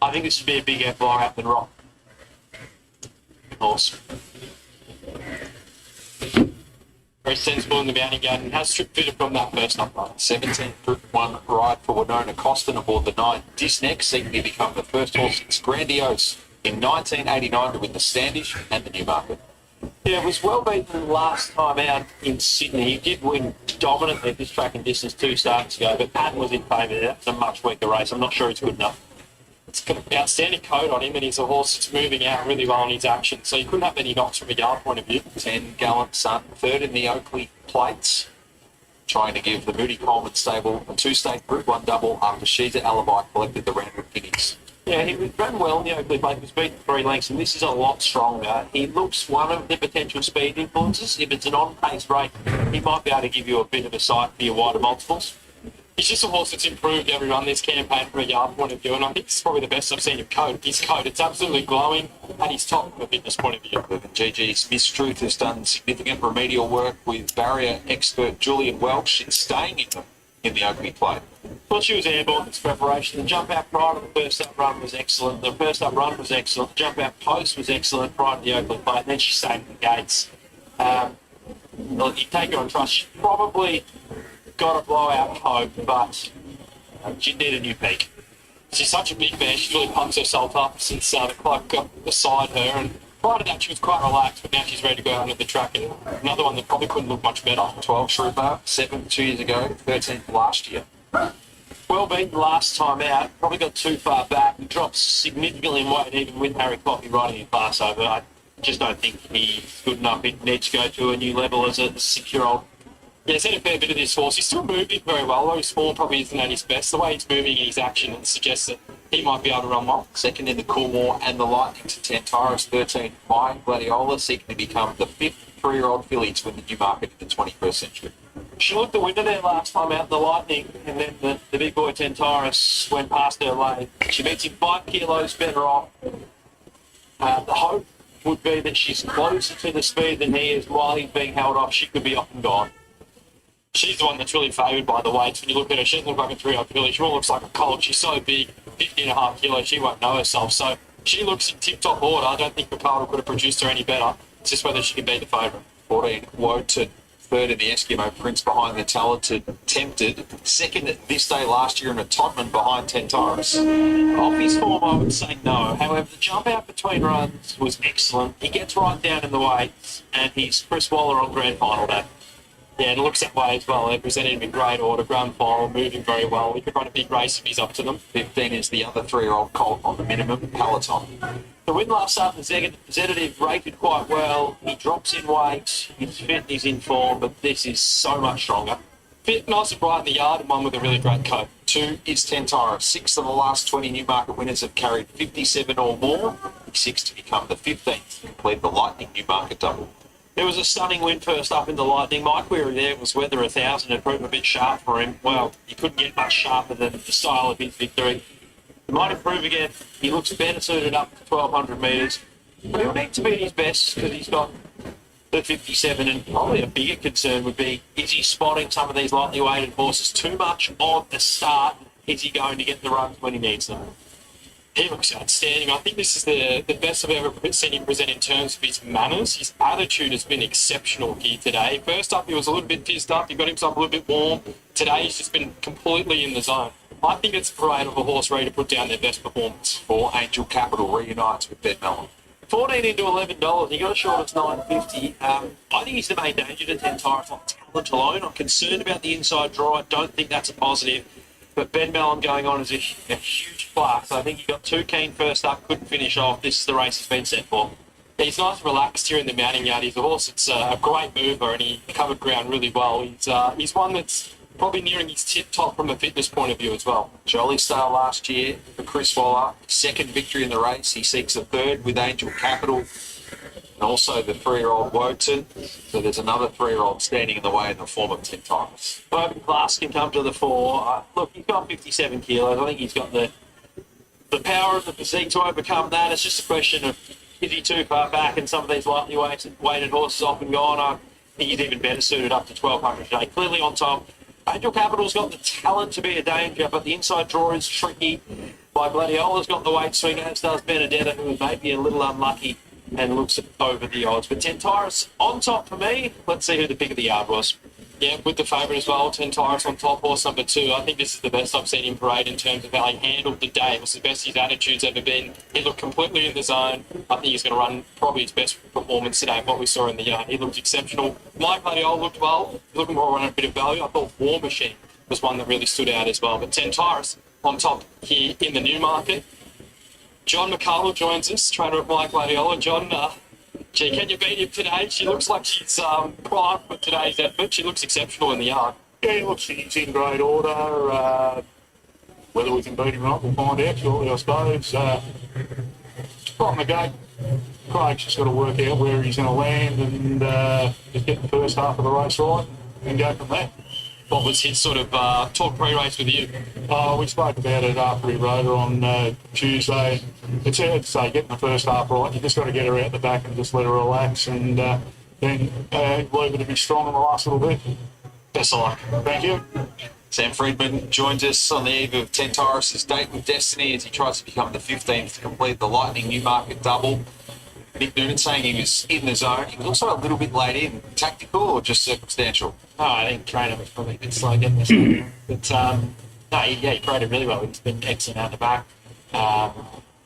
I think this would be a big effort up and rock. Horse. Very sensible in the mounting garden. Has strip fitted from that first up run. 17th Group 1 ride for Winona Costin aboard the 9 Disnex, seeking to become the first horse since Grandiose in 1989 to win the Standish and the Newmarket. Yeah, it was well beaten last time out in Sydney. He did win dominantly at this track and distance 2 starts ago, but Patton was in favour there. It's a much weaker race. I'm not sure it's good enough. It's got an outstanding coat on him, and he's a horse that's moving out really well in his action, so you couldn't have any knocks from a yard point of view. 10 Gallant Sun, third in the Oakley Plates, trying to give the Moody Coleman stable a 2-state Group 1 double after Sheeza Alibi collected the Randwick Guineas. Yeah, he ran well in the Oakley Plate. He was beaten 3 lengths, and this is a lot stronger. He looks one of the potential speed influences. If it's an on-pace rate, he might be able to give you a bit of a sight for your wider multiples. He's just a horse that's improved every run this campaign from a yard point of view, and I think it's probably the best I've seen him coat. His coat, it's absolutely glowing, and he's top from a fitness point of view. GG's Miss Truth has done significant remedial work with barrier expert Julian Welch in staying in the Oakley Plate. Well, she was airborne in its preparation. The jump out prior to the first up run was excellent. The first up run was excellent. The jump out post was excellent prior to the Oakley Plate, and then she stayed in the gates. You take her on trust. She's probably got a blowout hope, but she need a new peak. She's such a big man. She's really pumped herself up since the cloak got beside her, and prior to that she was quite relaxed, but now she's ready to go out onto the track, and another one that probably couldn't look much better. 12 Shrewbar, 7 2 years ago, 13th last year. Well beaten last time out, probably got too far back and dropped significantly in weight, even with Harry Coffey riding in fast over. I just don't think he's good enough. He needs to go to a new level as a 6-year-old. Yeah, he's had a fair bit of this horse. He's still moving very well, although his form probably isn't at his best. The way he's moving in his action suggests that he might be able to run well. Second in the Coolmore and the Lightning to Tantaris, 13 My Gladiola, seeking to become the 5th 3-year-old filly to win the Newmarket in the 21st century. She looked the winner there last time out, the Lightning, and then the big boy Tantaris went past her lane. She beats him 5 kilos better off. The hope would be that she's closer to the speed than he is. While he's being held off, she could be off and gone. She's the one that's really favoured by the weights. When you look at her, she doesn't look like a 3-year-old filly. She all looks like a colt. She's so big, 50.5 kilos, she won't know herself. So she looks in tip-top order. I don't think Ricardo could have produced her any better. It's just whether she can be the favourite. 14 Wotan, third in the Eskimo Prince behind the talented Tempted. Second this day last year in a Todman behind Tantaris. Off his form, I would say no. However, the jump out between runs was excellent. He gets right down in the weights, and he's Chris Waller on grand final day. Yeah, it looks that way as well. They're presenting him in great order, grand final, moving very well. He could run a big race if he's up to them. 15 is the other 3-year-old colt on the minimum peloton. The win last start, the Representative rated quite well. He drops in weight, he's fit, he's in form, but this is so much stronger. Fit, nice and bright in the yard, and one with a really great coat. 2 is Tentara. 6 of the last 20 Newmarket winners have carried 57 or more. 6 to become the 15th to complete the Lightning Newmarket double. It was a stunning win first up in the Lightning. Mike, we were there. It was weather 1,000 had proved a bit sharp for him. Well, he couldn't get much sharper than the style of his victory. He might improve again. He looks better suited up to 1,200 metres. But he'll need to be at his best because he's got the 57, and probably a bigger concern would be, is he spotting some of these lightly weighted horses too much on the start? Is he going to get the runs when he needs them? He looks outstanding. I think this is the best I've ever seen him present in terms of his manners. His attitude has been exceptional here today. First up, he was a little bit pissed up. He got himself a little bit warm. Today, he's just been completely in the zone. I think it's great of a horse ready to put down their best performance. For Angel Capital reunites with Ben Mellon. 14 into $11. He got a short of $9.50. I think he's the main danger to Tentara on talent alone. I'm concerned about the inside draw. I don't think that's a positive. But Ben Mellon going on is a huge plus. I think he got too keen first up, couldn't finish off. This is the race he's been set for. He's nice and relaxed here in the mounting yard. He's a horse that's a great mover, and he covered ground really well. He's one that's probably nearing his tip top from a fitness point of view as well. Jolly Star last year for Chris Waller. Second victory in the race. He seeks a third with Angel Capital. And also the 3-year-old Wotan. So there's another 3-year-old standing in the way in the form of Tentara. Urban Class can come to the fore. Look, he's got 57 kilos. I think he's got the power of the physique to overcome that. It's just a question of, is he too far back, and some of these lightly weighted horses off and gone. I think he's even better suited up to 1,200 today. Clearly on top. Angel Capital's got the talent to be a danger, but the inside draw is tricky. My Gladiola's got the weight swing, as does Benedetta, who may be a little unlucky and looks over the odds. But Tentara's on top for me. Let's see who the pick of the yard was. Yeah, with the favourite as well, Tentara on top, horse number 2. I think this is the best I've seen him parade in terms of how he handled the day. It was the best his attitude's ever been. He looked completely in the zone. I think he's going to run probably his best performance today, what we saw in the yard. He looked exceptional. Mike Gladiola looked well, looking more on a bit of value. I thought War Machine was one that really stood out as well. But Tentara's on top here in the Newmarket. John McCullough joins us, trainer of Mike Gladiola. John, gee, can you beat him today? She looks like she's primed for today's effort. She looks exceptional in the yard. Yeah, he looks he's in great order. Whether we can beat him or not, we'll find out shortly, I suppose. From the gate, Craig's just got to work out where he's going to land and just get the first half of the race right and go from there. What was his sort of talk pre-race with you? We spoke about it after he rode her on Tuesday. It's hard to say, getting the first half right, you just got to get her out the back and just let her relax, and then leave her to be strong in the last little bit. Best of luck. Thank you. Sam Friedman joins us on the eve of Tentaris' date with Destiny as he tries to become the 15th to complete the Lightning Newmarket double. Nick Noonan saying he was in the zone. He was also a little bit late in. Tactical or just circumstantial? Oh, I think trainer was probably a bit slow getting this one. But, he paraded really well. He's been excellent out the back.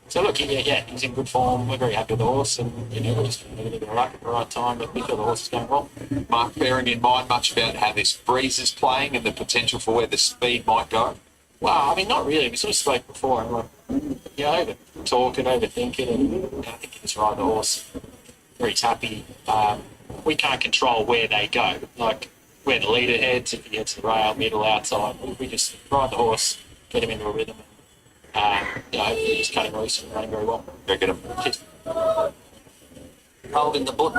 So, look, he's in good form. We're very happy with the horse, and, we're just a little bit of luck at the right time, but we feel the horse is going well. Mark, bearing in mind much about how this breeze is playing and the potential for where the speed might go? Well, I mean, not really. We sort of spoke before, and over-talk and overthink it, and I think he just ride the horse where he's happy. We can't control where they go, like where the leader heads, if he gets the rail, middle, outside. We just ride the horse, get him into a rhythm, and hopefully just cut him loose and running very well. Go get him. Cheers. Holding the book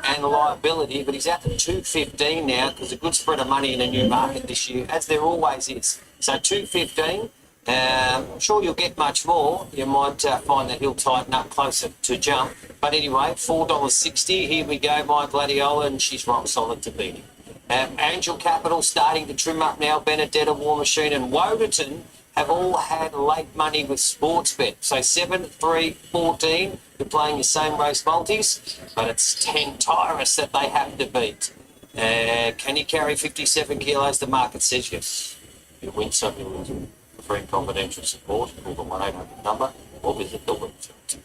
and liability, but he's out to 215 now because a good spread of money in the Newmarket this year, as there always is. So 215. I'm sure you'll get much more. You might find that he'll tighten up closer to jump. But anyway, $4.60. Here we go, my Gladiola, and she's rock solid to beat him. Angel Capital starting to trim up now. Benedetta, War Machine, and Woderton have all had late money with Sportsbet. So 7, 3, 14. You're playing the same race multis, but it's Tentara that they have to beat. Can you carry 57 kilos? The market says yes. You win something with free and confidential support. Call the 1-800 number or visit the website.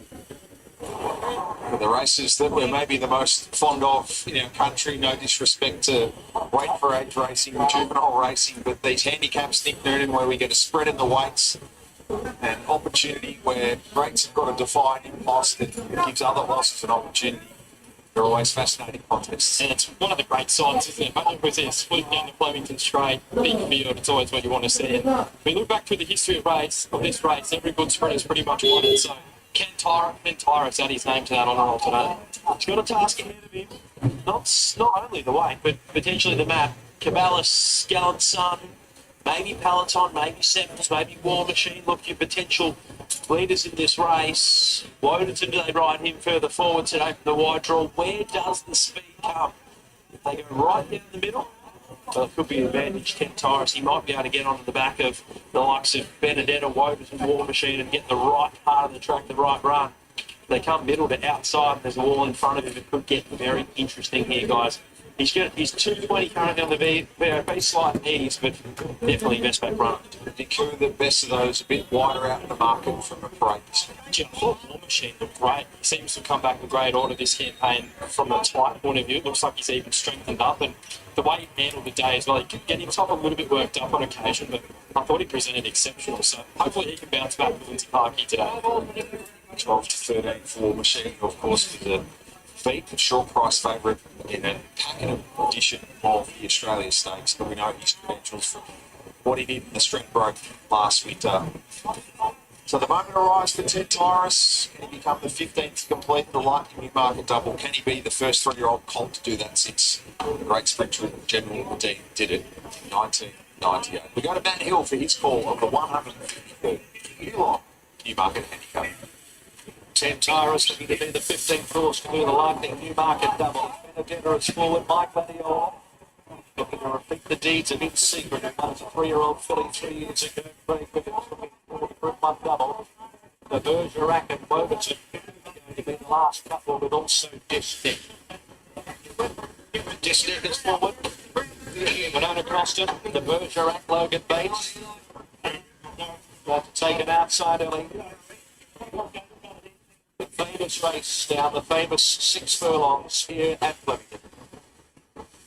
For the races that we're maybe the most fond of in our country, no disrespect to great for age racing, juvenile racing, but these handicaps, Nick Noonan, where we get a spread in the weights, an opportunity where greats have got a defining loss that gives other losses an opportunity. They're always fascinating contests. And it's one of the great sides, isn't it? But with it split down the Flemington Straight, big field, it's always what you want to see. And we look back through the history of this race, every good sprinter's pretty much won it. So Ken Tyrus add his name to that honour roll today. He's got a task ahead of him. Not only the weight, but potentially the map. Caballas, Gallant Sun, maybe Peloton, maybe Sevens, maybe War Machine. Look, your potential leaders in this race. Wodenton, do they ride him further forward to open the wide draw? Where does the speed come? If they go right down the middle, well, it could be an advantage. Ken Tyrus, he might be able to get onto the back of the likes of Benedetta, Wodenton, War Machine and get the right part of the track, the right run. If they come middle to outside and there's a wall in front of him, it could get very interesting here, guys. He's 220 currently on the VOP, slight ease, but definitely best back run. Because the best of those a bit wider out in the market from a parade perspective. I thought War Machine looked great. He seems to come back in great order this campaign from a tight point of view. It looks like he's even strengthened up, and the way he handled the day as well, he could get himself a little bit worked up on occasion, but I thought he presented exceptional. So hopefully he can bounce back with Lindsay Parkey today. 12 to 13 for Machine, of course, with the feet, a short price favourite in a packet edition of the Australia Stakes, but we know his credentials from what he did in the Stradbroke last winter. So the moment arrives for Ted Tyrus. Can he become the 15th to complete the Lightning Newmarket double? Can he be the first 3-year-old colt to do that since the great sprinter General Medine did it in 1998? We go to Matt Hill for his call of the 153rd Newmarket Handicapping. Ted Tyrus looking to be the 15th horse to do the Lightning Newmarket double. Benedetta is forward, Mike Ladiola looking to repeat the deeds of In Secret, who was a 3-year-old filly 3 years ago. Craig Wiggins looking forward to Group 1 double. The Bergerac and Wodenton going to be the last couple, but also Disneck. Disneck is forward. Winona Croston, the Bergerac, Logan Bates. Got to take an outside early. The famous race down the famous 6 furlongs here at Flemington.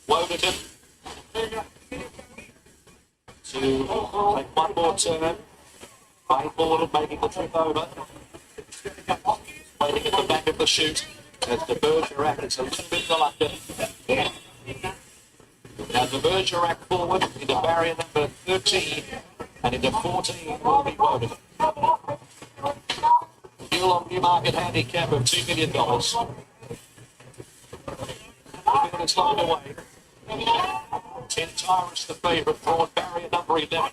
Wodenton to take one more turn. Painful making the trip over. Waiting at the back of the chute as the Bergerac is a little bit reluctant. Now the Bergerac forward into barrier number 13 and into 14 will be Wodenton. On Newmarket handicap of $2 million. It's lined away. 10 Tyrus the favourite, broad barrier number 11.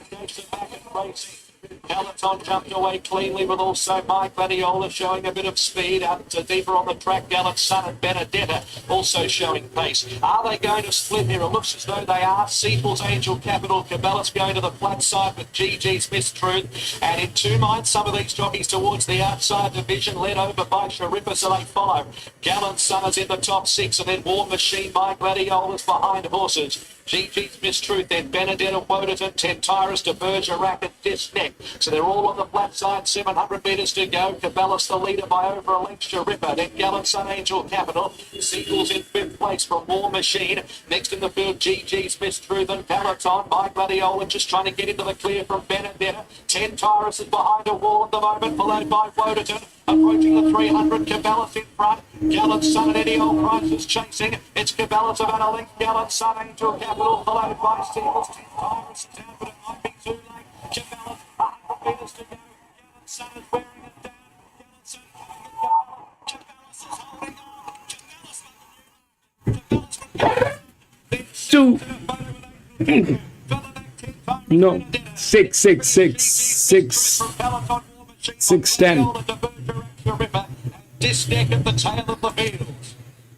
Goes to back and racing. Peloton jumped away cleanly with also Mike Ladiola showing a bit of speed out to deeper on the track. Gallant Sun and Benedetta also showing pace. Are they going to split here? It looks as though they are. Sequel's Angel Capital. Cabela's going to the flat side with GG's Miss Truth. And in 2 minds, some of these jockeys towards the outside division led over by Sharippa, so they follow. Gallant Sun is in the top 6 and then War Machine, Mike Ladiola behind horses. GG's Miss Truth, then Benedetta, Wodenton, 10 Tyrus to Bergerac and Disneck. So they're all on the flat side, 700 metres to go. Cabela's the leader by over a length. Sharippa, then Gallant Sun, Angel Capital. Sequels in 5th place from War Machine. Next in the field, GG's Miss Truth and Peloton. Mike Ladiola just trying to get into the clear from Benedetta. 10 Tyrus is behind a wall at the moment, followed by Wodenton. Approaching the 300, Cabela's in front. Gallant Sun and Eddie Old Price is chasing. It's Cabela's about a length. Gallant Sun, Angel Capital, followed by Sequels. 10 Tyrus is down, but it might be too late. Cabela's 100 metres to go. Gallant Sun is wearing it down. Gallant Sun Cabela's is holding on. No, 6, 6'10". Disneck at the tail of the field.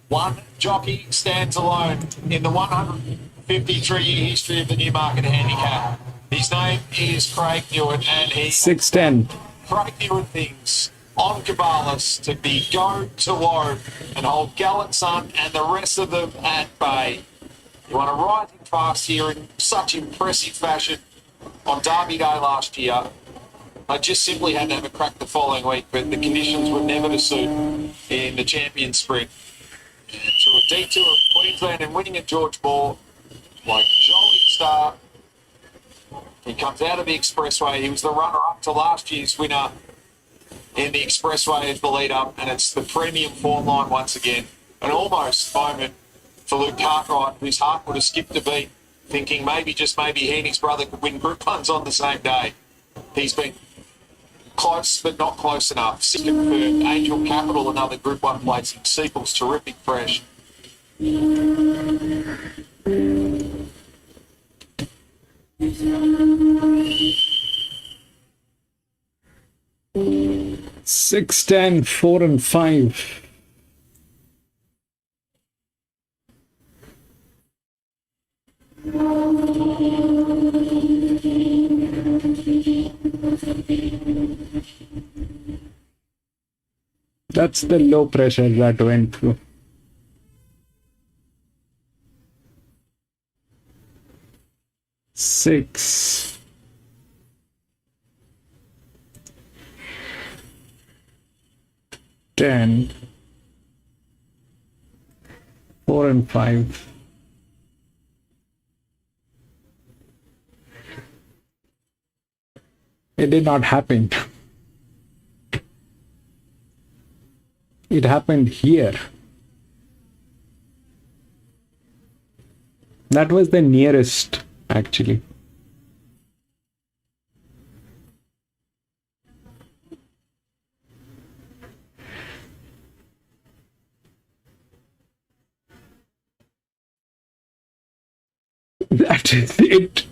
One jockey stands alone in the 153-year history of the Newmarket Handicap. His name is Craig Newitt, and he 6'10". Craig Newitt thinks on Caballas to be go to woe and hold Gallant Sun and the rest of them at bay. You want to ride him fast here in such impressive fashion on Derby Day last year. I just simply had to have a crack the following week, but the conditions were never to suit in the Champion Sprint. And to a detour of Queensland and winning at George Moore like Jolly Star. He comes out of the Expressway. He was the runner-up to last year's winner in the Expressway as the lead-up, and it's the premium form line once again. An almost moment for Luke Cartwright, whose heart would have skipped a beat, thinking maybe, just maybe, he and his brother could win Group 1s on the same day. He's been close, but not close enough. Second for Angel Capital, another Group 1 placing. Sequel's terrific fresh. 6, 10, 4 and 5. That's the low pressure that went through. Six. 10, 4 and 5. It did not happen. It happened here. That was the nearest, actually. That is it.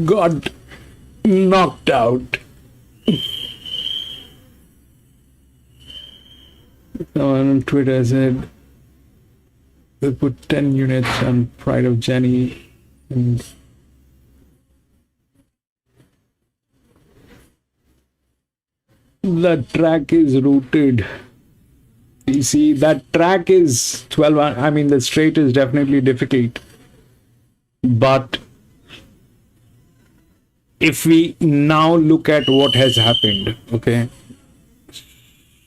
Got knocked out. Someone on Twitter said they put 10 units on Pride of Jenny and the track is rooted. You see, that track is 12. I mean, the straight is definitely difficult. But if we now look at what has happened, okay.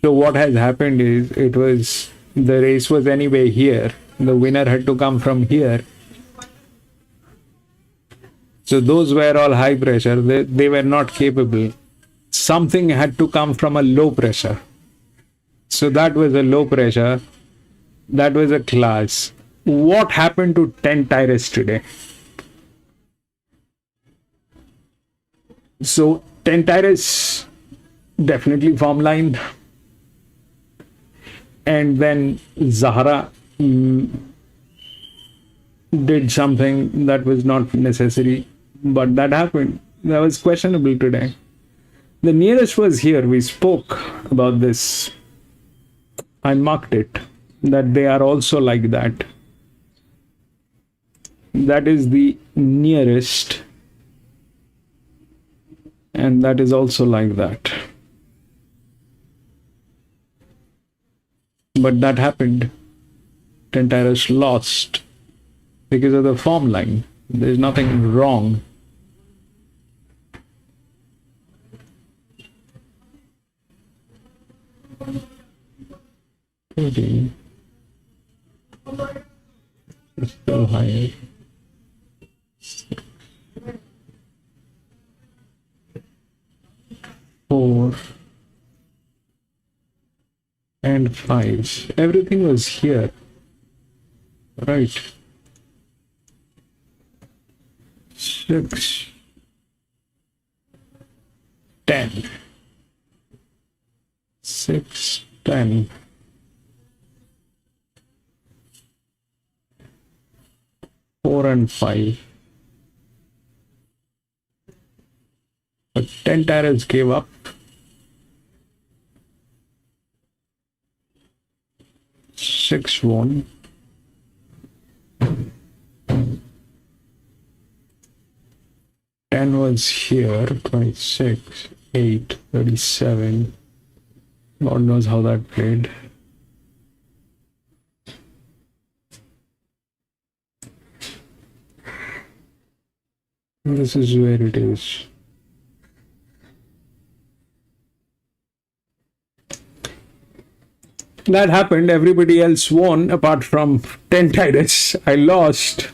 So what has happened is the race was anyway here. The winner had to come from here. So those were all high pressure. They were not capable. Something had to come from a low pressure. So that was a low pressure. That was a class. What happened to 10 tires today? So 10 tires definitely form line. And then Zahara did something that was not necessary, but that happened. That was questionable today. The nearest was here. We spoke about this. I marked it, that they are also like that. That is the nearest. And that is also like that. But that happened. 10 tires lost because of the form line. There's nothing wrong. It's still higher. 4 and 5. Everything was here, right? 6, 10. 6, 10. 4 and 5. But 10 tires gave up. 6 won. 10 was here. 26, 8, 37. God knows how that played. This is where it is. That happened. Everybody else won apart from 10 Titus. I lost.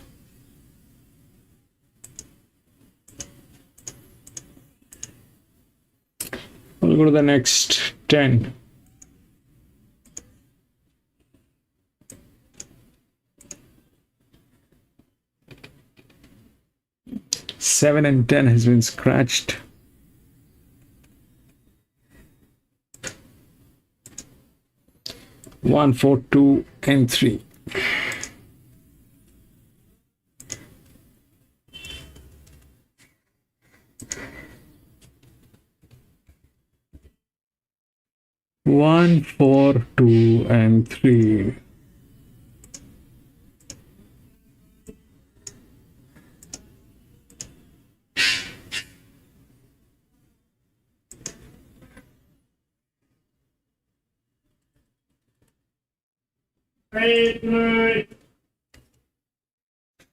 We'll go to the next 10. Seven and 10 has been scratched. One, 4, 2, and 3. One, 4, 2, and 3.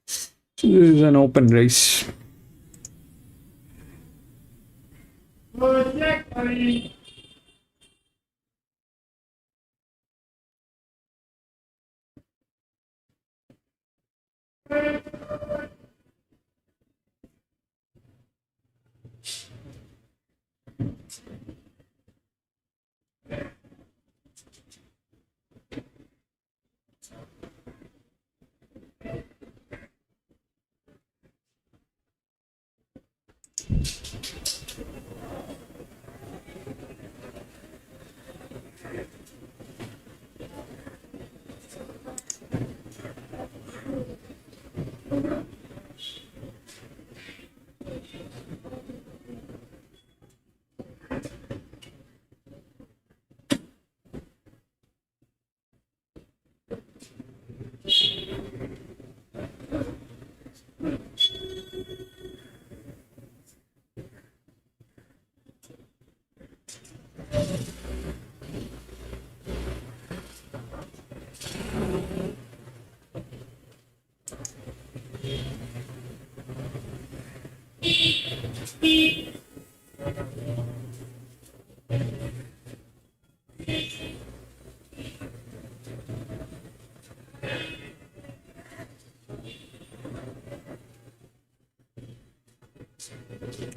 So this is an open race.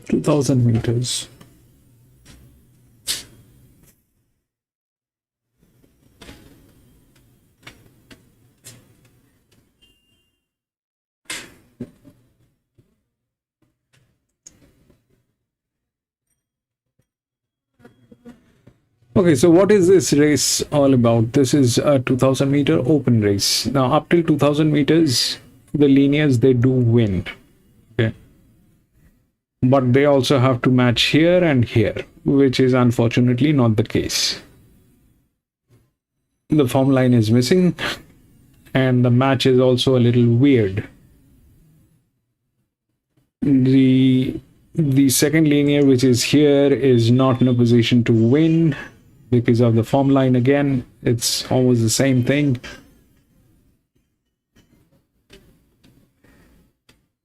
Two 2,000 meters. Okay, so what is this race all about? This is a 2,000 meter open race. Now, up till 2,000 meters, the linears, they do win. Okay. But they also have to match here and here, which is unfortunately not the case. The form line is missing, and the match is also a little weird. The second linear, which is here, is not in a position to win because of the form line again. It's almost the same thing.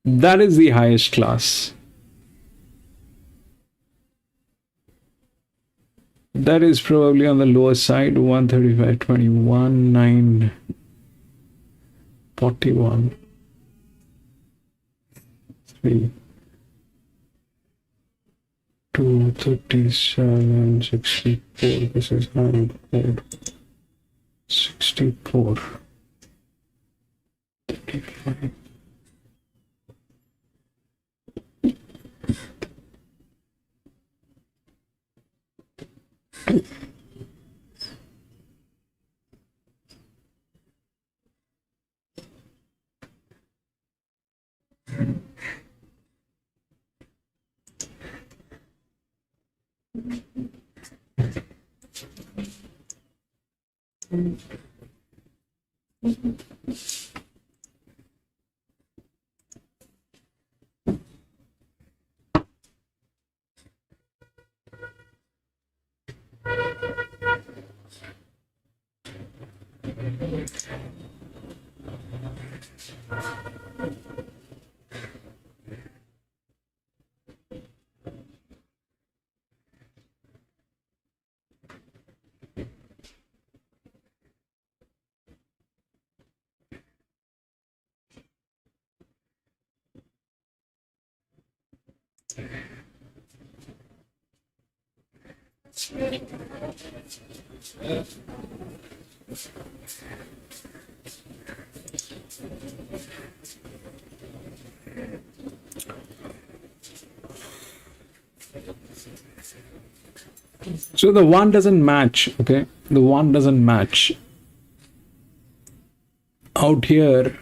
That is the highest class. That is probably on the lower side. 135.21, 941, 3, 237, 64. This is 94, 64, 35. So the one doesn't match, okay? The one doesn't match. Out here,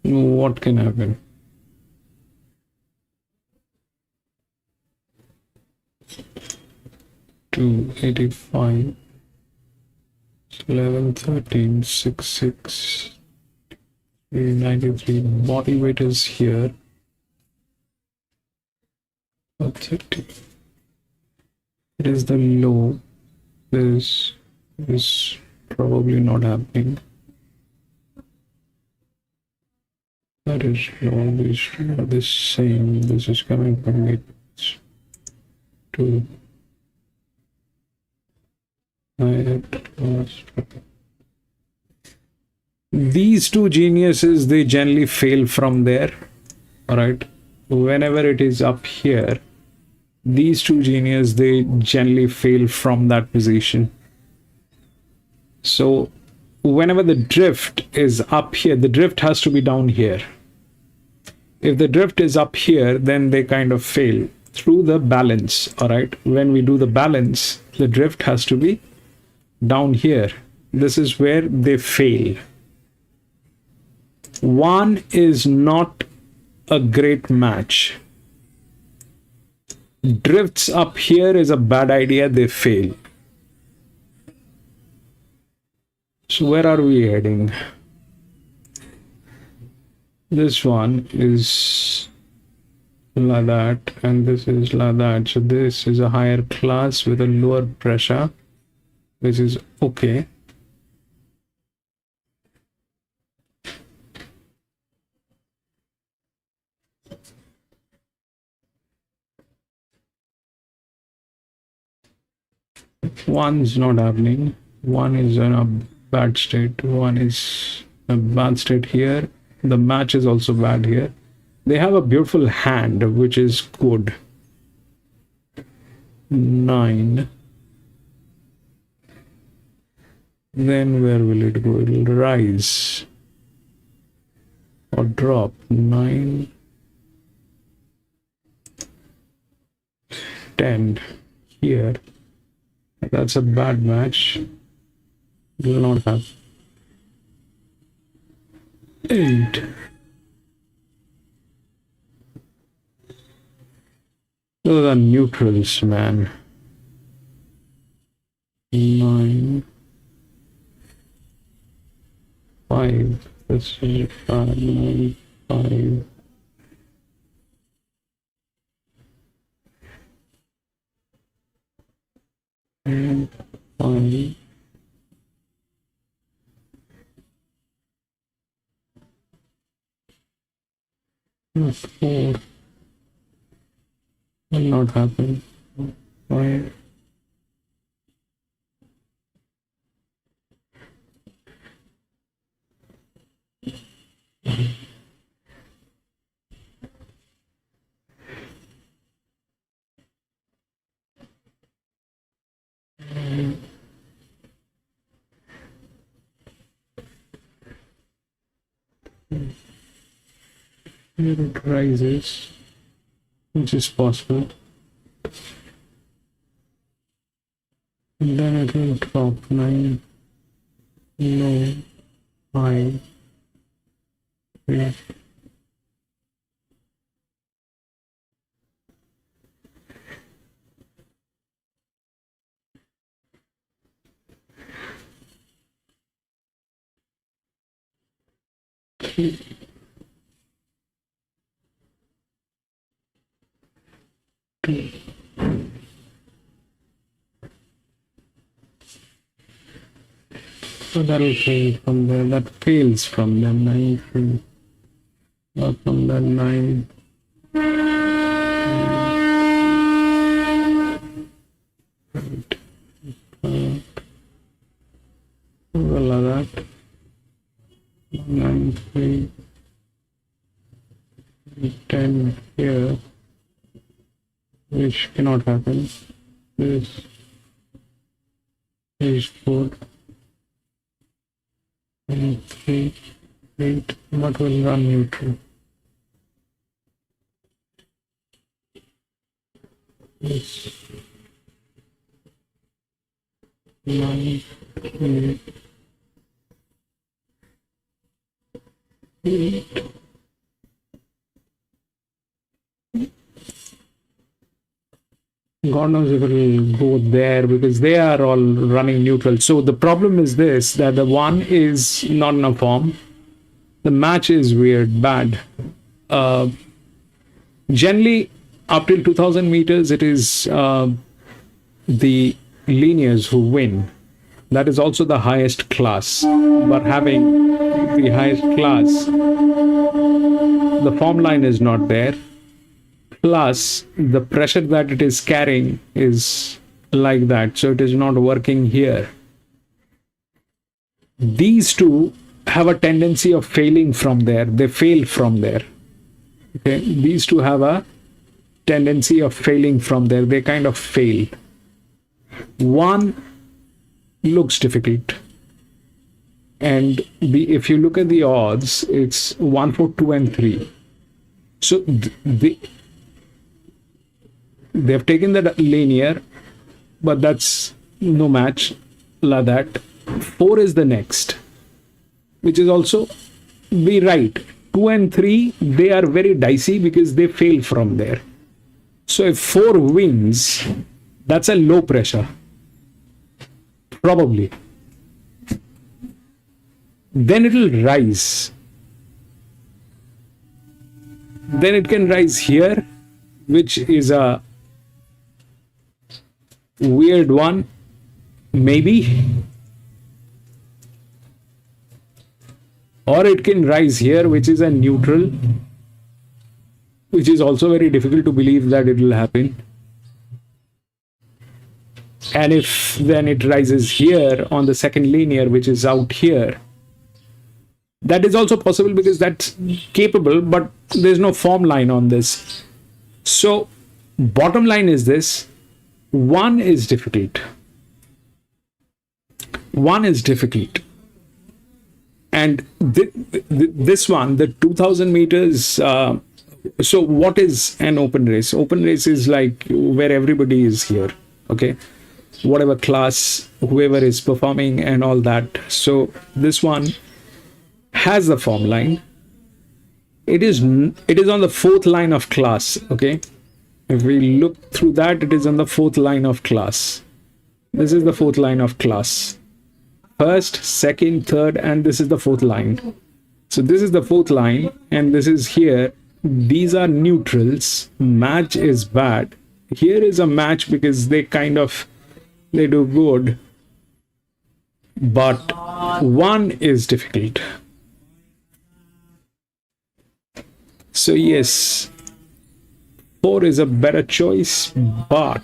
what can happen? Two 85, 11, 13, 6, 6, 93. Body weight is here. 30. It is the low. This is probably not happening. That is low. These are the same. This is coming from it to these two geniuses, they generally fail from there. All right. Whenever it is up here, these two geniuses, they generally fail from that position. So whenever the drift is up here, the drift has to be down here. If the drift is up here, then they kind of fail through the balance. All right. When we do the balance, the drift has to be down here. This is where they fail. One is not a great match. Drifts up here is a bad idea. They fail. So where are we heading? This one is like that, and this is like that. So this is a higher class with a lower pressure, which is okay. One is not happening. One is in a bad state. One is in a bad state here. The match is also bad here. They have a beautiful hand, which is good. 9. Then where will it go? It will rise or drop. 9, 10 here. That's a bad match. It will not have. 8. Those are neutrals, man. 9, 5. This is 5, 9, 5. And 5. And 4. Will not happen. 5. Here it rises, which is possible, and then it will drop. 9, low, high, 3. So that will fail from there. That fails from them. 9, 3. Not from that 9. Right. Well, like that. 9, 3. 10 here, which cannot happen. This is 4 and 3, 8, but will run neutral. This 9, 8, 8. God knows if it will go there because they are all running neutral. So the problem is this, that the one is not in a form. The match is weird, bad. Generally, up till 2000 meters, it is the linears who win. That is also the highest class. But having the highest class, the form line is not there. Plus, the pressure that it is carrying is like that, so it is not working here. These two have a tendency of failing from there. They fail from there. Okay, these two have a tendency of failing from there. They kind of fail. One looks difficult, and if you look at the odds, it's 1, 4, 2, and 3. So they've taken that linear, but that's no match like that. 4 is the next, which is also be right. 2 and 3, they are very dicey because they fail from there. So if 4 wins, that's a low pressure. Probably. Then it will rise. Then it can rise here, which is a weird one, maybe. Or it can rise here, which is a neutral, which is also very difficult to believe that it will happen. And if then it rises here on the second linear, which is out here, that is also possible because that's capable, but there's no form line on this. So bottom line is this: 1 is difficult. 1 is difficult. And this one, the 2000 meters, so what is an open race? Open race is like where everybody is here, okay? Whatever class, whoever is performing and all that. So this one has the form line. It is on the 4th line of class, okay? If we look through that, it is on the 4th line of class. This is the 4th line of class. 1st, 2nd, 3rd, and this is the 4th line. So this is the 4th line, and this is here. These are neutrals. Match is bad. Here is a match because they do good. But 1 is difficult. So yes, 4 is a better choice, but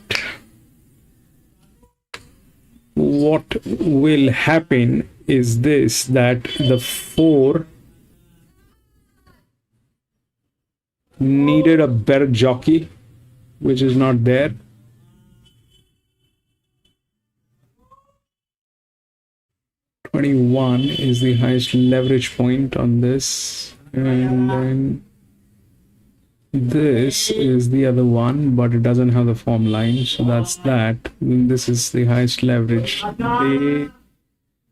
what will happen is this, that the 4 needed a better jockey, which is not there. (21) is the highest leverage point on this, and then this is the other one, but it doesn't have the form line, so that's that. This is the highest leverage. They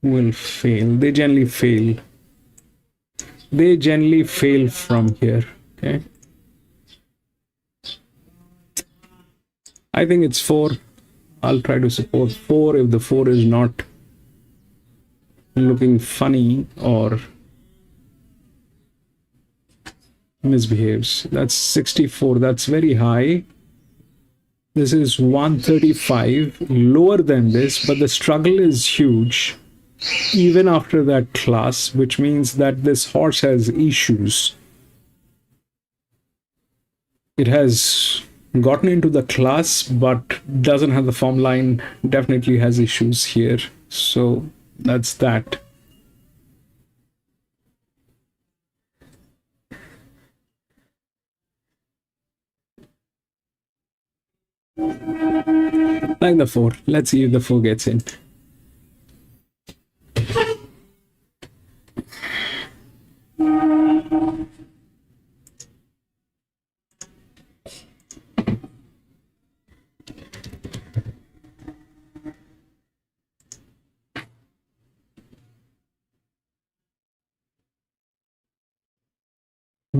will fail. They generally fail. They generally fail from here, okay? I think it's 4. I'll try to support 4 if the 4 is not looking funny or misbehaves. That's 64. That's very high. This is 135, lower than this, but the struggle is huge even after that class, which means that this horse has issues. It has gotten into the class but doesn't have the form line, definitely has issues here. So that's that. Like the 4. Let's see if the 4 gets in.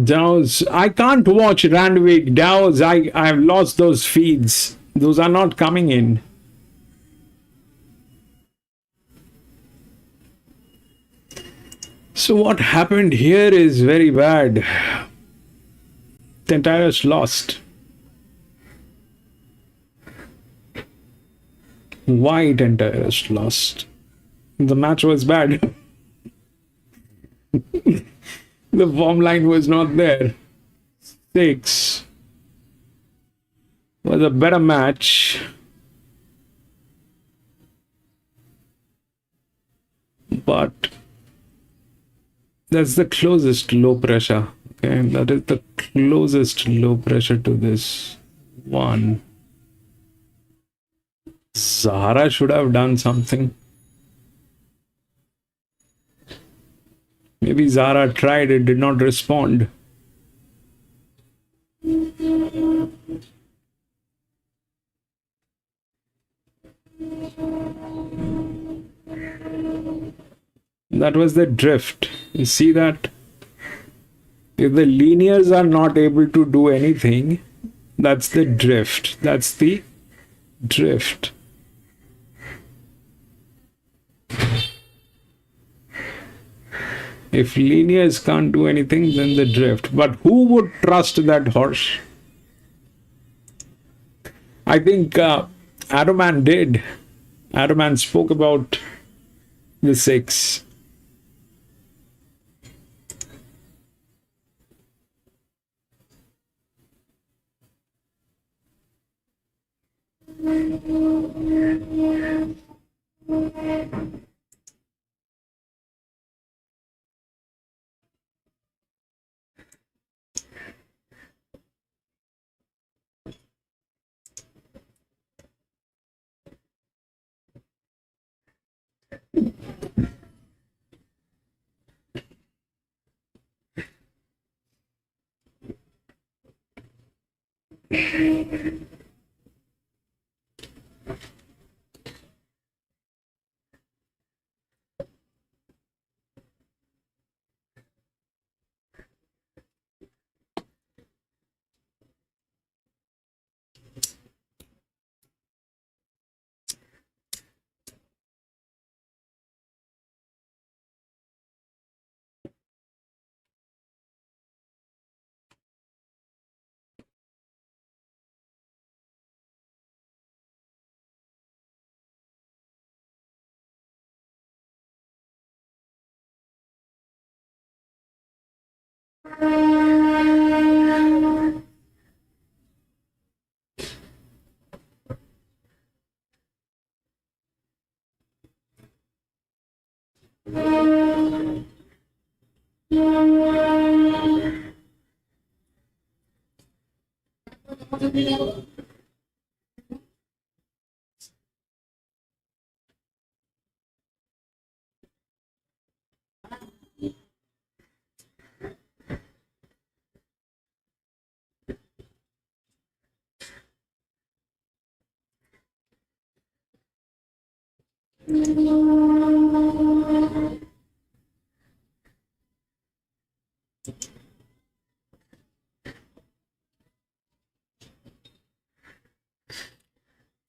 Dows, I can't watch Randwick. Dows, I've lost those feeds. Those are not coming in. So what happened here is very bad. Tentaris lost. Why Tentaris lost? The match was bad. The form line was not there. 6 was a better match. But that's the closest low pressure. Okay, that is the closest low pressure to this one. Zahara should have done something. Maybe Zahara tried, it did not respond. That was the drift. You see that? If the linears are not able to do anything, that's the drift. That's the drift. If linears can't do anything, then the drift. But who would trust that horse? I think Adoman did. Adoman spoke about the 6.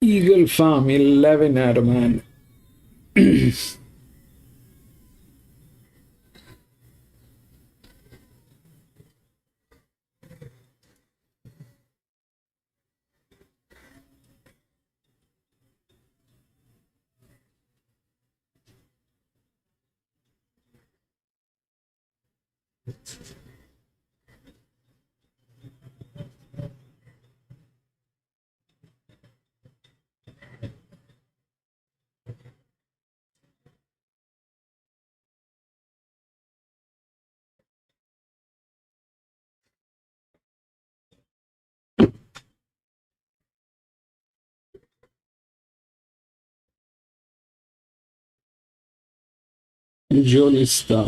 Eagle Farm 11 Adoman. Jolie Star.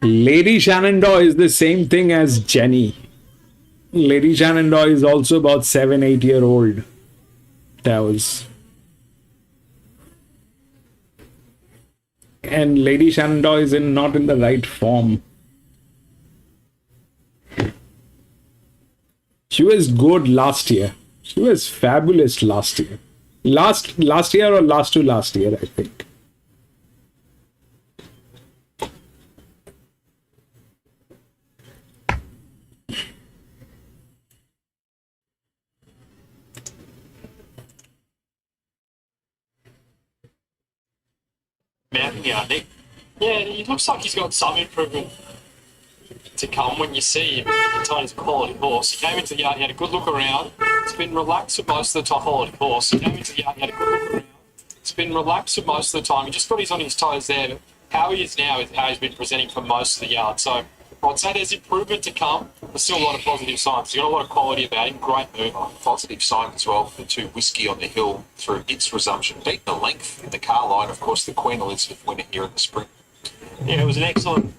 Lady Shenandoah is the same thing as Jenny. Lady Shenandoah is also about 7-8-year-old. That was. And Lady Shenandoah is not in the right form. She was good last year. She was fabulous last year. Last year or last to last year, I think. Mountain yard, Nick. Yeah, it looks like he's got some improvement to come when you see him. He's a quality horse. He came into the yard, he had a good look around. It's been relaxed for most of the time. Quality horse. He came into the yard, he had a good look around. It's been relaxed for most of the time. He just got his on his toes there. But how he is now is how he's been presenting for most of the yard. So I'd say there's improvement to come. There's still a lot of positive signs. He's got a lot of quality about him. Great move. Positive sign as well for the two Whiskey on the Hill through its resumption. Beating the length in the car line, of course, the Queen Elizabeth winner here in the spring. Yeah, it was an excellent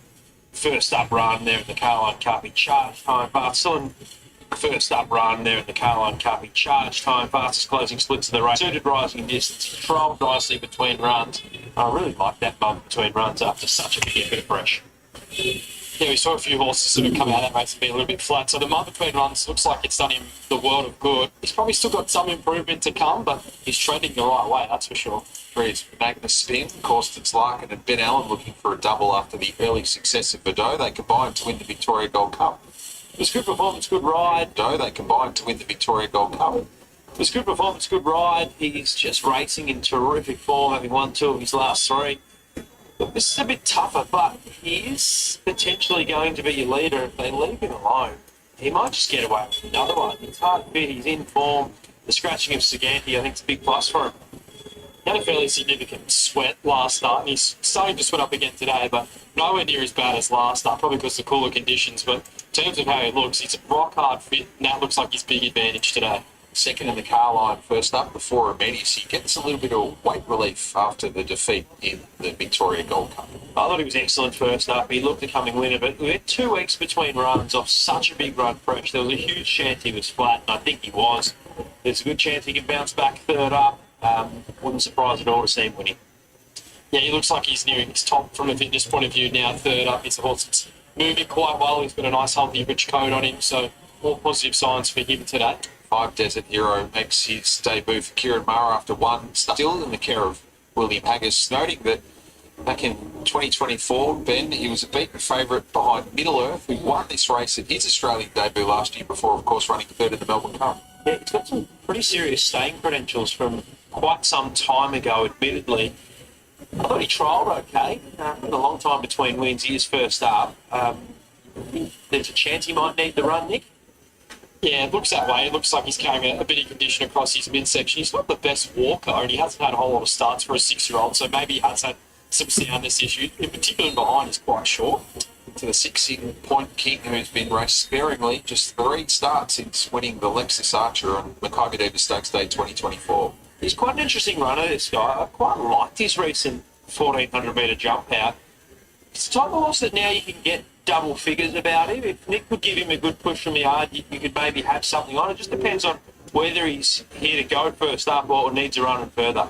first up run there in the Carline Cup. He charged home fast. Still first up run there in the Carline Cup. He charged home fastest closing splits of the race. Suited rising distance. He controlled nicely between runs. I really like that bump between runs after such a big effort of fresh. Yeah, we saw a few horses sort of come out of that race and be a little bit flat. So the month between runs looks like it's done him the world of good. He's probably still got some improvement to come, but he's trending the right way, that's for sure. Three's Magnus Spin, Corstens Larkin and Ben Allen looking for a double after the early success of Bordeaux. They combined to win the Victoria Gold Cup. It was good performance, good ride. Bordeaux, they combined to win the Victoria Gold Cup. It was good performance, good ride. He's just racing in terrific form, having won 2 of his last 3. Look, this is a bit tougher, but he is potentially going to be your leader if they leave him alone. He might just get away with another one. It's hard to fit, he's in form. The scratching of Saganti, I think, is a big plus for him. He had a fairly significant sweat last night, and he's starting to sweat up again today, but nowhere near as bad as last night, probably because of the cooler conditions. But in terms of how he looks, he's a rock-hard fit, and that looks like his big advantage today. Second in the car line, first up before Immediacy. Gets a little bit of weight relief after the defeat in the Victoria Gold Cup. I thought he was excellent first up. He looked the coming winner, but we had 2 weeks between runs off such a big run fresh. There was a huge chance he was flat, and I think he was. There's a good chance he can bounce back third up. Wouldn't surprise at all to see him winning. Yeah, he looks like he's nearing his top from a fitness point of view now. Third up, he's a horse that's moving quite well. He's got a nice healthy rich coat on him, so all positive signs for him today. 5 Desert Hero makes his debut for Kieran Mara after 1 still in the care of William Haggis, noting that back in 2024, Ben, he was a beaten favourite behind Middle Earth, who won this race at his Australian debut last year before, of course, running third in the Melbourne Cup. Yeah, he's got some pretty serious staying credentials from quite some time ago, admittedly. I thought he trialled okay. A long time between wins. He is first up. There's a chance he might need the run, Nick. Yeah, it looks that way. It looks like he's carrying a bit of condition across his midsection. He's not the best walker, and he hasn't had a whole lot of starts for a 6-year-old, so maybe he has had some soundness issues. In particular, behind is quite short. To the 6-in Point King, who's been raced sparingly, just 3 starts since winning the Lexus Archer on Mackay Davis Stakes Day 2024. He's quite an interesting runner, this guy. I quite liked his recent 1,400-metre jump out. It's the type of horse that now you can get double figures about him. If Nick could give him a good push from the yard, you could maybe have something on. It just depends on whether he's here to go first up or needs a run and further.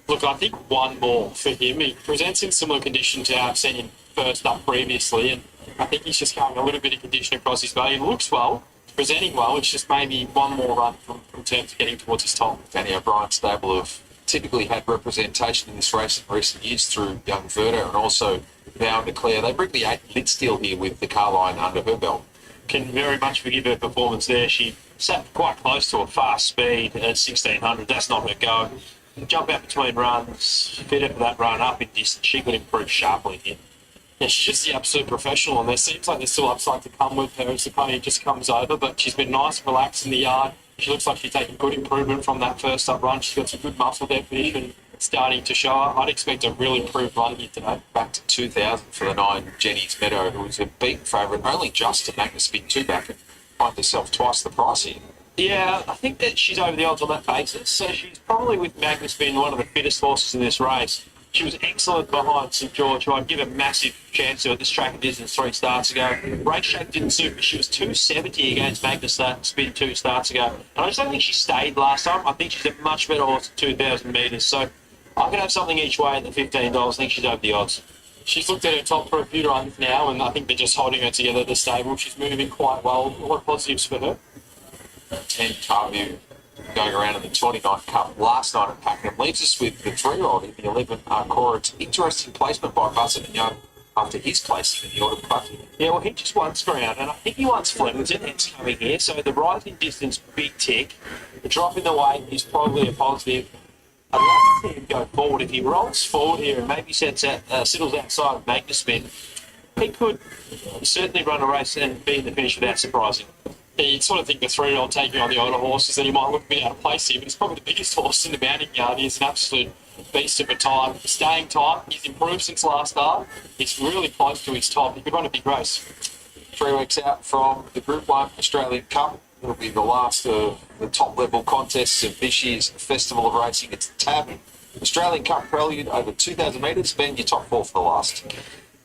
Look, I think one more for him. He presents in similar condition to how I've seen him first up previously, and I think he's just carrying a little bit of condition across his body. He looks well, presenting well. It's just maybe one more run from terms of getting towards his top. Danny O'Brien's stable have typically had representation in this race in recent years through Young Verda and also Vow and Declare. They bring the 8 Lidsteel here with the car line under her belt. Can very much forgive her performance there. She sat quite close to a fast speed at 1,600. That's not her go. jump out between runs, fit for that run up in distance. She could improve sharply here. Yeah, she's just the absolute professional, and there seems like there's still upside to come with her as the pony just comes over, but she's been nice and relaxed in the yard. She looks like she's taking good improvement from that first up run. She's got some good muscle definition starting to show her. I'd expect a real improved run here today. Back to 2,000 for the 9 Jenny's Meadow, who was a beaten favourite, only just to Magnus Spin 2 back and find herself twice the price here. Yeah, I think that she's over the odds on that basis. So she's probably, with Magnus being one of the fittest horses in this race. She was excellent behind St George, who I'd give a massive chance to at this track and distance 3 starts ago. Race shape didn't suit me. She was 270 against Magnus Spin 2 starts ago. And I just don't think she stayed last time. I think she's a much better horse at 2,000 metres. So I could have something each way at the $15. I think she's over the odds. She's looked at her top for a few runs now, and I think they're just holding her together at the stable. She's moving quite well. A lot of positives for her. 10 Tarview going around in the 29th Cup last night at Pakenham leaves us with the 3-year-old in the 11 Cora. It's an interesting placement by Buzzard and Young after his place in the Autumn Carnival. Yeah, well, he just wants ground, and I think he wants Flemington, hence coming here. So the rising distance, big tick. The drop in the weight is probably a positive. I'd love to see him go forward. If he rolls forward here and maybe settles outside of Magnus Spin, he could certainly run a race and be in the finish without surprising. Yeah, you'd sort of think the 3-year-old taking on the older horses, that he might look a bit out of place here, but he's probably the biggest horse in the mounting yard. He's an absolute beast of a time. Staying tight, he's improved since last start. He's really close to his top. He could run a big race. 3 weeks out from the Group 1 Australian Cup. It'll be the last of the top-level contests of this year's Festival of Racing. It's TAB Australian Cup Prelude over 2,000 metres. Ben, your top 4 for the last.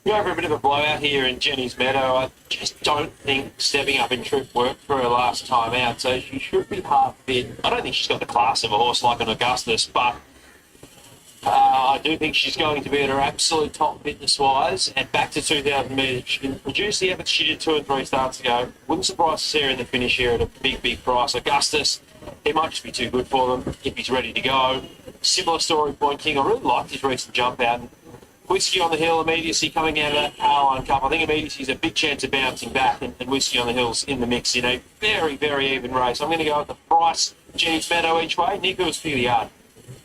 We're over a bit of a blowout here in Jenny's Meadow. I just don't think stepping up in trip worked for her last time out, so she should be half fit. I don't think she's got the class of a horse like an Augustus, but I do think she's going to be at her absolute top fitness-wise, and back to 2,000 metres. She can produce the efforts she did 2 and 3 starts ago. Wouldn't surprise to see her in the finish here at a big, big price. Augustus, he might just be too good for them if he's ready to go. Similar story, Point King. I really liked his recent jump out. Whiskey on the Hill, Immediacy coming out of that Powerline Cup. I think Immediacy's a big chance of bouncing back, and Whiskey on the Hill's in the mix in a very, very even race. I'm going to go at the price, Jenny's Meadow each way. Nico's for the yard.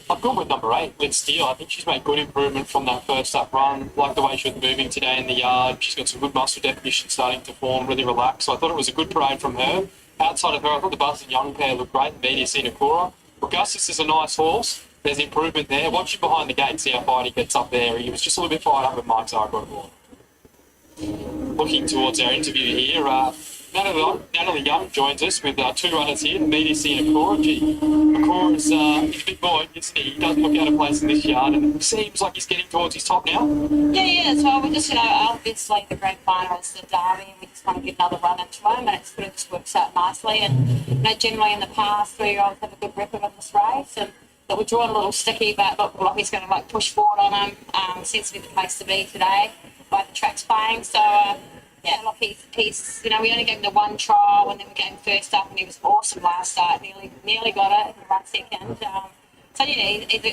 I'm good with number 8, with Steele. I think she's made good improvement from that first up run. Like the way she was moving today in the yard. She's got some good muscle definition starting to form, really relaxed. So I thought it was a good parade from her. Outside of her, I thought the Buzz and Young pair looked great. Immediacy and Cora. Augustus is a nice horse. There's improvement there. Watch him behind the gate and see how far he gets up there. He was just a little bit fired up with Mike's eye. Looking towards our interview here, Natalie Young joins us with 2 runners here, Immediacy and Akora. Akora's he's a big boy, isn't he? He doesn't look out of place in this yard, and it seems like he's getting towards his top now. Yeah, so we just, obviously the grand final is the derby, and we just want to get another run into him, and it sort of just works out nicely. And, generally in the past, 3-year-olds have a good record on this race, and that we're drawing a little sticky, but look like he's going to push forward on him. Seems to be the place to be today by the track's playing. So look, he's we only gave him the 1 trial, and then we gave him first up, and he was awesome last start. Nearly got it. He ran second.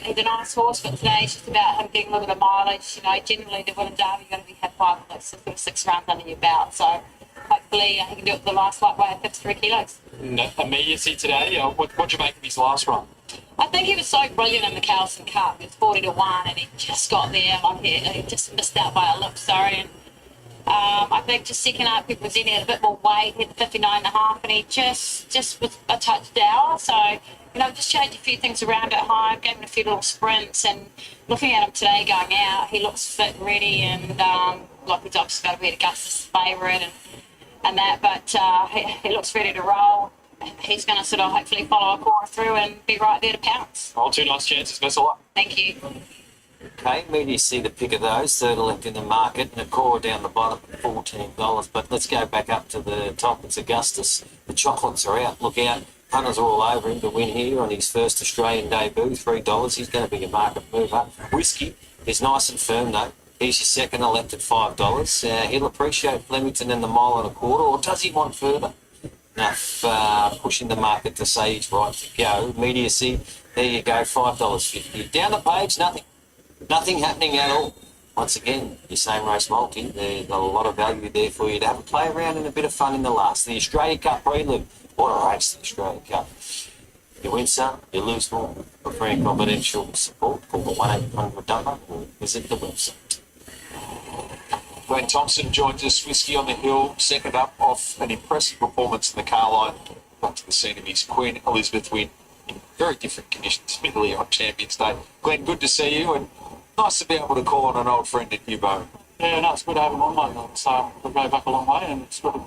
He's a nice horse, but today it's just about him getting a little bit of mileage. Generally the winning derby, you've got to have 5 or 6 runs under your belt. So hopefully he can do it the last lightweight at 53 kilos. Immediacy today. What'd you make of his last run? I think he was so brilliant in the Carlson Cup. It was 40-1, and he just got there. He just missed out by a lip, sorry. And I think just second up, he was in at a bit more weight, hit 59.5, and he just was a touch down. So, just changed a few things around at home, gave him a few little sprints, and looking at him today going out, he looks fit and ready, and he's obviously got to be Augustus' favourite and that, but he looks ready to roll. He's going to sort of hopefully follow a Cora through and be right there to pounce. 2 nice chances. Best of luck. Thank you. Okay, media see the pick of those, third left in the market, and a Cora down the bottom at $14. But let's go back up to the top. It's Augustus. The chocolates are out. Look out. Punters are all over him to win here on his first Australian debut, $3. He's going to be a market mover. Whiskey is nice and firm though. He's your second, left at $5. He'll appreciate Flemington and the 1.25 miles, or does he want further? Enough pushing the market to say he's right to go. Immediacy, there you go, $5.50. Down the page, nothing happening at all. Once again, your same race multi, there's a lot of value there for you to have a play around and a bit of fun in the last. The Australia Cup prelude, what a race, the Australia Cup. You win some, you lose more. free and confidential support, call the 1-800 number or visit the website. Glenn Thompson joins us, Whiskey on the Hill, second up off an impressive performance in the car line. Back to the scene of his Queen Elizabeth win in very different conditions, admittedly on Champions Day. Glenn, good to see you, and nice to be able to call on an old friend at Newbone. Yeah, no, it's good to have him on, mate. So we go back a long way, and it's good to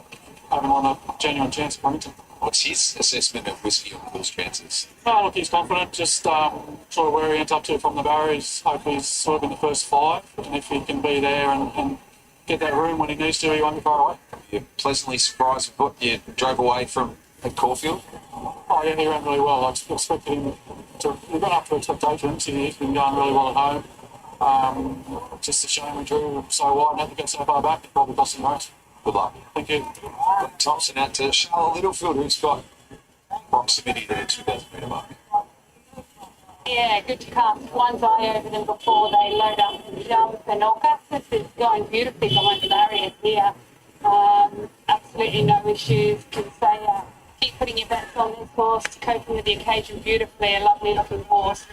have him on a genuine chance at Flemington. What's his assessment of Whiskey on the Hill's chances? Oh, look, he's confident, just sort of where he ends up to from the barriers. Hopefully he's sort of in the first 5, and if he can be there and get that room when he needs to, he won't be far away. You're pleasantly surprised with what you drove away from at Caulfield? Oh, yeah, he ran really well. I expected him to... We've gone up to expectations. He's been going really well at home. Just a shame we drew so wide and had to get so far back. It probably cost him the race. Good luck. Thank you. Glenn Thompson out to Charlotte Littlefield, who's got proximity to the 2,000 metre mark. Yeah, good to cast one's eye over them before they load up and jump. And Augustus is going beautifully behind the barriers here. Absolutely no issues. Can say keep putting your bets on this horse, coping with the occasion beautifully. A lovely looking horse.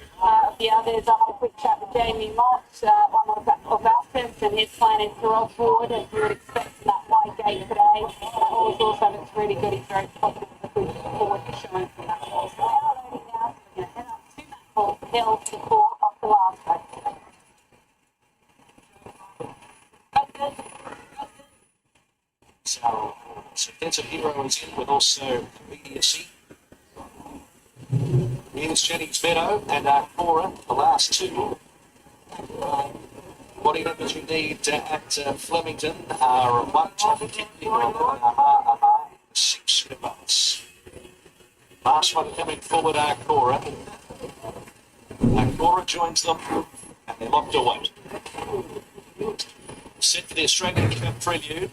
The others, I had a quick chat with Jamie Mott, one of Augustus, and his plan is to roll forward as you would expect in that wide gate today. The horse also looks really good. He's very positive looking forward to showing from that horse. So we are loading now, so we're going to head up to that hill before off the last race. So Desert Hero is in with also immediacy. Here's Jennings Meadow and Cora, the last two. Body numbers you need at Flemington are 1, 6 months. Last one coming forward, Cora. Cora joins them and they're locked away. Set for the Australian Cup prelude.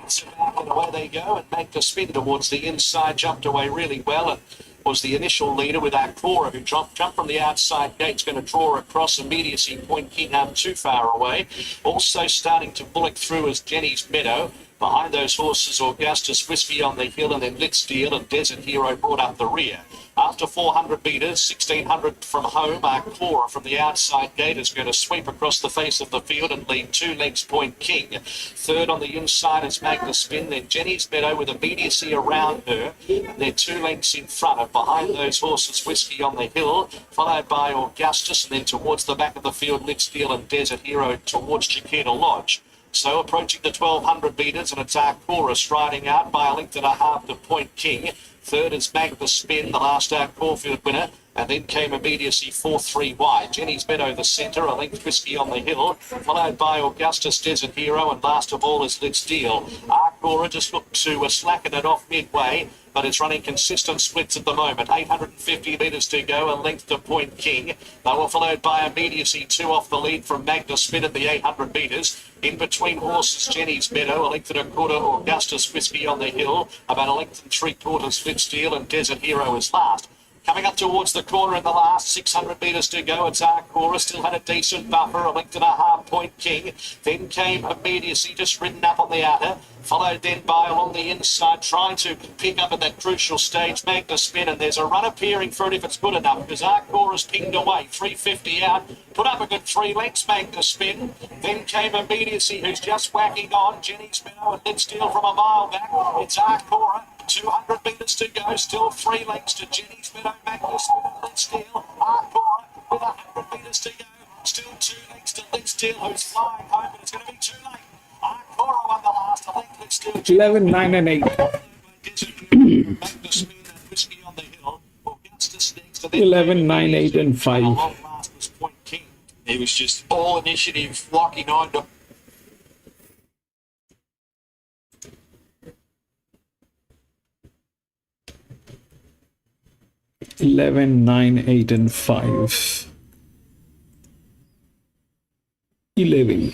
So back and away they go, and make the spin towards the inside, jumped away really well and was the initial leader with Cora, who jumped from the outside gate's going to draw across immediacy. Point King not too far away. Also starting to bullock through is Jenny's Meadow. Behind those horses, Augustus, Whiskey on the Hill, and then Lit Steel and Desert Hero brought up the rear. After 400 metres, 1,600 from home, Cora from the outside gate is going to sweep across the face of the field and lead 2 lengths Point King. Third on the inside is Magnus Spin, then Jenny's Meadow with immediacy around her. They're 2 lengths in front of behind those horses, Whiskey on the Hill, followed by Augustus, and then towards the back of the field, Lit Steel and Desert Hero towards Chiquita Lodge. So approaching the 1,200 metres, and it's Cora striding out by a length and a half to Point King. Third is Magnus Spin, the last Caulfield winner. And then came immediacy 4-3 wide. Jenny's Meadow, the centre, a length Whiskey on the Hill, followed by Augustus, Desert Hero, and last of all is Lit Steel. Cora just looked to slacken it off midway, but it's running consistent splits at the moment. 850 metres to go, a length to Point King. They were followed by immediacy 2 off the lead from Magnus Spin at the 800 metres. In between horses, Jenny's Meadow, a length and a quarter, Augustus, Whiskey on the Hill, about a length and 3/4, Lit Steel, and Desert Hero is last. Coming up towards the corner in the last 600 metres to go, it's Cora, still had a decent buffer, a length and a half, Point King. Then came immediacy, just ridden up on the outer, followed then by along the inside, trying to pick up at that crucial stage, Magnus Spin, and there's a run appearing for it if it's good enough, because Cora's pinged away, 350 out, put up a good 3 lengths, Magnus Spin. Then came immediacy, who's just whacking on, Jenny's Meadow and Lit Steel from a mile back. It's Cora. 200 metres to go, still 3 lengths to Jenny's Meadow, Magnus Spin and Lit Steel. Cora with 100 metres to go, still 2 lengths to Lit Steel, who's flying home, but it's going to be too late. Cora won the last, a length Lit Steel. 11, 9 and 8. Magnus Spin and Whiskey on the Hill. Augustus next, and then 11, 9, 8 and 5. long last was Point King. He was just all initiative, locking on to 11, 9, 8 and 5. 11.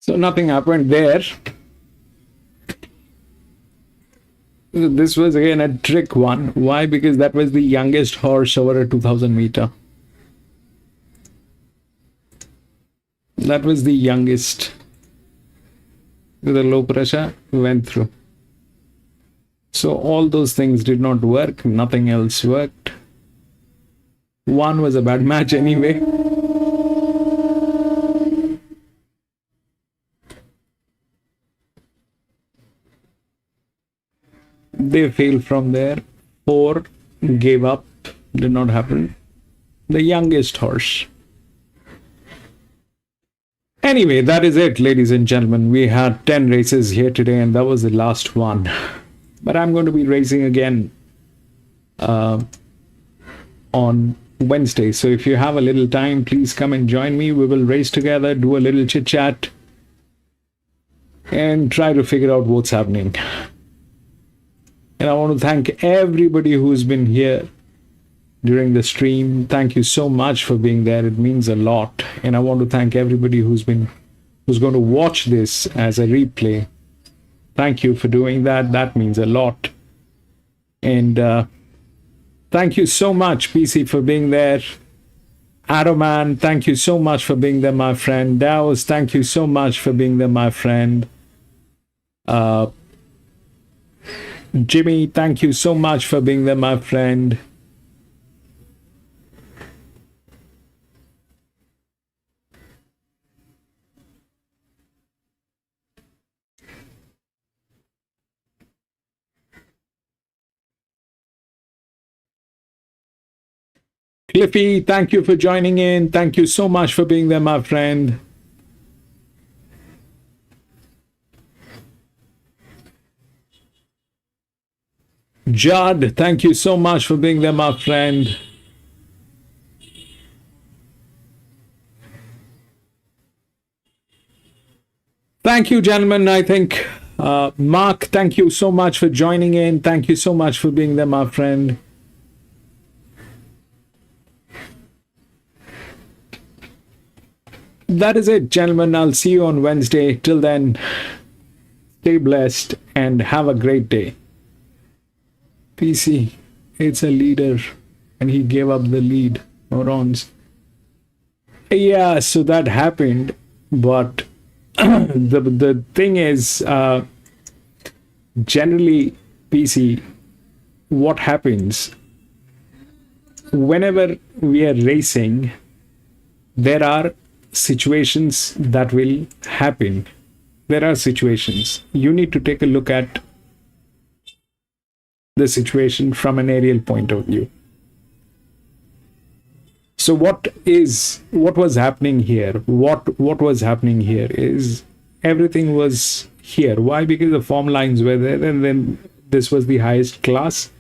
So nothing happened there. This was again a trick one. Why? Because that was the youngest horse over a 2000 meter. That was the youngest. With a low pressure, went through. So all those things did not work. Nothing else worked. One was a bad match anyway. They failed from there. 4 gave up. Did not happen. The youngest horse. Anyway, that is it, ladies and gentlemen. We had 10 races here today, and that was the last one. But I'm going to be racing again on Wednesday. So if you have a little time, please come and join me. We will race together, do a little chit chat, and try to figure out what's happening. And I want to thank everybody who's been here during the stream. Thank you so much for being there. It means a lot. And I want to thank everybody who's going to watch this as a replay. Thank you for doing that. That means a lot. And thank you so much, PC, for being there. Adoman, thank you so much for being there, my friend. Daos, thank you so much for being there, my friend. Jimmy, thank you so much for being there, my friend. Cliffy, thank you for joining in. Thank you so much for being there, my friend. Judd, thank you so much for being there, my friend. Thank you, gentlemen. I think, Mark, thank you so much for joining in. Thank you so much for being there, my friend. That is it, gentlemen. I'll see you on Wednesday. Till then, stay blessed and have a great day. PC, it's a leader, and he gave up the lead. Morons. Yeah, so that happened, but the thing is, generally, PC, what happens whenever we are racing, there are situations that will happen. There are situations. You need to take a look at the situation from an aerial point of view. So what was happening here? What was happening here is everything was here. Why? Because the form lines were there, and then this was the highest class.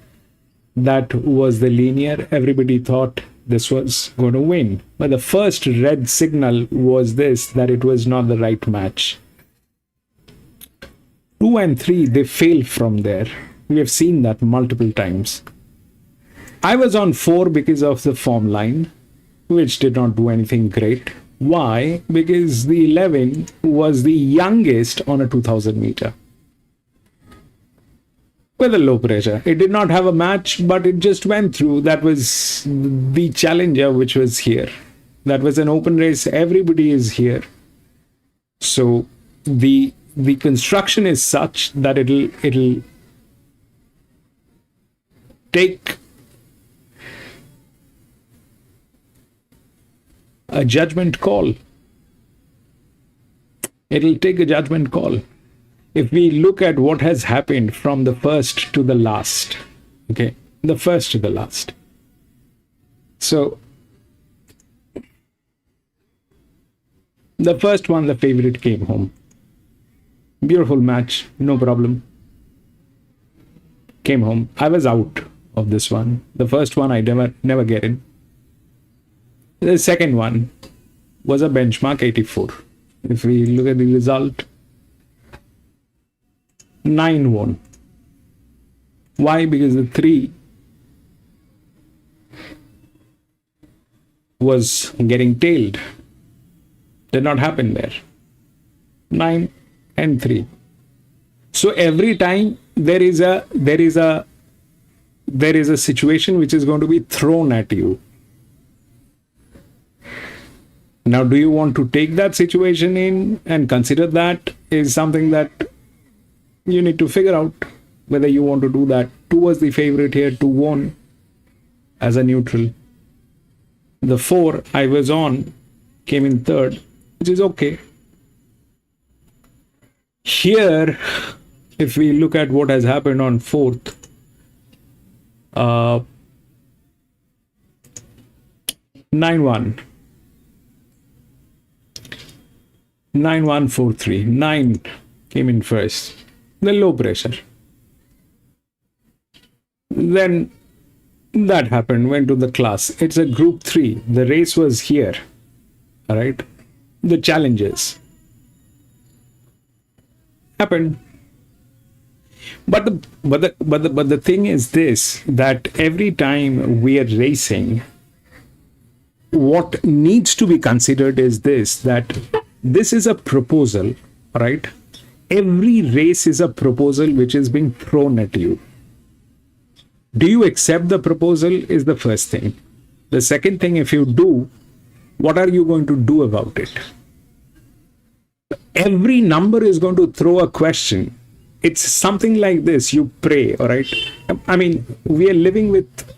That was the linear. Everybody thought this was going to win. But the first red signal was this, that it was not the right match. 2 and 3, they failed from there. We have seen that multiple times. I was on 4 because of the form line, which did not do anything great. Why? Because the 11 was the youngest on a 2000 meter. With a low pressure. It did not have a match, but it just went through. That was the challenger, which was here. That was an open race. Everybody is here. So the construction is such that it'll take a judgment call. It'll take a judgment call. If we look at what has happened from the first to the last, okay, the first to the last. So the first one, the favorite came home. Beautiful match, no problem. Came home. I was out of this one. The first one I never get in. The second one was a benchmark 84. If we look at the result, 9 won. Why? Because the 3 was getting tailed. Did not happen there. 9 and 3. So every time there is a situation which is going to be thrown at you. Now, do you want to take that situation in and consider that is something that you need to figure out whether you want to do that. 2 was the favorite here, 2 won as a neutral. The 4 I was on came in third, which is okay. Here, if we look at what has happened on 4th, 9-1. 9-1-4-3. 9 came in first. The low pressure. Then that happened, went to the class. It's a group 3. The race was here. All right. The challenges happened. But the thing is this, that every time we are racing, what needs to be considered is this, that this is a proposal, right? Every race is a proposal which is being thrown at you. Do you accept the proposal is the first thing. The second thing, if you do, what are you going to do about it? Every number is going to throw a question. It's something like this. You pray, all right? I mean, we are living with,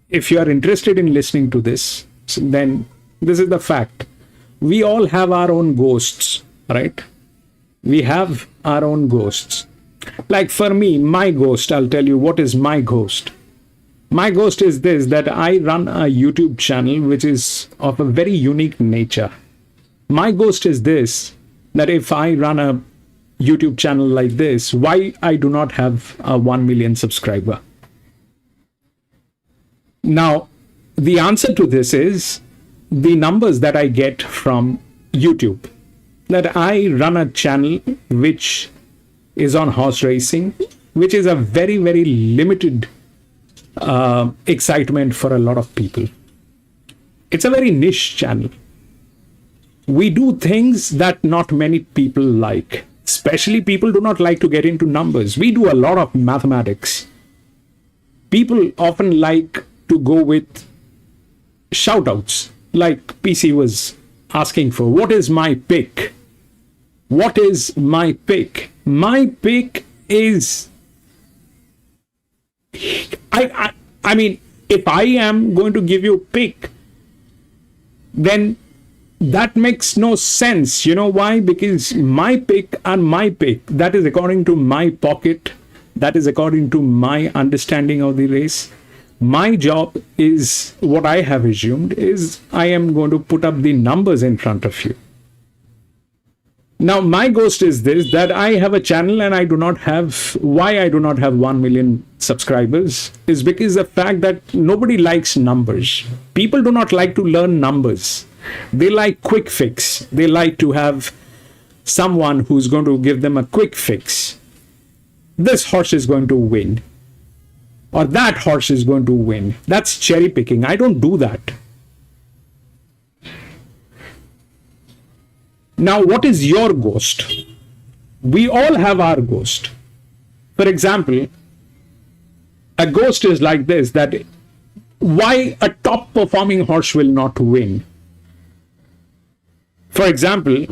if you are interested in listening to this, then this is the fact. We all have our own ghosts, right? We have our own ghosts. Like for me, my ghost, I'll tell you what is my ghost. My ghost is this, that I run a YouTube channel which is of a very unique nature. My ghost is this, that if I run a YouTube channel like this, why I do not have a 1 million subscriber? Now, the answer to this is the numbers that I get from YouTube. That I run a channel which is on horse racing, which is a very, very limited excitement for a lot of people. It's a very niche channel. We do things that not many people like. Especially people do not like to get into numbers. We do a lot of mathematics. People often like to go with shout-outs, like PC was asking for. What is my pick? What is my pick? My pick is... I mean, if I am going to give you a pick, then that makes no sense. You know why? Because my pick and my pick, that is according to my pocket, that is according to my understanding of the race. My job is, what I have assumed is, I am going to put up the numbers in front of you. Now, my ghost is this, that I have a channel and I do not have, why I do not have 1 million subscribers is because the fact that nobody likes numbers. People do not like to learn numbers. They like quick fix. They like to have someone who's going to give them a quick fix. This horse is going to win. Or that horse is going to win. That's cherry picking. I don't do that. Now, what is your ghost? We all have our ghost. For example, a ghost is like this, that why a top performing horse will not win. For example,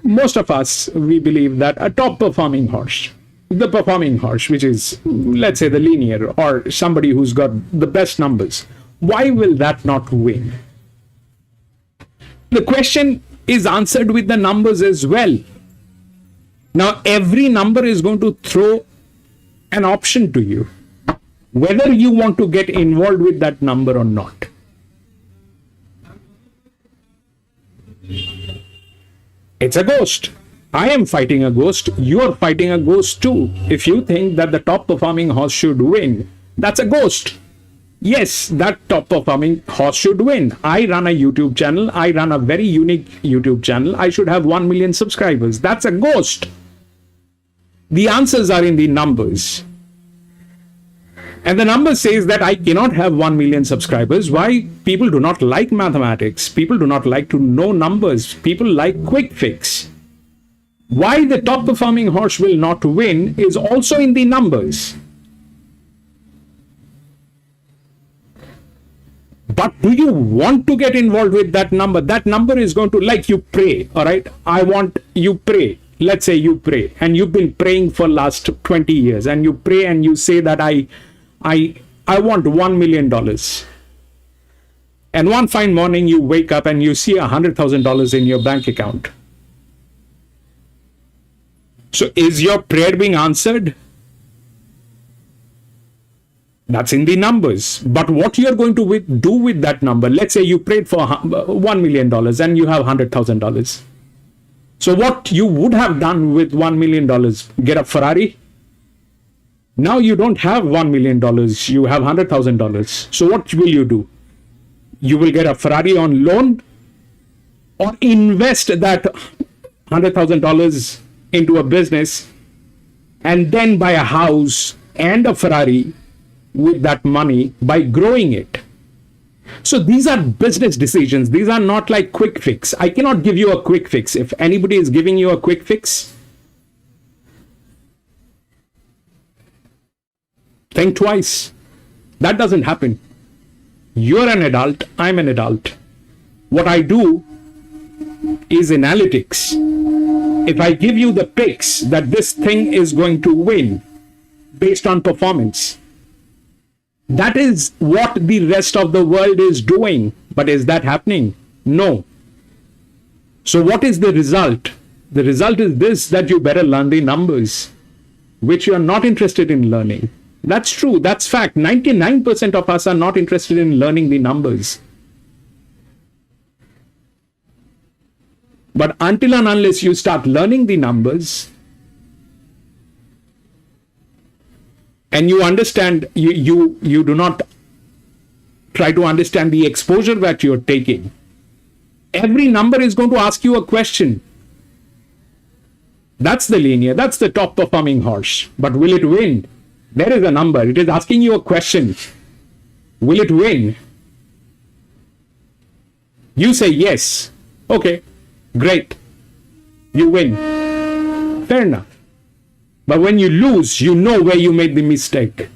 most of us, we believe that a top performing horse, the performing horse, which is, let's say, the linear or somebody who's got the best numbers, why will that not win? The question is answered with the numbers as well. Now, every number is going to throw an option to you, whether you want to get involved with that number or not. It's a ghost. I am fighting a ghost. You're fighting a ghost too. If you think that the top performing horse should win, that's a ghost. Yes, that top performing horse should win. I run a YouTube channel. I run a very unique YouTube channel. I should have 1 million subscribers. That's a ghost. The answers are in the numbers. And the number says that I cannot have 1 million subscribers. Why? People do not like mathematics. People do not like to know numbers. People like quick fix. Why the top performing horse will not win is also in the numbers. But do you want to get involved with that number? That number is going to, like you pray, all right? I want you pray. Let's say you pray and you've been praying for last 20 years and you pray and you say that I want $1 million. And one fine morning you wake up and you see $100,000 in your bank account. So is your prayer being answered? That's in the numbers. But what you're going to do with that number, let's say you prayed for $1 million and you have $100,000. So what you would have done with $1 million, get a Ferrari? Now you don't have $1 million, you have $100,000. So what will you do? You will get a Ferrari on loan or invest that $100,000 into a business and then buy a house and a Ferrari with that money by growing it. So these are business decisions. These are not like quick fix. I cannot give you a quick fix. If anybody is giving you a quick fix, think twice. That doesn't happen. You're an adult. I'm an adult. What I do is analytics. If I give you the picks that this thing is going to win based on performance, that is what the rest of the world is doing. But is that happening? No. So what is the result? The result is this, that you better learn the numbers, which you are not interested in learning. That's true. That's fact. 99% of us are not interested in learning the numbers. But until and unless you start learning the numbers, and you understand, you do not try to understand the exposure that you're taking. Every number is going to ask you a question. That's the linear, that's the top performing horse. But will it win? There is a number. It is asking you a question. Will it win? You say yes. Okay, great. You win. Fair enough. But when you lose, you know where you made the mistake.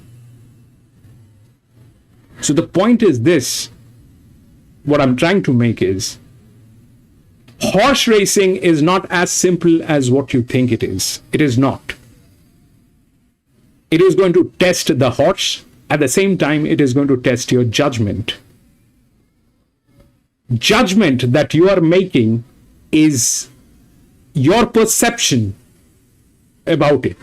So the point is this, what I'm trying to make is, horse racing is not as simple as what you think it is. It is not. It is going to test the horse. At the same time, it is going to test your judgment. Judgment that you are making is your perception about it.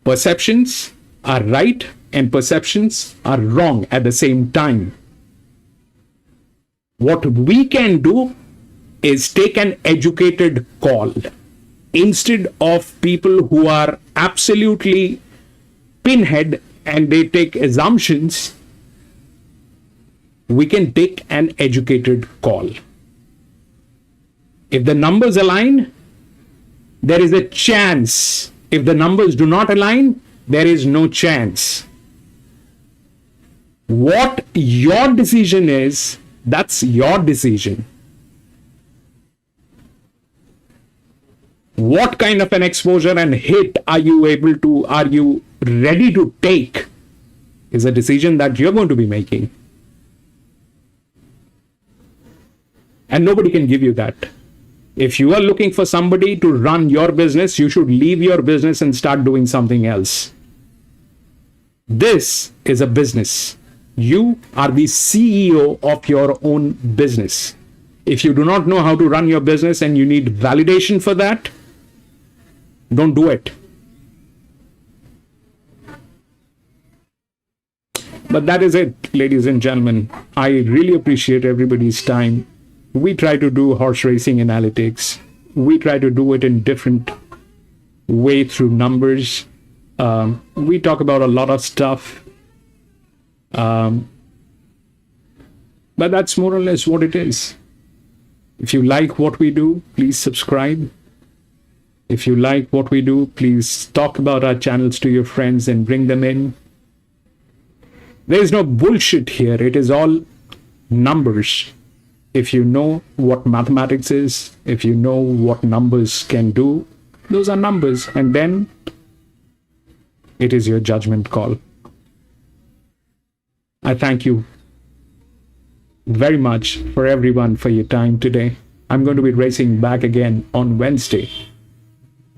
Perceptions are right and perceptions are wrong at the same time. What we can do is take an educated call. Instead of people who are absolutely pinhead and they take assumptions, we can take an educated call. If the numbers align, there is a chance. If the numbers do not align, there is no chance. What your decision is, that's your decision. What kind of an exposure and hit are you ready to take is a decision that you're going to be making. And nobody can give you that. If you are looking for somebody to run your business, you should leave your business and start doing something else. This is a business. You are the CEO of your own business. If you do not know how to run your business and you need validation for that, don't do it. But that is it, ladies and gentlemen. I really appreciate everybody's time. We try to do horse racing analytics. We try to do it in different way through numbers. We talk about a lot of stuff. But that's more or less what it is. If you like what we do, please subscribe. If you like what we do, please talk about our channels to your friends and bring them in. There is no bullshit here. It is all numbers. If you know what mathematics is, if you know what numbers can do, those are numbers, and then it is your judgment call. I thank you very much for everyone for your time today. I'm going to be racing back again on Wednesday.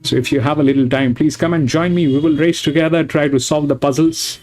So if you have a little time, please come and join me. We will race together, try to solve the puzzles.